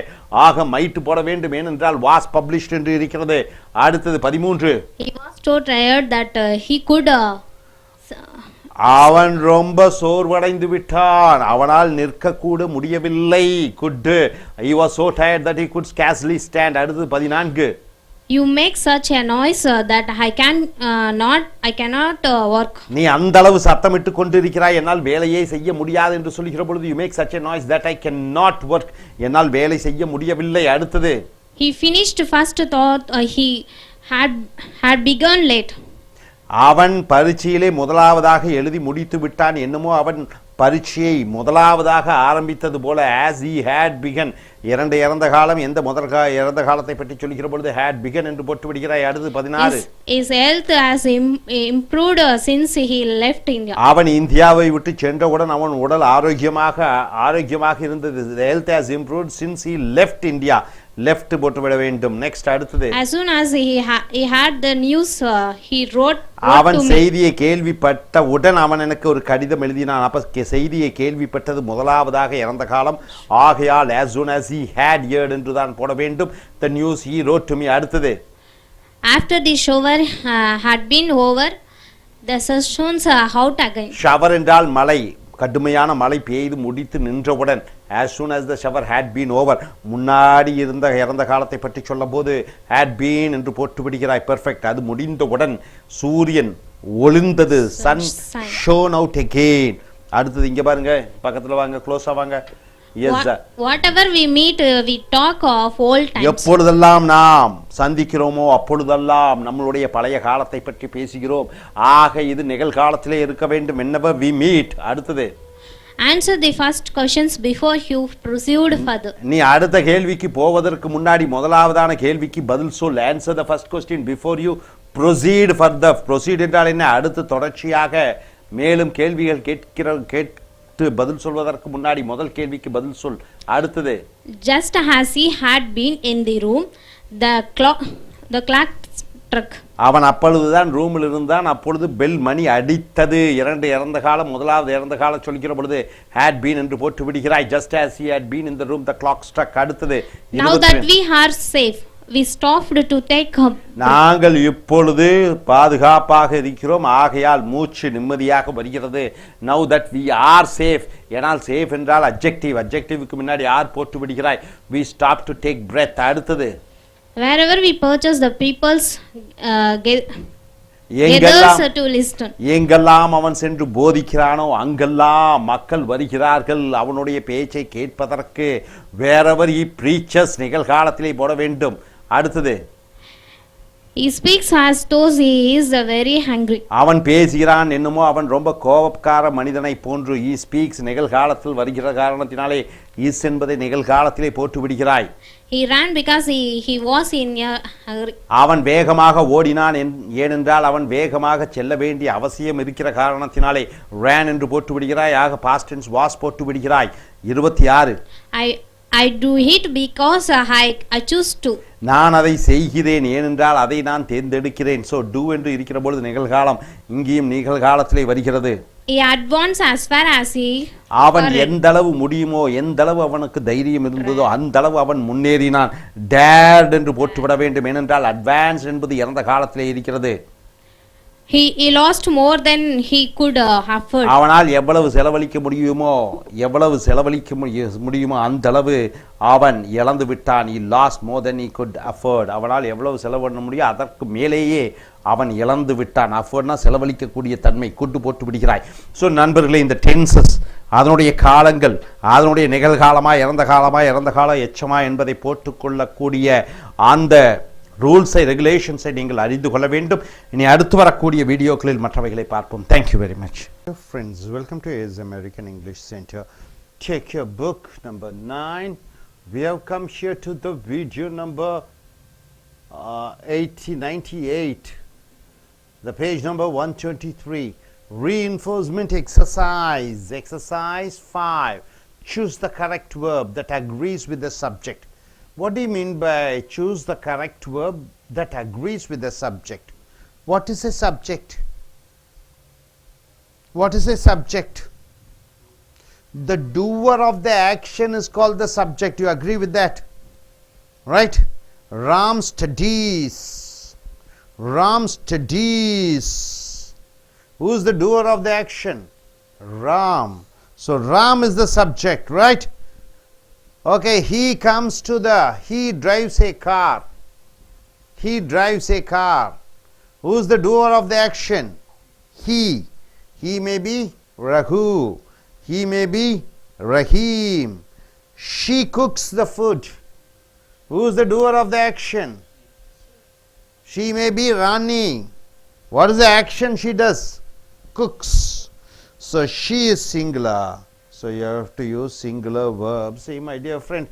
ஆக மைட் போட வேண்டும், ஏனென்றால் was published என்று இருக்கிறது. அடுத்தது 13 He was so tired that he could அவன் ரொம்ப சோர்வடைந்து விட்டான், அவனால் நிற்க கூட முடியவில்லை. could he was so tired that he could scarcely stand. அடுத்தது 14 You make such a noise that I cannot work. நீ அந்த அளவு சத்தமிட்டு கொண்டிருக்கிறாய், என்னால் வேலையை செய்ய முடியாது என்று சொல்லுகிற பொழுது you make such a noise that I cannot work, என்னால் வேலை செய்ய முடியவில்லை. அடுத்தது He finished first thought he had begun late. அவன் பரீட்சையிலே முதலாவதாக எழுதி முடித்து விட்டான். என்னமோ அவன் பரீட்சையை முதலாவதாக ஆரம்பித்தது போல as he had begun. இறந்த காலம், எந்த இறந்த காலத்தை பற்றி சொல்லுகிற பொழுது had begun என்று போட்டு விடுகிறாய். அடுத்து 16 His health has improved since he left India. அவன் இந்தியாவை விட்டு சென்றவுடன் அவன் உடல் ஆரோக்கியமாக இருந்தது. health has improved since he left India. left போட்டு விட வேண்டும். நெக்ஸ்ட் அடுத்தது As soon as he had the news he wrote அவன் செய்தியை கேள்விப்பட்டவுடன் அவன் எனக்கு ஒரு கடிதம் எழுதினான். அப்ப செய்தியை கேள்விப்பட்டது முதலாவதாக இறந்த காலம். ஆகையால் as soon as he had heard என்று தான் போட வேண்டும். the news he wrote to me. அடுத்தது After the shower had been over, the sessions out again. shower என்றால் மழை, கடுமையான மழை பெய்து முடித்து நின்றவுடன் as soon as the shower had been over, முன்னாடி இருந்த இறந்த காலத்தை பற்றி சொல்லும் போது had been என்று போட்டு விடுகிறாய். பெர்ஃபெக்ட். அது முடிந்தவுடன் சூரியன் ஒளிர்ந்தது, sun shone out again. அடுத்தது இங்க பாருங்க, பக்கத்துல வாங்க, க்ளோஸா வாங்க. Whatever we meet we talk of old times. எப்பொழுதெல்லாம் நாம் சந்திக்கிறோமோ அப்பொழுதெல்லாம் நம்மளுடைய பழைய காலத்தை பற்றி பேசுகிறோம். ஆக இது நிகழ்காலத்திலே இருக்க வேண்டும். whenever we meet. அடுத்தது Answer the first questions before you proceed further. நீ அடுத்த கேள்விக்கு போவதற்கு முன்னாடி முதலாவதான கேள்விக்கு பதில் சொல். answer the first question before you proceed further. proceed என்றால் என்ன? அடுத்து தொடர்ச்சியாக மேலும் கேள்விகள் கேட்டு பதில் சொல்வதற்கு முன்னாடி முதல் கேள்விக்கு பதில் சொல். அடுத்தது Just as he had been in the room, the clock struck. அவன் அப்பொழுதுதான் ரூமில் இருந்தான், அப்பொழுது பெல் மணி அடித்தது. இரண்டு இறந்த காலம், முதலாவது இறந்த காலம் சொல்லிக்கிற பொழுது had been என்று போட்டு விடுகிறாய். just as he had been in the room the clock struck. அடுத்தது Now that we are safe, we stopped to take up. நாங்கள் இப்பொழுது பாதுகாப்பாக இருக்கிறோம், ஆகையால் மூச்சு நிம்மதியாக வருகிறது. now that we are safe, ஏனால் safe என்றால் adjective, adjectiveக்கு முன்னாடி are போட்டு விடுகிறாய். we stop to take breath. அடுத்தது Wherever we purchase, the people's எங்கெல்லாம் gathers to listen. எங்கெல்லாம் அவன் சென்று போதிக்கிறானோ அங்கெல்லாம் மக்கள் வருகிறார்கள் அவனுடைய பேச்சை கேட்பதற்கு. wherever he preaches நிகழ்காலத்திலே போட வேண்டும். அடுத்தது He speaks as though he is very hungry. அவன் பேசுகிறான் என்னமோ அவன் ரொம்ப கோபக்கார மனிதனை போன்று. he speaks நிகழ்காலத்தில் வருகிற காரணத்தினாலே is என்பதை நிகழ்காலத்திலே போட்டு விடுகிறாய். He ran because he was in a hurry. அவன் வேகமாக ஓடினான் ஏனென்றால் அவன் வேகமாக செல்ல வேண்டிய அவசியம் இருக்கிற காரணத்தினாலே ran என்று போட்டு விடுகிறாய். ஆக past tense was போட்டு விடுகிறாய். 26 I do it because I choose to. நான் அதை செய்கிறேன் ஏனென்றால் அதை நான் தேர்ந்தெடுக்கிறேன். so do என்று இருக்கிற பொழுது நிகழ்காலம் இங்கேயும் நிகழ்காலத்திலே வருகிறது. He advanced as far as he அவன் எந்த அளவு முடியுமோ, எந்த அளவு அவனுக்கு தைரியம் இருந்ததோ அந்த அளவு அவன் முன்னேறினான். dared என்று போட்டுவிட வேண்டும் ஏனென்றால் அட்வான்ஸ் என்பது இறந்த காலத்திலே இருக்கிறது. He lost more than he could afford. அவனால் எவ்வளவு செலவழிக்க முடியுமோ அந்த அளவு அவன் இழந்து விட்டான். he lost more than he could afford. அவனால் எவ்வளவு செலவு பண்ண முடியும் அதற்கு மேலேயே அவன் இழந்து விட்டான். affordனா செலவழிக்கக்கூடிய தன்மை. கூட்டு போட்டு விடுகிறாய். ஸோ நண்பர்களே, இந்த டென்சஸ் அதனுடைய காலங்கள், அதனுடைய நிகழ்காலமா இறந்த காலம் எச்சமா என்பதை போட்டுக்கொள்ளக்கூடிய அந்த ரூல்ஸை ரெகுலேஷன்ஸை நீங்கள் அறிந்து கொள்ள வேண்டும். இனி அடுத்து வரக்கூடிய வீடியோக்களில் மற்றவைகளை பார்ப்போம். Thank you very much. Friends, welcome to AS American English Center. Take your book number 9. We have come here to the video number 98. The page number 123. Reinforcement exercise. Exercise 5. Choose the correct verb that agrees with the subject. What do you mean by choose the correct verb that agrees with the subject? What is a subject? What is a subject? The doer of the action is called the subject. You agree with that? Right? Ram studies. Ram studies. Who is the doer of the action? Ram. So Ram is the subject, right? Okay, he drives a car. He drives a car. Who is the doer of the action? He. He may be Raghu. He may be Rahim. She cooks the food. Who is the doer of the action? She may be Rani. What is the action she does? Cooks. So she is singular. So you have to use singular verbs. See, my dear friend,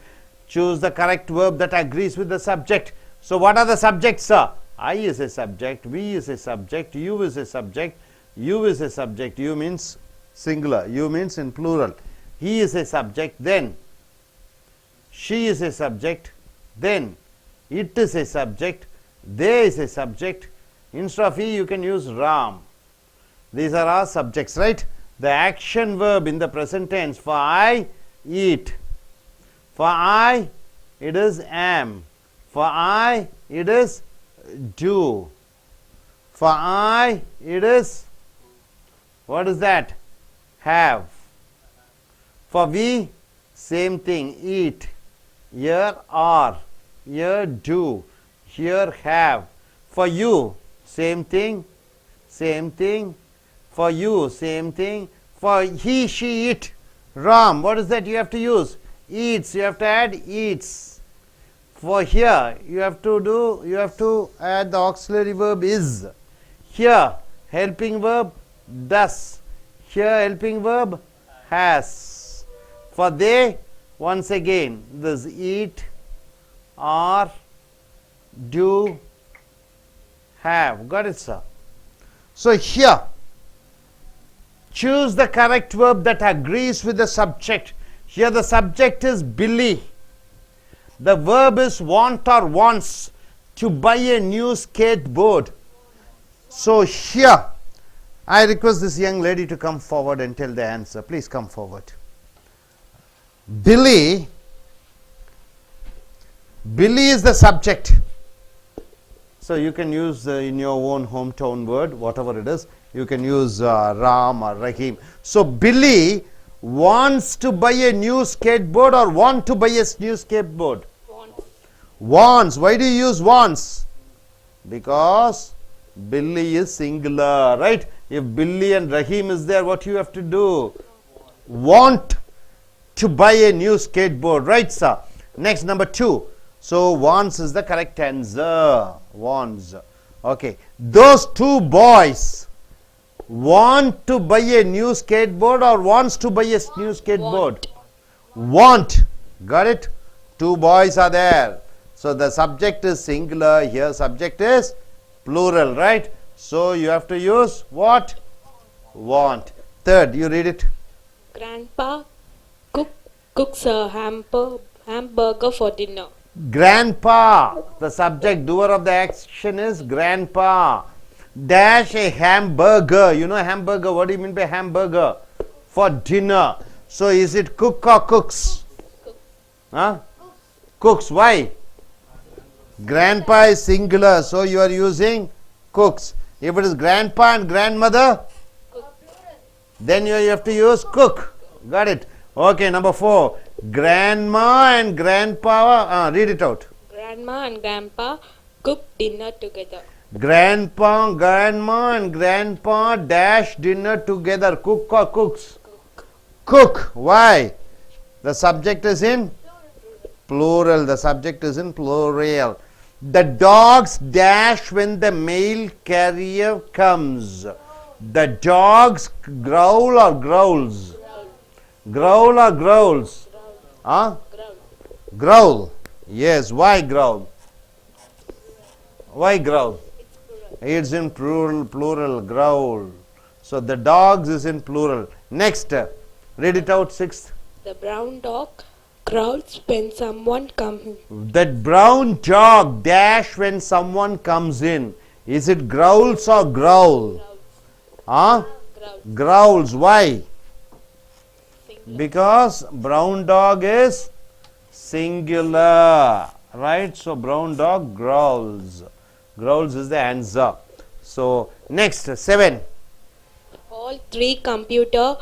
choose the correct verb that agrees with the subject. So what are the subjects, sir? I is a subject, we is a subject, you is a subject, you is a subject. You means singular, you means in plural. He is a subject, then she is a subject, then it is a subject, they is a subject. Instead of he, you can use Ram. These are our subjects, right? The action verb in the present tense. For I, eat. For I, it is am. For I, it is do. For I, it is, what is that? Have. For we, same thing, eat. Here are, here do, here have. For you, same thing, same thing. For you, same thing. For he, she, it. Ram, what is that you have to use? Eats, you have to add eats. For here, you have to add the auxiliary verb is. Here, helping verb does. Here, helping verb has. For they, once again, this eat, are, do, have. Got it, sir? So here, choose the correct verb that agrees with the subject. Here the subject is Billy. The verb is want or wants. to buy a new skateboard. So here, I request this young lady to come forward and tell the answer. Please come forward. Billy is the subject. So you can use in your own hometown word, whatever it is. You can use Ram or Rahim. So Billy wants to buy a new skateboard or want to buy a new skateboard? Wants. Why do you use wants? Because Billy is singular, right? If Billy and Rahim is there, what you have to do? Want to buy a new skateboard, right, sir? Next, number 2. So wants is the correct answer. Wants. Okay. Those 2 boys want to buy a new skateboard or wants to buy a new skateboard? Want. Got it? 2 boys are there. So the subject is singular. Here subject is plural, right? So you have to use what? Want. Third, you read it. Grandpa cooks a hamburger for dinner. Grandpa. The subject, doer of the action is grandpa. Dash a hamburger. You know hamburger. What do you mean by hamburger? For dinner. So is it cook or cooks? Huh? Cooks. Why? Grandpa is singular. So you are using cooks. If it is grandpa and grandmother, then you have to use cook. Got it? Okay, number 4. Grandma and grandpa. Read it out. Grandma and grandpa cook dinner together. Grandpa, grandma and grandpa dash dinner together. Cook or cooks? Cook. Why? The subject is in plural. The subject is in plural. The dogs dash when the mail carrier comes. The dogs growl or growls? Growl or growls? Huh? Growl. Yes. Why growl? Why growl? It's in plural, growl. So the dogs is in plural. Next, read it out, 6th. The brown dog growls when someone comes in. That brown dog dash when someone comes in. Is it growls or growl? Huh? Growls. Why? Because brown dog is singular, right? So brown dog growls. Growls is the answer. So next, 7. All 3 computers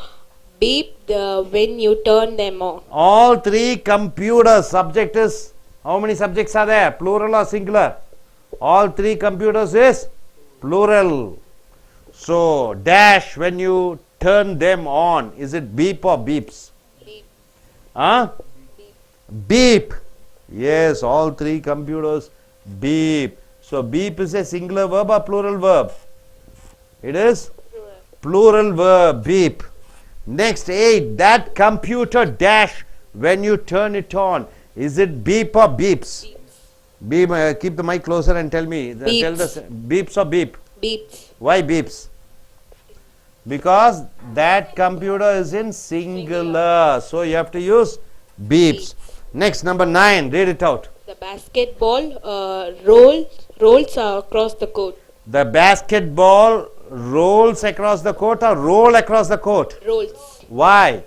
beep when you turn them on. All 3 computers. Subject is, how many subjects are there? Plural or singular? All 3 computers is plural. So dash when you turn them on. Is it beep or beeps? Beep. Huh? Beep. Yes, all 3 computers beep. So beep is a singular verb or plural verb? It is plural verb, beep. Next, 8. That computer dash when you turn it on. Is it beep or beeps? Beep. Keep the mic closer and tell me. Beeps. Tell the beeps or beep? Beeps. Why beeps? Because that computer is in singular. So you have to use beeps. Next, number 9. Read it out. The basketball rolls across the court. The basketball rolls across the court or roll across the court? Rolls. Why?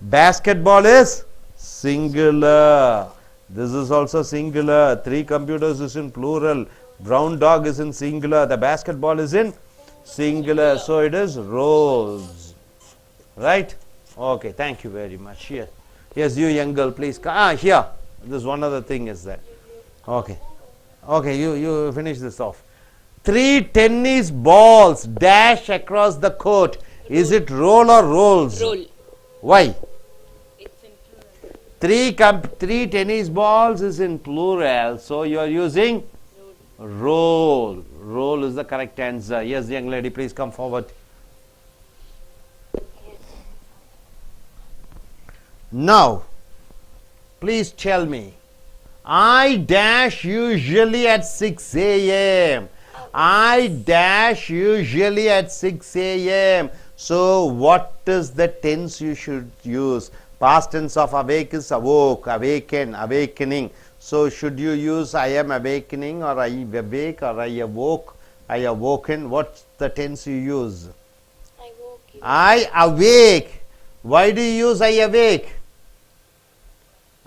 Basketball is singular. This is also singular. 3 computers is in plural. Brown dog is in singular. The basketball is in singular. So it is rolls. Right? Okay, thank you very much. Here. Yes, you young girl, please. Here. This one other thing is there. Okay. Okay, you finish this off. 3 tennis balls dash across the court. Is it roll or rolls? Roll. Why? It's in plural. 3 tennis balls is in plural. So you are using roll. Roll is the correct answer. Yes, young lady, please come forward. Now, please tell me. I dash usually at 6 a.m. I dash usually at 6 a.m. So what is the tense you should use? Past tense of awake is awoke, awaken, awakening. So should you use I am awakening, or I awake, or I awoke, I awoken? What's the tense you use? I woke you. I awake. Why do you use I awake?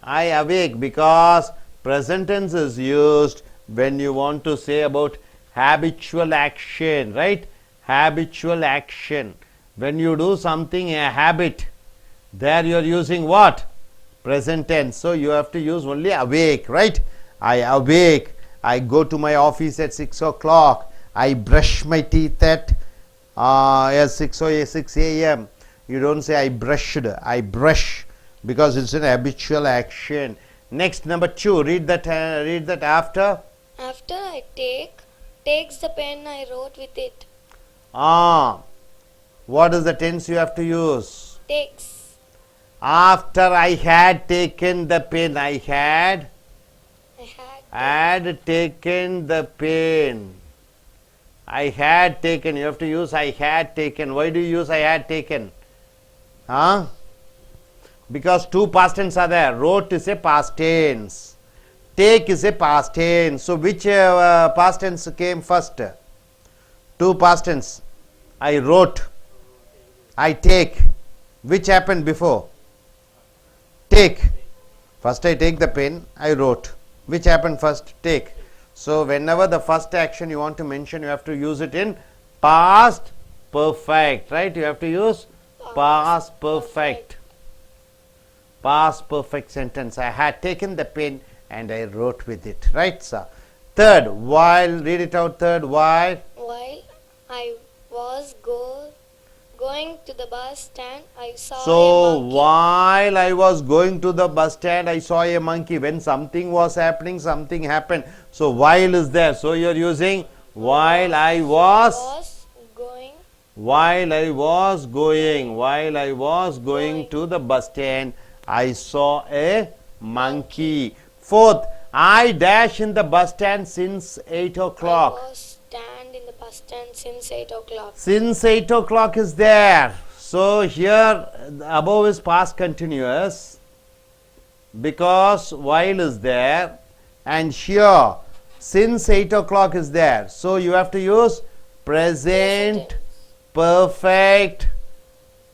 I awake because present tense is used when you want to say about habitual action, right? Habitual action. When you do something, a habit, there you are using what? Present tense. So you have to use only awake, right? I awake. I go to my office at 6 o'clock. I brush my teeth at 6 a.m. You don't say I brushed. I brush, because it's an habitual action. Next, number 2. Read that after. After I takes the pen I wrote with it. What is the tense you have to use? Takes. After I had taken the pen, I had taken the pen. I had taken. You have to use I had taken. Why do you use I had taken? Because two past tense are there. Wrote is a past tense. Take is a past tense. So which past tense came first? Two past tense. I wrote. I take. Which happened before? Take. First I take the pen, I wrote. Which happened first? Take. So whenever the first action you want to mention, you have to use it in past perfect, right? You have to use past perfect. Past perfect sentence. I had taken the pen and I wrote with it, right, sir? Third, while, read it out. Third, while. While I was going to the bus stand, I saw a So monkey. while I was going to the bus stand, I saw a monkey. When something was happening, something happened. So while is there. So you are using while I was going. While I was going to the bus stand, I saw a monkey. Fourth, I dash in the bus stand since 8 o'clock. I was stand in the bus stand since 8 o'clock. Since 8 o'clock is there. So here above is past continuous because while is there, and here since 8 o'clock is there. So you have to use present perfect.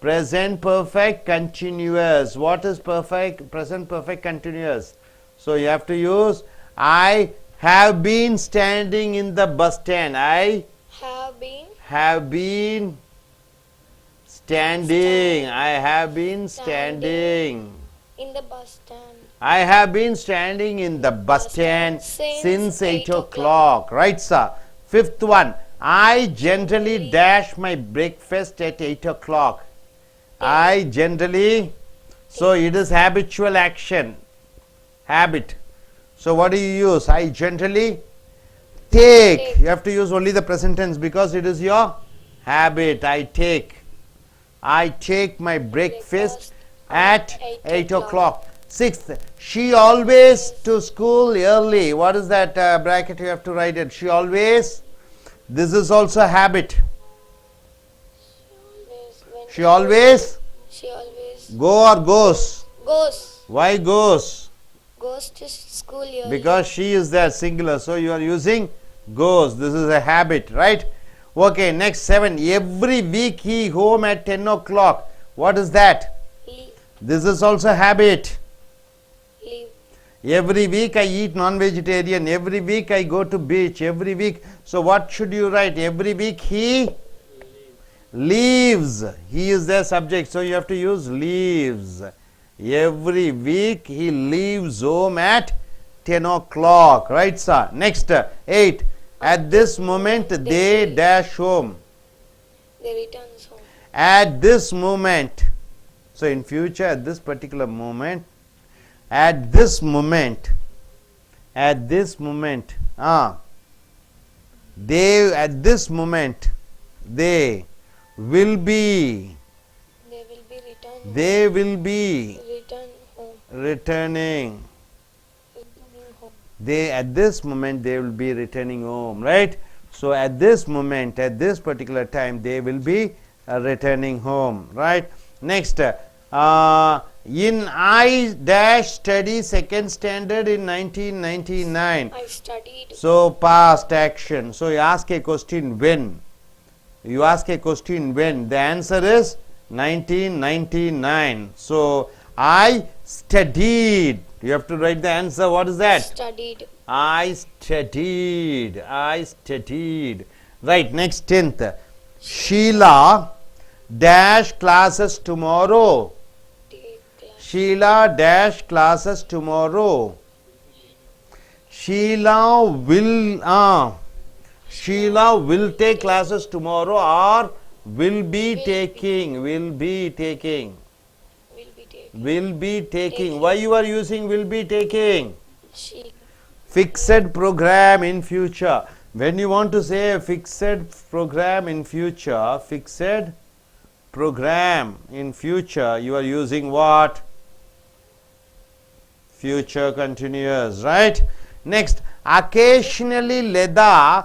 Present perfect continuous. What is perfect? Present perfect continuous. So you have to use I have been standing in the bus stand. I have been standing. I have been standing In the bus stand. I have been standing in the bus stand since 8 o'clock. Right, sir? Fifth one, I generally dash my breakfast at 8 o'clock. I generally, so it is habitual action. Habit. So what do you use? I generally take. You have to use only the present tense because it is your habit. I take my breakfast at 8 o'clock. Sixth, she always to school early. What is that bracket you have to write it? She always. This is also habit. She always go or goes. Why goes? Goes to school early. Because she is there, singular. So you are using goes. This is a habit, right? Okay, next 7. Every week he home at 10 o'clock. What is that? Leave. This is also habit. Leave. Every week I eat non-vegetarian. Every week I go to beach. Every week. So what should you write? Every week he leaves. He is their subject. So you have to use leaves. Every week he leaves home at 10 o'clock. Right, sir? Next, 8. At this moment they dash home. They returns home. At this moment. So in future, at this particular moment, at this moment, they, at this moment, they will be. They will be returning. They, at this moment, they will be returning home, right? So at this moment, at this particular time, they will be returning home, right? Next, In I dash study second standard in 1999. I studied. So past action. So you ask a question when. You ask a question when. The answer is 1999. So I studied. You have to write the answer. What is that? Studied. I studied. I studied. Right, next 10th. Sheila dash classes tomorrow. Sheila dash classes tomorrow. Sheila will take classes tomorrow or will be taking. Will be taking. Will be taking. Why you are using will be taking? Fixed program in future. When you want to say a fixed program in future, fixed program in future, you are using what? Future continuous, right? Next, occasionally Leda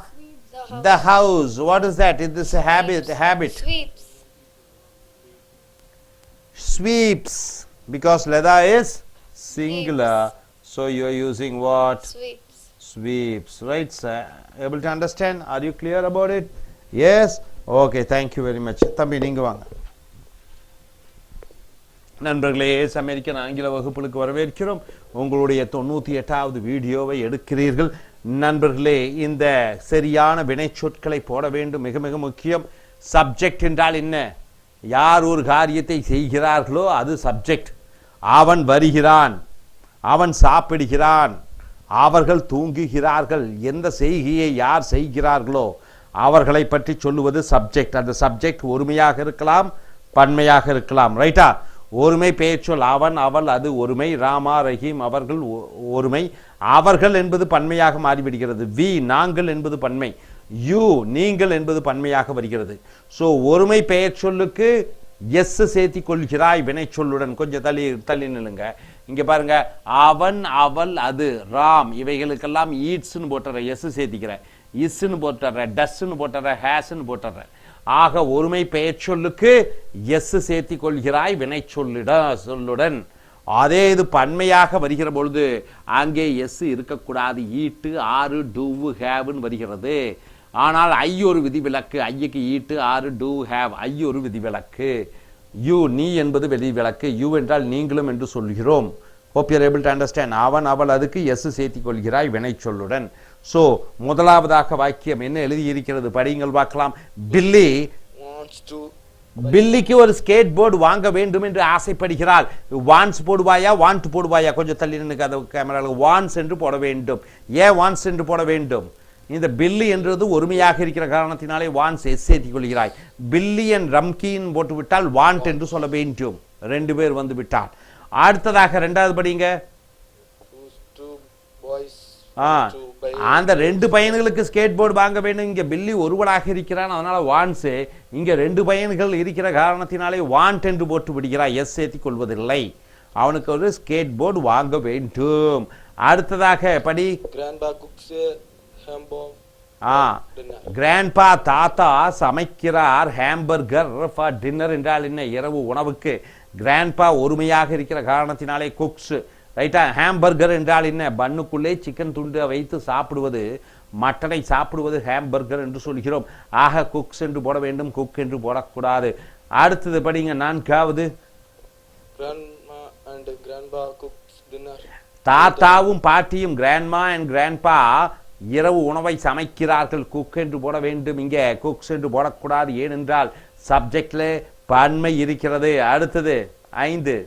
the house. What is that? It is a habit. Sweeps. Sweeps. Because Leda is singular. So you are using what? Sweeps. Sweeps. Right, sir? Able to understand? Are you clear about it? Yes? Okay, thank you very much. Thambi, neenga vaanga. நண்பர்களே, American ஆங்கில வகுப்புகளுக்கு வரவேற்கிறோம். உங்களுடைய 98வது வீடியோவை எடுக்கிறீர்கள். நண்பர்களே, இந்த சரியான வினைச்சொற்களை போட வேண்டும். மிக மிக முக்கியம். சப்ஜெக்ட் என்றால் என்ன? யார் ஒரு காரியத்தை செய்கிறார்களோ அது சப்ஜெக்ட். அவன் வருகிறான், அவன் சாப்பிடுகிறான், அவர்கள் தூங்குகிறார்கள். எந்த செய்கையை யார் செய்கிறார்களோ அவர்களை பற்றி சொல்லுவது சப்ஜெக்ட். அந்த சப்ஜெக்ட் ஒருமையாக இருக்கலாம், பன்மையாக இருக்கலாம். ரைட்டா? ஒருமை பெயர்ச்சொல் அவன், அவள், அது ஒருமை. ராமா, ரஹீம் அவர்கள் ஒருமை. அவர்கள் என்பது பன்மையாக மாறிவிடுகிறது. வி நாங்கள் என்பது பன்மை. யூ நீங்கள் என்பது பன்மையாக வருகிறது. ஸோ ஒருமை பெயர்ச்சொல்லுக்கு எஸ் சேர்த்தி கொள்கிறாய் வினைச்சொல்லுடன். கொஞ்சம் தள்ளி நில்லுங்க. இங்க பாருங்க, அவன், அவள், அது, ராம் இவைகளுக்கெல்லாம் ஈட்ஸ்ன்னு போட்டுற, எஸ் சேர்த்திக்கிற, இஸ்ன்னு போட்டுற, டஸ்ன்னு போட்டுற, ஹேஸ்ன்னு போட்டுற. ஆக ஒருமை பெயர்ச்சொல்லுக்கு எஸ் சேர்த்தி கொள்கிறாய் சொல்லுடன். அதே இது பன்மையாக வருகிற பொழுது அங்கே எஸ் இருக்கக்கூடாது. ஈட்டு, ஆறு, டூ, ஹேவ்னு வருகிறது. ஆனால் ஐ ஒரு விதிவிலக்கு. ஐக்கு ஈட்டு, ஆறு, டூ, ஹேவ். ஐ ஒரு விதிவிலக்கு. யூ நீ என்பது விதிவிலக்கு. யூ என்றால் நீங்களும் என்று சொல்கிறோம். hope you are able to understand. அவன், அவள், அதுக்கு எஸ் சேர்த்தி கொள்கிறாய் வினைச்சொல்லுடன். ஸோ முதலாவதாக வாக்கியம் என்ன எழுதி இருக்கிறது படியுங்கள் பார்க்கலாம். பில்லி பில்லிக்கு ஒரு ஸ்கேட் போர்டு வாங்க வேண்டும் என்று ஆசைப்படுகிறாள். வான்ஸ் போடுவாயா, வாண்ட் போடுவாயா? கொஞ்சம் தள்ளி நின்று அதை கேமராவில் வான்ஸ் என்று போட வேண்டும். ஏன் வான்ஸ் என்று போட வேண்டும்? இந்த பில்லி என்றது ஒருமையாக இருக்கிற காரணத்தினாலே வான்ஸ் எஸ் சேர்த்தி கொள்கிறாய். பில்லி அண்ட் ரம்கின்னு போட்டு விட்டால் வாண்ட் என்று சொல்ல வேண்டும். ரெண்டு பேர் வந்து விட்டால். அடுத்ததாக ரெண்டாவது படிங்க. அந்த ரெண்டு பையன்களுக்கு ஸ்கேட் போர்டு வாங்க வேண்டும். இங்க பில்லி ஒருவனாக இருக்கிறான், அதனால வான்ஸ். இங்க ரெண்டு பையன்கள் இருக்கிற காரணத்தினாலே வாண்ட் என்று போட்டு விடுகிறாய், எஸ் சேர்த்தி கொள்வதில்லை. அவனுக்கு ஒரு ஸ்கேட் போர்டு வாங்க வேண்டும். அடுத்ததாக படி. கிராண்ட்பா தாத்தா சமைக்கிறார் ஹாம்பர்கர் ஃபார் டின்னர் என்றால் என்ன? இரவு உணவுக்கு. கிராண்ட்பா ஒருமையாக இருக்கிற காரணத்தினாலே குக்ஸ். ரைட்டா? ஹாம்பர்கர் என்றால் என்ன? பண்ணுக்குள்ளே சிக்கன் துண்டு வைத்து சாப்பிடுவது, மட்டனை சாப்பிடுவது ஹாம்பர்கர் என்று சொல்கிறோம். ஆக குக்ஸ் என்று போட வேண்டும், குக் என்று போடக்கூடாது. அடுத்தது படிங்க. நான்காவது. தாத்தாவும் பாட்டியும் கிராண்ட்மா அண்ட் கிராண்ட்பா இரவு உணவை சமைக்கிறார்கள். குக் என்று போட வேண்டும். இங்கே குக்ஸ் என்று போடக்கூடாது. ஏனென்றால் சப்ஜெக்ட்ல பன்மை இருக்கிறது. அடுத்தது 5.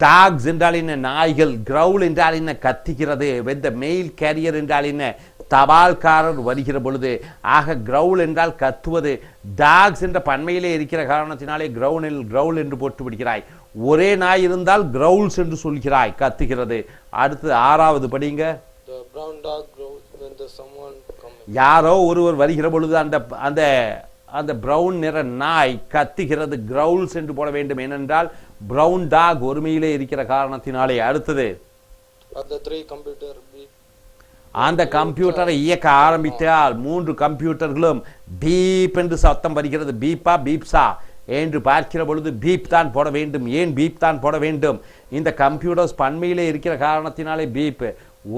டாக்ஸ் என்றால் என்ன? நாய்கள். கிரவுல் என்றால் என்ன? கத்துகிறது. when the mail carrier என்றால் என்ன? தபால்காரர் வருகிற பொழுது. ஆக கிரவுல் என்றால் கத்துவது. டாக்ஸ் என்ற பன்மையிலே இருக்கிற காரணத்தினாலே கிரவுல் என்று போட்டு விடுகிறாய். ஒரே நாய் இருந்தால் கிரவுல்ஸ் என்று சொல்கிறாய், கத்துகிறது. அடுத்து 6வது படிங்க. யாரோ ஒருவர் வருகிற பொழுது அந்த பிரவுன் நிற நாய் கத்துகிறது. கிரவுல்ஸ் என்று போட வேண்டும். ஏனென்றால் பிரவுன் டாக் ஒருமையிலே இருக்கிற காரணத்தினாலே. அடுத்தது அந்த கம்ப்யூட்டரை இயக்க ஆரம்பித்தால் 3 கம்ப்யூட்டர்களும் பீப் என்று சத்தம் வருகிறது. பீப்பா பீப்ஸா என்று பார்க்கிற பொழுது பீப் தான் போட வேண்டும். ஏன் பீப் தான் போட வேண்டும்? இந்த கம்ப்யூட்டர்ஸ் பன்மையிலே இருக்கிற காரணத்தினாலே பீப்.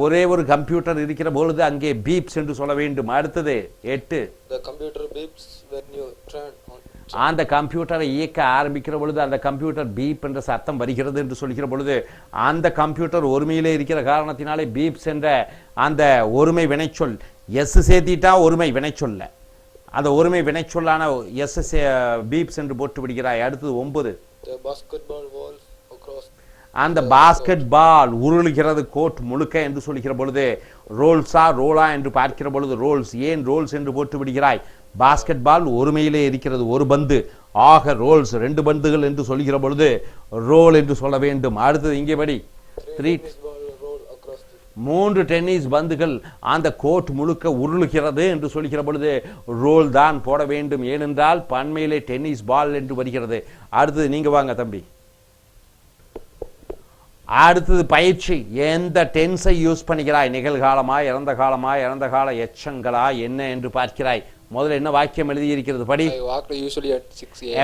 ஒரே ஒரு கம்ப்யூட்டர் இருக்கிற பொழுது அங்கே பீப்ஸ் என்று சொல்ல வேண்டும். அடுத்தது 8. The computer beeps when you turn on. அந்த கம்ப்யூட்டரை இயக்க ஆரம்பிக்கிற பொழுது அந்த கம்ப்யூட்டர் பீப் என்ற சத்தம் வருகிறது என்று சொல்கிற பொழுது அந்த கம்ப்யூட்டர் ஒருமையிலே இருக்கிற காரணத்தினாலே பீப்ஸ் என்ற அந்த ஒருமை வினைச்சொல் எஸ் சேர்த்திட்டா ஒருமை வினைச்சொல்ல அந்த ஒருமை வினைச்சொல்லான எஸ் பீப்ஸ் என்று போட்டு விடுகிறாய். அடுத்தது 9. The basketball rolls across. அந்த பாஸ்கெட் பால் உருளுகிறது கோட் முழுக்க என்று சொல்கிற பொழுது ரோல்ஸா ரோலா என்று பார்க்கிற பொழுது ரோல்ஸ். ஏன் ரோல்ஸ் என்று போட்டு விடுகிறாய்? பாஸ்கெட் பால் ஒருமையிலே இருக்கிறது, ஒரு பந்து. ஆக ரோல்ஸ் 2 பந்துகள் என்று சொல்கிற பொழுது ரோல் என்று சொல்ல வேண்டும். அடுத்தது இங்கே படி 3 டென்னிஸ் பந்துகள் அந்த கோட் முழுக்க உருளுகிறது என்று சொல்கிற பொழுது ரோல் தான் போட வேண்டும். ஏனென்றால் பன்மையிலே டென்னிஸ் பால் என்று வருகிறது. அடுத்தது நீங்க வாங்க தம்பி. அடுத்தது பயிற்சி. எந்த டென்ஸை யூஸ் பண்ணுகிறாய்? நிகழ்காலமா, இறந்த காலமா, இறந்த கால எச்சங்களா என்ன என்று பார்க்கிறாய். முதல்ல என்ன வாக்கியம் எழுதியிருக்கிறது படி.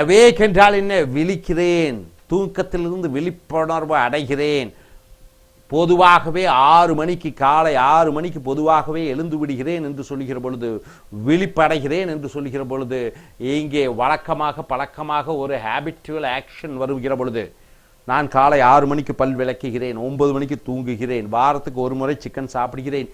அவேக் என்றால் என்ன? விழிக்கிறேன், தூக்கத்திலிருந்து விழிப்புணர்வு அடைகிறேன். பொதுவாகவே 6 மணிக்கு காலை 6 மணிக்கு பொதுவாகவே எழுந்து விடுகிறேன் என்று சொல்லுகிற பொழுது விழிப்படைகிறேன் என்று சொல்லுகிற பொழுது இங்கே வழக்கமாக பழக்கமாக ஒரு ஹேபிச்சுவல் ஆக்ஷன் வருகிற பொழுது நான் காலை 6 மணிக்கு பல் விளக்குகிறேன், 9 மணிக்கு தூங்குகிறேன், வாரத்துக்கு ஒரு முறை சிக்கன் சாப்பிடுகிறேன்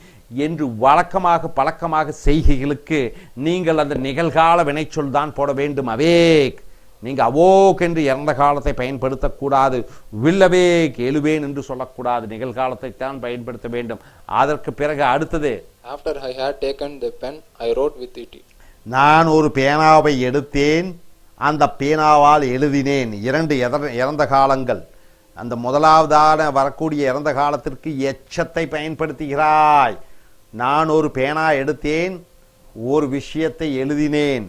என்று வழக்கமாக பழக்கமாக செய்கைகளுக்கு நீங்கள் அந்த நிகழ்கால வினைச்சொல் தான் போட வேண்டும். அவேக். நீங்கள் அவோக் என்று இறந்த காலத்தை பயன்படுத்தக்கூடாது. வில்லவேக் எழுவேன் என்று சொல்லக்கூடாது. நிகழ்காலத்தை தான் பயன்படுத்த வேண்டும். அதற்கு பிறகு அடுத்தது After I had taken the pen, I wrote with it. நான் ஒரு பேனாவை எடுத்தேன், அந்த பேனாவால் எழுதினேன். 2 இறந்த காலங்கள். அந்த முதலாவதான வரக்கூடிய இறந்த காலத்திற்கு எச்சத்தை பயன்படுத்துகிறாய். நான் ஒரு பேனா எடுத்தேன், ஒரு விஷயத்தை எழுதினேன்.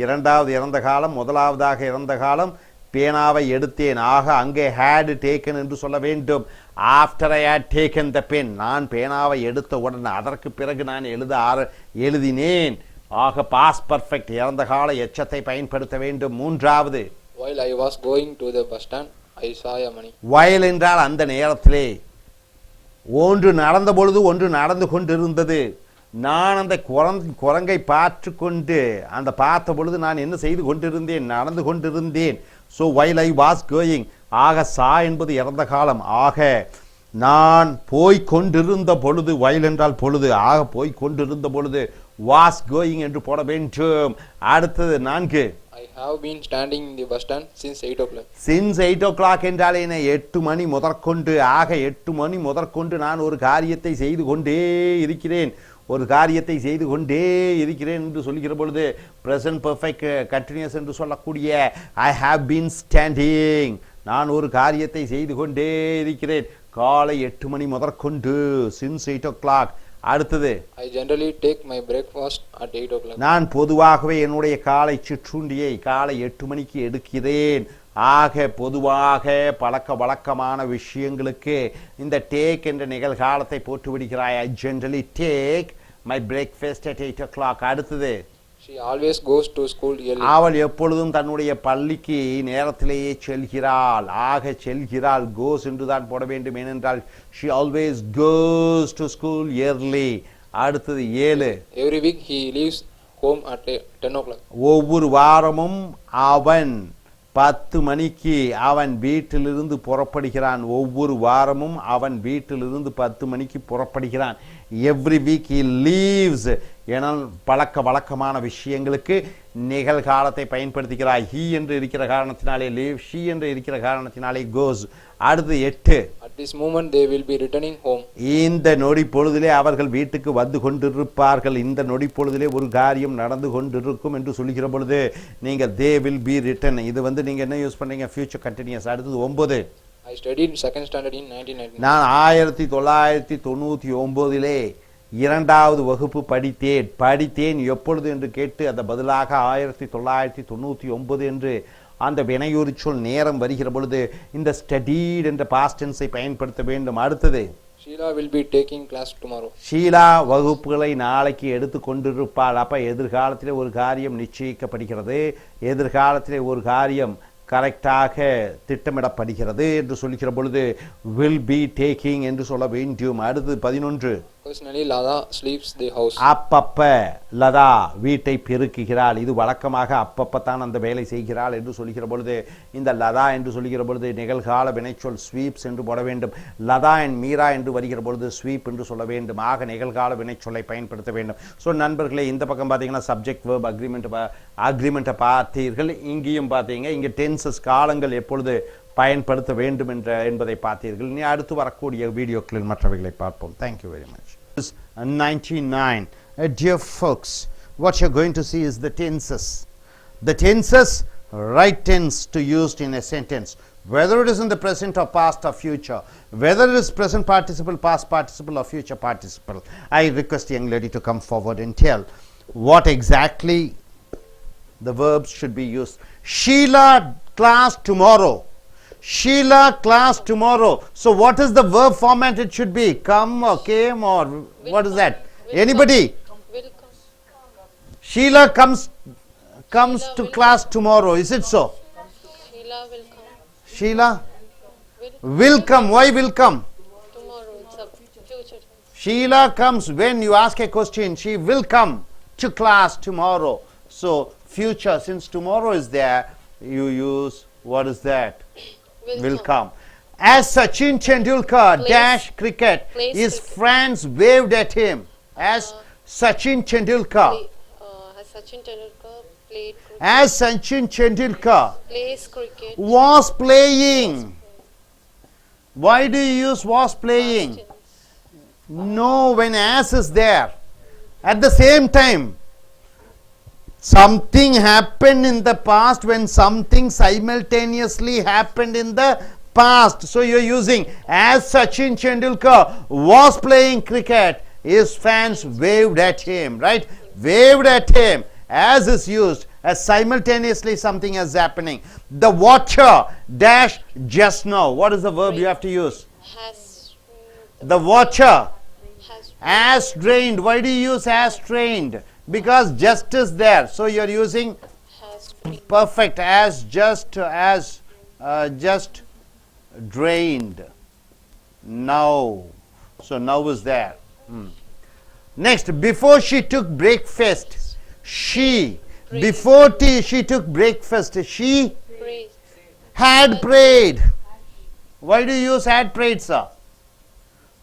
இரண்டாவது இறந்த காலம், முதலாவதாக இறந்த காலம் பேனாவை எடுத்தேன். ஆக அங்கே had taken என்று சொல்ல வேண்டும். After I had taken the pen, நான் பேனாவை எடுத்த உடனே அதற்கு பிறகு நான் எழுதினேன். ஆக பாஸ்ட் பர்ஃபெக்ட் இறந்த கால எச்சத்தை பயன்படுத்த வேண்டும். 3வது While I was going to the bus stand, I saw a money. while என்றால் அந்த நேரத்திலே ஒன்று நடந்த பொழுது ஒன்று நடந்து கொண்டிருந்தது. நான் அந்த குரங்கை பார்த்து கொண்டு அந்த பார்த்த பொழுது நான் என்ன செய்து கொண்டிருந்தேன்? நடந்து கொண்டிருந்தேன். So while I was going. ஆக சா என்பது இறந்த காலம். ஆக நான் போய்கொண்டிருந்த பொழுது, while என்றால் பொழுது, ஆக போய்கொண்டிருந்த பொழுது was going என்று போட வேண்டும். அடுத்தது 4. I have been standing in the bus stand since 8 o'clock. Since 8 o'clock என்றால் என்ன? 8 மணி முதற்கொண்டு. ஆக 8 மணி முதற்கொண்டு நான் ஒரு காரியத்தை செய்து கொண்டே இருக்கிறேன் என்று சொல்லுகிற பொழுது present perfect continuous என்று சொல்லக்கூடிய I have been standing, நான் ஒரு காரியத்தை செய்து கொண்டே இருக்கிறேன் காலை 8 மணி முதற்கொண்டு. since 8 o'clock. அடுத்தது I generally take my breakfast at 8 o'clock. நான் பொதுவாகவே என்னுடைய காலை சிற்றுண்டியை காலை 8 மணிக்கு எடுக்கிறேன். ஆக பொதுவாக பழக்க வழக்கமான விஷயங்களுக்கு இந்த டேக் என்ற நிகழ்காலத்தை போட்டு விடுகிறாய். I generally take my breakfast at 8 o'clock. அடுத்தது She always goes to school early. அவள் எப்பொழுதும் தன்னுடைய பள்ளிக்கு நேரத்திலேயே செல்கிறாள். ஆக செல்கிறாள் goes என்று தான் போட வேண்டும். ஏனென்றால் she always goes to school early. அடுத்தது 7. Every week he leaves home at 10 o'clock. ஒவ்வொரு வாரமும் அவன் 10 மணிக்கு அவன் வீட்டிலிருந்து புறப்படுகிறான். ஒவ்வொரு வாரமும் அவன் வீட்டிலிருந்து 10 மணிக்கு புறப்படுகிறான். Every week he leaves. ஏனால் பழக்க வழக்கமான விஷயங்களுக்கு நிகழ்காலத்தை பயன்படுத்துகிறாய். he என்று இருக்கிற காரணத்தினாலே leave, she என்று இருக்கிற காரணத்தினாலே goes. அடுத்து 8. At this moment they will be returning home. இந்த நொடி பொழுதிலே அவர்கள் வீட்டுக்கு வந்து கொண்டிருப்பார்கள். இந்த நொடி பொழுதிலே ஒரு காரியம் நடந்து கொண்டிருக்கும் என்று சொல்லுகிற பொழுது நீங்க they will be written. இது நீங்க என்ன யூஸ் பண்றீங்க? future continuous. அடுத்தது 9. I studied second standard in 1999. நான் 1999 2வது வகுப்பு படித்தேன் எப்பொழுது என்று கேட்டு அந்த பதிலாக 1999 என்று அந்த வினையுறு சொல் நேரம் வருகிற பொழுது இந்த ஸ்டடீட் என்ற பாஸ்ட் டென்ஸை பயன்படுத்த வேண்டும். அடுத்தது Sheila will be taking class tomorrow. Sheila வகுப்புகளை நாளைக்கு எடுத்து கொண்டிருப்பாள். அப்போ எதிர்காலத்திலே ஒரு காரியம் நிச்சயிக்கப்படுகிறது, எதிர்காலத்திலே ஒரு காரியம் கரெக்டாக திட்டமிடப்படுகிறது என்று சொல்லிக்கிற பொழுது வில் பி டேக்கிங் என்று சொல்ல வேண்டும். அடுத்து 11. Personally, Lada sweeps the house. அப்பப்ப லதா வீட்டை பெருக்குகிறாள். இது வழக்கமாக அப்பப்பத்தான் அந்த வேலை செய்கிறாள் என்று சொல்லிக்கிற பொழுது இந்த லதா என்று சொல்லிக்கிற பொழுது நிகழ்கால வினைச்சொல் ஸ்வீப்ஸ் என்று போட வேண்டும். லதா அண்ட் மீரா என்று வருகிற பொழுது ஸ்வீப் என்று சொல்ல வேண்டும். ஆக நிகழ்கால வினைச்சொல்லை பயன்படுத்த வேண்டும். ஸோ நண்பர்களே, இந்த பக்கம் பார்த்தீங்கன்னா சப்ஜெக்ட் வேர்ப் அக்ரிமெண்ட்டை பார்த்தீர்கள். இங்கேயும் பார்த்தீங்க, இங்கே டென்சஸ் காலங்கள் எப்பொழுது பயன்படுத்த வேண்டும் என்பதை பார்த்தீர்கள். இனி அடுத்து வரக்கூடிய வீடியோக்களில் மற்றவைகளை பார்ப்போம். Thank you very much. 99. Dear folks, what you're going to see is the tenses. The tenses, right tense to used in a sentence, whether it is in the present or past or future, whether it is present participle, past participle or future participle. I request the young lady to come forward and tell what exactly the verbs should be used. Sheila class tomorrow. Sheila class tomorrow. So what is the verb format it should be? Come or came or what is that? Anybody? Will come. Sheila comes to class tomorrow. Is it so? Sheila will come. Sheila will come. Why will come? Tomorrow. It's a future tense. Sheila comes when you ask a question. She will come to class tomorrow. So future, since tomorrow is there, you use what is that? Will come. As Sachin Tendulkar dash cricket, his friends waved at him. As Sachin Tendulkar. As Sachin Tendulkar played cricket. As Sachin Tendulkar Plays cricket. was playing. Why do you use was playing? No, when as is there. At the same time, something happened in the past when something simultaneously happened in the past. So you're using as Sachin Tendulkar was playing cricket, his fans waved at him, right? Waved at him. As is used as simultaneously something is happening. The water dash just now. What is the verb you have to use? Has. The water Has. as drained. Why do you use as drained? Because just is there, so you're using Has. perfect as just drained. Now, so now is there. Next, before she took breakfast, before she took breakfast, she Praise. had prayed. Why do you use had prayed, sir?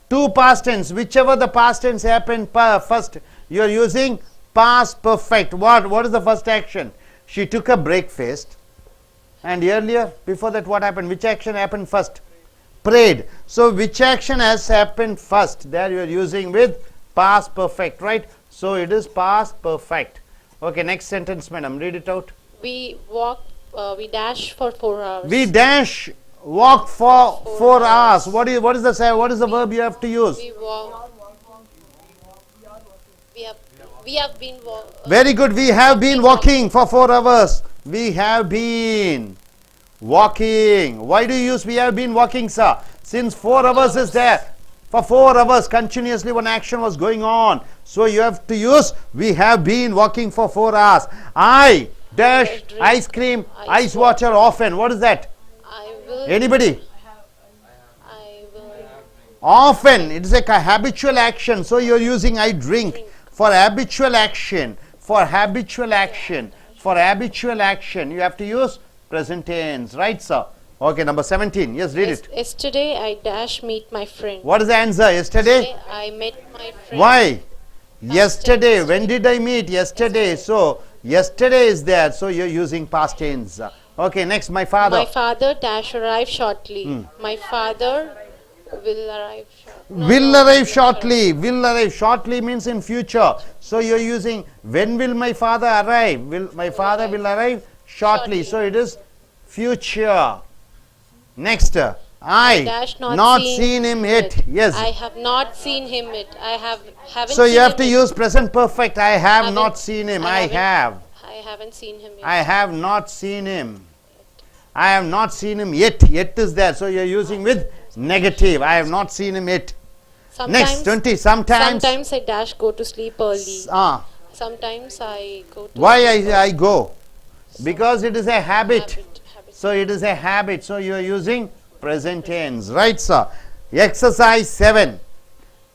Two past tense, whichever the past tense happened first, you're using past perfect. What is the first action? She took a breakfast, and earlier before that what happened? Which action happened first? Prayed. So which action has happened first? There you are using with past perfect, right? So it is past perfect. Okay, next sentence, madam, read it out. We we dash for 4 hours. We dash walk for 4 hours. What is the verb you have to use? We walk. We have been Very good. We have been walking for 4 hours. We have been walking. Why do you use we have been walking, sir? Since 4 hours is there. For 4 hours continuously one action was going on. So you have to use we have been walking for 4 hours. I dash ice cream, ice water often. What is that? I will. Anybody? I will. Often. It is a habitual action. So you are using I drink. For habitual action, you have to use present tense, right, sir? Okay, number 17. Yes, read it. Yesterday I dash meet my friend. What is the answer? Yesterday? I met my friend. Why? Yesterday. When did I meet? Yesterday. So yesterday is there. So you're using past tense. Okay, next, my father. My father dash arrive shortly. My father will arrive shortly. Will arrive shortly. Will arrive shortly means in future. So you're using when will my father arrive? My father will arrive shortly. So it is future. Next, I dash not seen him yet. Yes. I have not seen him yet. Haven't So seen you have him to yet. use present perfect. I have not seen him. I have. I haven't seen him yet. I have not seen him. I have not seen him yet. Yet is there. So you're using with negative. I have not seen him yet. Next 20. Sometimes. Sometimes I dash go to sleep early. Sometimes I go to Why sleep I go? Because it is a habit. So it is a habit. So you are using present tense. Right, sir? Exercise 7.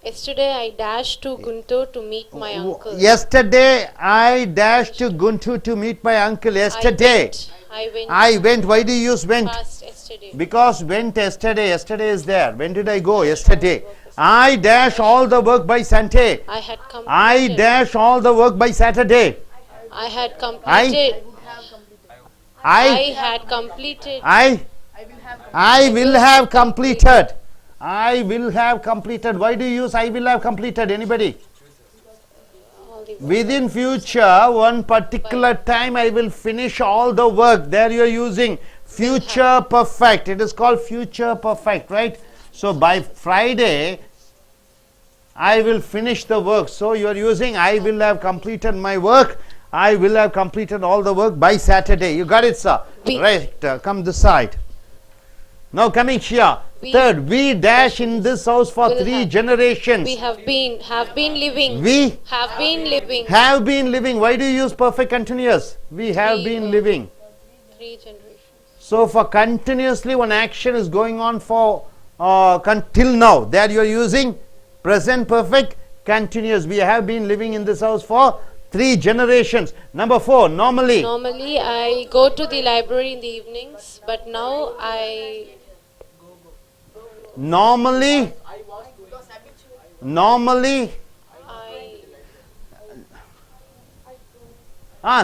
Yesterday I dashed to Guntur to meet my uncle. Yesterday I dashed to Guntur to meet my uncle. Yesterday. I went. Why do you use went? Past yesterday. Because went yesterday. Yesterday is there. When did I go? Yesterday. I dash all the work by Sunday. I dash all the work by Saturday. I had completed. I had completed. I will have completed. I will have completed. Why do you use I will have completed? Anybody? Within future, one particular time I will finish all the work. There you are using future perfect. It is called future perfect, right? So by Friday, I will finish the work. So you are using I will have completed my work. I will have completed all the work by Saturday. You got it, sir? Right. Come this side. Now coming here. Third, we dash in this house for 3 generations. We have been living. We have been living. Have been living. Why do you use perfect continuous? We have been living. 3 generations. So for continuously one action is going on for till now. There you are using present perfect continuous. We have been living in this house for 3 generations. Number 4, normally. Normally I go to the library in the evenings, but now Normally,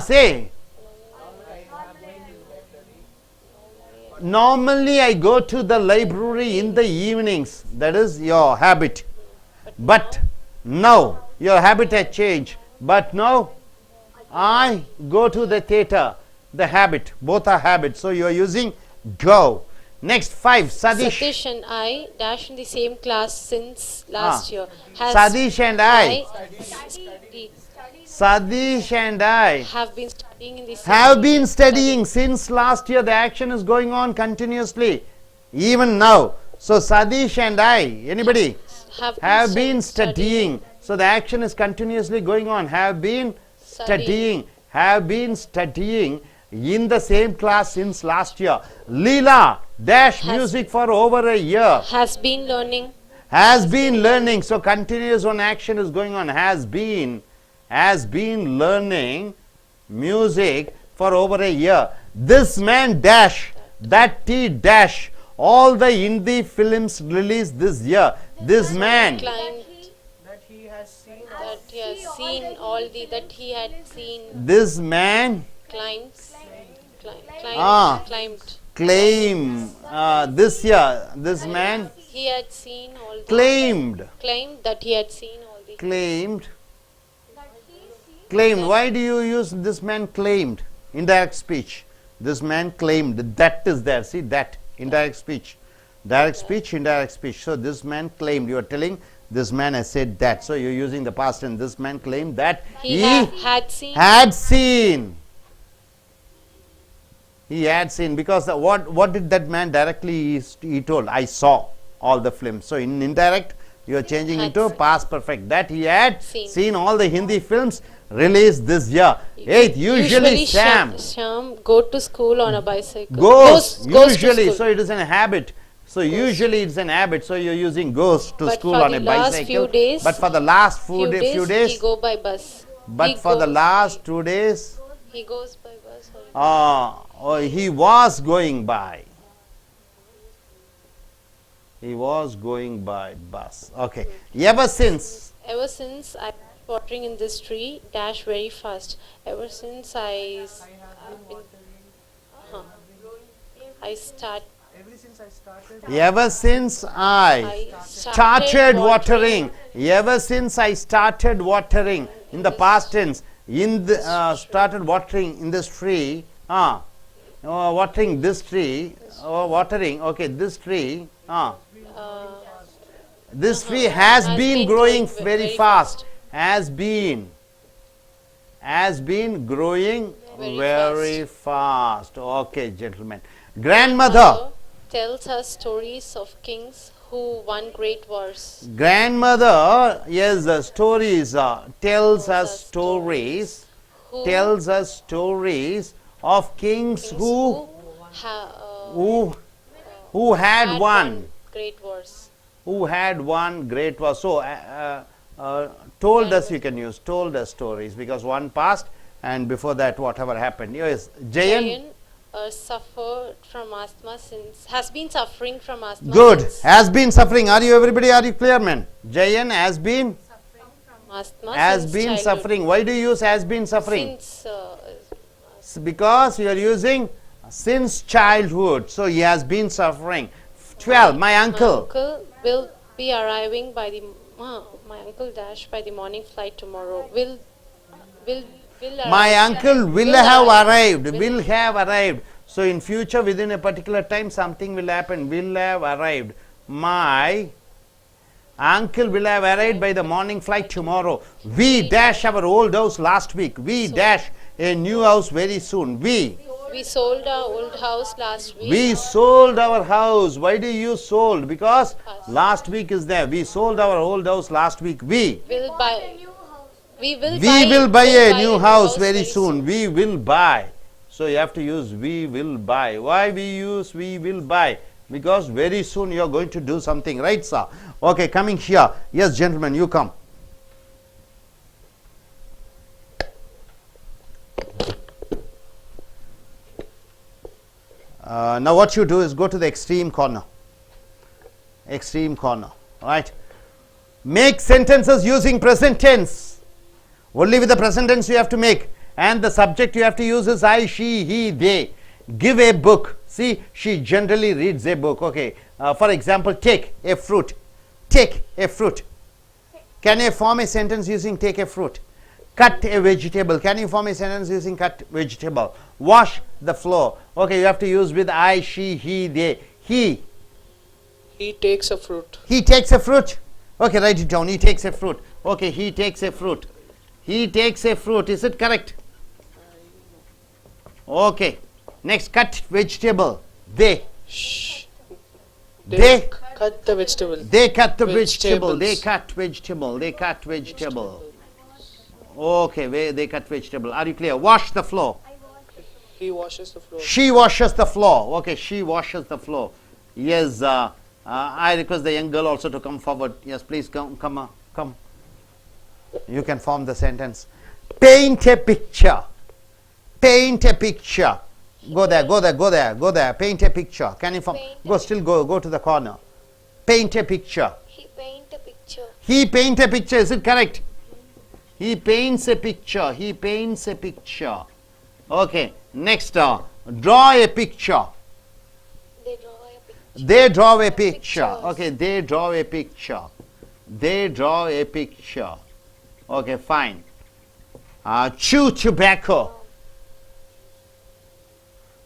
say. Normally I go to the library in the evenings. That is your habit. But now your habit has changed. But now I go to the theater. The habit. Both are habits. So you are using go. Next 5. Satish and I dash in the same class since last year. Satish and I. Satish and I have been studying in the same have been studying since last year. The action is going on continuously. Even now. So Satish and I, anybody? Have been studying. So the action is continuously going on. Have been studying. Have been studying in the same class since last year. Leela dash music for over a year. Has been learning. Has been learning. So continuous one action is going on. Has been learning music for over a year. This man dash, that he dash all the Hindi films released this year. This man That he has seen all the that he had seen. This man Climbed. Claim this year. This man He had seen all the claimed that he had seen all the claimed. Why do you use this man claimed? Indirect speech. This man claimed. That is there. See that. Indirect speech. Direct speech, indirect speech. So this man claimed. You are telling this man has said that. So you are using the past tense. This man claimed that he had seen. He had seen, because what did that man directly he told? I saw all the films. So in indirect you are changing into past perfect. That he had seen all the Hindi films released this year. 8th, usually Sham go to school on a bicycle. Goes usually. So it is an habit. So usually it's an habit. So you're using goes to school on a bicycle. But for the last few days he go by bus. But for the last 2 days he goes by bus. He was going by. He was going by bus. Okay. Ever since I watering in this tree dash very fast. Ever since I started watering. Ever since I started watering in the past tense. Started watering in this tree. Watering this tree. Watering. Okay, this tree. This tree has been growing very fast. Has been growing very fast. Okay, gentlemen. Grandmother tells us stories of kings who won great wars. Grandmother, yes, stories, tells us stories, tells us stories of kings who had won great wars. Who had won great wars. So, told us, you can use told us stories, because one passed and before that whatever happened. Yes, Jayan. Suffered from asthma since, has been suffering from asthma. Good. Since Has been suffering. Are you everybody? Are you clear, man? Jayan has been asthma has since been childhood. suffering. Why do you use has been suffering? Since Because you are using since childhood. So he has been suffering. 12. My uncle. My uncle will be arriving by the my uncle dash by the morning flight tomorrow. Will My arrive. uncle will have arrived. Will have arrived. So in future, within a particular time, something will happen. Will have arrived. My uncle will have arrived by the morning flight tomorrow. We dash our old house last week. We dash a new house very soon. We sold our old house last week. We sold our house. Why do you use sold? Because last week is there. We sold our old house last week. We will buy. We will buy a new house very soon. We will buy. So you have to use we will buy. Why we use we will buy? Because very soon you are going to do something, right, sir? Okay, coming here. Yes, gentlemen, you come. Now what you do is go to the extreme corner. Extreme corner, right? Make sentences using present tense. Only with the present tense you have to make. And the subject you have to use is I, she, he, they. Give a book. See, she generally reads a book. Okay. For example, take a fruit. Take a fruit. Can you form a sentence using take a fruit? Cut a vegetable. Can you form a sentence using cut vegetable? Wash the floor. Okay, you have to use with I, she, he, they. He takes a fruit. He takes a fruit. Okay, write it down. He takes a fruit. Okay, he takes a fruit. He takes a fruit. Is it correct? Okay. Next, cut vegetable. They. They cut the vegetable. They cut the vegetable. They cut vegetable. They cut vegetable. Okay, they cut vegetable. Are you clear? Wash the floor. He washes the floor. She washes the floor. Okay, she washes the floor. Yes, I request the young girl also to come forward. Yes, please come. You can form the sentence. Paint a picture. Paint a picture. Go there. Paint a picture. Can you form? Go to the corner. Paint a picture. He paint a picture. He paint a picture. Is it correct? He paints a picture. He paints a picture. Okay. Next, draw a picture. They draw a picture. Okay, they draw a picture. They draw a picture. Okay, fine. Chew tobacco.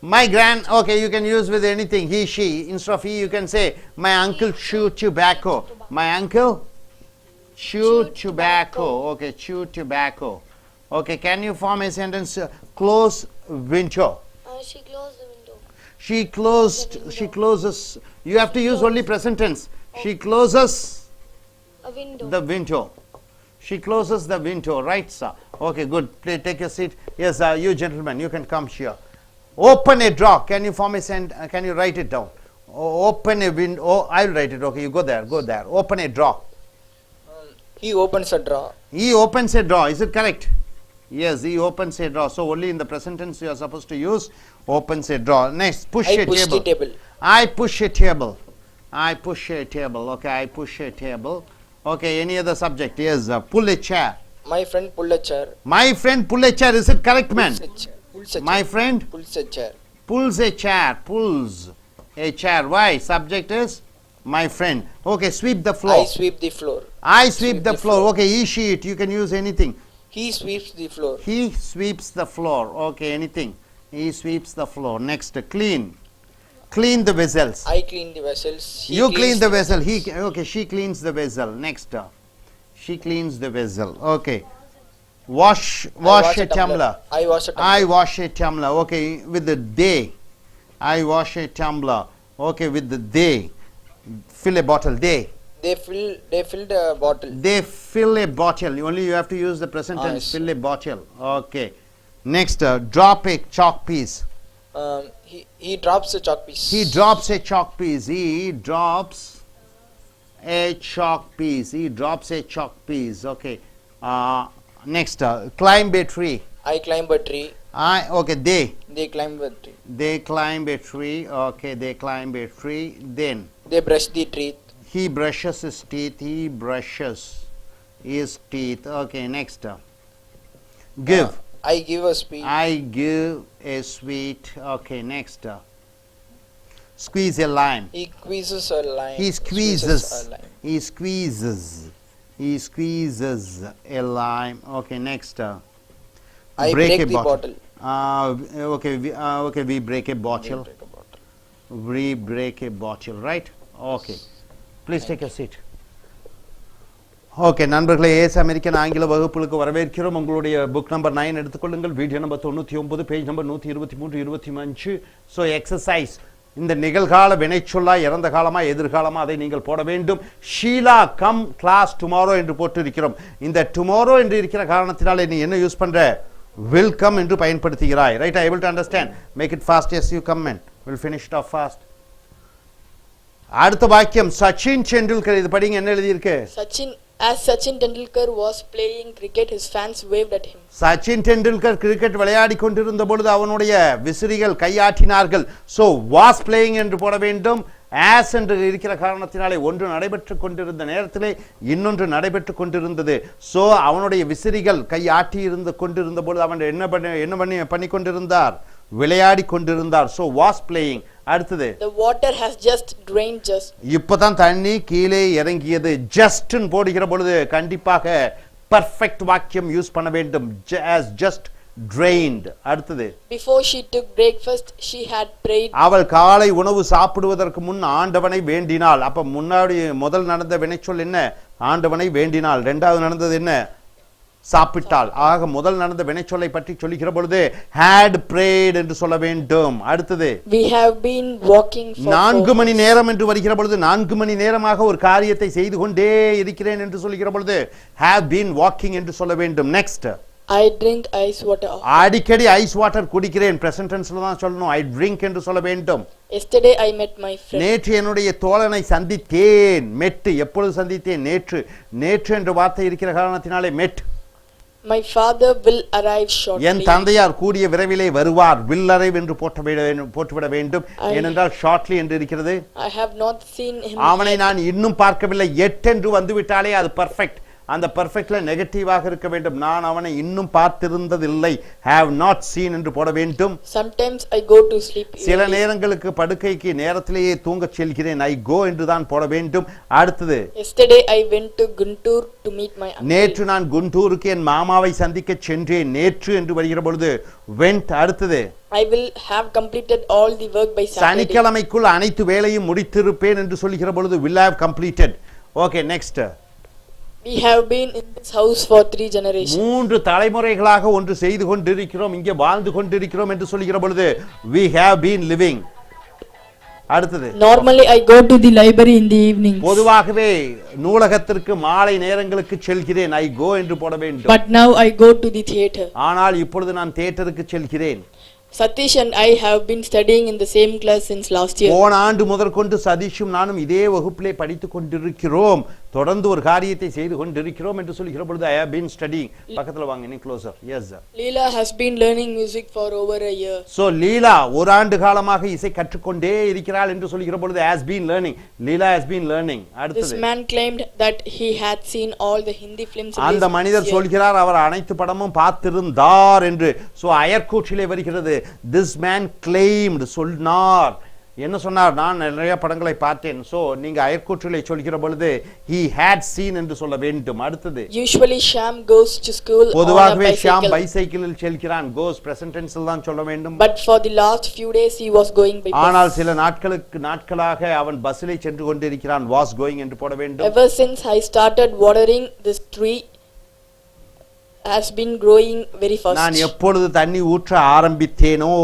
Okay, you can use with anything. He, she. Instead of he, you can say, my uncle chewed tobacco. My uncle chewed tobacco. Okay, chew tobacco. Okay, can you form a sentence? Close window. She closed the window. She closes. You have to use only present tense. She closes a window. The window. She closes the window, right, sir? Okay, good. Please take your seat. Yes, you gentlemen, you can come here. Open a drawer. Can you form a sentence? Can you write it down? Open a window. Oh, I'll write it. Okay, you go there. Open a drawer. He opens a drawer. He opens a drawer. Is it correct? Yes, he opens a drawer. So only in the present tense you are supposed to use opens a drawer. Next, push a table. I push a table. I push a table. Okay, I push a table. Okay, any other subject? Yes, pull a chair. My friend pull a chair. My friend pull a chair. Is it correct, man? My friend pulls a chair. Pulls a chair. Pulls a chair. Why? Subject is my friend. Okay, sweep the floor. I sweep the floor. I sweep the floor. Okay, he, she, it. You can use anything. He sweeps the floor. He sweeps the floor. Okay, anything. He sweeps the floor. Next, clean. Clean the vessels. I clean the vessels. You clean the vessel. Okay, she cleans the vessel. Next, she cleans the vessel. Okay. Wash a tumbler. I wash a tumbler. I wash a tumbler. Okay, with the they. I wash a tumbler. Okay, with the they. Fill a bottle. They filled a bottle. They fill a bottle. Only you have to use the present tense. Yes. Fill a bottle. Okay. Next, drop a chalk piece. He drops a chalk piece. He drops a chalk piece. He drops a chalk piece. He drops a chalk piece. Okay. Next, climb a tree. I climb a tree. Okay. They climb a tree. They climb a tree. Okay. They climb a tree. Then They brush the teeth. he brushes his teeth. He brushes his teeth. Okay. Next, give. I give a speech. I give a sweet. Okay. Next, squeeze a lime. He squeezes a lime. He squeezes. a lime. He squeezes. He squeezes a lime. Okay. Next, I break the bottle. Okay. We break a bottle. We break a bottle. Right? Okay. Please take a seat. Okay நண்பர்களே, ace American ஆங்கில வகுப்புகளுக்கு வரவேற்கிறோம். உங்களுடைய book number 9 எடுத்துக்கொள்ளுங்கள். Video number 99, page number 123, 25. So exercise, இந்த நிகழ்கால வினைச்சொல்லா, இறந்த காலமா எதிர்காலமா, அதை நீங்கள் போட வேண்டும். ஷீலா கம் கிளாஸ் டுமாரோ என்று போட்டு இருக்கிறோம். இந்த டுமாரோ என்று இருக்கிற காரணத்தினாலே நீ என்ன யூஸ் பண்ற? வில் கம் என்று பயன்படுத்துகிறாய். Right? I will do understand. Make it fast. Yes you come and will finish it off fast. அடுத்த வாக்கியம் சச்சின் டெண்டுல்கர். இது படிங்க. என்ன எழுதியிருக்கு? As Sachin Tendulkar was playing cricket, his fans waved at him. Sachin Tendulkar cricket விளையாடி கொண்டிருந்த பொழுது அவனுடைய விசிறிகள் கையாட்டினார்கள். ஸோ வாஸ் பிளேயிங் என்று போட வேண்டும். ஆஸ் என்று இருக்கிற காரணத்தினாலே ஒன்று நடைபெற்று கொண்டிருந்த நேரத்திலே இன்னொன்று நடைபெற்று கொண்டிருந்தது. ஸோ அவனுடைய விசிறிகள் கையாட்டி கொண்டிருந்த பொழுது அவன் என்ன பண்ணி கொண்டிருந்தார்? விளையாடி கொண்டிருந்தார். So was playing. அடுத்தது, The water has just drained just. இப்பதான் தண்ணி கீழே இறங்கியது. ஜஸ்ட்னு போடுகிற பொழுது கண்டிப்பாக பர்ஃபெக்ட் வாக்கியம் யூஸ் பண்ண வேண்டும். as just drained. அடுத்தது, Before she took breakfast, she had prayed. அவள் காலை உணவு சாப்பிடுவதற்கு முன் ஆண்டவனை வேண்டினாள். அப்ப முன்னாடி முதல் நடந்த வினைச்சொல் என்ன? ஆண்டவனை வேண்டினாள். இரண்டாவது நடந்தது என்ன? சாப்பிட்டாள். ஆக முதல் நடந்த வினைச்சொல்லை பற்றி சொல்லுகிற பொழுது had prayed என்று சொல்ல வேண்டும். அடுத்தது, We have been walking for 4 மணி நேரம் என்று வருகிற பொழுது 4 மணி நேரமாக ஒரு காரியத்தை செய்து கொண்டே இருக்கிறேன் என்று சொல்லுகிற பொழுது have been walking என்று சொல்ல வேண்டும். Next, I drink ice water. அடிக்கடி ஐஸ் வாட்டர் குடிக்கிறேன். பிரசன்ட் டென்ஸ்ல தான் சொல்லணும். I drink என்று சொல்ல வேண்டும். Yesterday I met my friend. நேற்று என்னுடைய தோழனை சந்தித்தேன். மெட். எப்பொழுது சந்தித்தேன்? நேற்று. நேற்று என்ற வார்த்தை இருக்கிற காரணத்தினாலே மெட். My father will arrive shortly. என் தந்தையார் கூடிய விரைவிலே வருவார். will arrive என்று போட்டுவிட வேண்டும். ஏனென்றால் ஷார்ட்லி என்று இருக்கிறது. I have not seen him. அவனை நான் இன்னும் பார்க்கவில்லை. எட் என்று வந்து விட்டாலே அது பர்ஃபெக்ட். அந்த பர்ஃபெக்ட்ல நெகட்டிவாக இருக்க வேண்டும். நான் அவனை இன்னும் பார்த்திருந்ததில்லை. have not seen என்று போட வேண்டும். Sometimes I go to sleep. சில நேரங்களுக்கு படுக்கைக்கு நேரத்திலேயே தூங்கச் செல்கிறேன். I go என்று தான் போட வேண்டும். அடுத்தது, Yesterday I went to Guntur to meet my uncle. நேற்று நான் குண்டூருக்கு என் மாமாவை சந்திக்க சென்றேன். நேற்று என்று வருகிற பொழுது went. அடுத்தது, I will have completed all the work by Saturday. சனிக்கிழமைக்குள் அனைத்து வேலையும் முடித்திருப்பேன் என்று சொல்லுகிற பொழுது will have completed. Okay, next. We have been in this house for 3 generations. 3 தலைமுறைகளாக ஒன்று செய்து கொண்டிருக்கிறோம், இங்கே வாழ்ந்து கொண்டிருக்கிறோம் என்று சொல்லுகிற பொழுது we have been living. அடுத்தது, Normally I go to the library in the evening. பொதுவாகவே நூலகத்திற்கு மாலை நேரங்களுக்கு செல்கிறேன். I go என்று போட வேண்டும். But now I go to the theater. ஆனால் இப்பொழுது நான் தியேட்டருக்கு செல்கிறேன். Satish and I have been studying in the same class since last year. போன ஆண்டு முதற்கொண்டு சதீஷும் நானும் இதே வகுப்பிலே படித்துக் கொண்டிருக்கிறோம். தொடர்ந்து ஒரு காரியத்தை செய்து கொண்டிருக்கிறோம் என்று சொல்லுகிற பொழுது I have been studying. பக்கத்துல வாங்க, நீ closer. Yes sir. Leela has been learning music for over a year. So லீலா ஒரு ஆண்டு காலமாக இசை கற்றுக்கொண்டே இருக்கிறாள் என்று சொல்லுகிற பொழுது has been learning. Leela has been learning. அடுத்தது, This man claimed that he had seen all the Hindi films. அந்த மனிதர் சொல்கிறார் அவர் அனைத்து படமும் பார்த்திருந்தார் என்று. So அயர்கூற்றிலே வருகிறது. This man claimed, சொன்னார். என்ன சொன்னார்? நான் நிறைய படங்களை பார்த்தேன். சோ நீங்க அயர்கூற்றிலே சொல்கிற பொழுது he had seen என்று சொல்ல வேண்டும். அடுத்தது, Usually Sham goes to school on a பொதுவாகவே ஷாம் bicycle. பைசைக்கிளில் செல்கிறான். goes present tense தான் சொல்ல வேண்டும். But for the last few days he was going by bus. ஆனால் சில நாட்களாக அவன் பஸ்ஸிலே சென்று கொண்டிருக்கிறான். was going என்று போட வேண்டும். Ever since I started watering, this tree has been growing very fast. நான் எப்பொழுது தண்ணி ஊற்ற ஆரம்பித்தேனோ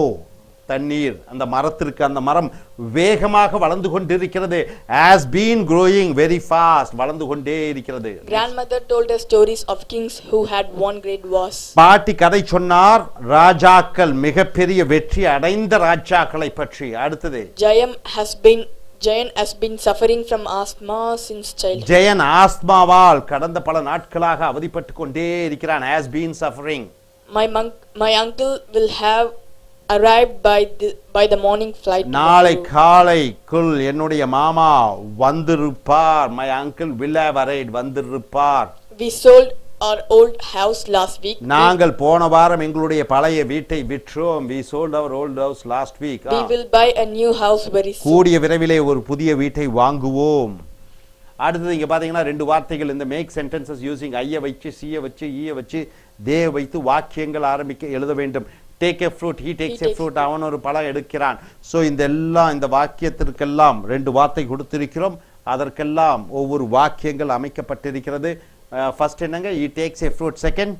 தண்ணீர் அந்த மரத்திற்கு, அந்த மரம் வேகமாக வளர்ந்து கொண்டிருக்கிறது. has been growing very fast, வளர்ந்து கொண்டே இருக்கிறது. Grandmother told us stories of kings who had won great wars. பாட்டி கதை சொன்னார் ராஜாக்கள், மிகப்பெரிய வெற்றி அடைந்த ராஜாக்களை பற்றி. அடுத்தது, Jayan has been suffering from asthma since childhood. Jayan ஆஸ்மாவால் கடந்த பல நாட்களாக அவதிப்பட்டு கொண்டே இருக்கிறான். has been suffering. My uncle will have arrived by the morning flight. நாளை காலைக்குள் என்னுடைய மாமா வந்திருப்பார். my uncle will have arrived, வந்திருப்பார். We sold our old house last week. நாங்கள் போன வாரம் எங்களுடைய பழைய வீட்டை விற்றோம். we sold our old house last week. We will buy a new house very soon. கூடிய விரைவிலே ஒரு புதிய வீட்டை வாங்குவோம். அடுத்தது இங்க பாத்தீங்கன்னா ரெண்டு வார்த்தைகள், இந்த மேக் சென்டென்சஸ் யூசிங் ஐய வச்சு, சிய வச்சு, ஈய வச்சு, தே வைத்து வாக்கியங்கள் ஆரம்பிக்க எழுத வேண்டும். Take a fruit, he takes a fruit, அவன் ஒரு பழம் எடுக்கிறான். ஸோ இந்த வாக்கியத்திற்கெல்லாம் ரெண்டு வார்த்தை கொடுத்திருக்கிறோம். அதற்கெல்லாம் ஒவ்வொரு வாக்கியங்கள் அமைக்கப்பட்டிருக்கிறது. ஃபர்ஸ்ட் என்னங்க, he takes a fruit. Second,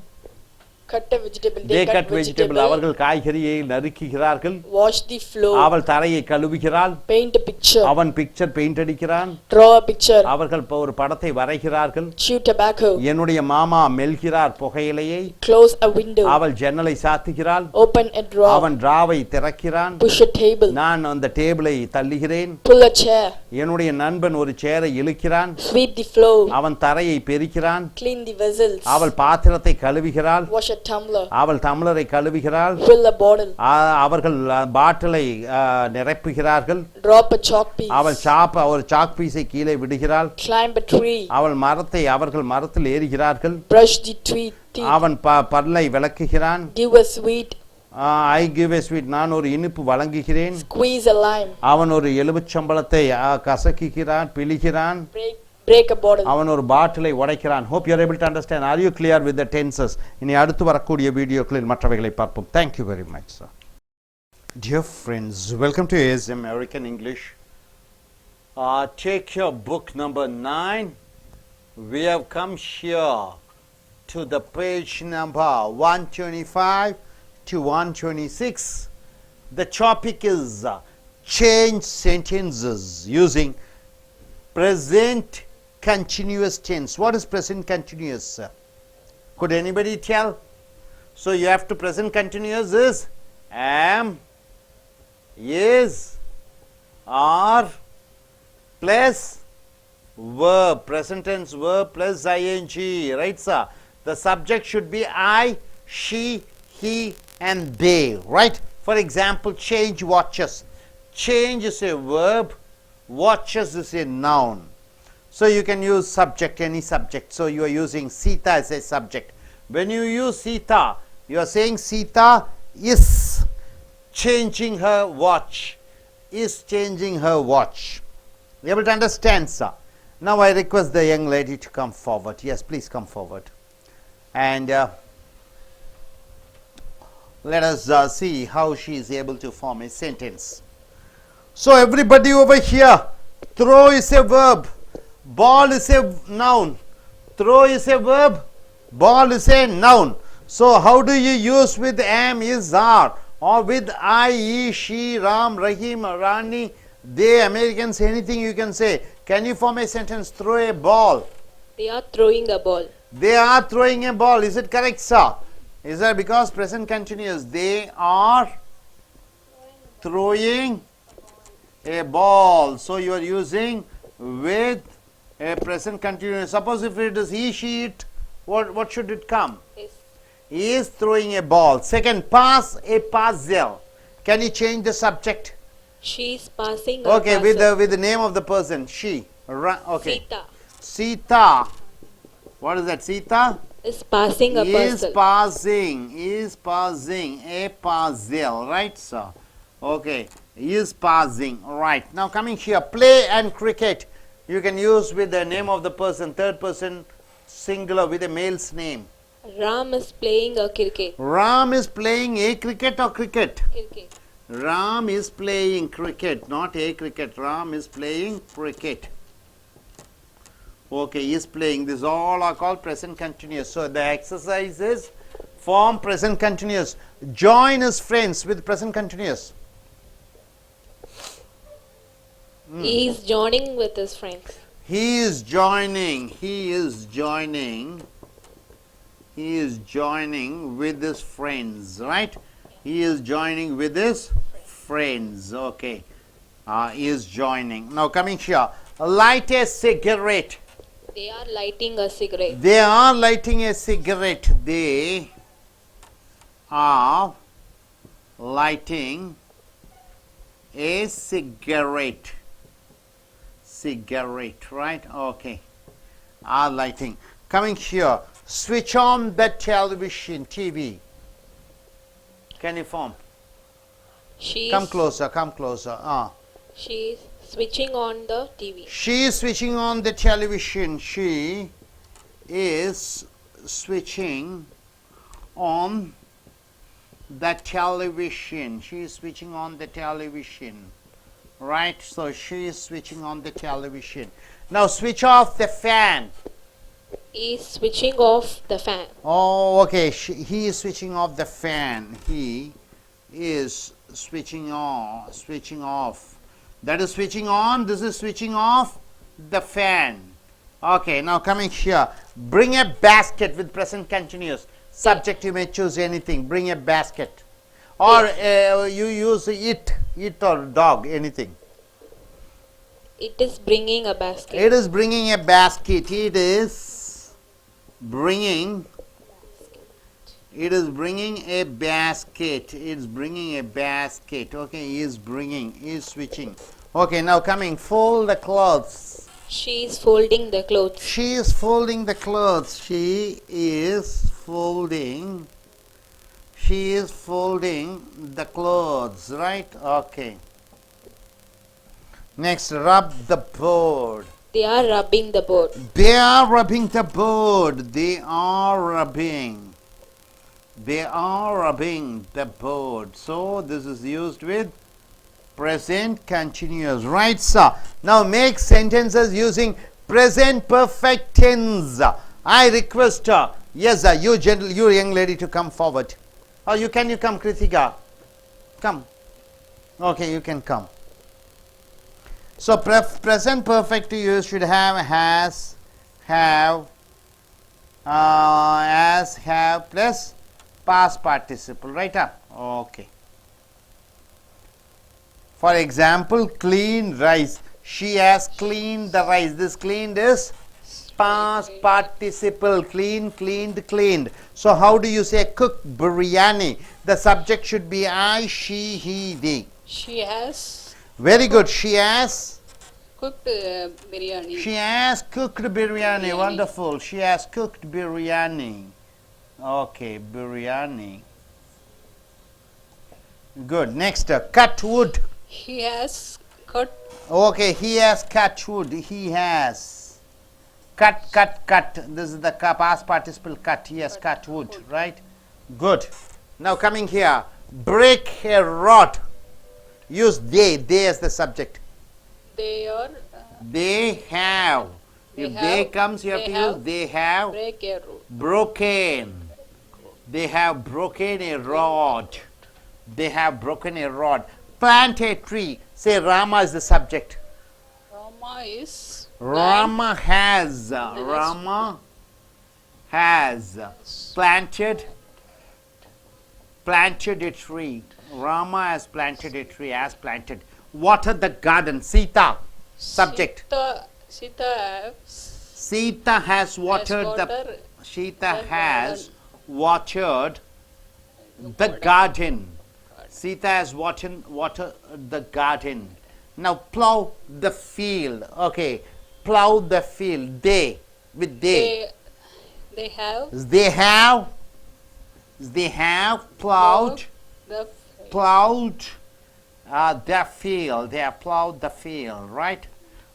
cut a vegetable. they cut vegetable. அவர்கள் காய்கறியை நறுக்குகிறார்கள். Wash the floor. அவள் தரையை கழுவுகிறாள். Paint a picture. அவன் பிக்சர் பெயிண்ட் அடிக்கிறான். Draw a picture. அவர்கள் ஒரு படத்தை வரைகிறார்கள். Chew tobacco. என்னுடைய மாமா மெல்கிறார் புகையிலையை. Close a window. அவள் ஜன்னலை சாத்துகிறாள். Open a drawer. அவன் டிராவை திறக்கிறான். Push a table. நான் அந்த டேபிளை தள்ளுகிறேன். Pull a chair. என்னுடைய நண்பன் ஒரு சேரை இழுக்கிறான். Sweep the floor. அவன் தரையை பெருக்கிறான். Clean the vessels. அவள் பாத்திரத்தை கழுவுகிறாள். Wash a tumbler. அவள் டம்ளரை கழுவுகிறாள். Fill a bottle. அவர்கள் பாட்டிலை நிரப்புகிறார்கள். Drop a chalk piece. அவள் ஒரு சாக் பீஸை கீழே விடுகிறாள். Climb a tree. அவர்கள் மரத்தில் ஏறுகிறார்கள். Brush the tree teeth. அவன் பல்லை விளக்குகிறான். Give a sweet. I give a sweet. நான் ஒரு இனிப்பு வழங்குகிறேன். Squeeze a lime. அவன் ஒரு எலுமிச்சம்பழத்தை கசக்குகிறான், பிழிகிறான். Break a bottle. அவன் ஒரு பாட்டிலை உடைக்கிறான். hope you are able to understand. Are you clear with the tenses? இனி அடுத்து வரக்கூடிய வீடியோக்களில் மற்றவைகளை பார்ப்போம். Thank you very much, sir. Dear friends, welcome to AS American English. Take your book number 9. We have come here to the page number 125 to 126. The topic is change sentences using present continuous tense. What is present continuous, sir? Could anybody tell? So you have to present continuous is am, is, are plus verb, present tense verb plus ing, right, sir? The subject should be I, she, he and they, right? For example, change watches. Change is a verb, watches is a noun. So you can use subject, any subject. So you are using Sita as a subject. When you use Sita, you are saying Sita is changing her watch. Is changing her watch. You able to understand, sir? Now I request the young lady to come forward. Yes, please come forward. And let us see how she is able to form a sentence. So everybody over here, throw is a verb. Ball is a noun. Throw is a verb. Ball is a noun. So how do you use with am, is, are, or with I, he, she, Ram, Rahim, Rani, they, Americans, anything you can say. Can you form a sentence? Throw a ball. They are throwing a ball. They are throwing a ball. Is it correct, sir? Is that because present continuous? They are throwing a ball. So you are using with a present continuous. Suppose if it is he, she, it, what should it come? Yes. He is throwing a ball. Second, pass a puzzle. Can you change the subject? She is passing a Okay, puzzle. with the name of the person. She. Okay. Sita Sita. What is that? Sita is passing a puzzle. Is passing a puzzle. Right, sir? Okay. Is passing. Right. Now coming here, play and cricket. You can use with the name of the person, third person singular with a male's name. Ram is playing a cricket. Ram is playing a cricket or cricket? Cricket. Ram is playing cricket, not a cricket. Ram is playing cricket. Okay, is playing. These all are called present continuous. So the exercise is form present continuous. Join his friends with present continuous. He is joining with his friends. He is joining with his friends, right? He is joining with his friends. Okay. He is joining. Now coming here. Light a cigarette. They are lighting a cigarette. They are lighting a cigarette. They are lighting a cigarette. Cigarette, right? Okay. Are lighting. Coming here. Switch on the television, TV. Can you form? Come closer, come closer. She is switching on the TV. She is switching on the television. She is switching on the television. She is switching on the television. Right? So she is switching on the television. Now switch off the fan. He is switching off the fan. Oh, okay. He is switching off the fan. He is switching off. That is switching on. This is switching off the fan. Okay. Now coming here. Bring a basket with present continuous. Subject, you may choose anything. Bring a basket. Or you use it or dog, anything. It is bringing a basket. It is bringing a basket. It is bringing a basket. It's bringing a basket. Okay, he is switching. Okay, now coming, fold the clothes. She is folding the clothes. She is folding the clothes. She is folding the clothes, right? Okay. Next, rub the board. They are rubbing the board. They are rubbing the board. They are rubbing the board. So this is used with present continuous, right, sir? Now make sentences using present perfect tense. I request yes, sir, you young lady to come forward. Oh, you come, Kritika. Come. Okay, you can come. So present perfect you should have has, have, as, have plus past participle, right? Okay. For example, clean rice. She has cleaned the rice. This cleaned is past participle. Clean, cleaned, cleaned. So how do you say cook biryani? The subject should be I, she, he, they. She has Very good. She has cooked biryani. She has cooked biryani. Wonderful. She has cooked biryani. Okay, biryani. Good. Next, cut wood. He has cut. Okay, he has cut wood. He has cut. This is the past participle cut. He has cut wood, right? Good. Now coming here, break a rod. Use they as the subject. They are. They have. If they comes, you have to use they have broken. They have broken a rod. They have broken a rod. Plant a tree. Say Rama is the subject. Rama is. Rama has planted a tree. Rama has planted a tree. Has planted. Water the garden. Sita, subject. Sita has watered the garden. Sita has watered the garden. Now plow the field. Okay, plow the field. They have plowed the field. They have plowed the field, right?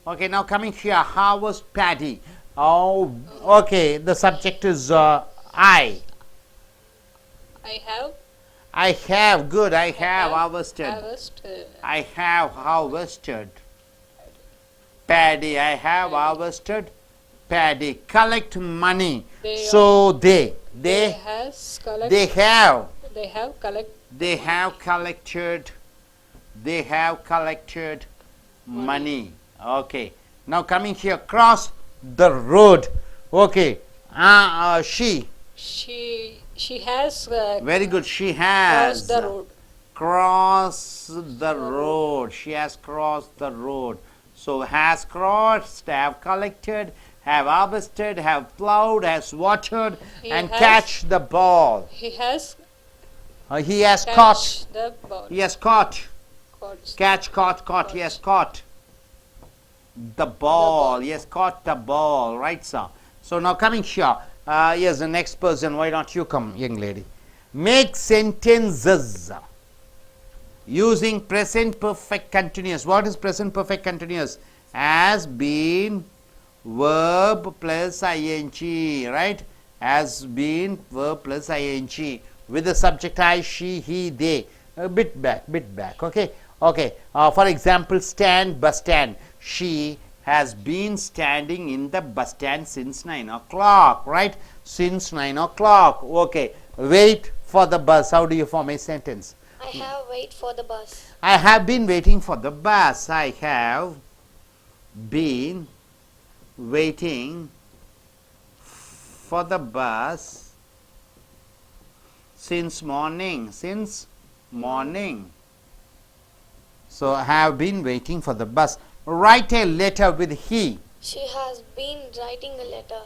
Okay, now coming here, harvest paddy. Oh, okay. The subject is I. I have. Good. I have harvested. I have harvested paddy. I have harvested paddy. Collect money. So they have collected Money. Okay. Now coming here, cross the road. Okay. She. She has Very good. She has crossed the road. crossed the road. She has crossed the road. So has crossed, have collected, have harvested, have plowed, has watered, and catch the ball. He has He has catch caught. the ball. He has caught. Caught. Catch, caught. He has caught the ball. He has caught the ball. Right, sir. So now coming here. Yes, the next person. Why don't you come, young lady? Make sentences using present perfect continuous. What is present perfect continuous? Has been verb plus ing, right? Has been verb plus ing with the subject I, she, he, they. A bit back, okay? Okay, for example, stand, bus stand. She has been standing in the bus stand since 9 o'clock, right? Since 9 o'clock. Okay, wait for the bus. How do you form a sentence? I have wait for the bus. I have been waiting for the bus. I have been waiting for the bus since morning. Since morning. So I have been waiting for the bus. Write a letter with he. She has been writing a letter.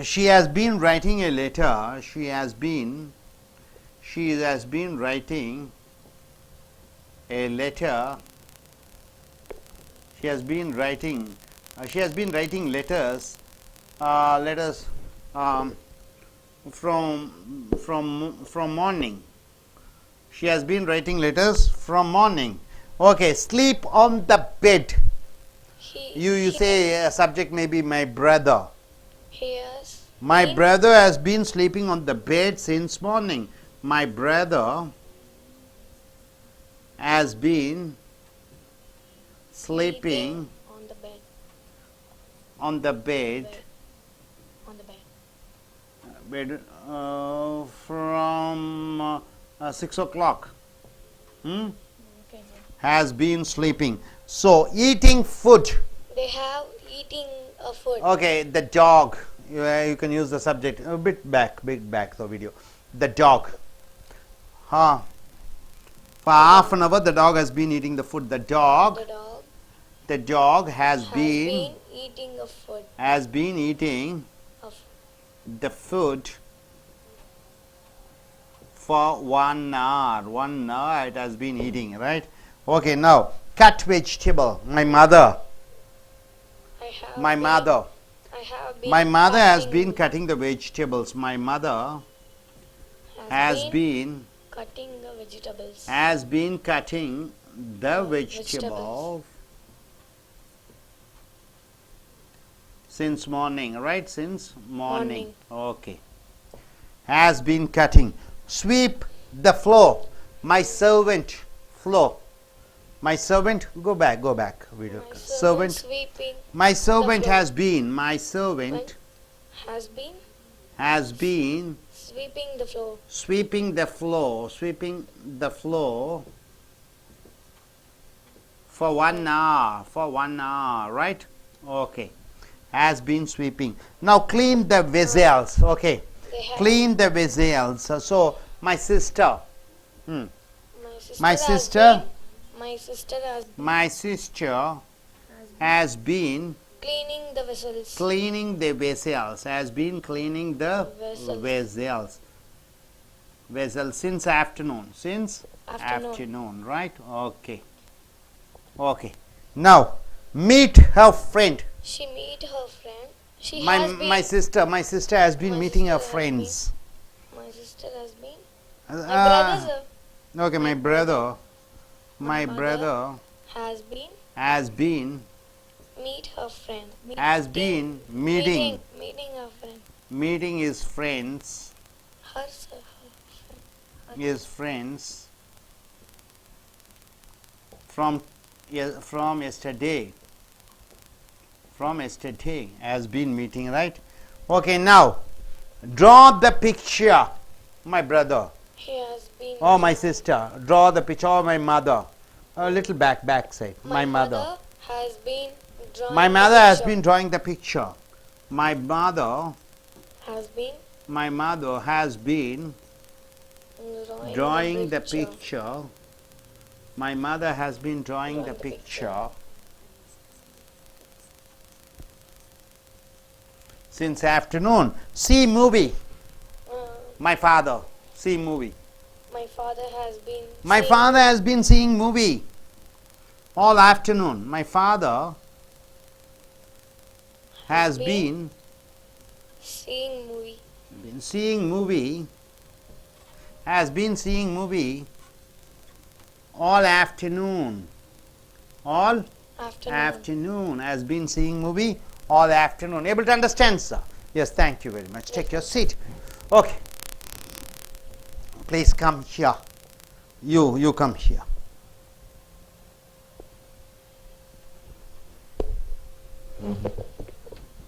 She has been writing a letter. She has been writing a letter. She has been writing letters. Letters from morning. She has been writing letters from morning. Okay, sleep on the bed. You say subject may be my brother. My brother has been sleeping on the bed since morning. My brother has been sleeping on the bed. On the bed. On the Bed bed. from 6 o'clock. Okay. Has been sleeping. So eating food. They have eating a food. Okay, the dog. You can use the subject a bit back the video. The dog. For half an hour the dog has been eating the food. The dog has been eating a food. Has been eating the food for 1 hour. 1 hour it has been eating, right? Okay, now cut vegetable. My mother has been cutting the vegetables. My mother has been cutting the vegetables. Has been cutting the vegetables since morning, right? Since morning. Okay. Has been cutting. Sweep the floor. My servant. Floor. My servant. Go back. Video. Servant. Sweeping. My servant has been. My servant has been sweeping the floor. Sweeping the floor. Sweeping the floor for 1 hour. For 1 hour, right? Okay. Has been sweeping. Now clean the vessels. Okay. Clean the vessels. So my sister. My sister has been cleaning the vessels. Cleaning the vessels. Has been cleaning the vessels since afternoon. Since afternoon, right? Okay. Okay. Now meet her friend. She meet her friend. My sister has been meeting her friends. My sister has been. My brother, sir. Okay, my brother has been meet her friend. Meeting her friend. Meeting his friends. Her, sir. His friends from yesterday. From yesterday has been meeting, right? Okay, now draw the picture. My brother. He has been. Oh, my sister. Draw the picture. Oh, my mother. A little back side. My mother has been drawing My the mother has picture. been drawing the picture. My mother Has been has been drawing the picture. picture. My mother has been drawing the picture since afternoon. See movie. My father. See movie. My father has been. My father has been seeing movie all afternoon. My father has been seeing movie. Has been seeing movie all afternoon. All afternoon. Has been seeing movie all afternoon. Able to understand, sir? Yes, thank you very much. Take your seat. Okay. Please come here. You come here.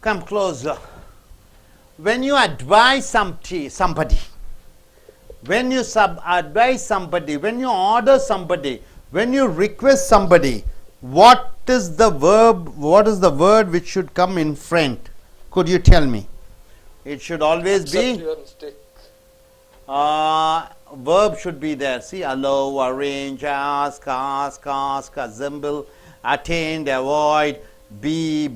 Come closer. When you advise somebody, when you advise somebody, when you order somebody, when you request somebody, what is the word which should come in front? Could you tell me? It should always Accept be your mistake. verb should be there. See, allow, arrange, ask, assemble, attend, avoid, be.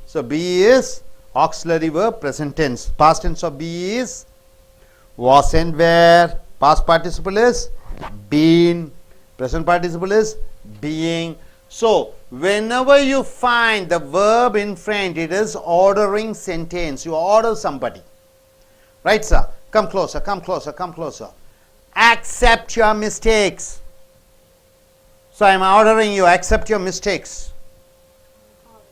So be is auxiliary verb, present tense. Past tense of be is was and were. Past participle is been. Present participle is being. So whenever you find the verb in front, it is ordering sentence. You order somebody. Right, sir? Come closer, come closer, come closer. Accept your mistakes. So I am ordering you, accept your mistakes.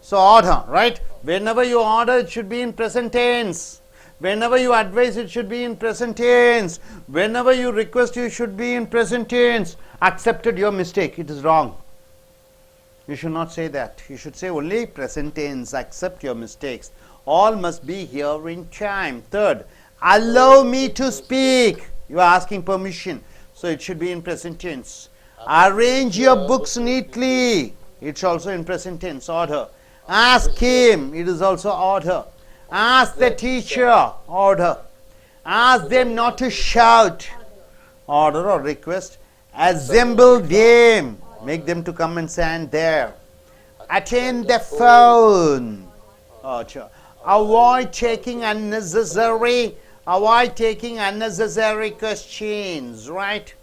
So order, right? Whenever you order, it should be in present tense. Whenever you advise, it should be in present tense. Whenever you request, you should be in present tense. Accepted your mistake. It is wrong. You should not say that. You should say only present tense. Accept your mistakes. All must be here in time. Third, allow me to speak. You are asking permission. So it should be in present tense. Arrange your books neatly. It's also in present tense. Order. Ask him. It is also order. Ask the teacher. Order. Ask them not to shout. Order or request. Assemble them. Make them to come and stand there. Attend the phone. Order. Avoid taking unnecessary questions. Right?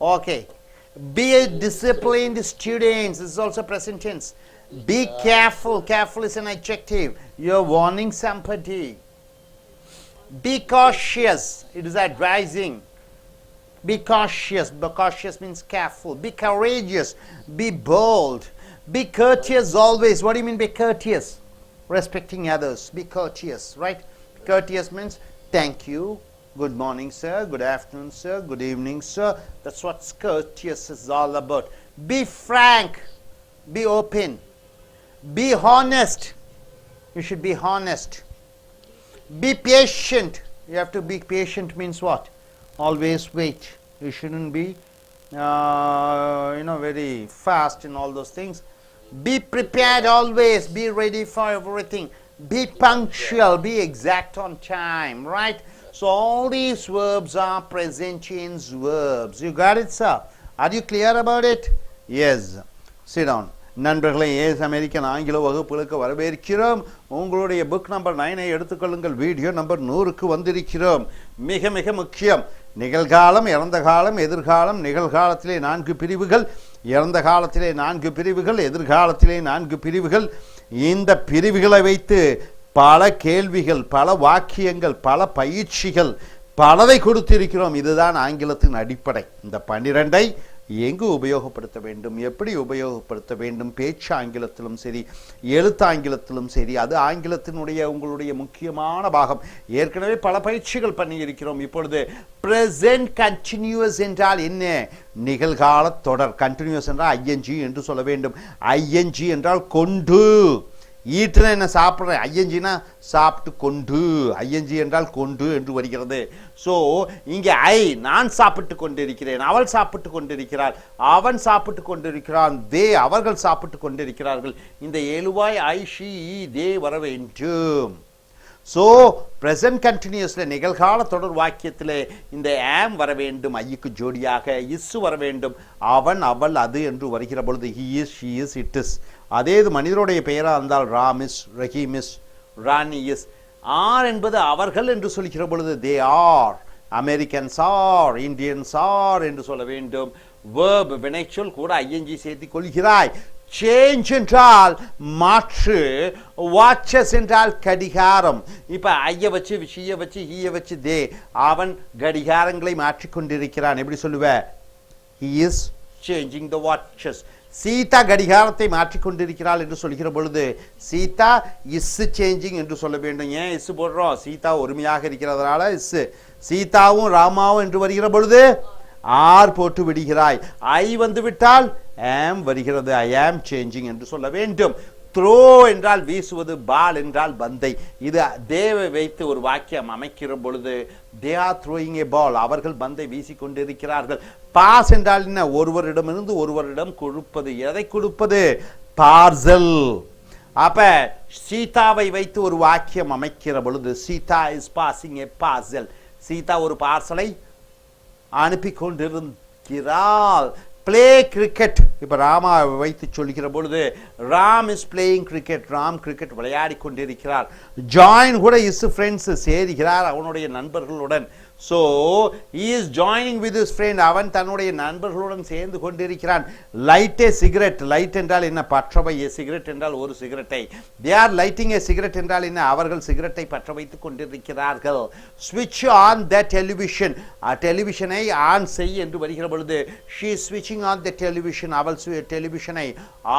Okay. Be a disciplined student. This is also present tense. Be careful. Careful is an adjective. You're warning somebody. Be cautious. It is advising. Be cautious. Be cautious means careful. Be courageous. Be bold. Be courteous always. What do you mean by courteous? Respecting others. Be courteous, right? Courteous means thank you. Good morning, sir. Good afternoon, sir. Good evening, sir. That's what courteous is all about. Be frank. Be open. Be honest. You should be honest. Be patient. You have to be patient means what? Always wait. You shouldn't be, very fast in all those things. Be prepared always. Be ready for everything. Be punctual. Be exact on time. Right? So all these verbs are present tense verbs. You got it, sir? Are you clear about it? Yes. Sit down. நண்பர்களே ace American ஆங்கில வகுப்புகளுக்கு வரவேற்கிறோம். உங்களுடைய book number 9 எடுத்துக்கொள்ளுங்கள். Video number 100க்கு வந்திருக்கிறோம். மிக மிக முக்கியம். நிகழ்காலம், இறந்த காலம், எதிர்காலம். நிகழ்காலத்திலே 4 பிரிவுகள், இறந்த காலத்திலே 4 பிரிவுகள், எதிர்காலத்திலே 4 பிரிவுகள். இந்த பிரிவுகளை வைத்து பல கேள்விகள், பல வாக்கியங்கள், பல பயிற்சிகள் பலதை கொடுத்திருக்கிறோம். இதுதான் ஆங்கிலத்தின் அடிப்படை. இந்த 12ஐ எங்கு உபயோகப்படுத்த வேண்டும், எப்படி உபயோகப்படுத்த வேண்டும், பேச்சு ஆங்கிலத்திலும் சரி, எழுத்து ஆங்கிலத்திலும் சரி, அது ஆங்கிலத்தினுடைய உங்களுடைய முக்கியமான பாகம். ஏற்கனவே பல பயிற்சிகள் பண்ணியிருக்கிறோம். இப்பொழுது present continuous என்றால் என்ன? நிகழ்கால தொடர். continuous என்றால் ing என்று சொல்ல வேண்டும். ing என்றால் கொண்டு, ஈட்டுனா என்ன சாப்பிட்றேன், ஐஎன்ஜினா சாப்பிட்டு கொண்டு, ஐஎன்ஜி என்றால் கொண்டு என்று வருகிறது. ஸோ இங்கே நான் சாப்பிட்டு கொண்டிருக்கிறேன், அவள் சாப்பிட்டு கொண்டிருக்கிறாள், அவன் சாப்பிட்டு கொண்டிருக்கிறான், அவர்கள் சாப்பிட்டு கொண்டிருக்கிறார்கள். இந்த எழுவாய் ஐ ஷி தே வர வேண்டும். ஸோ ப்ரெசன்ட் கண்டினியூஸில் நிகழ்கால தொடர் வாக்கியத்தில் இந்த ஆம் வர வேண்டும், ஐயுக்கு ஜோடியாக இஸ் வர வேண்டும். அவன் அவள் அது என்று வருகிற பொழுது he is she is it is. அதே இது மனிதருடைய பெயராக இருந்தால் Ram is, Rahim is, Rani is. Are என்பது அவர்கள் என்று சொல்கிற பொழுது they are, Americans are, Indians are என்று சொல்ல வேண்டும். வேர்ப் வினைச்சொல் கூட ஐஎன்ஜி சேர்த்து கொள்கிறாய். சேஞ்ச் என்றால் மாற்று, வாட்சஸ் என்றால் கடிகாரம். இப்போ ஐய வச்சு ஷிய வச்சு ஹீய வச்சு தே, அவன் கடிகாரங்களை மாற்றிக்கொண்டிருக்கிறான். எப்படி சொல்லுவ? he is changing the watches. Sita கடிகாரத்தை மாற்றிக்கொண்டிருக்கிறாள் என்று சொல்கிற பொழுது சீதா இஸ் சேஞ்சிங் என்று சொல்ல வேண்டும். ஏன் இஸ் போடுறோம்? சீதா ஒருமையாக இருக்கிறதுனால இஸ். சீதாவும் ராமாவும் என்று வருகிற பொழுது ஆர் போட்டு விடுகிறாய். ஐ வந்து விட்டால் ஆம் வருகிறது. ஐ ஆம் சேஞ்சிங் என்று சொல்ல வேண்டும். த்ரோ என்றால் வீசுவது, பால் என்றால் பந்தை. இது தேவை வைத்து ஒரு வாக்கியம் அமைக்கிற பொழுது தே ஆர் த்ரோயிங் ஏ பால், அவர்கள் பந்தை வீசிக்கொண்டிருக்கிறார்கள். பாஸ் என்றால் என்ன? ஒருவரிடமிருந்து ஒருவரிடம் கொடுப்பது. எதை கொடுப்பது? பார்சல். அப்ப சீதாவை வைத்து ஒரு வாக்கியம் அமைக்கிற பொழுது Sita is passing a parcel, Sita ஒரு பார்சலை அனுப்பி கொண்டிருக்கிறாள். Play cricket. இப்போ ராமா வைத்து சொல்லுகிற பொழுது Ram is playing cricket, Ram cricket விளையாடி கொண்டிருக்கிறார். ஜாயின் கூட இஸ் ஃப்ரெண்ட்ஸ், சேருகிறார் அவனுடைய நண்பர்களுடன். So he is joining with his friend, அவன் தன்னுடைய நண்பர்களுடன் சேர்ந்து கொண்டிருக்கிறான். லைட் ஏ சிகரெட், லைட் என்றால் என்ன? பற்றவை. ஏ சிகரெட் என்றால் ஒரு சிகரெட்டை. they are lighting a cigarette என்றால் என்ன? அவர்கள் சிகரெட்டை பற்ற வைத்துக் கொண்டிருக்கிறார்கள். switch on the television, டெலிவிஷனை ஆன் செய் என்று வருகிற பொழுது she is switching on the television, அவள் டெலிவிஷனை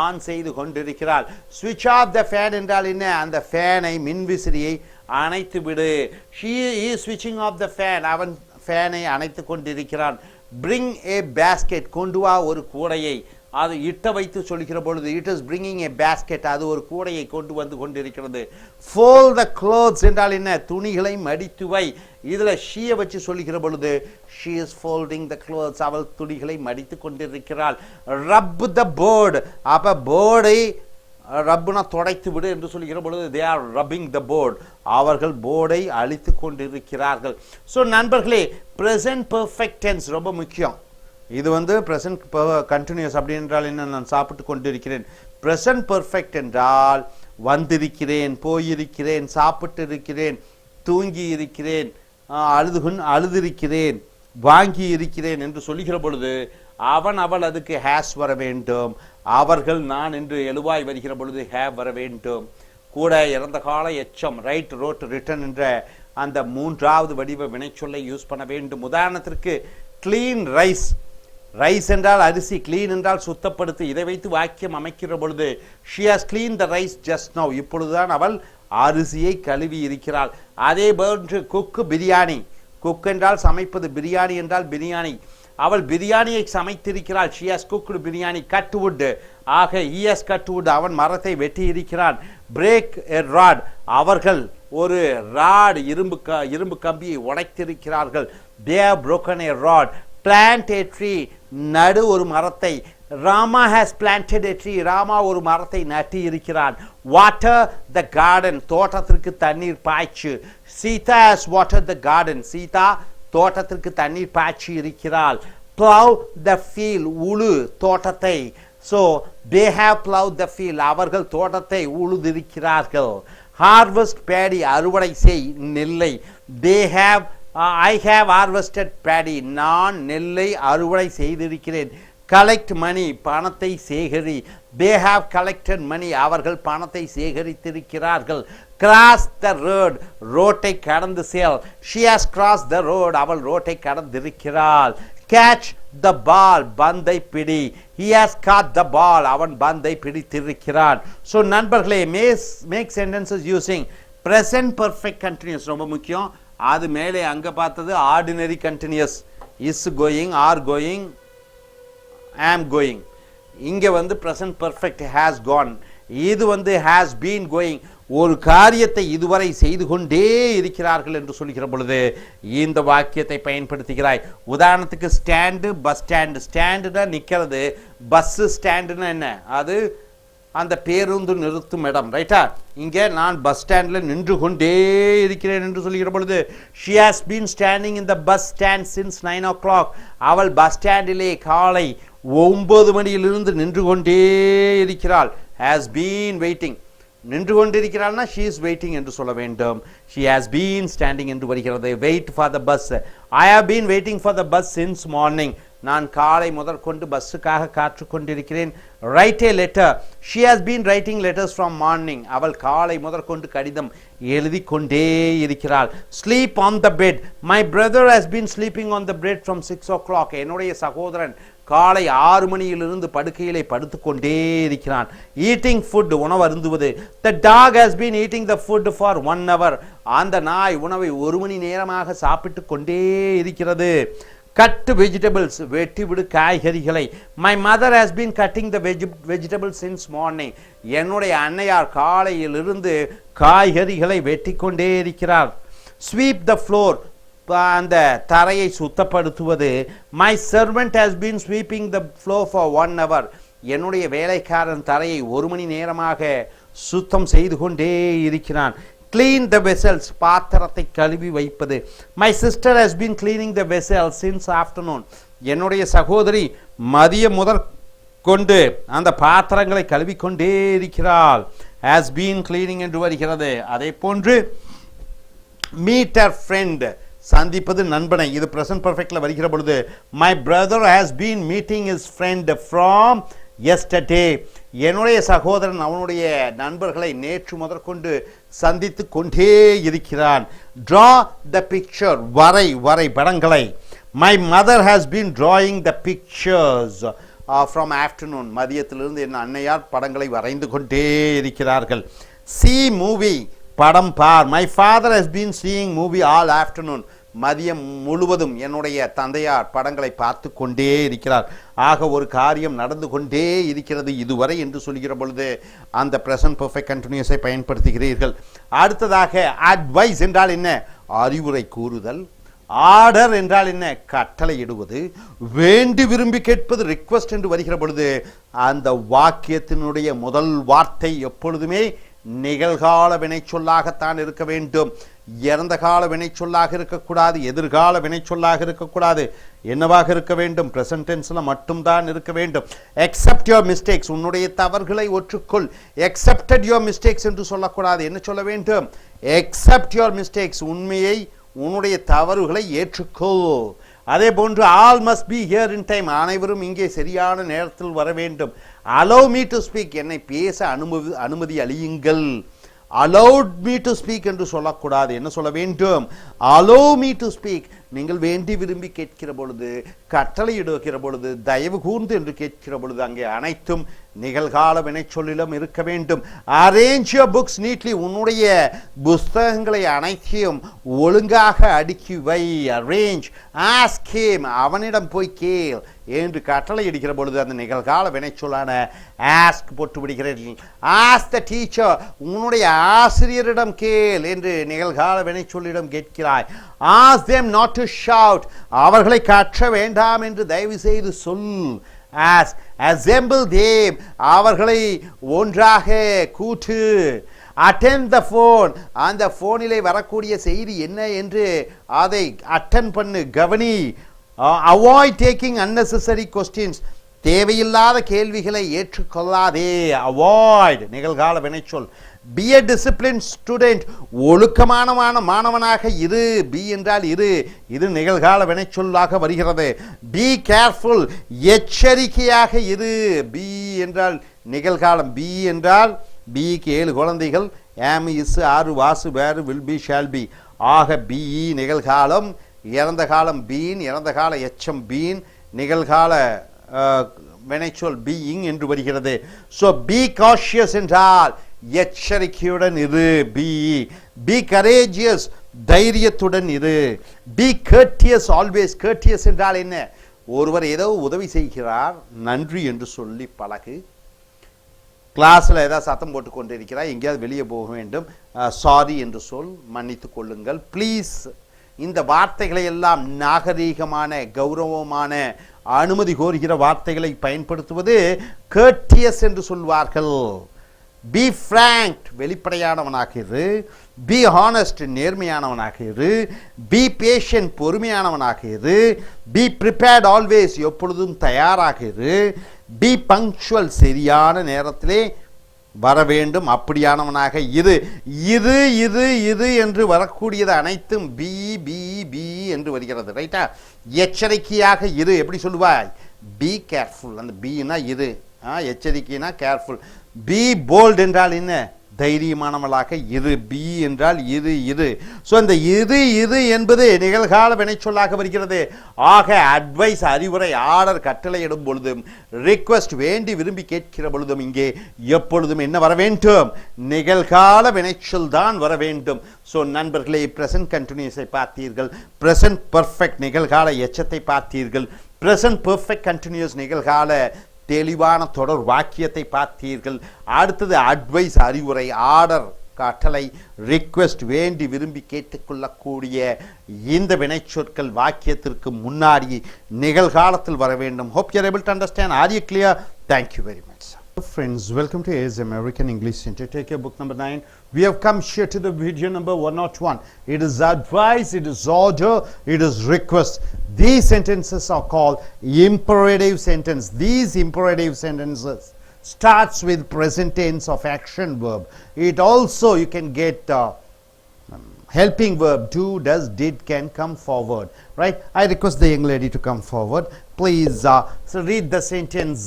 ஆன் செய்து கொண்டிருக்கிறாள். switch off the fan என்றால் என்ன? அந்த ஃபேனை, மின்விசிறியை அணைத்து விடு. she is switching off the fan, அவன் ஃபேனை அணைத்து கொண்டிருக்கிறான். bring a basket, கொண்டு வா ஒரு கூடையை. அது இட்ட வைத்து சொல்கிற பொழுது it is bringing a basket, அது ஒரு கூடையை கொண்டு வந்து கொண்டிருக்கிறது. fold the clothes என்றால் என்ன? துணிகளை மடித்து வை. இதில் ஷீயை வச்சு சொல்லுகிற பொழுது she is folding the clothes, அவள் துணிகளை மடித்து கொண்டிருக்கிறாள். rub the board, அப்போ போர்டை ரப்புனா தொடைத்து விடு என்று சொல்கிற பொழுது they are rubbing the board, அவர்கள் போர்டை அழித்து கொண்டிருக்கிறார்கள். ஸோ நண்பர்களே, ப்ரெசன்ட் பெர்ஃபெக்ட் டென்ஸ் ரொம்ப முக்கியம். இது வந்து ப்ரெசன்ட் கண்டினியூஸ் அப்படி என்றால் என்ன? நான் சாப்பிட்டு கொண்டிருக்கிறேன். ப்ரெசன்ட் பெர்ஃபெக்ட் என்றால் வந்திருக்கிறேன், போயிருக்கிறேன், சாப்பிட்டு இருக்கிறேன், தூங்கி இருக்கிறேன், அழுதிருக்கிறேன், வாங்கி இருக்கிறேன் என்று சொல்லுகிற பொழுது அவன் அவள் அதுக்கு ஹேஸ் வர வேண்டும். அவர்கள் நான் என்று எழுவாய் வருகிற பொழுது ஹேவ் வர வேண்டும். கூட இறந்த கால எச்சம் ரைட், ரோட், ரிட்டன் என்ற அந்த மூன்றாவது வடிவ வினைச்சொல்லை யூஸ் பண்ண வேண்டும். உதாரணத்திற்கு கிளீன் ரைஸ், ரைஸ் என்றால் அரிசி, கிளீன் என்றால் சுத்தப்படுத்து. இதை வைத்து வாக்கியம் அமைக்கிற பொழுது she has cleaned the rice just now, இப்பொழுதுதான் அவள் அரிசியை கழுவி இருக்கிறாள். அதே போன்று குக்கு, பிரியாணி. குக் என்றால் சமைப்பது, பிரியாணி என்றால் பிரியாணி. அவள் பிரியாணியை சமைத்திருக்கிறாள். she has cooked biryani. Cut would, ஆக he has cut wood, அவன் மரத்தை வெட்டி இருக்கிறான். பிரேக் a rod, அவர்கள் ஒரு ராட், இரும்பு கம்பியை உடைத்திருக்கிறார்கள். they have broken a rod. plant a tree, நடு ஒரு மரத்தை. Rama has planted a tree, Rama ஒரு மரத்தை நட்டி இருக்கிறான். water the garden, தோட்டத்திற்கு தண்ணீர் பாய்ச்சு. Sita has watered the garden, Sita தோட்டத்திற்கு தண்ணீர் பாய்ச்சி இருக்கிறாள். plow the field, உழு தோட்டத்தை. so they have plowed the field, அவர்கள் தோட்டத்தை உழுதிருக்கிறார்கள். harvest paddy, அறுவடை செய் நெல்லை. they have I have harvested paddy, நான் நெல்லை அறுவடை செய்திருக்கிறேன். collect money, பணத்தை சேகரி. they have collected money, அவர்கள் பணத்தை சேகரித்திருக்கிறார்கள். cross the road, ரோட்டை கடந்து செல். she has crossed the road, அவள் ரோட்டை கடந்திருக்கிறாள். catch the ball, பந்தை பிடி. he has caught the ball, அவன் பந்தை பிடித்திருக்கிறான். ஸோ நண்பர்களே, make sentences using present perfect continuous ரொம்ப முக்கியம். அது மேலே அங்கே பார்த்தது ordinary continuous, is going, are going, am going. இங்கே வந்து present perfect has gone. இது வந்து has been going, ஒரு காரியத்தை இதுவரை செய்து கொண்டே இருக்கிறார்கள் என்று சொல்கிற பொழுது இந்த வாக்கியத்தை பயன்படுத்துகிறாய். உதாரணத்துக்கு ஸ்டாண்டு, பஸ் ஸ்டாண்டு. ஸ்டாண்டுனா நிற்கிறது, பஸ்ஸு ஸ்டாண்டுன்னா என்ன, அது அந்த பேருந்து நிறுத்தும் இடம், ரைட்டா? இங்கே நான் பஸ் ஸ்டாண்டில் நின்று கொண்டே இருக்கிறேன் என்று சொல்கிற பொழுது she has been standing in the bus stand since 9 o'clock, அவள் பஸ் ஸ்டாண்டிலே காலை 9 மணியிலிருந்து நின்று கொண்டே இருக்கிறாள். has been waiting, நின்று கொண்டிருக்கிறாள்னா she is waiting என்று சொல்ல வேண்டும். she has been standing என்று வருகிறது. wait for the bus, I have been waiting for the bus since morning, நான் காலை முதற்கொண்டு பஸ்ஸுக்காக காத்து கொண்டிருக்கிறேன். write a letter, she has been writing letters from morning, அவள் காலை முதற்கொண்டு கடிதம் எழுதி கொண்டே இருக்கிறாள். sleep on the bed, my brother has been sleeping on the bed from 6 o'clock, என்னுடைய சகோதரன் காலை 6 மணியிலிருந்து படுக்கையிலே படுத்து கொண்டே இருக்கிறான். eating food, உணவு அருந்துவது. the dog has been eating the food for 1 hour, அந்த நாய் உணவை 1 மணி நேரமாக சாப்பிட்டு கொண்டே இருக்கிறது. cut vegetables, வெட்டி விடு காய்கறிகளை. my mother has been cutting the vegetables since morning, என்னுடைய அன்னையார் காலையிலிருந்து காய்கறிகளை வெட்டி கொண்டே இருக்கிறார். sweep the floor, அந்த தரையை சுத்தப்படுத்துவது. my servant has been sweeping the floor for 1 hour, என்னுடைய வேலைக்காரன் தரையை 1 மணி நேரமாக சுத்தம் செய்து கொண்டே இருக்கிறான். clean the vessels, பாத்திரத்தை கழுவி வைப்பது. my sister has been cleaning the vessels since afternoon, என்னுடைய சகோதரி மதியம் முதற் கொண்டு அந்த பாத்திரங்களை கழுவி கொண்டே இருக்கிறாள். has been cleaning என்று வருகிறது. அதே போன்று meet a friend, சந்திப்பது நண்பனை. இது present perfectல வருகிற பொழுது my brother has been meeting his friend from yesterday, என்னுடைய சகோதரன் அவனுடைய நண்பர்களை நேற்று முதற்கொண்டு சந்தித்து கொண்டே இருக்கிறான். draw the picture, வரை படங்களை. my mother has been drawing the pictures from afternoon, மதியத்திலிருந்து என் அன்னையார் படங்களை வரைந்து கொண்டே இருக்கிறார்கள். see movie, படம் பார். my father has been seeing movie all afternoon, மதியம் முழுவதும் என்னுடைய தந்தையார் படங்களை பார்த்து கொண்டே இருக்கிறார். ஆக ஒரு காரியம் நடந்து கொண்டே இருக்கிறது இதுவரை என்று சொல்கிற பொழுது அந்த present perfect continuousை பயன்படுத்துகிறீர்கள். அடுத்ததாக advice என்றால் என்ன, அறிவுரை கூறுதல். ஆர்டர் என்றால் என்ன, கட்டளையிடுவது. வேண்டி விரும்பி கேட்பது ரிக்வெஸ்ட் என்று வருகிற பொழுது அந்த வாக்கியத்தினுடைய முதல் வார்த்தை எப்பொழுதுமே நிகழ்கால வினைச்சொல்லாகத்தான் இருக்க வேண்டும். இறந்த கால வினைச்சொல்லாக இருக்கக்கூடாது, எதிர்கால வினைச்சொல்லாக இருக்கக்கூடாது. என்னவாக இருக்க வேண்டும், பிரசன்ட் டென்ஸ்ல மட்டும்தான் இருக்க வேண்டும். accept your mistakes, உன்னுடைய தவறுகளை ஒற்றுக்கொள். accepted your mistakes என்று சொல்லக்கூடாது. என்ன சொல்ல வேண்டும், accept your mistakes, உண்மையை உன்னுடைய தவறுகளை ஏற்றுக்கொள். அதே போன்று all must be here in time, அனைவரும் இங்கே சரியான நேரத்தில் வர வேண்டும். allow me to speak, என்னை பேச அனுமதி அளியுங்கள். allowed me to speak என்று சொல்லக்கூடாது. என்ன சொல்ல வேண்டும், allow me to speak. நீங்கள் வேண்டி விரும்பி கேட்கிற பொழுது, கட்டளையிடுகிற பொழுது, தயவு கூர்ந்து என்று கேட்கிற பொழுது அங்கே அனைத்தும் நிகழ்கால வினைச்சொல்லிலும் இருக்க வேண்டும். arrange your books neatly, உன்னுடைய புஸ்தகங்களை அனைத்தையும் ஒழுங்காக அடுக்கி வை. arrange. ask him, அவனிடம் போய் கேள் என்று கட்டளை இடுகிற பொழுது அந்த நிகழ்கால வினைச்சொல்லான ask போட்டு விடுகிறீர்கள். ask the teacher, உன்னுடைய ஆசிரியரிடம் கேள் என்று நிகழ்கால வினைச்சொல்லிடம் கேட்கிறாய். ask them not to shout, அவர்களை கற்ற வேண்டாம் என்று தயவு செய்து சொல். ask. assemble them, அவர்களை ஒன்றாக கூட்டு. attend the phone, அந்த போனிலே வரக்கூடிய செய்தி என்ன என்று அதை அட்டெண்ட் பண்ணு, கவனி. avoid taking unnecessary questions, தேவையில்லாத கேள்விகளை ஏற்றுக்கொள்ளாதே. avoid நிகழ்கால வினைச்சொல். be a disciplined student, ஒழுக்கமான மாணவனாக இரு. be என்றால் இரு, இது நிகழ்கால வினைச்சொல்லாக வருகிறது. be careful, எச்சரிக்கையாக இரு. be என்றால் நிகழ்காலம். be என்றால் பிக்கு 7 குழந்தைகள், am is 6, was were will be shall be. ஆக be நிகழ்காலம், இறந்த காலம் பீன், இறந்த கால எச்சம் பீன், நிகழ்கால வினைச்சொல் being என்று வருகிறது. so be cautious என்றால் எச்சரிக்கையுடன் இரு. be courageous, தைரியத்துடன் இரு. be courteous always, courteous என்றால் என்ன, ஒருவர் ஏதோ உதவி செய்கிறார், நன்றி என்று சொல்லி பழகு. கிளாஸில் ஏதாவது சத்தம் போட்டு கொண்டு இருக்கிறாய், எங்கேயாவது வெளியே போக வேண்டும், சாரி என்று சொல், மன்னித்து கொள்ளுங்கள் ப்ளீஸ். இந்த வார்த்தைகளை எல்லாம் நாகரீகமான கௌரவமான அனுமதி கோருகிற வார்த்தைகளை பயன்படுத்துவது courteous என்று சொல்வார்கள். பி frank வெளிப்படையானவனாக இரு, பி honest நேர்மையானவனாக இரு, பி patient பொறுமையானவனாக இரு, பி prepared always எப்பொழுதும் தயாராக இரு, பி punctual சரியான நேரத்திலே வர வேண்டும் அப்படியானவனாக இரு. இது இது இது என்று வரக்கூடியது அனைத்தும் பி பி பி என்று வருகிறது. ரைட்டா? எச்சரிக்கையாக இரு. எப்படி சொல்லுவாய்? Be careful. அந்த பீனா இரு, எச்சரிக்கைனா கேர்ஃபுல். பி போல்ட் என்றால் என்ன? தைரியமானவளாக இரு. பி என்றால் இரு இரு. ஸோ அந்த இது இது என்பது நிகழ்கால வினைச்சொல்லாக வருகிறது. ஆக அட்வைஸ் அறிவுரை, ஆர்டர் கட்டளையிடும் பொழுதும், ரிக்வெஸ்ட் வேண்டி விரும்பி கேட்கிற பொழுதும் இங்கே எப்பொழுதும் என்ன வர வேண்டும்? நிகழ்கால வினைச்சொல் தான் வர வேண்டும். ஸோ நண்பர்களே, ப்ரெசன்ட் கண்டினியூஸை பார்த்தீர்கள், ப்ரெசன்ட் பர்ஃபெக்ட் நிகழ்கால எச்சத்தை பார்த்தீர்கள், ப்ரெசன்ட் பர்ஃபெக்ட் கண்டினியூஸ் நிகழ்கால தெளிவான தொடர் வாக்கியத்தை பார்த்தீர்கள். அடுத்தது அட்வைஸ் அறிவுரை, ஆர்டர் கட்டளை, ரிக்வெஸ்ட் வேண்டி விரும்பி கேட்டுக்கொள்ளக்கூடிய இந்த வினைச்சொற்கள் வாக்கியத்திற்கு முன்னாடி நிகழ்காலத்தில் வர வேண்டும். Hope you are able to understand. Are you clear? Thank you very much. Friends, welcome to AS American English Center. Take your book number 9. We have come here to the video number 101. It is advice, it is order, it is request. These sentences are called imperative sentence. These imperative sentences starts with present tense of action verb. It also you can get helping verb, do, does, did, can come forward. Right? I request the young lady to come forward. Please so read the sentence.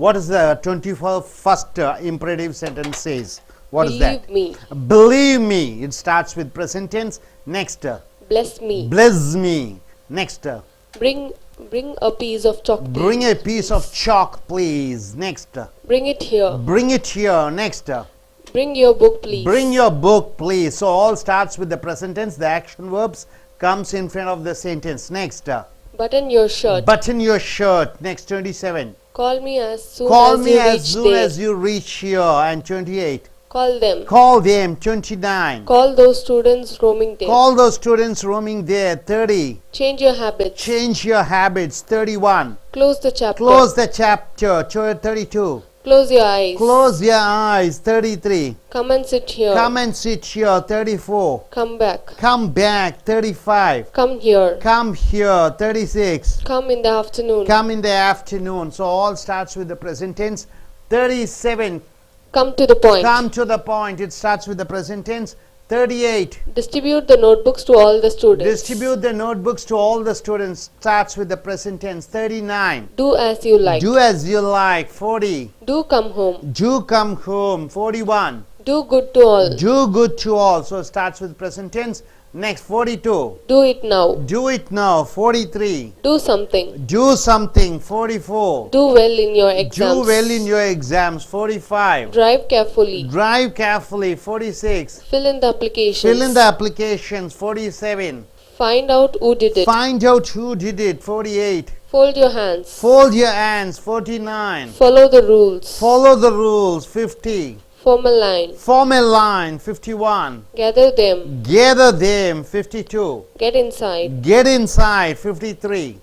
What is the 21st imperative sentence says? What is that? Believe me. Believe me. It starts with present tense. Next. Bless me. Bless me. Next. Bring a piece of chalk. Bring a piece of chalk, please. Next. Bring it here. Bring it here. Next. Bring your book, please. Bring your book, please. So all starts with the present tense. The action verbs comes in front of the sentence. Next. Button your shirt. Button your shirt. Next, 27. Call me as soon Call as me you as reach soon there. as you reach here. And 28. Call them. Call them. 29. Call those students roaming there. Call those students roaming there. 30. Change your habits. Change your habits. 31. Close the chapter. Close the chapter. 32. Close your eyes. Close your eyes. 33. Come and sit here. Come and sit here. 34. Come back. Come back. 35. Come here. Come here. 36. Come in the afternoon. Come in the afternoon. So all starts with the present tense. 37. Come to the point. Come to the point. It starts with the present tense. 38. Distribute the notebooks to all the students. Distribute the notebooks to all the students. Starts with the present tense. 39. Do as you like. Do as you like. 40. Do come home. Do come home. 41. Do good to all. Do good to all. So it starts with present tense. Next, 42. Do it now. Do it now. 43. Do something. Do something. 44. Do well in your exams. Do well in your exams. 45. Drive carefully. Drive carefully. 46. Fill in the applications. Fill in the applications. 47. Find out who did it. Find out who did it. 48. Fold your hands. Fold your hands. 49. Follow the rules. Follow the rules. 50. Form a line. Form a line. 51. Gather them. Gather them. 52. Get inside. Get inside. 53.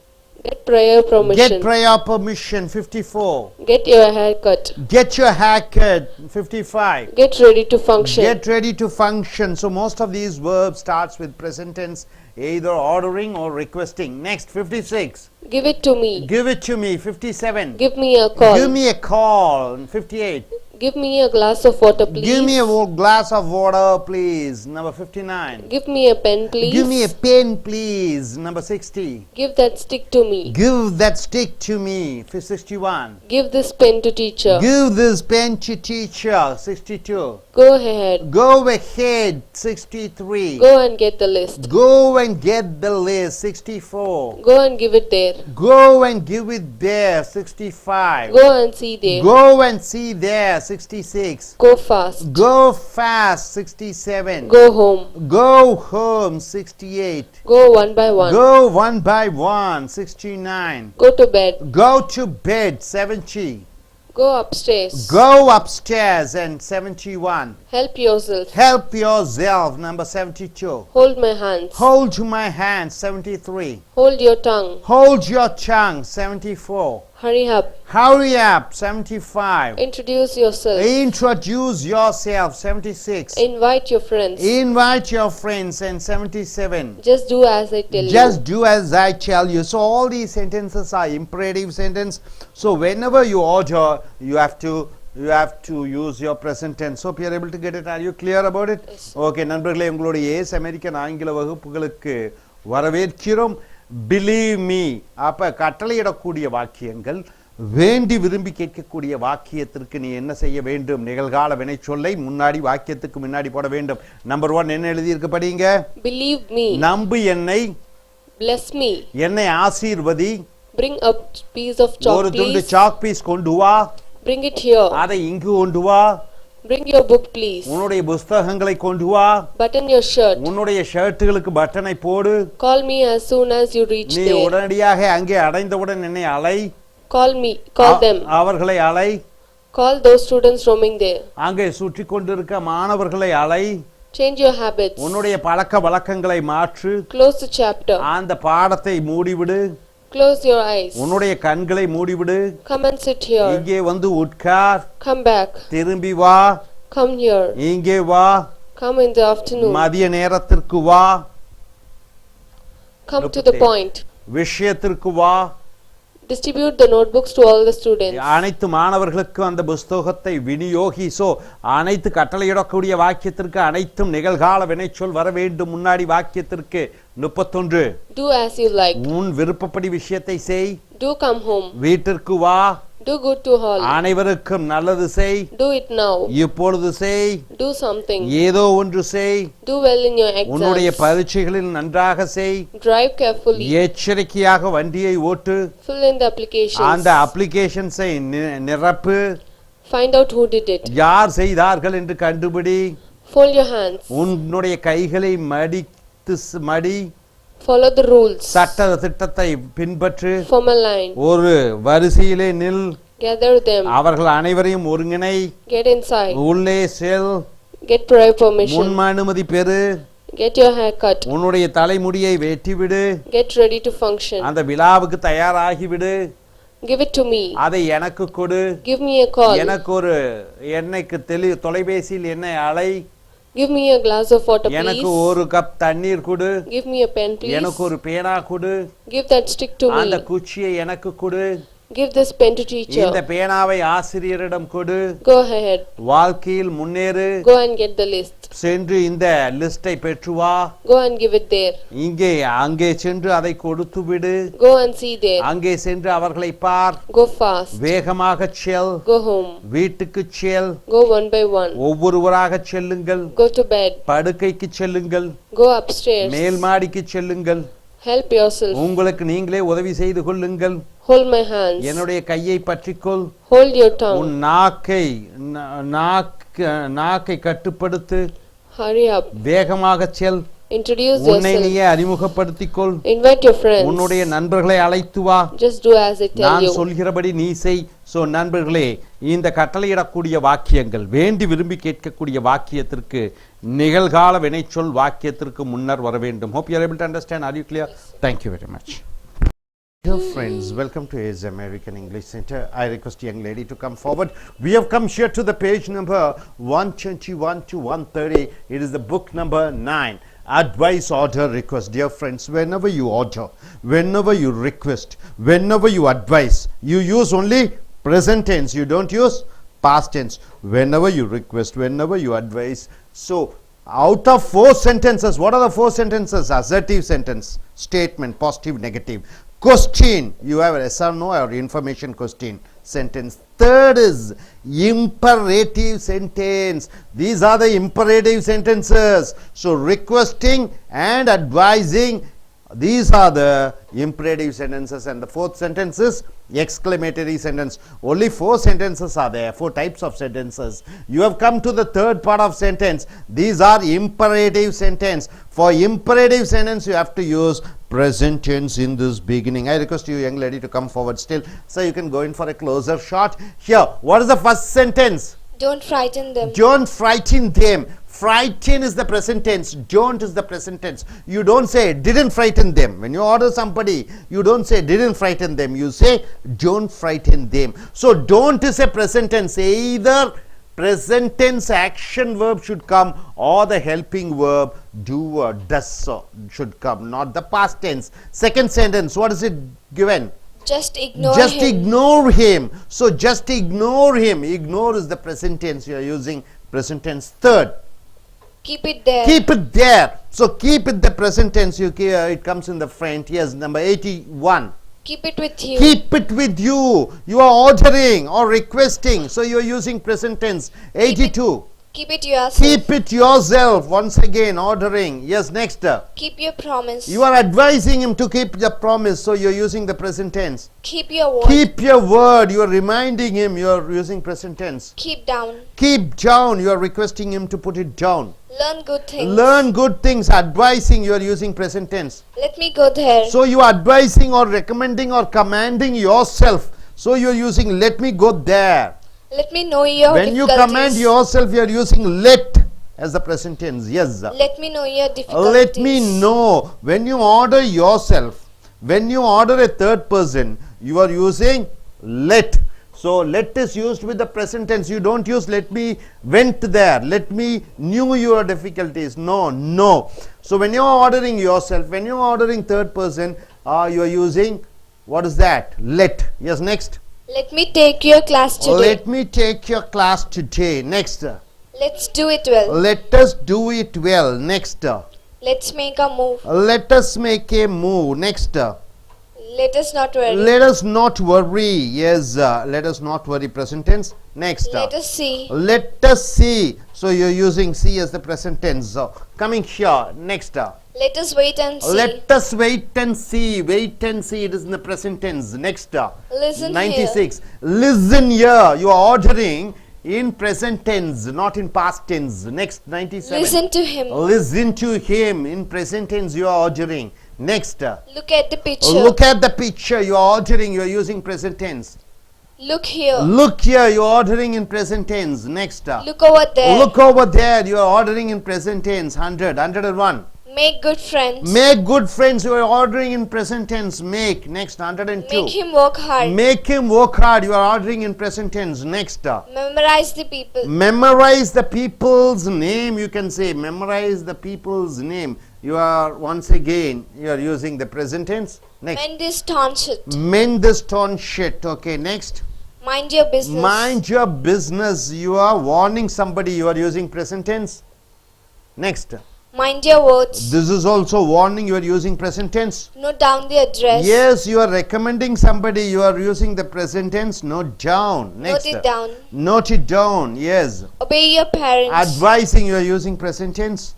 Get prayer permission. Get prayer permission. 54. Get your hair cut. Get your hair cut. 55. Get ready to function. Get ready to function. So most of these verbs starts with present tense, either ordering or requesting. Next, 56. Give it to me. Give it to me. 57. Give me a call. Give me a call. 58. Give me a glass of water, please. Give me a glass of water, please. Number 59. Give me a pen, please. Give me a pen, please. Number 60. Give that stick to me. Give that stick to me. 61. Give this pen to teacher. Give this pen to teacher. 62. Go ahead. Go ahead. 63. Go and get the list. Go and get the list. 64. Go and give it there. Go and give it there. 65. Go and see there. Go and see there. 66. Go fast. Go fast. 67. Go home. Go home. 68. Go one by one. Go one by one. 69. Go to bed. Go to bed. 70. Go upstairs. Go upstairs. And 71. Help yourself. Help yourself. Number 72. Hold my hands. Hold my hand. 73. Hold your tongue. Hold your tongue. 74. Hurry up. Hurry up. 75. Introduce yourself. Introduce yourself. 76. Invite your friends. Invite your friends. And 77. Just do as I tell you. Just do as I tell you. So all these sentences are imperative sentence. So whenever you order, you have to use your present tense. Hope you are able to get it. Are you clear about it? Yes. Okay, நண்பர்களே, உங்களுடைய ace American ஆங்கில வகுப்புகளுக்கு வரவேற்கிறோம். Believe me. அப்ப கட்டளையிடக்கூடிய வாக்கியங்கள், வேண்டி விரும்பி கேட்கக்கூடிய வாக்கியத்திற்கு நீ என்ன செய்ய வேண்டும்? நிகழ்கால வினைச்சொல்லை முன்னாடி வாக்கியத்துக்கு முன்னாடி போட வேண்டும். நம்பர் 1 என்ன எழுதி இருக்கு படிங்க. Believe me. நம்பு என்னை. Bless me. என்னை ஆசீர்வதி. Bring a piece of chalk, ஒரு துண்டு please. chalk piece கொண்டு வா. Bring it here. அதை இங்கு கொண்டு வா. Bring your book, please. உன்னுடைய புத்தகங்களை கொண்டு வா. Button your shirt. உன்னுடைய ஷர்ட்டுகளுக்கு பட்டனை போடு. Call me as soon as you reach நீ there. உடனடியாக அங்கே அடைந்தவுடன் என்னை அலை. Call me. Call them. அவர்களை அலை. Call those students roaming there. அங்கே சுற்றி கொண்டிருக்க மாணவர்களை அலை. Change your habits. உன்னுடைய பழக்க வழக்கங்களை மாற்று. Close the chapter. அந்த பாடத்தை மூடிவிடு. Close your eyes. உன்னுடைய கண்களை மூடிவிடு. Come and sit here. இங்கே வந்து உட்கார். Come back. திரும்பி வா. Come here. இங்கே வா. Come in the afternoon. மதிய நேரத்திற்கு வா. Come to the point. விஷயத்திற்கு வா. Distribute the notebooks to all the students. அனைத்து மாணவர்களுக்கு அந்த புத்தகத்தை விநியோகி. சோ அனைத்து கட்டளையிடக்கூடிய வாக்கியத்திற்கு அனைத்தும் நிகழ்கால வினைச்சொல் வர வேண்டும். முன்னாடி வாக்கியத்திற்கு 31. Do as you like. உன் விருப்பப்படி விஷயத்தை செய். Do come home. வீட்டிற்கு வா. Do good to all. அனைவருக்கும் நல்லது செய். Do it now. இப்பொழுது செய். Do something. ஏதோ ஒன்று செய். Do well in your exams. உன்னுடைய பரீட்சைகளில் நன்றாக செய். Drive carefully. எச்சரிக்கையாக வண்டியை ஓட்டு. Fill in the applications. அந்த அப்ளிகேஷன்ஸை நிரப்பு. Find out who did it. யார் செய்தார்கள் என்று கண்டுபிடி. Fold your hands. உன்னுடைய கைகளை மடி. Follow the rules. சட்ட திட்டத்தை பின்பற்று. Form a line. ஒரு வரிசையிலே நில். Gather them. அவர்கள் அனைவரையும் ஒருங்கிணை. Get inside. உள்ளே செல். Get prior permission. முன் அனுமதி பெறு. Get your hair cut. உன்னுடைய தலைமுடியை வெட்டிவிடு. Get ready to function. அந்த விழாவுக்கு தயாராகிவிடு. Give it to me. அதை எனக்கு கொடு. Give me a call. எனக்கு ஒரு தொலைபேசியில் என்னை அலை. Give me a glass of water, please. எனக்கு ஒரு கப் தண்ணீர் கொடு. Give me a pen, please. எனக்கு ஒரு பேனா கொடு. Give that stick to அந்த me. குச்சியை எனக்கு கொடு. Give this pen to teacher. இந்த பேனாவை ஆசிரியரிடம் கொடு. Go ahead. வாழ்க்கையில் முன்னேறு. Go and get the list. சென்று இந்த லிஸ்டை பெற்று வா. Go and give it there. அங்கே சென்று அதை கொடுத்து விடு. Go and see there. அங்கே சென்று அவர்களை பார். Go fast. வேகமாக செல். Go home. வீட்டுக்கு செல். Go one by one. ஒவ்வொருவராக செல்லுங்கள். Go to bed. படுக்கைக்கு செல்லுங்கள். Go upstairs. மேல் மாடிக்கு செல்லுங்கள். Help yourself. உங்களுக்கு நீங்களே உதவி செய்து கொள்ளுங்கள். Hold my hands. என்னுடைய கையை பற்றிக்கொள். Hold your tongue. உன் நாக்கை கட்டுப்படுத்து. Hurry up. வேகமாக செல். Introduce உன்னை yourself. நீயே அறிமுகப்படுத்திக்கொள். Invite your friends. உன்னுடைய நண்பர்களை அழைத்து வா. Just do as I tell நான் you. சொல்கிறபடி நீ செய். சோ நண்பர்களே, இந்த கட்டளையிடக்கூடிய வாக்கியங்கள், வேண்டி விரும்பி கேட்கக்கூடிய வாக்கியத்திற்கு நிகழ்கால வினைச்சொல் வாக்கியத்திற்கு முன்னர் வர வேண்டும். Hope you are able to understand. Are you clear? Thank you very much. Dear friends, welcome to AS American English Center. I request young lady to come forward. We have come here to the page number 121 to 130. It is the book number 9. Advice, order, request. Dear friends, whenever you order, whenever you request, whenever you advise, you use only present tense. You don't use past tense. Whenever you request, whenever you advise. So out of 4 sentences, what are the 4 sentences? Assertive sentence, statement, positive, negative. Question, you have a yes or no or information question sentence. Third is imperative sentence. These are the imperative sentences. So requesting and advising These are the imperative sentences, and the fourth sentence is exclamatory sentence. Only 4 sentences are there, 4 types of sentences. You have come to the third part of sentence. These are imperative sentence. For imperative sentence, you have to use present tense in this beginning. I request you, young lady, to come forward still, so you can go in for a closer shot. Here, what is the first sentence? Don't frighten them. Don't frighten them. Frighten is the present tense. Don't is the present tense. You don't say didn't frighten them. When you order somebody, you don't say didn't frighten them. You say don't frighten them. So don't is a present tense. Either present tense action verb should come, or the helping verb do or does should come, not the past tense. Second sentence, what is it given? Just ignore Just him. ignore him. So just ignore him. Ignore is the present tense. You are using present tense. Third, Keep it there. keep it there. So keep it the present tense. It comes in the front. Yes, number 81. Keep it with you. Keep it with you. You are ordering or requesting. So you are using present tense. 82. Keep it yourself. Keep it yourself. Once again, ordering. Yes, next. Keep your promise. You are advising him to keep the promise. So you are using the present tense. Keep your word. Keep your word. You are reminding him. You are using present tense. Keep down. Keep down. You are requesting him to put it down. Learn good things. Learn good things. Advising. You are using present tense. Let me go there. So you are advising or recommending or commanding yourself. So you are using let me go there. Let me know your When you difficulties. command yourself, you are using let as the present tense. Yes. Let me know your difficulties. Let me know. When you order yourself, when you order a third person, you are using let. So let is used with the present tense. You don't use let me went there. Let me knew your difficulties. No, no. So when you are ordering yourself, when you are ordering third person, you are using, what is that? Let. Yes, next. Let me take your class today. Let me take your class today. Next. Let's do it well. Let us do it well. Next. Let's make a move. Let us make a move. Next. Let us not worry. Let us not worry. Yes, let us not worry. Present tense. Next. Let us see. Let us see. So you are using see as the present tense. So coming here. Next. Let us wait and see. Let us wait and see. Wait and see. It is in the present tense. Next. Listen 96. Here. Listen here. You are ordering in present tense, not in past tense. Next. 97. Listen to him. Listen to him. In present tense you are ordering. Next. Look at the picture. Look at the picture. You are ordering. You are using present tense. Look here. Look here. You are ordering in present tense. Next. Look over there. Look over there. You are ordering in present tense. 100. 101. Make good friends. Make good friends. You are ordering in present tense. Make. Next. 102. Make him work hard. Make him work hard. You are ordering in present tense. Next. Memorize the people. Memorize the people's name. You can say memorize the people's name. You are once again you are using the present tense. Next. Mend this torn shit. Mend this torn shit. Okay, next. Mind your business. Mind your business. You are warning somebody. You are using present tense. Next. Mind your words. This is also warning. You are using present tense. Note down the address. Yes, you are recommending somebody. You are using the present tense. Note down. Next. Note it down. Note it down. Yes. Obey your parents. Advising. You are using present tense.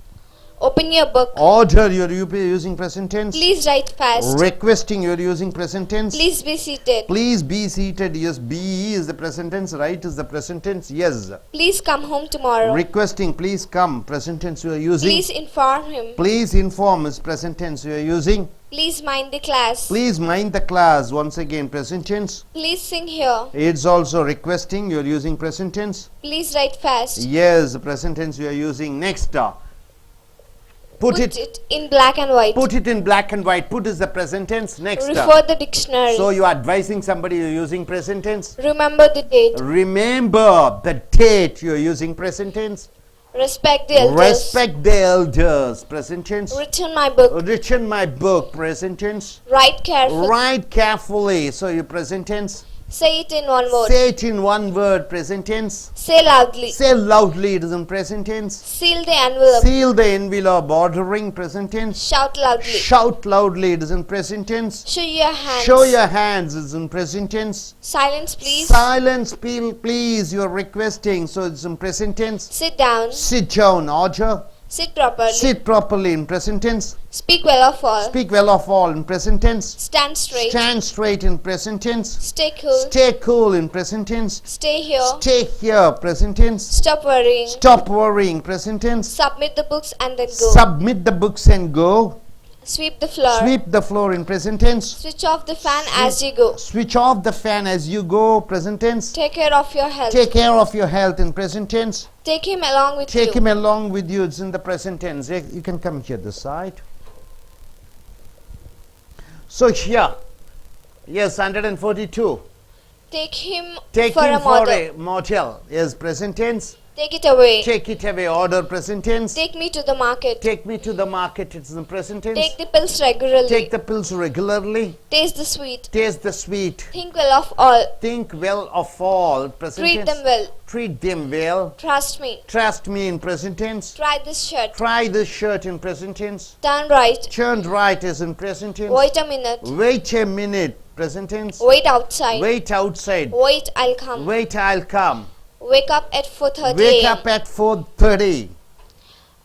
Open your book. Order. You are using present tense. Please write fast. Requesting. You are using present tense. Please be seated. Please be seated. Yes, be is the present tense. Right is the present tense. Yes. Please come home tomorrow. Requesting. Please come. Present tense you are using. Please inform him. Please inform is present tense you are using. Please mind the class. Please mind the class. Once again present tense. Please sing here. It's also requesting. You are using present tense. Please write fast. Yes, present tense you are using. Next. Put it in black and white. Put it in black and white. Put is the present tense. Next. Refer the dictionary. So you are advising somebody you are using present tense. Remember the date. Remember the date. You are using present tense. Respect the elders. Respect the elders. Present tense. Written my book. Written my book. Present tense. Write carefully. Write carefully. So you present tense. Say it in one word. Say it in one word. Present tense. Say loudly. Say loudly. It is in present tense. Seal the envelope. Seal the envelope. Ordering. Present tense. Shout loudly. Shout loudly. It is in present tense. Show your hands. Show your hands. It is in present tense. Silence, please. Silence, please. You are requesting. So it's in present tense. Sit down. Sit down. Order. Sit properly. Sit properly in present tense. Speak well of all. Speak well of all in present tense. Stand straight. Stand straight in present tense. Stay cool. Stay cool in present tense. Stay here. Stay here present tense. Stop worrying. Stop worrying present tense. Submit the books and then go. Submit the books and go. Sweep the floor. Sweep the floor in present tense. Switch off the fan as you go. Switch off the fan as you go present tense. Take care of your health. Take care of your health in present tense. Take him along with Take you. him along with you. It's in the present tense. You can come here this side. So here, yes, 142. Take him Take for him a for model. a motel. Yes, present tense. Take it away. Take it away. Order present tense. Take me to the market. Take me to the market. It's in the present tense. Take the pills regularly. Take the pills regularly. Taste the sweet. Taste the sweet. Think well of all. Think well of all. Present Treat tense. them well. Treat them well. Trust me. Trust me in present tense. Try this shirt. Try this shirt in present tense. Turn right. Turn right is in present tense. Wait a minute. Wait a minute. Present tense. Wait outside. Wait outside. Wait, I'll come. Wait, I'll come. Wake up at 4:30 Wake a.m. up at 4:30.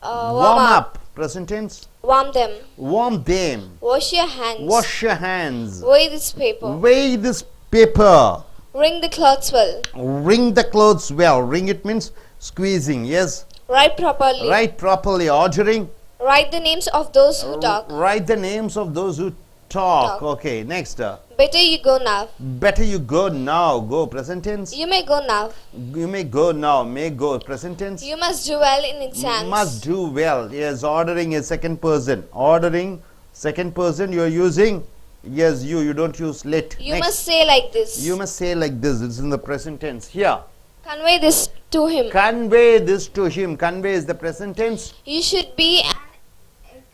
Warm up. Present tense. Warm them. Warm them. Wash your hands. Wash your hands. Weigh this paper. Weigh this paper. Wring the clothes well. Wring the clothes well. Wring it means squeezing. Yes. Write properly. Write properly. Ordering. Write the names of those who talk. Write the names of those who talk. Okay. Next. Better you go now. Better you go now. Go present tense. You may go now. You may go now. May go present tense. You must do well in exams. Must do well. Yes. Ordering is second person. Ordering second person. You are using. Yes. You don't use let. You Next. must say like this. You must say like this. It's in the present tense. Here. Convey this to him. Convey this to him. Convey is the present tense. You should be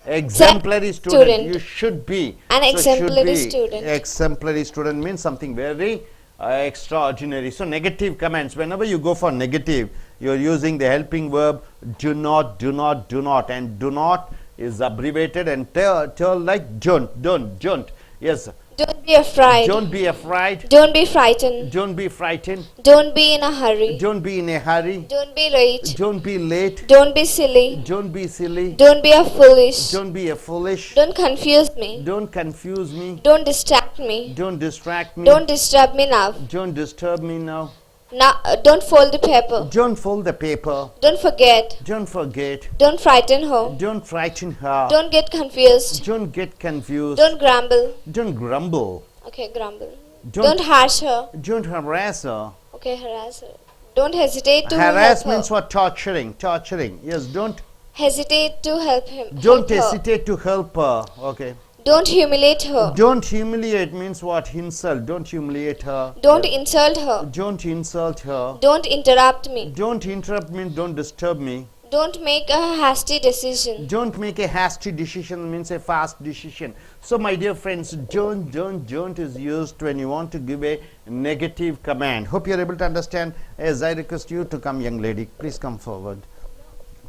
Exemplary student. You should be an exemplary student. Exemplary student means something very extraordinary. So negative commands, whenever you go for negative, you are using the helping verb do not, do not, do not, and do not is abbreviated and tell like don't. Yes. Don't be afraid. Don't be afraid. Don't be frightened. Don't be frightened. Don't be in a hurry. Don't be in a hurry. Don't be late. Don't be late. Don't be silly. Don't be silly. Don't be a foolish. Don't be a foolish. Don't confuse me. Don't confuse me. Don't distract me. Don't distract me. Don't disturb me now. Don't disturb me now. Now, don't fold the paper. Don't fold the paper. Don't forget. Don't forget. Don't frighten her. Don't frighten her. Don't get confused. Don't get confused. Don't grumble. Don't grumble. Okay, grumble. Don't Don't harass her. Don't harass her. Okay, harass her. Don't hesitate to Harass help means her. what? Torturing. Torturing. Yes. Don't Hesitate to help him. don't help her. hesitate to help her. Okay. Don't humiliate her. Don't humiliate means what? Insult. Don't humiliate her. Don't insult her. Don't insult her. Don't interrupt me. Don't interrupt me. Don't disturb me. Don't make a hasty decision. Don't make a hasty decision means a fast decision. So my dear friends, don't is used when you want to give a negative command. Hope you are able to understand. As I request you to come, young lady, please come forward.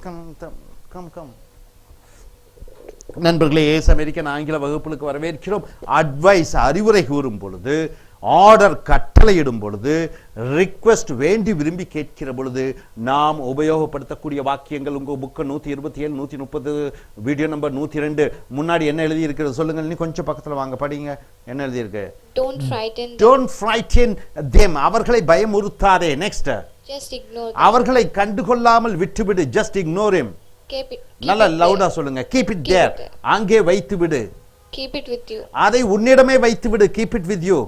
Come. நண்பர்களே, ace American ஆங்கில வகுப்புகளுக்கு வரவேற்கிறோம். Advice அறிவுரை கூறும் பொழுது, order கட்டளையிடும் பொழுது, request வேண்டி விரும்பி கேட்கிற பொழுது நாம் உபயோகப்படுத்தக்கூடிய வாக்கியங்கள் உங்க புக்கு 127 130 வீடியோ நம்பர் 102 முன்னாடி என்ன எழுதி இருக்கிறது சொல்லுங்க. நீ கொஞ்சம் பக்கத்துல வாங்க, படிங்க. என்ன எழுதி இருக்கு? Don't frighten them. அவர்களை பயமுறுத்தாதே. நெக்ஸ்ட். Just ignore them. அவர்களை கண்டுகொள்ளாமல் விட்டுவிடு. Just ignore him. நல்ல லவுடா சொல்லுங்க. Keep it there. அங்கே வைத்து விடு. Keep it with you. அதை உன்னிடமே வைத்து விடு. Keep it with you.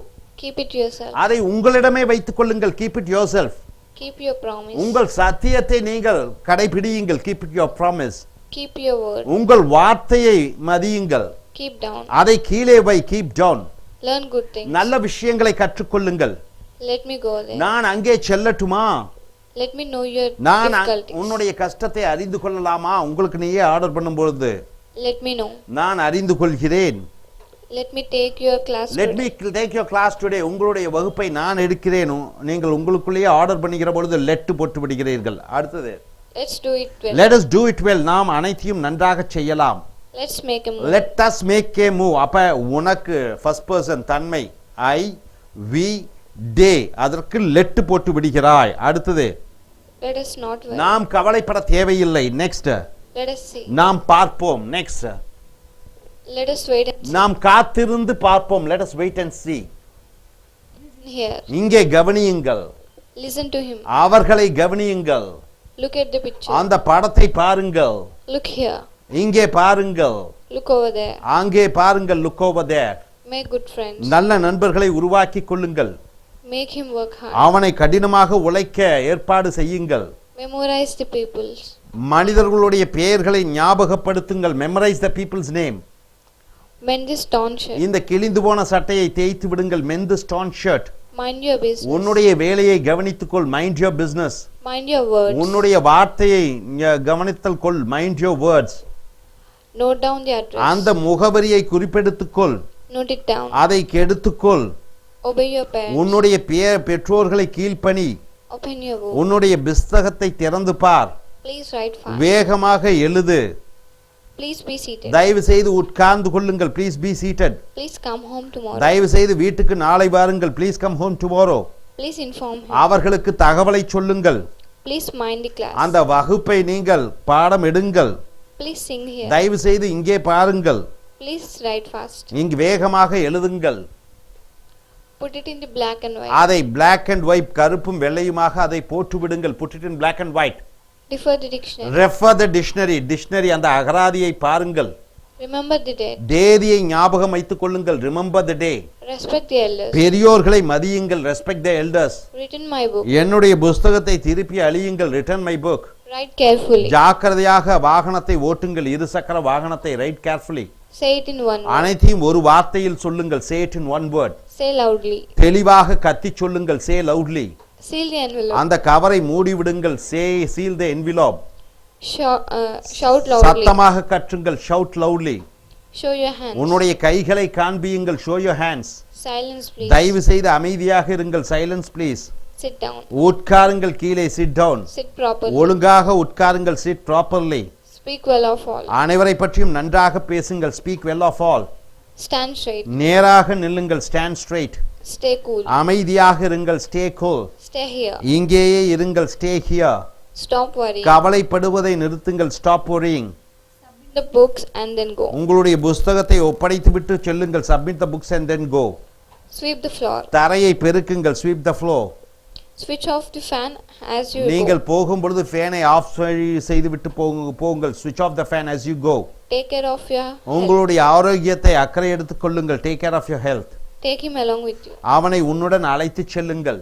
Keep it yourself. அதை உங்களிடமே வைத்துக் கொள்ளுங்கள். Keep it yourself. Keep your promise. உங்கள் சத்தியத்தை நீங்கள் கடைபிடியுங்கள். Keep it your promise. Keep your word. உங்கள் வார்த்தையை மதியுங்கள். Keep down. அதை கீழே வை. Keep down. Learn good things. நல்ல விஷயங்களை கற்றுக்கொள்ளுங்கள். Let me go there. நான் அங்கே செல்லட்டுமா? Let me know your நான் difficulties. உன்னுடைய கஷ்டத்தை அறிந்து கொள்ளலாமா? உங்களுக்கு நீயே ஆர்டர் பண்ணும்போது Let me know. நான் அறிந்து கொள்கிறேன். Let me take your class Let today. me take your class today. உங்களுடைய வகுப்பை நான் எடுக்கிறேன். நீங்கள் உங்களுக்குள்ளேயே ஆர்டர் பண்ணுகிற பொழுது லெட் போட்டு விடுகிறீர்கள். அடுத்தது Let's do it well. Let us do it well. நாம் அனைத்தையும் நன்றாக செய்யலாம். Let's make a move. Let us make a move. அப்ப உனக்கு ஃபர்ஸ்ட் பர்சன் தன்மை I we they அதற்கு லெட் போட்டு விடுகிறாய். அடுத்தது Let us not worry. நாம் கவலைப்பட தேவையில்லை. நெக்ஸ்ட். Let us see. நாம் பார்ப்போம். Next. Let us wait and see. நாம் காத்திருந்து பார்ப்போம். Let us wait and see. Here. இங்கே கவனியுங்கள். Listen to him. அவர்களை கவனியுங்கள். Look at the picture. அந்த படத்தை பாருங்கள். Look here. இங்கே பாருங்கள். Look over there. அங்கே பாருங்கள். Look over there. Make good friends. நல்ல நண்பர்களை உருவாக்கிக் கொள்ளுங்கள். Make him work hard. அவனை கடினமாக உழைக்க ஏற்பாடு செய்யுங்கள். Memorize the people's. மனிதர்களுடைய பெயர்களை ஞாபகப்படுத்துங்கள். Memorize the people's name. Mend this torn shirt. இந்த கிழிந்து போன சட்டையை தேய்த்து விடுங்கள். Mend this torn shirt. Mind your business. உன்னுடைய வேலையை கவனித்துக்கொள். Mind your business. Mind your words. உன்னுடைய வார்த்தையை கவனித்தல் கொள். Mind your words. Note down the address. அந்த முகவரியை குறிப்பெடுத்துக்கொள். Note it down. அதை கெடுத்துக்கொள். Obey your parents. உன்னுடைய பெற்றோர்களை கீழ்ப்பணி. Open your book. உன்னுடைய புத்தகத்தை திறந்து பார். Please write fast. வேகமாக எழுது. Please be seated. தயவு செய்து உட்கார்ந்து கொள்ளுங்கள். Please be seated. Please come home tomorrow. தயவு செய்து வீட்டுக்கு நாளை வாருங்கள். Please come home tomorrow. Please inform him. அவர்களுக்கு தகவலை சொல்லுங்கள். Please mind the class. அந்த வகுப்பை நீங்கள் பாடம் எடுங்கள். Please sing here. தயவு செய்து இங்கே பாருங்கள். Please write fast. இங்கு வேகமாக எழுதுங்கள். Put it in the black and white. அதை black and white கருப்பும் வெள்ளையுமாக அதை போட்டு விடுங்கள். Put it in black and white. Refer the dictionary. Refer the dictionary. Dictionary அந்த அகராதியை பாருங்கள். Remember the date. தேதியை ஞாபகம் வைத்துக் கொள்ளுங்கள். Remember the day. Respect the elders. பெரியோர்களை மதியுங்கள். Respect the elders. Return my book. என்னுடைய புத்தகத்தை திருப்பி அழியுங்கள். Return my book. Write carefully. ஜாக்கிரதையாக வாகனத்தை ஓட்டுங்கள். இருசக்கர வாகனத்தை write carefully. Say it in one word. அனைத்தையும் ஒரு வார்த்தையில் சொல்லுங்கள். Say it in one word. Say loudly. தெளிவாக கத்தி சொல்லுங்கள். Say loudly. Seal the envelope. அந்த கவரை மூடி விடுங்கள். Seal the envelope. Shout loudly. சத்தமாக கற்றுங்கள். Shout loudly. Show your hands. உன்னுடைய கைகளை காண்பியுங்கள். Show your hands. Silence please. தயவு செய்து அமைதியாக இருங்கள். Silence please. Sit down. உட்காருங்கள். கீழே sit down. Sit properly. ஒழுங்காக உட்காருங்கள். Sit properly. Speak well of all. அனைவரை பற்றியும் நன்றாக பேசுங்கள். Speak well of all. Stand straight. நேராக நில்லுங்கள். Stand straight. Stay cool. அமைதியாக இருங்கள். Stay cool. Stay here. இங்கேயே இருங்கள். Stay here. Stop worrying. கவலைப்படுவதை நிறுத்துங்கள். Stop worrying. Submit the books and then go. உங்களுடைய புத்தகத்தை ஒப்படைத்துவிட்டு செல்லுங்கள். Submit the books and then go. Sweep the floor. தரையை பெருக்குங்கள். Sweep the floor. Switch off the fan as you நீங்கள் go. போகும்பொழுது ஃபேனை of செய்துவிட்டு போங்கள். Switch off the fan as you go. Take care of your health. உங்களுடைய ஆரோக்கியத்தை அக்கறை எடுத்துக் கொள்ளுங்கள். Take care of your health. Take him along with you. அவனை உன்னுடன் அழைத்துச் செல்லுங்கள்.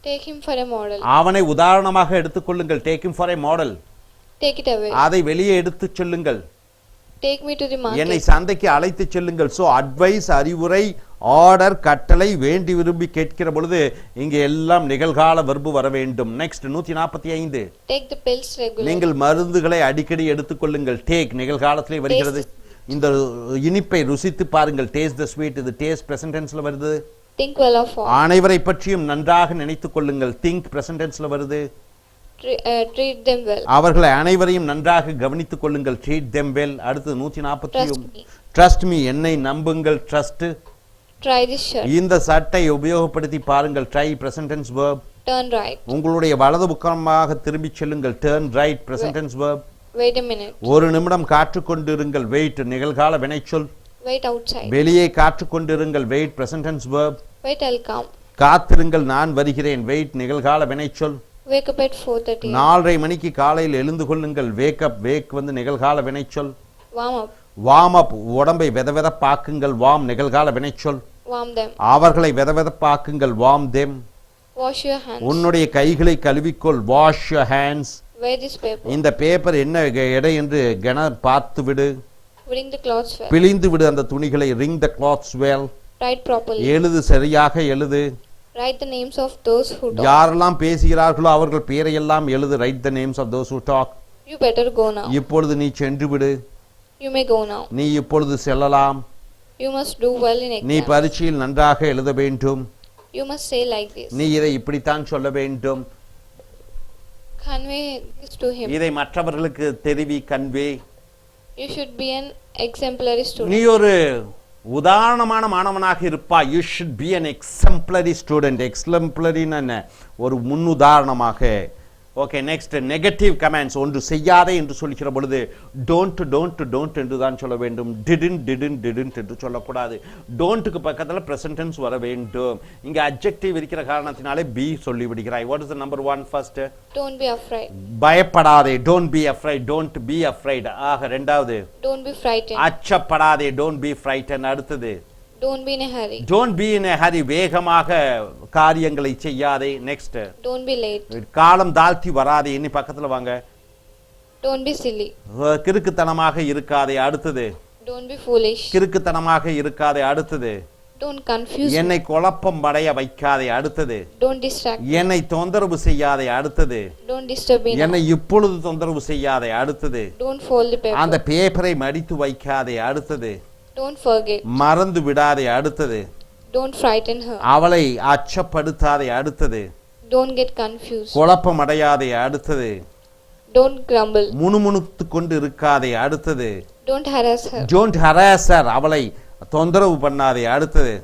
Take him for a model. அவனை உதாரணமாக எடுத்துக்கொள்ளுங்கள். Take him for a model. Take it away. அதை வெளியே எடுத்துச் செல்லுங்கள். Take me to the என்னை market. சந்தைக்கு அழைத்துச் செல்லுங்கள். ஸோ அட்வைஸ், அறிவுரை, ஆர்டர், கட்டளை, வேண்டி விரும்பி கேட்கிற பொழுது இங்கே எல்லாம் நிகழ்கால வெர்பு வர வேண்டும். Next 145. Take the pills regularly. நீங்கள் மருந்துகளை அடிக்கடி எடுத்துக்கொள்ளுங்கள். டேக் நிகழ்காலத்திலே வருகிறது. இந்த இனிப்பை ருசித்து பாருங்கள். டேஸ்ட் த ஸ்வீட். இது டேஸ்ட் பிரசன்ட் டென்ஸ்ல வருது. Think well of all. அனைவரை பற்றியும் நன்றாக நினைத்துக் கொள்ளுங்கள். திங்க் பிரசன்ட் டென்ஸ்ல வருது. Treat them well. அவர்களை அனைவரையும் நன்றாக கவனித்துக் கொள்ளுங்கள். Treat them well. அடுத்து 141. Trust me. Trust me. என்னை நம்புங்கள். ட்ரஸ்ட். Try this shirt. இந்த சட்டை உபயோகப்படுத்தி பாருங்கள். Try present tense verb. Turn right. உங்களுடைய வலது பக்கமாக திரும்பி செல்லுங்கள். Turn right present tense verb. Wait a minute. ஒரு நிமிடம் காற்றுக்கொண்டிருங்கள். வெயிட் நிகழ்கால வினைச்சொல். Wait outside. வெளியே காற்றுக்கொண்டிருங்கள். Wait present tense verb. Wait, I'll come. காத்திருங்கள். நான் வருகிறேன். வெயிட் நிகழ்கால வினைச்சொல். Wake up at 4:30. 4:30 மணிக்கு காலையில் எழுந்து கொள்ளுங்கள். Wake up. வேக் வந்து நிகழ்கால வினைச்சொல். Warm up. Warm up. உடம்பை வெதவெதப்பாக்குங்கள். வார்ம் நிகழ்கால வினைச்சொல். Warm them. அவர்களை வெதவெதப்பாக்குங்கள். Warm them. Wash your hands. உன்னுடைய கைகளை கழுவிக்கொள். Wash your hands. Wear this paper. இந்த பேப்பர் என்ன எடை என்று பார்த்து விடு. Wring the clothes well. பிழிந்து விடு அந்த துணிகளை. ring the cloths well. Write properly. எழுது. சரியாக எழுது. Write the names of those who talk. யாரெல்லாம் பேசுகிறார்களோ அவர்கள் பெயரையெல்லாம் எழுது. write the names of those who talk. You better go now. இப்பொழுது நீ சென்று விடு. You may go now. நீ இப்பொழுது செல்லலாம். You must do well in நீ exam. பரீட்சையில் நன்றாக எழுத வேண்டும். You must say like this. நீ இதை இப்படித்தான் சொல்ல வேண்டும். Convey this to him. இதை மற்றவர்களுக்கு தெரிவி. Convey. You should be an exemplary student. நீ ஒரு உதாரணமான மாணவனாக இருப்பாய். You should be an exemplary student. எக்ஸம்ப்ளரின்னு என்ன? ஒரு முன்னுதாரணமாக. ஓகே நெக்ஸ்ட் நெகட்டிவ் கமெண்ட்ஸ் ஒன்று செய்யாதே என்று சொல்லிக்கிற பொழுது டோன்ட் என்று தான் சொல்ல வேண்டும். டிடன்ட் என்று சொல்லக்கூடாது. டோன்ட்டுக்கு பக்கத்தில் ப்ரெசன்ட் டென்ஸ் வர வேண்டும். இங்கே அட்ஜெக்டிவ் இருக்கிற காரணத்தினாலே பி சொல்லி விடுகிறாய். What is the number 1 first? Don't be afraid. பயப்படாதே. Don't be afraid. Don't be afraid. ஆக ரெண்டாவது Don't be frightened. அச்சப்படாதே. Don't be frighten. அடுத்தது Don't be in a hurry. Don't be in a hurry. வேகமாக காரியங்களை செய்யாதே. Next Don't be late. காலம் தாழ்த்தி வராதே. இனி பக்கத்துல வாங்க. Don't be silly. கிறுக்குத்தனமாக இருக்காதே. அடுத்தது Don't be foolish. கிறுக்குத்தனமாக இருக்காதே. அடுத்தது Don't confuse me. என்னை குழப்பம் அடைய வைக்காதே. அடுத்தது Don't distract me. என்னை தொந்தரவு செய்யாதே. அடுத்தது Don't disturb me. என்னை இப்பொழுது தொந்தரவு செய்யாதே. அடுத்தது Don't fold the paper. அந்த பேப்பரை மடித்து வைக்காதே. அடுத்தது Don't forget. மறந்து விடாதே. அடுத்தது Don't frighten her. அவளை அச்சப்படுத்தாதே. அடுத்தது Don't get confused. குழப்பம் அடையாதே. அடுத்தது Don't grumble. முணுமுணுத்து கொண்டு இருக்காதே. அடுத்தது Don't harass her. Don't harass her. அவளை தொந்தரவு பண்ணாதே. அடுத்தது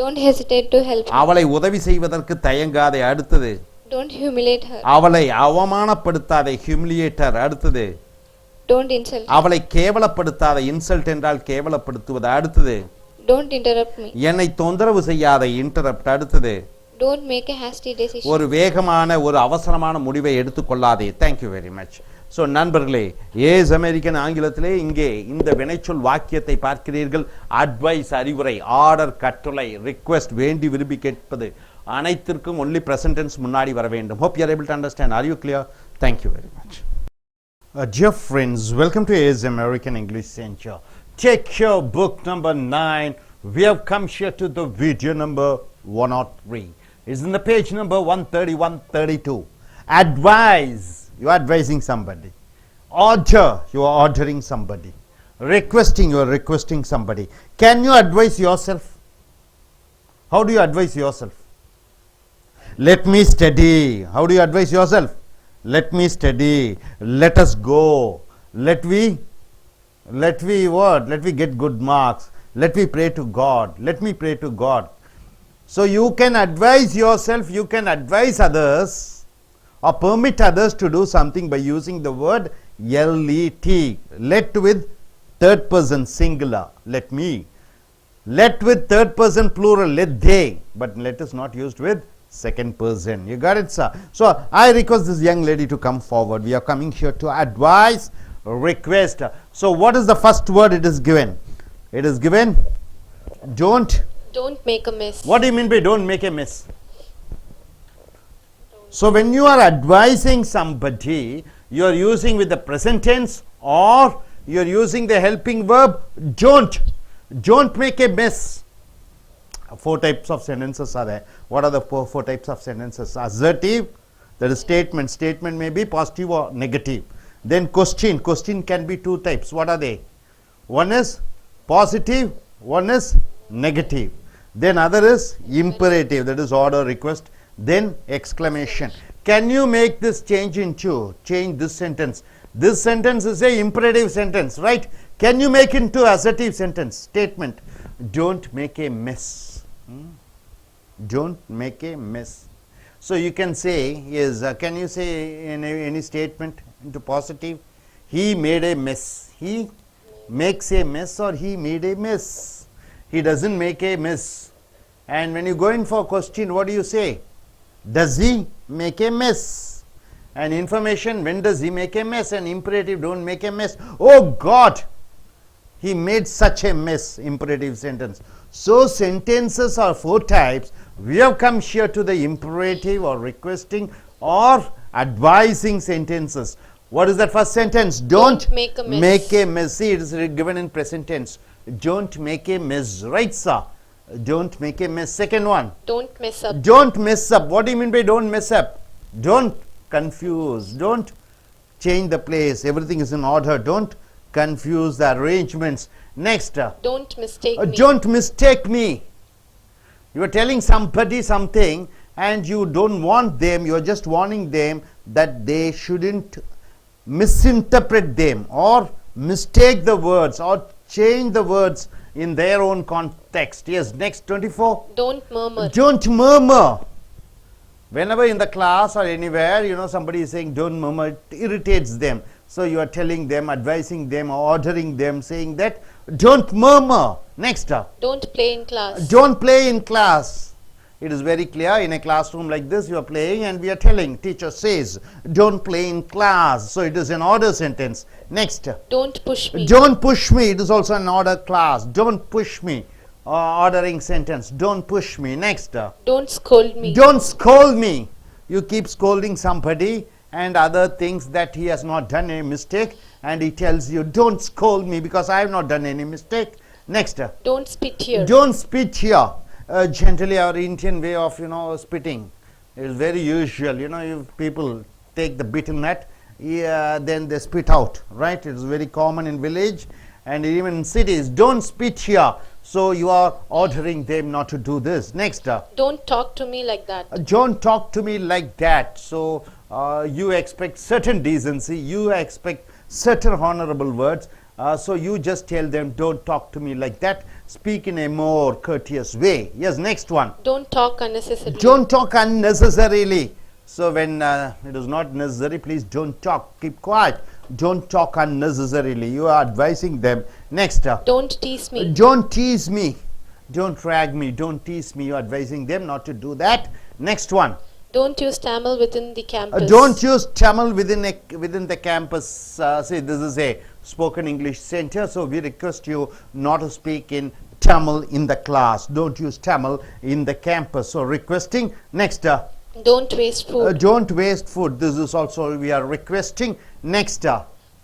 Don't hesitate to help her. அவளை உதவி செய்வதற்கு தயங்காதே. அடுத்தது Don't humiliate her. அவளை அவமானப்படுத்தாதே. ஹியூமிலியேட்டர். அடுத்தது Don't insult her. அவளை கேவலப்படுத்தாதே. இன்சல்ட் என்றால் கேவலப்படுத்துவது. அடுத்தது Don't interrupt me. என்னை தொந்தரவு செய்யாதே. இன்டரப்ட். அடுத்தது Don't make a hasty decision. ஒரு வேகமான ஒரு அவசரமான முடிவை எடுத்துக்கொள்ளாதே. Thank you very much. ஸோ நண்பர்களே, ஏஸ் அமெரிக்கன் ஆங்கிலத்திலே இங்கே இந்த வினைச்சொல் வாக்கியத்தை பார்க்கிறீர்கள். அட்வைஸ் அறிவுரை, ஆர்டர் கட்டளை, ரிக்வெஸ்ட் வேண்டி விரும்பி கேட்பது அனைத்திற்கும் ஒன்லி ப்ரெசன்ட் டென்ஸ் முன்னாடி வர வேண்டும். Hope you are able to understand. Are you clear? Thank you very much. Dear friends, welcome to AS American English Center. Take your book number 9. We have come here to the video number 103. It's in the page number 130, 132. Advise, you are advising somebody. Order, you are ordering somebody. Requesting, you are requesting somebody. Can you advise yourself? How do you advise yourself? Let me study. How do you advise yourself? Let me study. Let us go. Let we what? Let we get good marks. Let me pray to God. Let me pray to God. So you can advise yourself, you can advise others or permit others to do something by using the word let. Let with third person singular. Let me. Let with third person plural. Let they. But let is not used with second person. You got it, sir? So I request this young lady to come forward. We are coming here to advise, request. So what is the first word it is given? It is given don't make a mess. What do you mean by don't make a mess? So when you are advising somebody, you are using with the present tense or you are using the helping verb don't make a mess. 4 types of sentences are there. What are the four types of sentences? Assertive, that is statement. Statement may be positive or negative. Then question can be 2 types. What are they? One is positive, one is negative. Then other is imperative, that is order, request. Then exclamation. Can you make this change this sentence? This sentence is a imperative sentence, right? Can you make into assertive sentence? Statement. Don't make a mess. Don't make a mess. So you can say is can you say in any statement into positive? He made a mess. He makes a mess or he made a mess. He doesn't make a mess. And when you go in for question, what do you say? Does he make a mess? And information, when does he make a mess? And imperative, don't make a mess. Oh God, he made such a mess. Imperative sentence. So sentences are 4 types. We have come here to the imperative or requesting or advising sentences. What is that first sentence? Don't make a mess. Make a mess. See, it is given in present tense. Don't make a mess. Right, sir? Don't make a mess. Second one. Don't mess up. Don't mess up. What do you mean by don't mess up? Don't confuse. Don't change the place. Everything is in order. Don't confuse the arrangements. Next. Don't mistake me. Don't mistake me. You are telling somebody something and you don't want them, you are just warning them that they shouldn't misinterpret them or mistake the words or change the words in their own context. Yes, next 24. Don't murmur. Don't murmur. Whenever in the class or anywhere, somebody is saying don't murmur, it irritates them. So you are telling them, advising them, ordering them, saying that don't murmur. Next. Don't play in class. Don't play in class. It is very clear. In a classroom like this, you are playing and we are telling. Teacher says, don't play in class. So it is an order sentence. Next. Don't push me. Don't push me. It is also an order class. Don't push me. Ordering sentence. Don't push me. Next. Don't scold me. Don't scold me. You keep scolding somebody and other things that he has not done any mistake, and he tells you, don't scold me because I have not done any mistake. Next. Don't spit here. Don't spit here. Generally our Indian way of spitting is very usual. If people take the beaten nut, then they spit out, right? It is very common in village and even in cities. Don't spit here. So you are ordering them not to do this. Next. Don't talk to me like that. Don't talk to me like that. So you expect certain decency, you expect certain honorable words. So you just tell them, don't talk to me like that. Speak in a more courteous way. Yes, next one. Don't talk unnecessarily. Don't talk unnecessarily. So when it is not necessary, please don't talk. Keep quiet. Don't talk unnecessarily. You are advising them. Next. Don't tease me. Don't tease me. Don't drag me. Don't tease me. You are advising them not to do that. Next one. Don't use Tamil within the campus. Don't use Tamil within the campus. See, this is a spoken English center, so we request you not to speak in Tamil in the class. Don't use Tamil in the campus. So requesting. Next. Don't waste food. Don't waste food. This is also we are requesting. Next.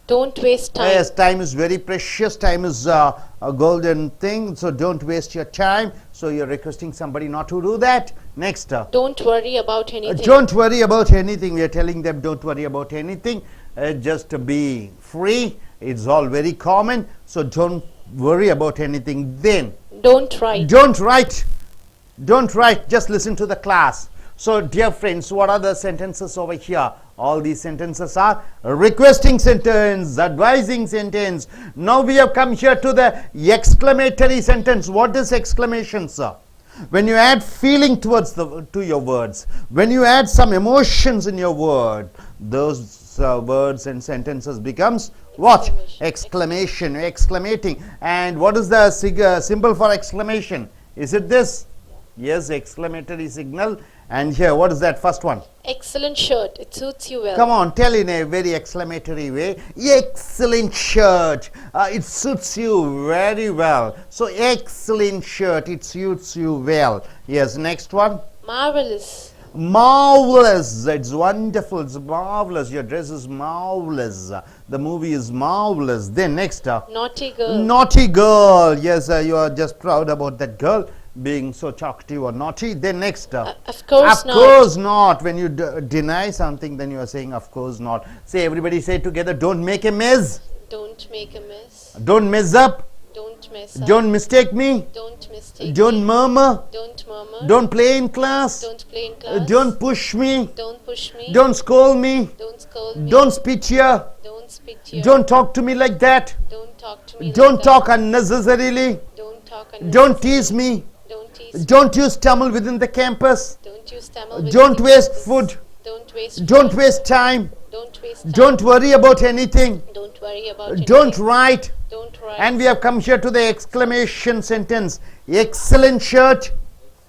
Don't waste time. Yes, time is very precious. Time is a golden thing. So don't waste your time. So you're requesting somebody not to do that. Next. Don't worry about anything. Don't worry about anything. We are telling them don't worry about anything. Just be free. It's all very common. So don't worry about anything. Then don't write. Don't write. Don't write. Just listen to the class. So dear friends, what are the sentences over here? All these sentences are requesting sentence, advising sentence. Now we have come here to the exclamatory sentence. What is exclamation, sir? When you add feeling towards to your words, when you add some emotions in your word, those words and sentences becomes what? Exclamation, exclamating. And what is the symbol for exclamation? Is it this? Yes, exclamatory signal. And here, what is that first one? Excellent shirt. It suits you well. Come on, tell in a very exclamatory way. Excellent shirt. It suits you very well. So, excellent shirt. It suits you well. Yes, next one. Marvelous. Marvelous. It's wonderful. It's marvelous. Your dress is marvelous. The movie is marvelous. Then next. Naughty girl. Naughty girl. Yes, you are just proud about that girl being so talkative or naughty. Then next. Of course not. Of course not. When you deny something, then you are saying of course not. Say, everybody say together, don't make a mess. Don't make a mess. Don't mess up. Don't mess up. Don't mistake me. Don't mistake Don't me. murmur. Don't murmur. Don't play in class. Don't play in class. Don't push me. Don't push me. Don't scold me. Don't scold me. Don't spit here. Don't spit here. Don't talk to me like that. Don't talk to me Don't like talk that. unnecessarily. Don't talk unnecessarily. Don't tease me. Don't tease Don't use Tamil within the campus. Don't use Tamil within Don't the waste campus. food. Don't waste Don't food. waste time. Don't waste time. Don't worry about anything. Don't worry about anything. Don't write. Don't write. And we have come here to the exclamation sentence. Excellent shirt.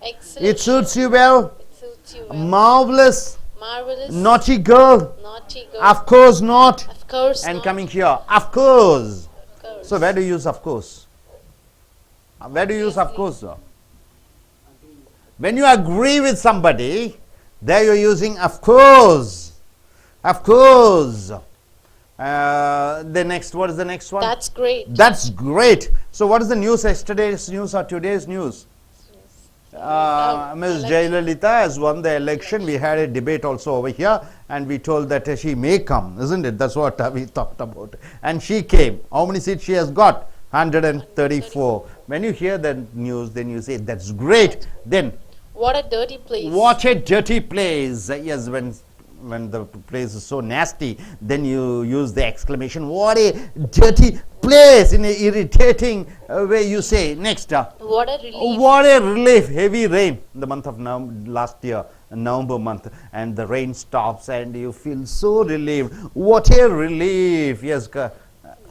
Excellent. It suits you well. It suits you well. Marvelous. Marvelous. Naughty girl. Naughty girl. Of course not. Of course And not. coming here. Of course. Of course. So where do you use of course? Where do you use of course, sir? When you agree with somebody, there you are using of course. Of course. The next, what is the next one? That's great. That's great. So what is the news, yesterday's news or today's news? Ms. Jayalalitha has won the election. We had a debate also over here and we told that she may come, isn't it? That's what we talked about. And she came. How many seats she has got? 134. When you hear the news, then you say, that's great. Then, What a dirty place. what a dirty place. Yes, when the place is so nasty, then you use the exclamation, what a dirty place in a irritating way you say. Next. What a relief. What a relief. Heavy rain in the month of last year, November month, and the rain stops and you feel so relieved. What a relief. Yes.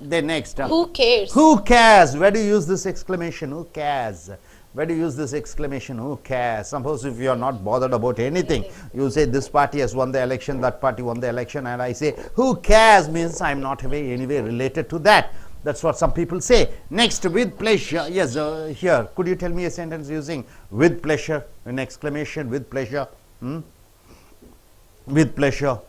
Then next. Who cares? Who cares? Where do you use this exclamation? Who cares? Where do you use this exclamation? Who cares? Suppose if you are not bothered about anything, you say this party has won the election, that party won the election, and I say who cares means I'm not anyway related to that. That's what some people say. Next, with pleasure. Yes, here. Could you tell me a sentence using with pleasure? An exclamation, with pleasure. With pleasure.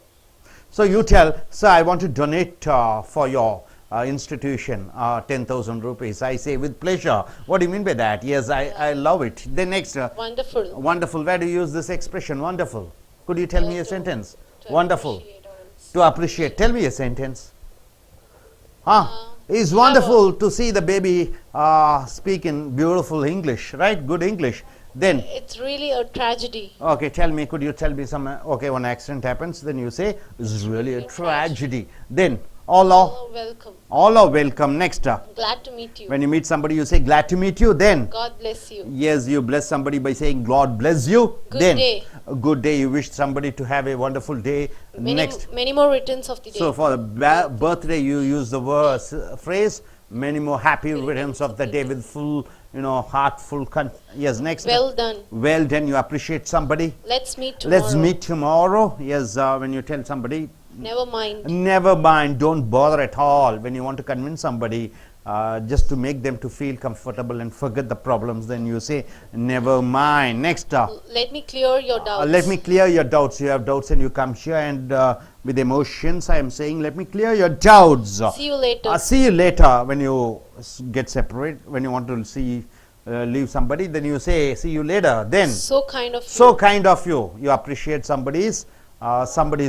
So you tell, sir, I want to donate for your institution 10,000 rupees. I say with pleasure. What do you mean by that? Yes, I love it. Then next. Wonderful. Wonderful. Where do you use this expression? Wonderful. Could you tell me a sentence? Wonderful. To appreciate. Tell me a sentence. It's wonderful to see the baby speak in beautiful English, right? Good English. Then It's really a tragedy. okay, tell me, could you tell me some okay, when accident happens, then you say it's really a tragedy. Then all are welcome. All are welcome. Next. Glad to meet you. When you meet somebody, you say glad to meet you. Then God bless you. yes, you bless somebody by saying God bless you. Good then day. a good day. You wish somebody to have a wonderful day. Next. Many more returns of the day. So for the birthday, you use the phrase many more happy returns of the day with full, heartful. Yes, next. Well done. Well done. You appreciate somebody. Let's meet tomorrow. Let's meet tomorrow. Yes, when you tell somebody. Never mind. Never mind. Don't bother at all. When you want to convince somebody, just to make them to feel comfortable and forget the problems, then you say never mind. Next. Let me clear your doubts. Let me clear your doubts. You have doubts and you come here and with emotions I am saying let me clear your doubts. See you later. See you later. When you get separate, when you want to leave somebody, then you say see you later. Then so kind of you. So kind of you. You appreciate somebody's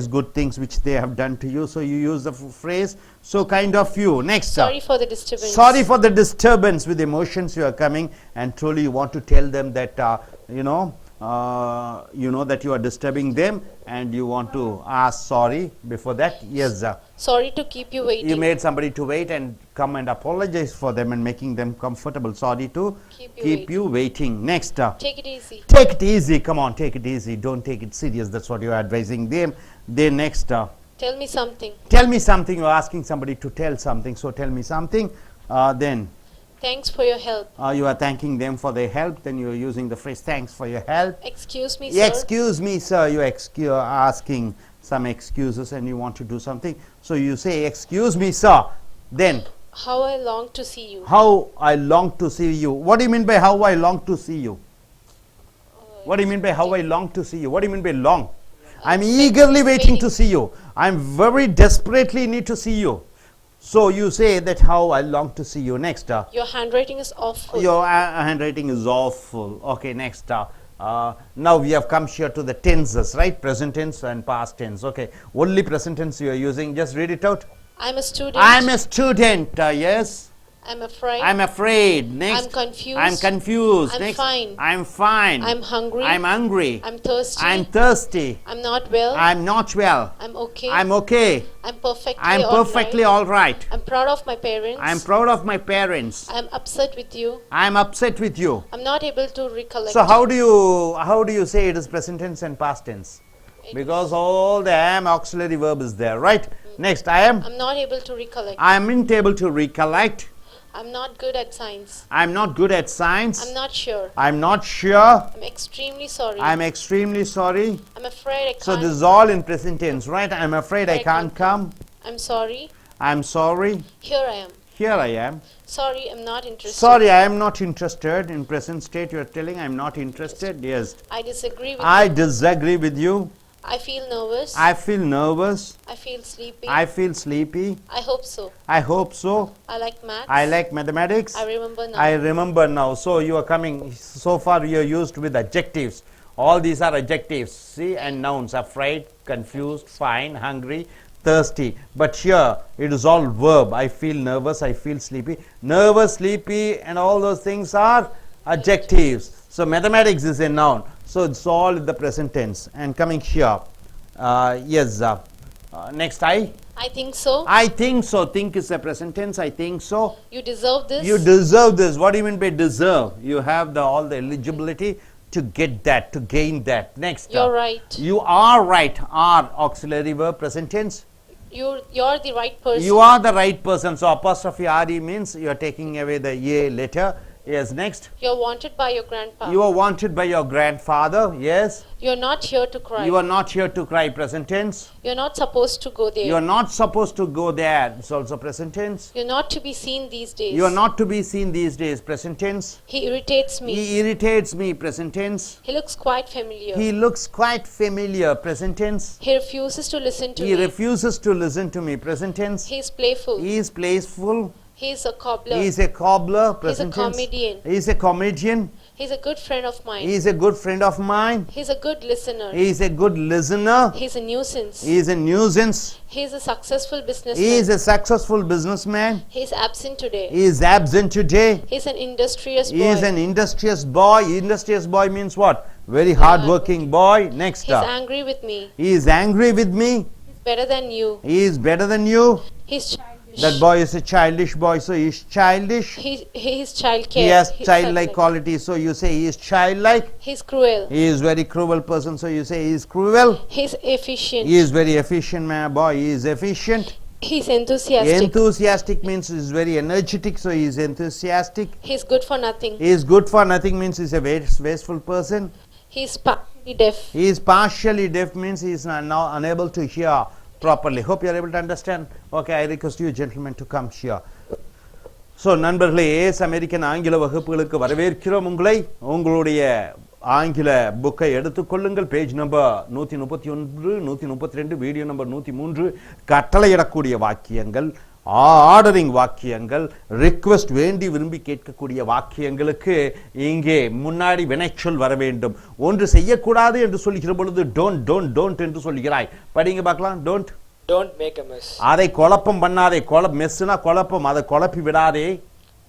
good things which they have done to you. So you use the phrase so kind of you. Next. Sorry for the disturbance. Sorry for the disturbance. With emotions you are coming and truly you want to tell them that that you are disturbing them and you want to ask sorry before that. Yes. Sorry to keep you waiting. You made somebody to wait and come and apologize for them and making them comfortable. Sorry to keep you waiting. Next. Take it easy. Take it easy. Come on, take it easy. Don't take it serious. That's what you are advising them. Then next. Tell me something. Tell me something. You are asking somebody to tell something. So tell me something. Then. Thanks for your help. You are thanking them for their help. Then you are using the phrase thanks for your help. Excuse me, sir. Excuse me, sir. You are asking some excuses and you want to do something. So you say excuse me, sir. Then. How I long to see you. How I long to see you. What do you mean by how I long to see you? What do you mean by how I long to see you? What do you mean by long? I'm eagerly waiting to see you. I'm very desperately need to see you. So you say that how I long to see you. Next. Your handwriting is awful. Your handwriting is awful. Okay, next. Now we have come here to the tenses, right? Present tense and past tense. Okay, only present tense you are using. Just read it out. I'm a student. I'm a student. Yes. I'm afraid. I'm afraid. Next. I'm confused. I'm confused. I'm Next. fine. I'm fine. I'm hungry. I'm hungry. I'm thirsty. I'm thirsty. I'm not well. I'm not well. I'm okay. I'm okay. I'm perfectly all right. I'm proud of my parents. I'm proud of my parents. I'm upset with you. I'm upset with you. I'm not able to recollect. So how do you say it is present tense and past tense? Because all the am auxiliary verb is there, right? Next, I'm not able to recollect. I'm not able to recollect. I'm not good at science. I'm not good at science. I'm not sure. I'm not sure. I'm extremely sorry. I'm extremely sorry. I'm afraid I can't. So this is all in present tense, right? I'm afraid I can't come. I'm sorry. I'm sorry. Here I am. Here I am. Sorry, I'm not interested. Sorry, I am not interested. In present state, you are telling I'm not interested. Yes. I disagree with you. I disagree with you. I feel nervous. I feel nervous. I feel sleepy. I feel sleepy. I hope so. I hope so. I like maths. I like mathematics. I remember now. I remember now. So you are coming, so far you are used with adjectives. All these are adjectives. See, and nouns: afraid, confused, fine, hungry, thirsty. But here it is all verb. I feel nervous. I feel sleepy. Nervous, sleepy, and all those things are adjectives. So mathematics is a noun. So it's all in the present tense. And coming here, yes. Next, I I think so. I think so. Think is a present tense. I think so. You deserve this. You deserve this. What do you mean by deserve? You have all the eligibility to get that, to gain that. Next. You're right. You are right. Are auxiliary verb, present tense. You're the right person. You are the right person. So apostrophe RE means you are taking away the A letter. Yes, next. You're wanted by your grandpa. You are wanted by your grandfather. Yes. You're not here to cry. You are not here to cry, present tense. You're not supposed to go there. You are not supposed to go there. It's also present tense. You're not to be seen these days. You are not to be seen these days, present tense. He irritates me. He irritates me, present tense. He looks quite familiar. He looks quite familiar, present tense. He refuses to listen to me. He refuses to listen to me, present tense. He is playful. He is playful. He is a cobbler. He is a cobbler, present He's a tense. comedian. He is a comedian. He's a good friend of mine. He is a good friend of mine. He's a good listener. He is a good listener. He's a nuisance. He is a nuisance. He's a successful businessman. He is a successful businessman. He's absent today. He is absent today. He's an industrious boy. He is an industrious boy. Industrious boy means what? Very hard-working boy. Next. He's angry with me. He is angry with me. He's better than you. He is better than you. He's childish. That boy is a childish boy, so he is childish. He is childcare. He has childlike qualities, so you say he is childlike. He's cruel. He is very cruel person, so you say he is cruel. He's efficient. He is very efficient, my boy. He is efficient. He's enthusiastic. Enthusiastic means he is very energetic, so he is enthusiastic. He's good for nothing. He is good for nothing means he is a wasteful person. He's partially deaf. He is partially deaf means he is now unable to hear properly. Hope you are able to understand. Okay, I request you gentlemen to come here. So நண்பர்களே, as American ஆங்கில வகுப்புகளுக்கு வரவேற்கிறோம் உங்களை. உங்களுடைய ஆங்கில புக்கை எடுத்துக்கொள்ளுங்கள். Page number 131, 132, video number 103. கட்டளையிடக்கூடிய வாக்கியங்கள், ஆர்டரிங் வாக்கியங்கள், ரிக்வெஸ்ட் வேண்டி விரும்பி கேட்கக்கூடிய வாக்கியங்களுக்கு இங்கே முன்னாடி வினைச்சொல் வர வேண்டும். ஒன்று செய்யக்கூடாது என்று சொல்லுகிற பொழுது டோன்ட் என்று சொல்கிறாய். படிங்க பார்க்கலாம். Don't make a mess. அதை குழப்பம் பண்ணாதே. மெஸ்னா குழப்பம். அதை குழப்பி விடாதே.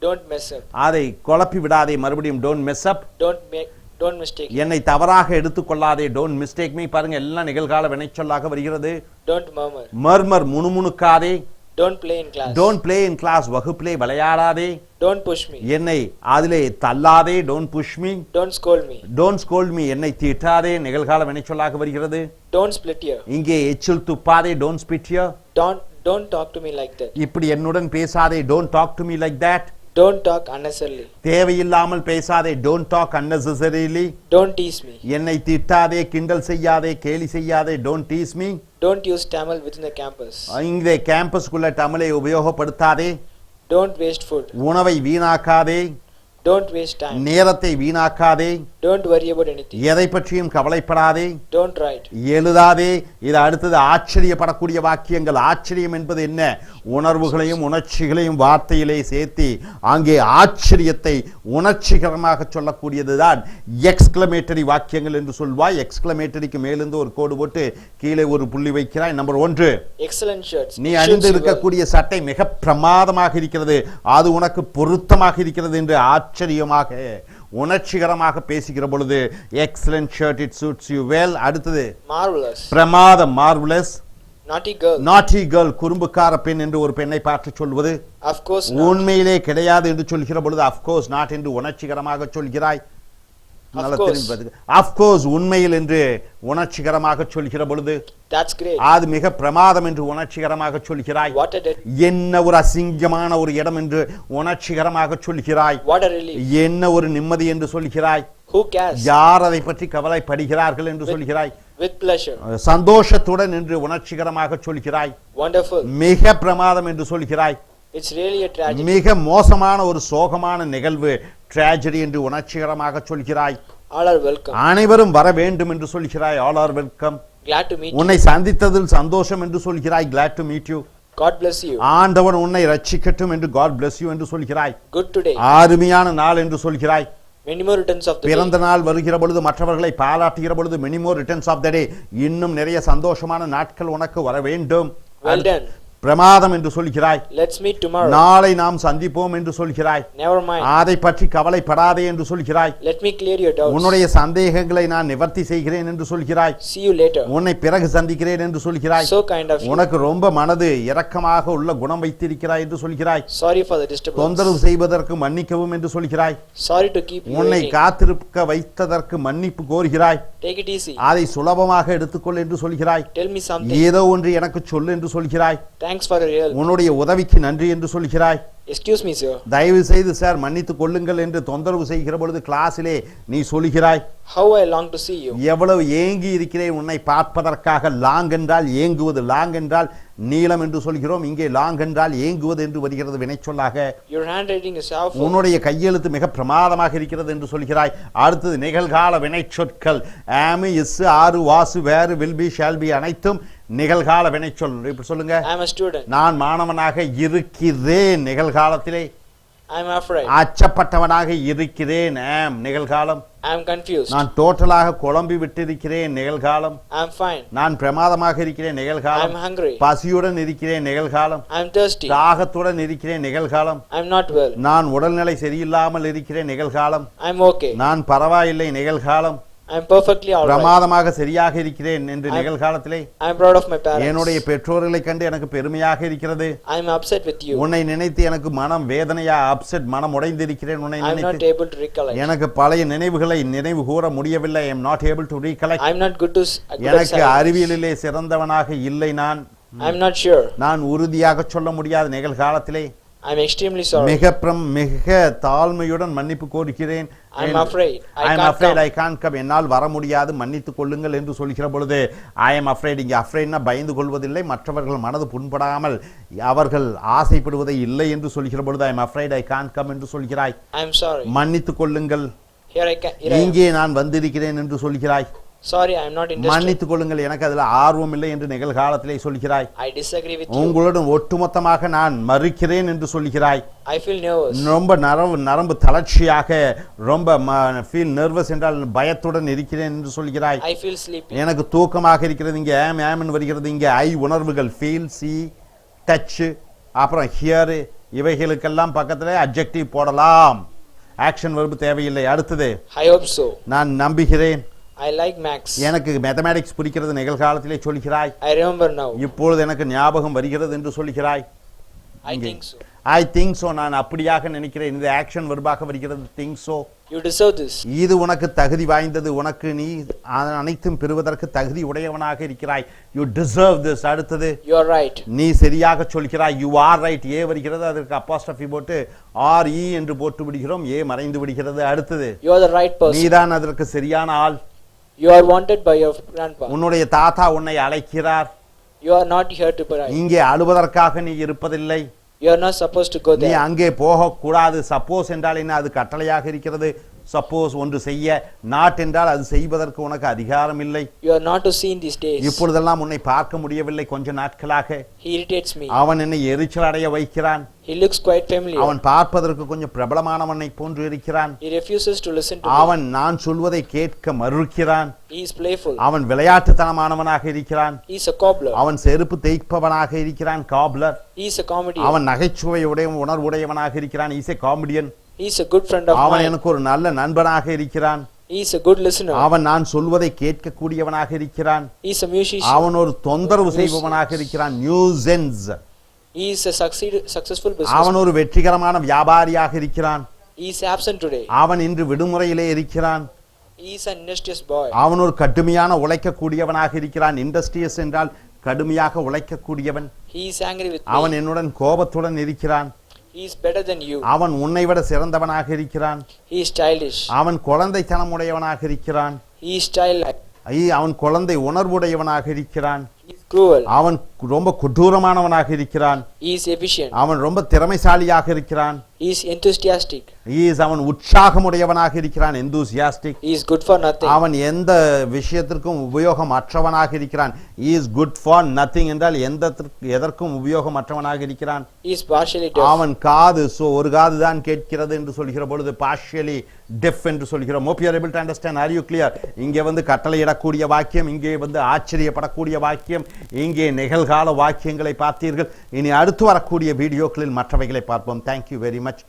Don't mess up. அதை குழப்பி விடாதே. மறுபடியும் don't mess up. Don't mistake. என்னை தவறாக எடுத்துக்கொள்ளாதே. don't mistake me. பாருங்க, எல்லாம் நிகழ்கால வினைச்சொல்லாக வருகிறது. Don't murmur. முணுமுணுக்காதே. Don't play in class. Don't play in class. வகுப்பிலே விளையாடாதே. Don't push me. என்னை அதிலே தள்ளாதே. don't push me. Don't scold me. don't scold me. என்னை திட்டாதே. நிகழ்கால வினைச்சொல்லாக வருகிறது. Don't split here. இங்கே எச்சில் துப்பாதே. don't spit here. Don't talk to me like that. இப்படி என்னுடன் பேசாதே. don't talk to me like that. Don't talk unnecessarily. தேவையில்லாமல் பேசாதே. don't talk unnecessarily. Don't tease me. என்னை திட்டாதே. கிண்டல் செய்யாதே. கேலி செய்யாதே. don't tease me. Don't use Tamil within the campus. இங்கே கேம்பஸ்க்குள்ள தமிழை உபயோகப்படுத்தாதே. Don't waste food. உணவை வீணாக்காதே. Don't waste time. நேரத்தை வீணாக்காதே. Don't worry about anything. எதை பற்றியும் கவலைப்படாதே. Don't write. எழுதாதே. இது அடுத்தது ஆச்சரியப்படக்கூடிய வாக்கியங்கள். ஆச்சரியம் என்பது என்ன? உணர்வுகளையும் உணர்ச்சிகளையும் வார்த்தையிலே சேர்த்து அங்கே ஆச்சரியத்தை உணர்ச்சிகரமாக சொல்லக்கூடியதுதான் எக்ஸ்கிளமேட்டரி வாக்கியங்கள் என்று சொல்வாய். எக்ஸ்கிளமேட்டரிக்கு மேலிருந்து ஒரு கோடு போட்டு கீழே ஒரு புள்ளி வைக்கிறாய். Number 1, excellent shirts. நீ அணிந்து இருக்கக்கூடிய சட்டை மிக பிரமாதமாக இருக்கிறது. அது உனக்கு பொருத்தமாக இருக்கிறது என்று ஆச்சரியமாக உணர்ச்சிகரமாக பேசுகிற பொழுது excellent shirt, it suits you well. அடுத்தது marvelous. பிரமாதம், மார்வலஸ். naughty girl. குறும்புக்கார பெண் என்று ஒரு பெண்ணை பார்த்து சொல்வது of course உண்மையிலே கிடையாது என்று சொல்கிற பொழுது of course not என்று உணர்ச்சிகரமாக சொல்கிறாய். of course உண்மையில் என்று உணர்ச்சிகரமாக சொல்கிற பொழுது that's great. அது மிக பிரமாதம் என்று உணர்ச்சிகரமாக சொல்கிறாய். what a dead. என்ன ஒரு அசிங்கமான ஒரு இடம் என்று உணர்ச்சிகரமாக சொல்கிறாய். what a relief. என்ன ஒரு நிம்மதி என்று சொல்கிறாய். who cares. யார் அதை பற்றி கவலைப்படுகிறார்கள் என்று சொல்கிறாய். with pleasure. சந்தோஷத்துடன் என்று உணர்ச்சிகரமாக சொல்கிறாய். wonderful. மிக பிரமாதம் என்று சொல்கிறாய். it's really a tragedy. மிக மோசமான ஒரு சோகமான நிகழ்வு, tragedy என்று உணர்ச்சிகரமாக சொல்கிறாய். all are welcome. அனைவரும் வர வேண்டும் என்று சொல்கிறாய். all are welcome. glad to meet you. உன்னை சந்தித்ததில் சந்தோஷம் என்று சொல்கிறாய். glad to meet you. god bless you. ஆண்டவன் உன்னை ரட்சிக்கட்டும் என்று god bless you என்று சொல்கிறாய். good today. அருமையான நாள் என்று சொல்கிறாய். many more returns of the day. பிறந்த நாள் வருகிற பொழுது மற்றவர்களை பாராட்டுகிற பொழுது many more returns of the day. இன்னும் நிறைய சந்தோஷமான நாட்கள் உனக்கு வர வேண்டும். well done. பிரமாதம் என்று சொல்கிறாய். Let's meet tomorrow. நாளை நாம் சந்திப்போம் என்று சொல்கிறாய். Never mind. அதை பற்றி கவலைப்படாதே என்று சொல்கிறாய். Let me clear your doubts. உன்னுடைய சந்தேகங்களை நான் நிவர்த்தி செய்கிறேன் என்று சொல்கிறாய். See you later. உன்னை பிறகு சந்திக்கிறேன் என்று சொல்கிறாய். So kind of you. உனக்கு ரொம்ப மனது இரக்கமாக உள்ள குணம் வைத்திருக்கிறாய் என்று சொல்கிறாய். Sorry for the disturbance. தொந்தரவு செய்வதற்கு மன்னிக்கவும் என்று சொல்கிறாய். Sorry to keep you உன்னை waiting. காத்திருக்க வைத்ததற்கு மன்னிப்பு கோருகிறாய். Take it easy. அதை சுலபமாக எடுத்துக்கொள் என்று சொல்கிறாய். Tell me something. ஏதோ ஒன்று எனக்கு சொல்லு என்று சொல்கிறாய். Thanks for your help. உன்னுடைய உதவிக்கு நன்றி என்று சொல்கிறாய். Excuse me, sir. தயவு செய்து சார் மன்னித்துக் கொள்ளுங்கள் என்று தொந்தரவு செய்கிற பொழுது கிளாஸிலே நீ சொல்கிறாய். How I long to see you. எவ்வளவு ஏங்கி இருக்கிறேன் உன்னை பார்ப்பதற்காக. லாங் என்றால் ஏங்குவது, லாங் என்றால் நீளம் என்று சொல்கிறோம். இங்கே லாங் என்றால் ஏங்குவது என்று வருகிறது வினைச்சொல்லாக. Your handwriting is powerful. உன்னுடைய கையெழுத்து மிக பிரமாதமாக இருக்கிறது என்று சொல்கிறாய். அடுத்தது நிகழ்கால வினைச்சொற்கள். am, is, are, was, were, will be, shall be அனைத்தும் நிகழ்கால வினைச்சொல். இப்படி சொல்லுங்க. I am a student. நான் மாணவனாக இருக்கிறேன் நிகழ்காலத்திலே. I am afraid. அச்சப்பட்டவனாக இருக்கிறேன் am நிகழ்காலம். I am confused. நான் டோட்டலாக குழம்பி விட்டிருக்கிறேன் நிகழ்காலம். I am fine. நான் பிரமாதமாக இருக்கிறேன் நிகழ்காலம். I am hungry. பசியுடன் இருக்கிறேன் நிகழ்காலம். I am thirsty. தாகத்துடன் இருக்கிறேன் நிகழ்காலம். I am not well. நான் உடல்நிலை சரியில்லாமல் இருக்கிறேன் நிகழ்காலம். I am okay. நான் பரவாயில்லை நிகழ்காலம். I am perfectly all right. பிரமாதமாக சரியாக இருக்கிறேன் என்று நிகழ்காலத்திலே. I am proud of my parents. என்னுடைய பெற்றோர்களை கண்டு எனக்கு பெருமையாக இருக்கிறது. I am upset with you. உன்னை நினைத்து எனக்கு மனம் வேதனையா, அப்செட், மனம் உடைந்திருக்கிறேன் உன்னை I am not நினைத்து. able to recollect. எனக்கு பழைய நினைவுகளை நினைவு கூற முடியவில்லை. I am not able to recollect. I am not good at எனக்கு science. அறிவியலிலே சிறந்தவனாக இல்லை நான். I am not sure. நான் உறுதியாக சொல்ல முடியாத நிகழ்காலத்திலே. I am extremely sorry. மிக தாழ்மையுடன் மன்னிப்பு கோருகிறேன். I am afraid. I am afraid I can't come. என்னால் வர முடியாது, மன்னித்துக் கொள்ளுங்கள் என்று சொல்கிற பொழுது I am afraid. இங்கே afraidனா பயந்து கொள்வதில்லை, மற்றவர்கள் மனது புண்படாமல் அவர்கள் ஆசைப்படுவதை இல்லை என்று சொல்கிற பொழுது I am afraid I can't come என்று சொல்கிறாய். I am sorry. மன்னித்துக் கொள்ளுங்கள். Here I am. இங்கே நான் வந்திருக்கிறேன் என்று சொல்கிறாய். Sorry, I am not interested. மன்னித்துக் கொள்ளுங்கள், எனக்கு அதில் ஆர்வம் இல்லை என்று நிகழ்காலத்திலே சொல்கிறாய். I disagree with you. உங்களுடன் ஒட்டுமொத்தமாக நான் மறுக்கிறேன் என்று சொல்கிறாய். I feel nervous. ரொம்ப நரம்பு தளர்ச்சியாக, ரொம்ப ஃபீல் நர்வஸ் என்றால் பயத்துடன் இருக்கிறேன் என்று சொல்கிறாய். I feel sleepy. எனக்கு தூக்கமாக இருக்கிறது. இங்கே am am வருகிறது. இங்கே ஐ உணர்வுகள் ஃபீல், see, touch, அப்புறம் ஹியர், இவைகளுக்கெல்லாம் பக்கத்தில் அட்ஜெக்டிவ் போடலாம். ஆக்ஷன் வெர்பு தேவையில்லை. அடுத்தது I hope so. நான் நம்புகிறேன். I like maths. எனக்கு மேத்தமேட்டிக்ஸ் பிடிக்கிறது நிகழ்காலத்திலே சொல்கிறாய். I remember now. இப்பொழுது எனக்கு ஞாபகம் வருகிறது என்று சொல்கிறாய். I think so. I think so. நான் அப்படியாக நினைக்கிறேன். இந்த ஆக்ஷன் வெர்பாக வருகிறது. think so. You deserve this. இது உனக்கு தகுதி வாய்ந்தது. உனக்கு நீ அனைத்தும் பெறுவதற்கு தகுதி உடையவனாக இருக்கிறாய். You deserve this. அடுத்தது You are right. நீ சரியாக சொல்கிறாய். You are right. ஏ வருகிறது, அதற்கு அப்போஸ்ட்ரோபி போட்டு ஆர் இ என்று போட்டு விடுகிறோம். ஏ மறைந்து விடுகிறது. அடுத்தது You are the right person. நீதான் அதற்கு சரியான ஆள். You are wanted by your grandpa. உன்னுடைய தாத்தா உன்னை அழைக்கிறார். You are not here to cry. இங்கே அழுவதற்காக நீ இருப்பதில்லை. You are not supposed to go நீ there. அங்கே போகக்கூடாது. சப்போஸ் என்றால் என்ன? அது கட்டளையாக இருக்கிறது. சப்போஸ் ஒன்று செய்ய, நாட் என்றால் அது செய்வதற்கு உனக்கு அதிகாரம் இல்லை. You are not to see in these days. இப்பொழுதெல்லாம் உன்னை பார்க்க முடியவில்லை கொஞ்ச நாட்களாக. He irritates me. அவன் என்னை எரிச்சல் அடைய வைக்கிறான். He looks quite familiar. அவன் பார்ப்பதற்கு கொஞ்சம் பிரபலமானவனை போன்று இருக்கிறான். He refuses to listen to me. அவன் நான் சொல்வதை கேட்க மறுக்கிறான். He is playful. அவன் விளையாட்டுத்தனமானவனாக இருக்கிறான். He is a cobbler. அவன் செருப்பு தேய்ப்பவனாக இருக்கிறான். Cobbler. He is a comedian. அவன் நகைச்சுவை உணர்வுடையவனாக இருக்கிறான். He is a comedian. He is a good friend of அவன் mine. எனக்கு ஒரு நல்ல நண்பனாக இருக்கிறான். He is a good listener. அவன் நான் சொல்வதை கேட்கக்கூடியவனாக இருக்கிறான். He is a musician. அவன் ஒரு தொந்தரவு செய்பவனாக இருக்கிறான். நியூசென்ஸ். He is a successful businessman. அவன் ஒரு வெற்றிகரமான வியாபாரியாக இருக்கிறான். He is absent today. அவன் இன்று விடுமுறையிலே இருக்கிறான். He is an industrious boy. அவன் ஒரு கடுமையான உழைக்கக்கூடியவனாக இருக்கிறான். இண்டஸ்ட்ரியஸ் என்றால் கடுமையாக உழைக்கக்கூடியவன். He is angry with me. அவன் என்னுடன் கோபத்துடன் இருக்கிறான். He is better than you. அவன் உன்னை விட சிறந்தவனாக இருக்கிறான். He is childish. அவன் குழந்தைத்தனமுடையவனாக இருக்கிறான். He is childlike. அவன் குழந்தை உணர்வுடையவனாக இருக்கிறான். He is cruel. அவன் ரொம்ப கொடூரமானவனாக இருக்கிறான். He is efficient. அவன் ரொம்ப திறமைசாலியாக இருக்கிறான். He is enthusiastic. அவன் உற்சாகமுடையவனாக இருக்கிறான். enthusiastic. He is good for nothing. அவன் எந்த விஷயத்திற்கும் உபயோகமற்றவனாக இருக்கிறான். he is good for nothing என்றால் எதற்கும் உபயோகமற்றவனாக இருக்கிறான். He is partially deaf. அவன் காது ஒரு காது தான் கேட்கிறது என்று சொல்கிற பொழுது partially deaf என்று சொல்கிறோம். hope you are able to understand. are you clear? இங்கே கட்டளையிடக்கூடிய வாக்கியம், இங்கே ஆச்சரியப்படக்கூடிய வாக்கியம், இங்கே நிகழ்கால நிகழ்கால வாக்கியங்களை பார்த்தீர்கள். இனி அடுத்து வரக்கூடிய வீடியோக்களில் மற்றவைகளை பார்ப்போம். Thank you very much.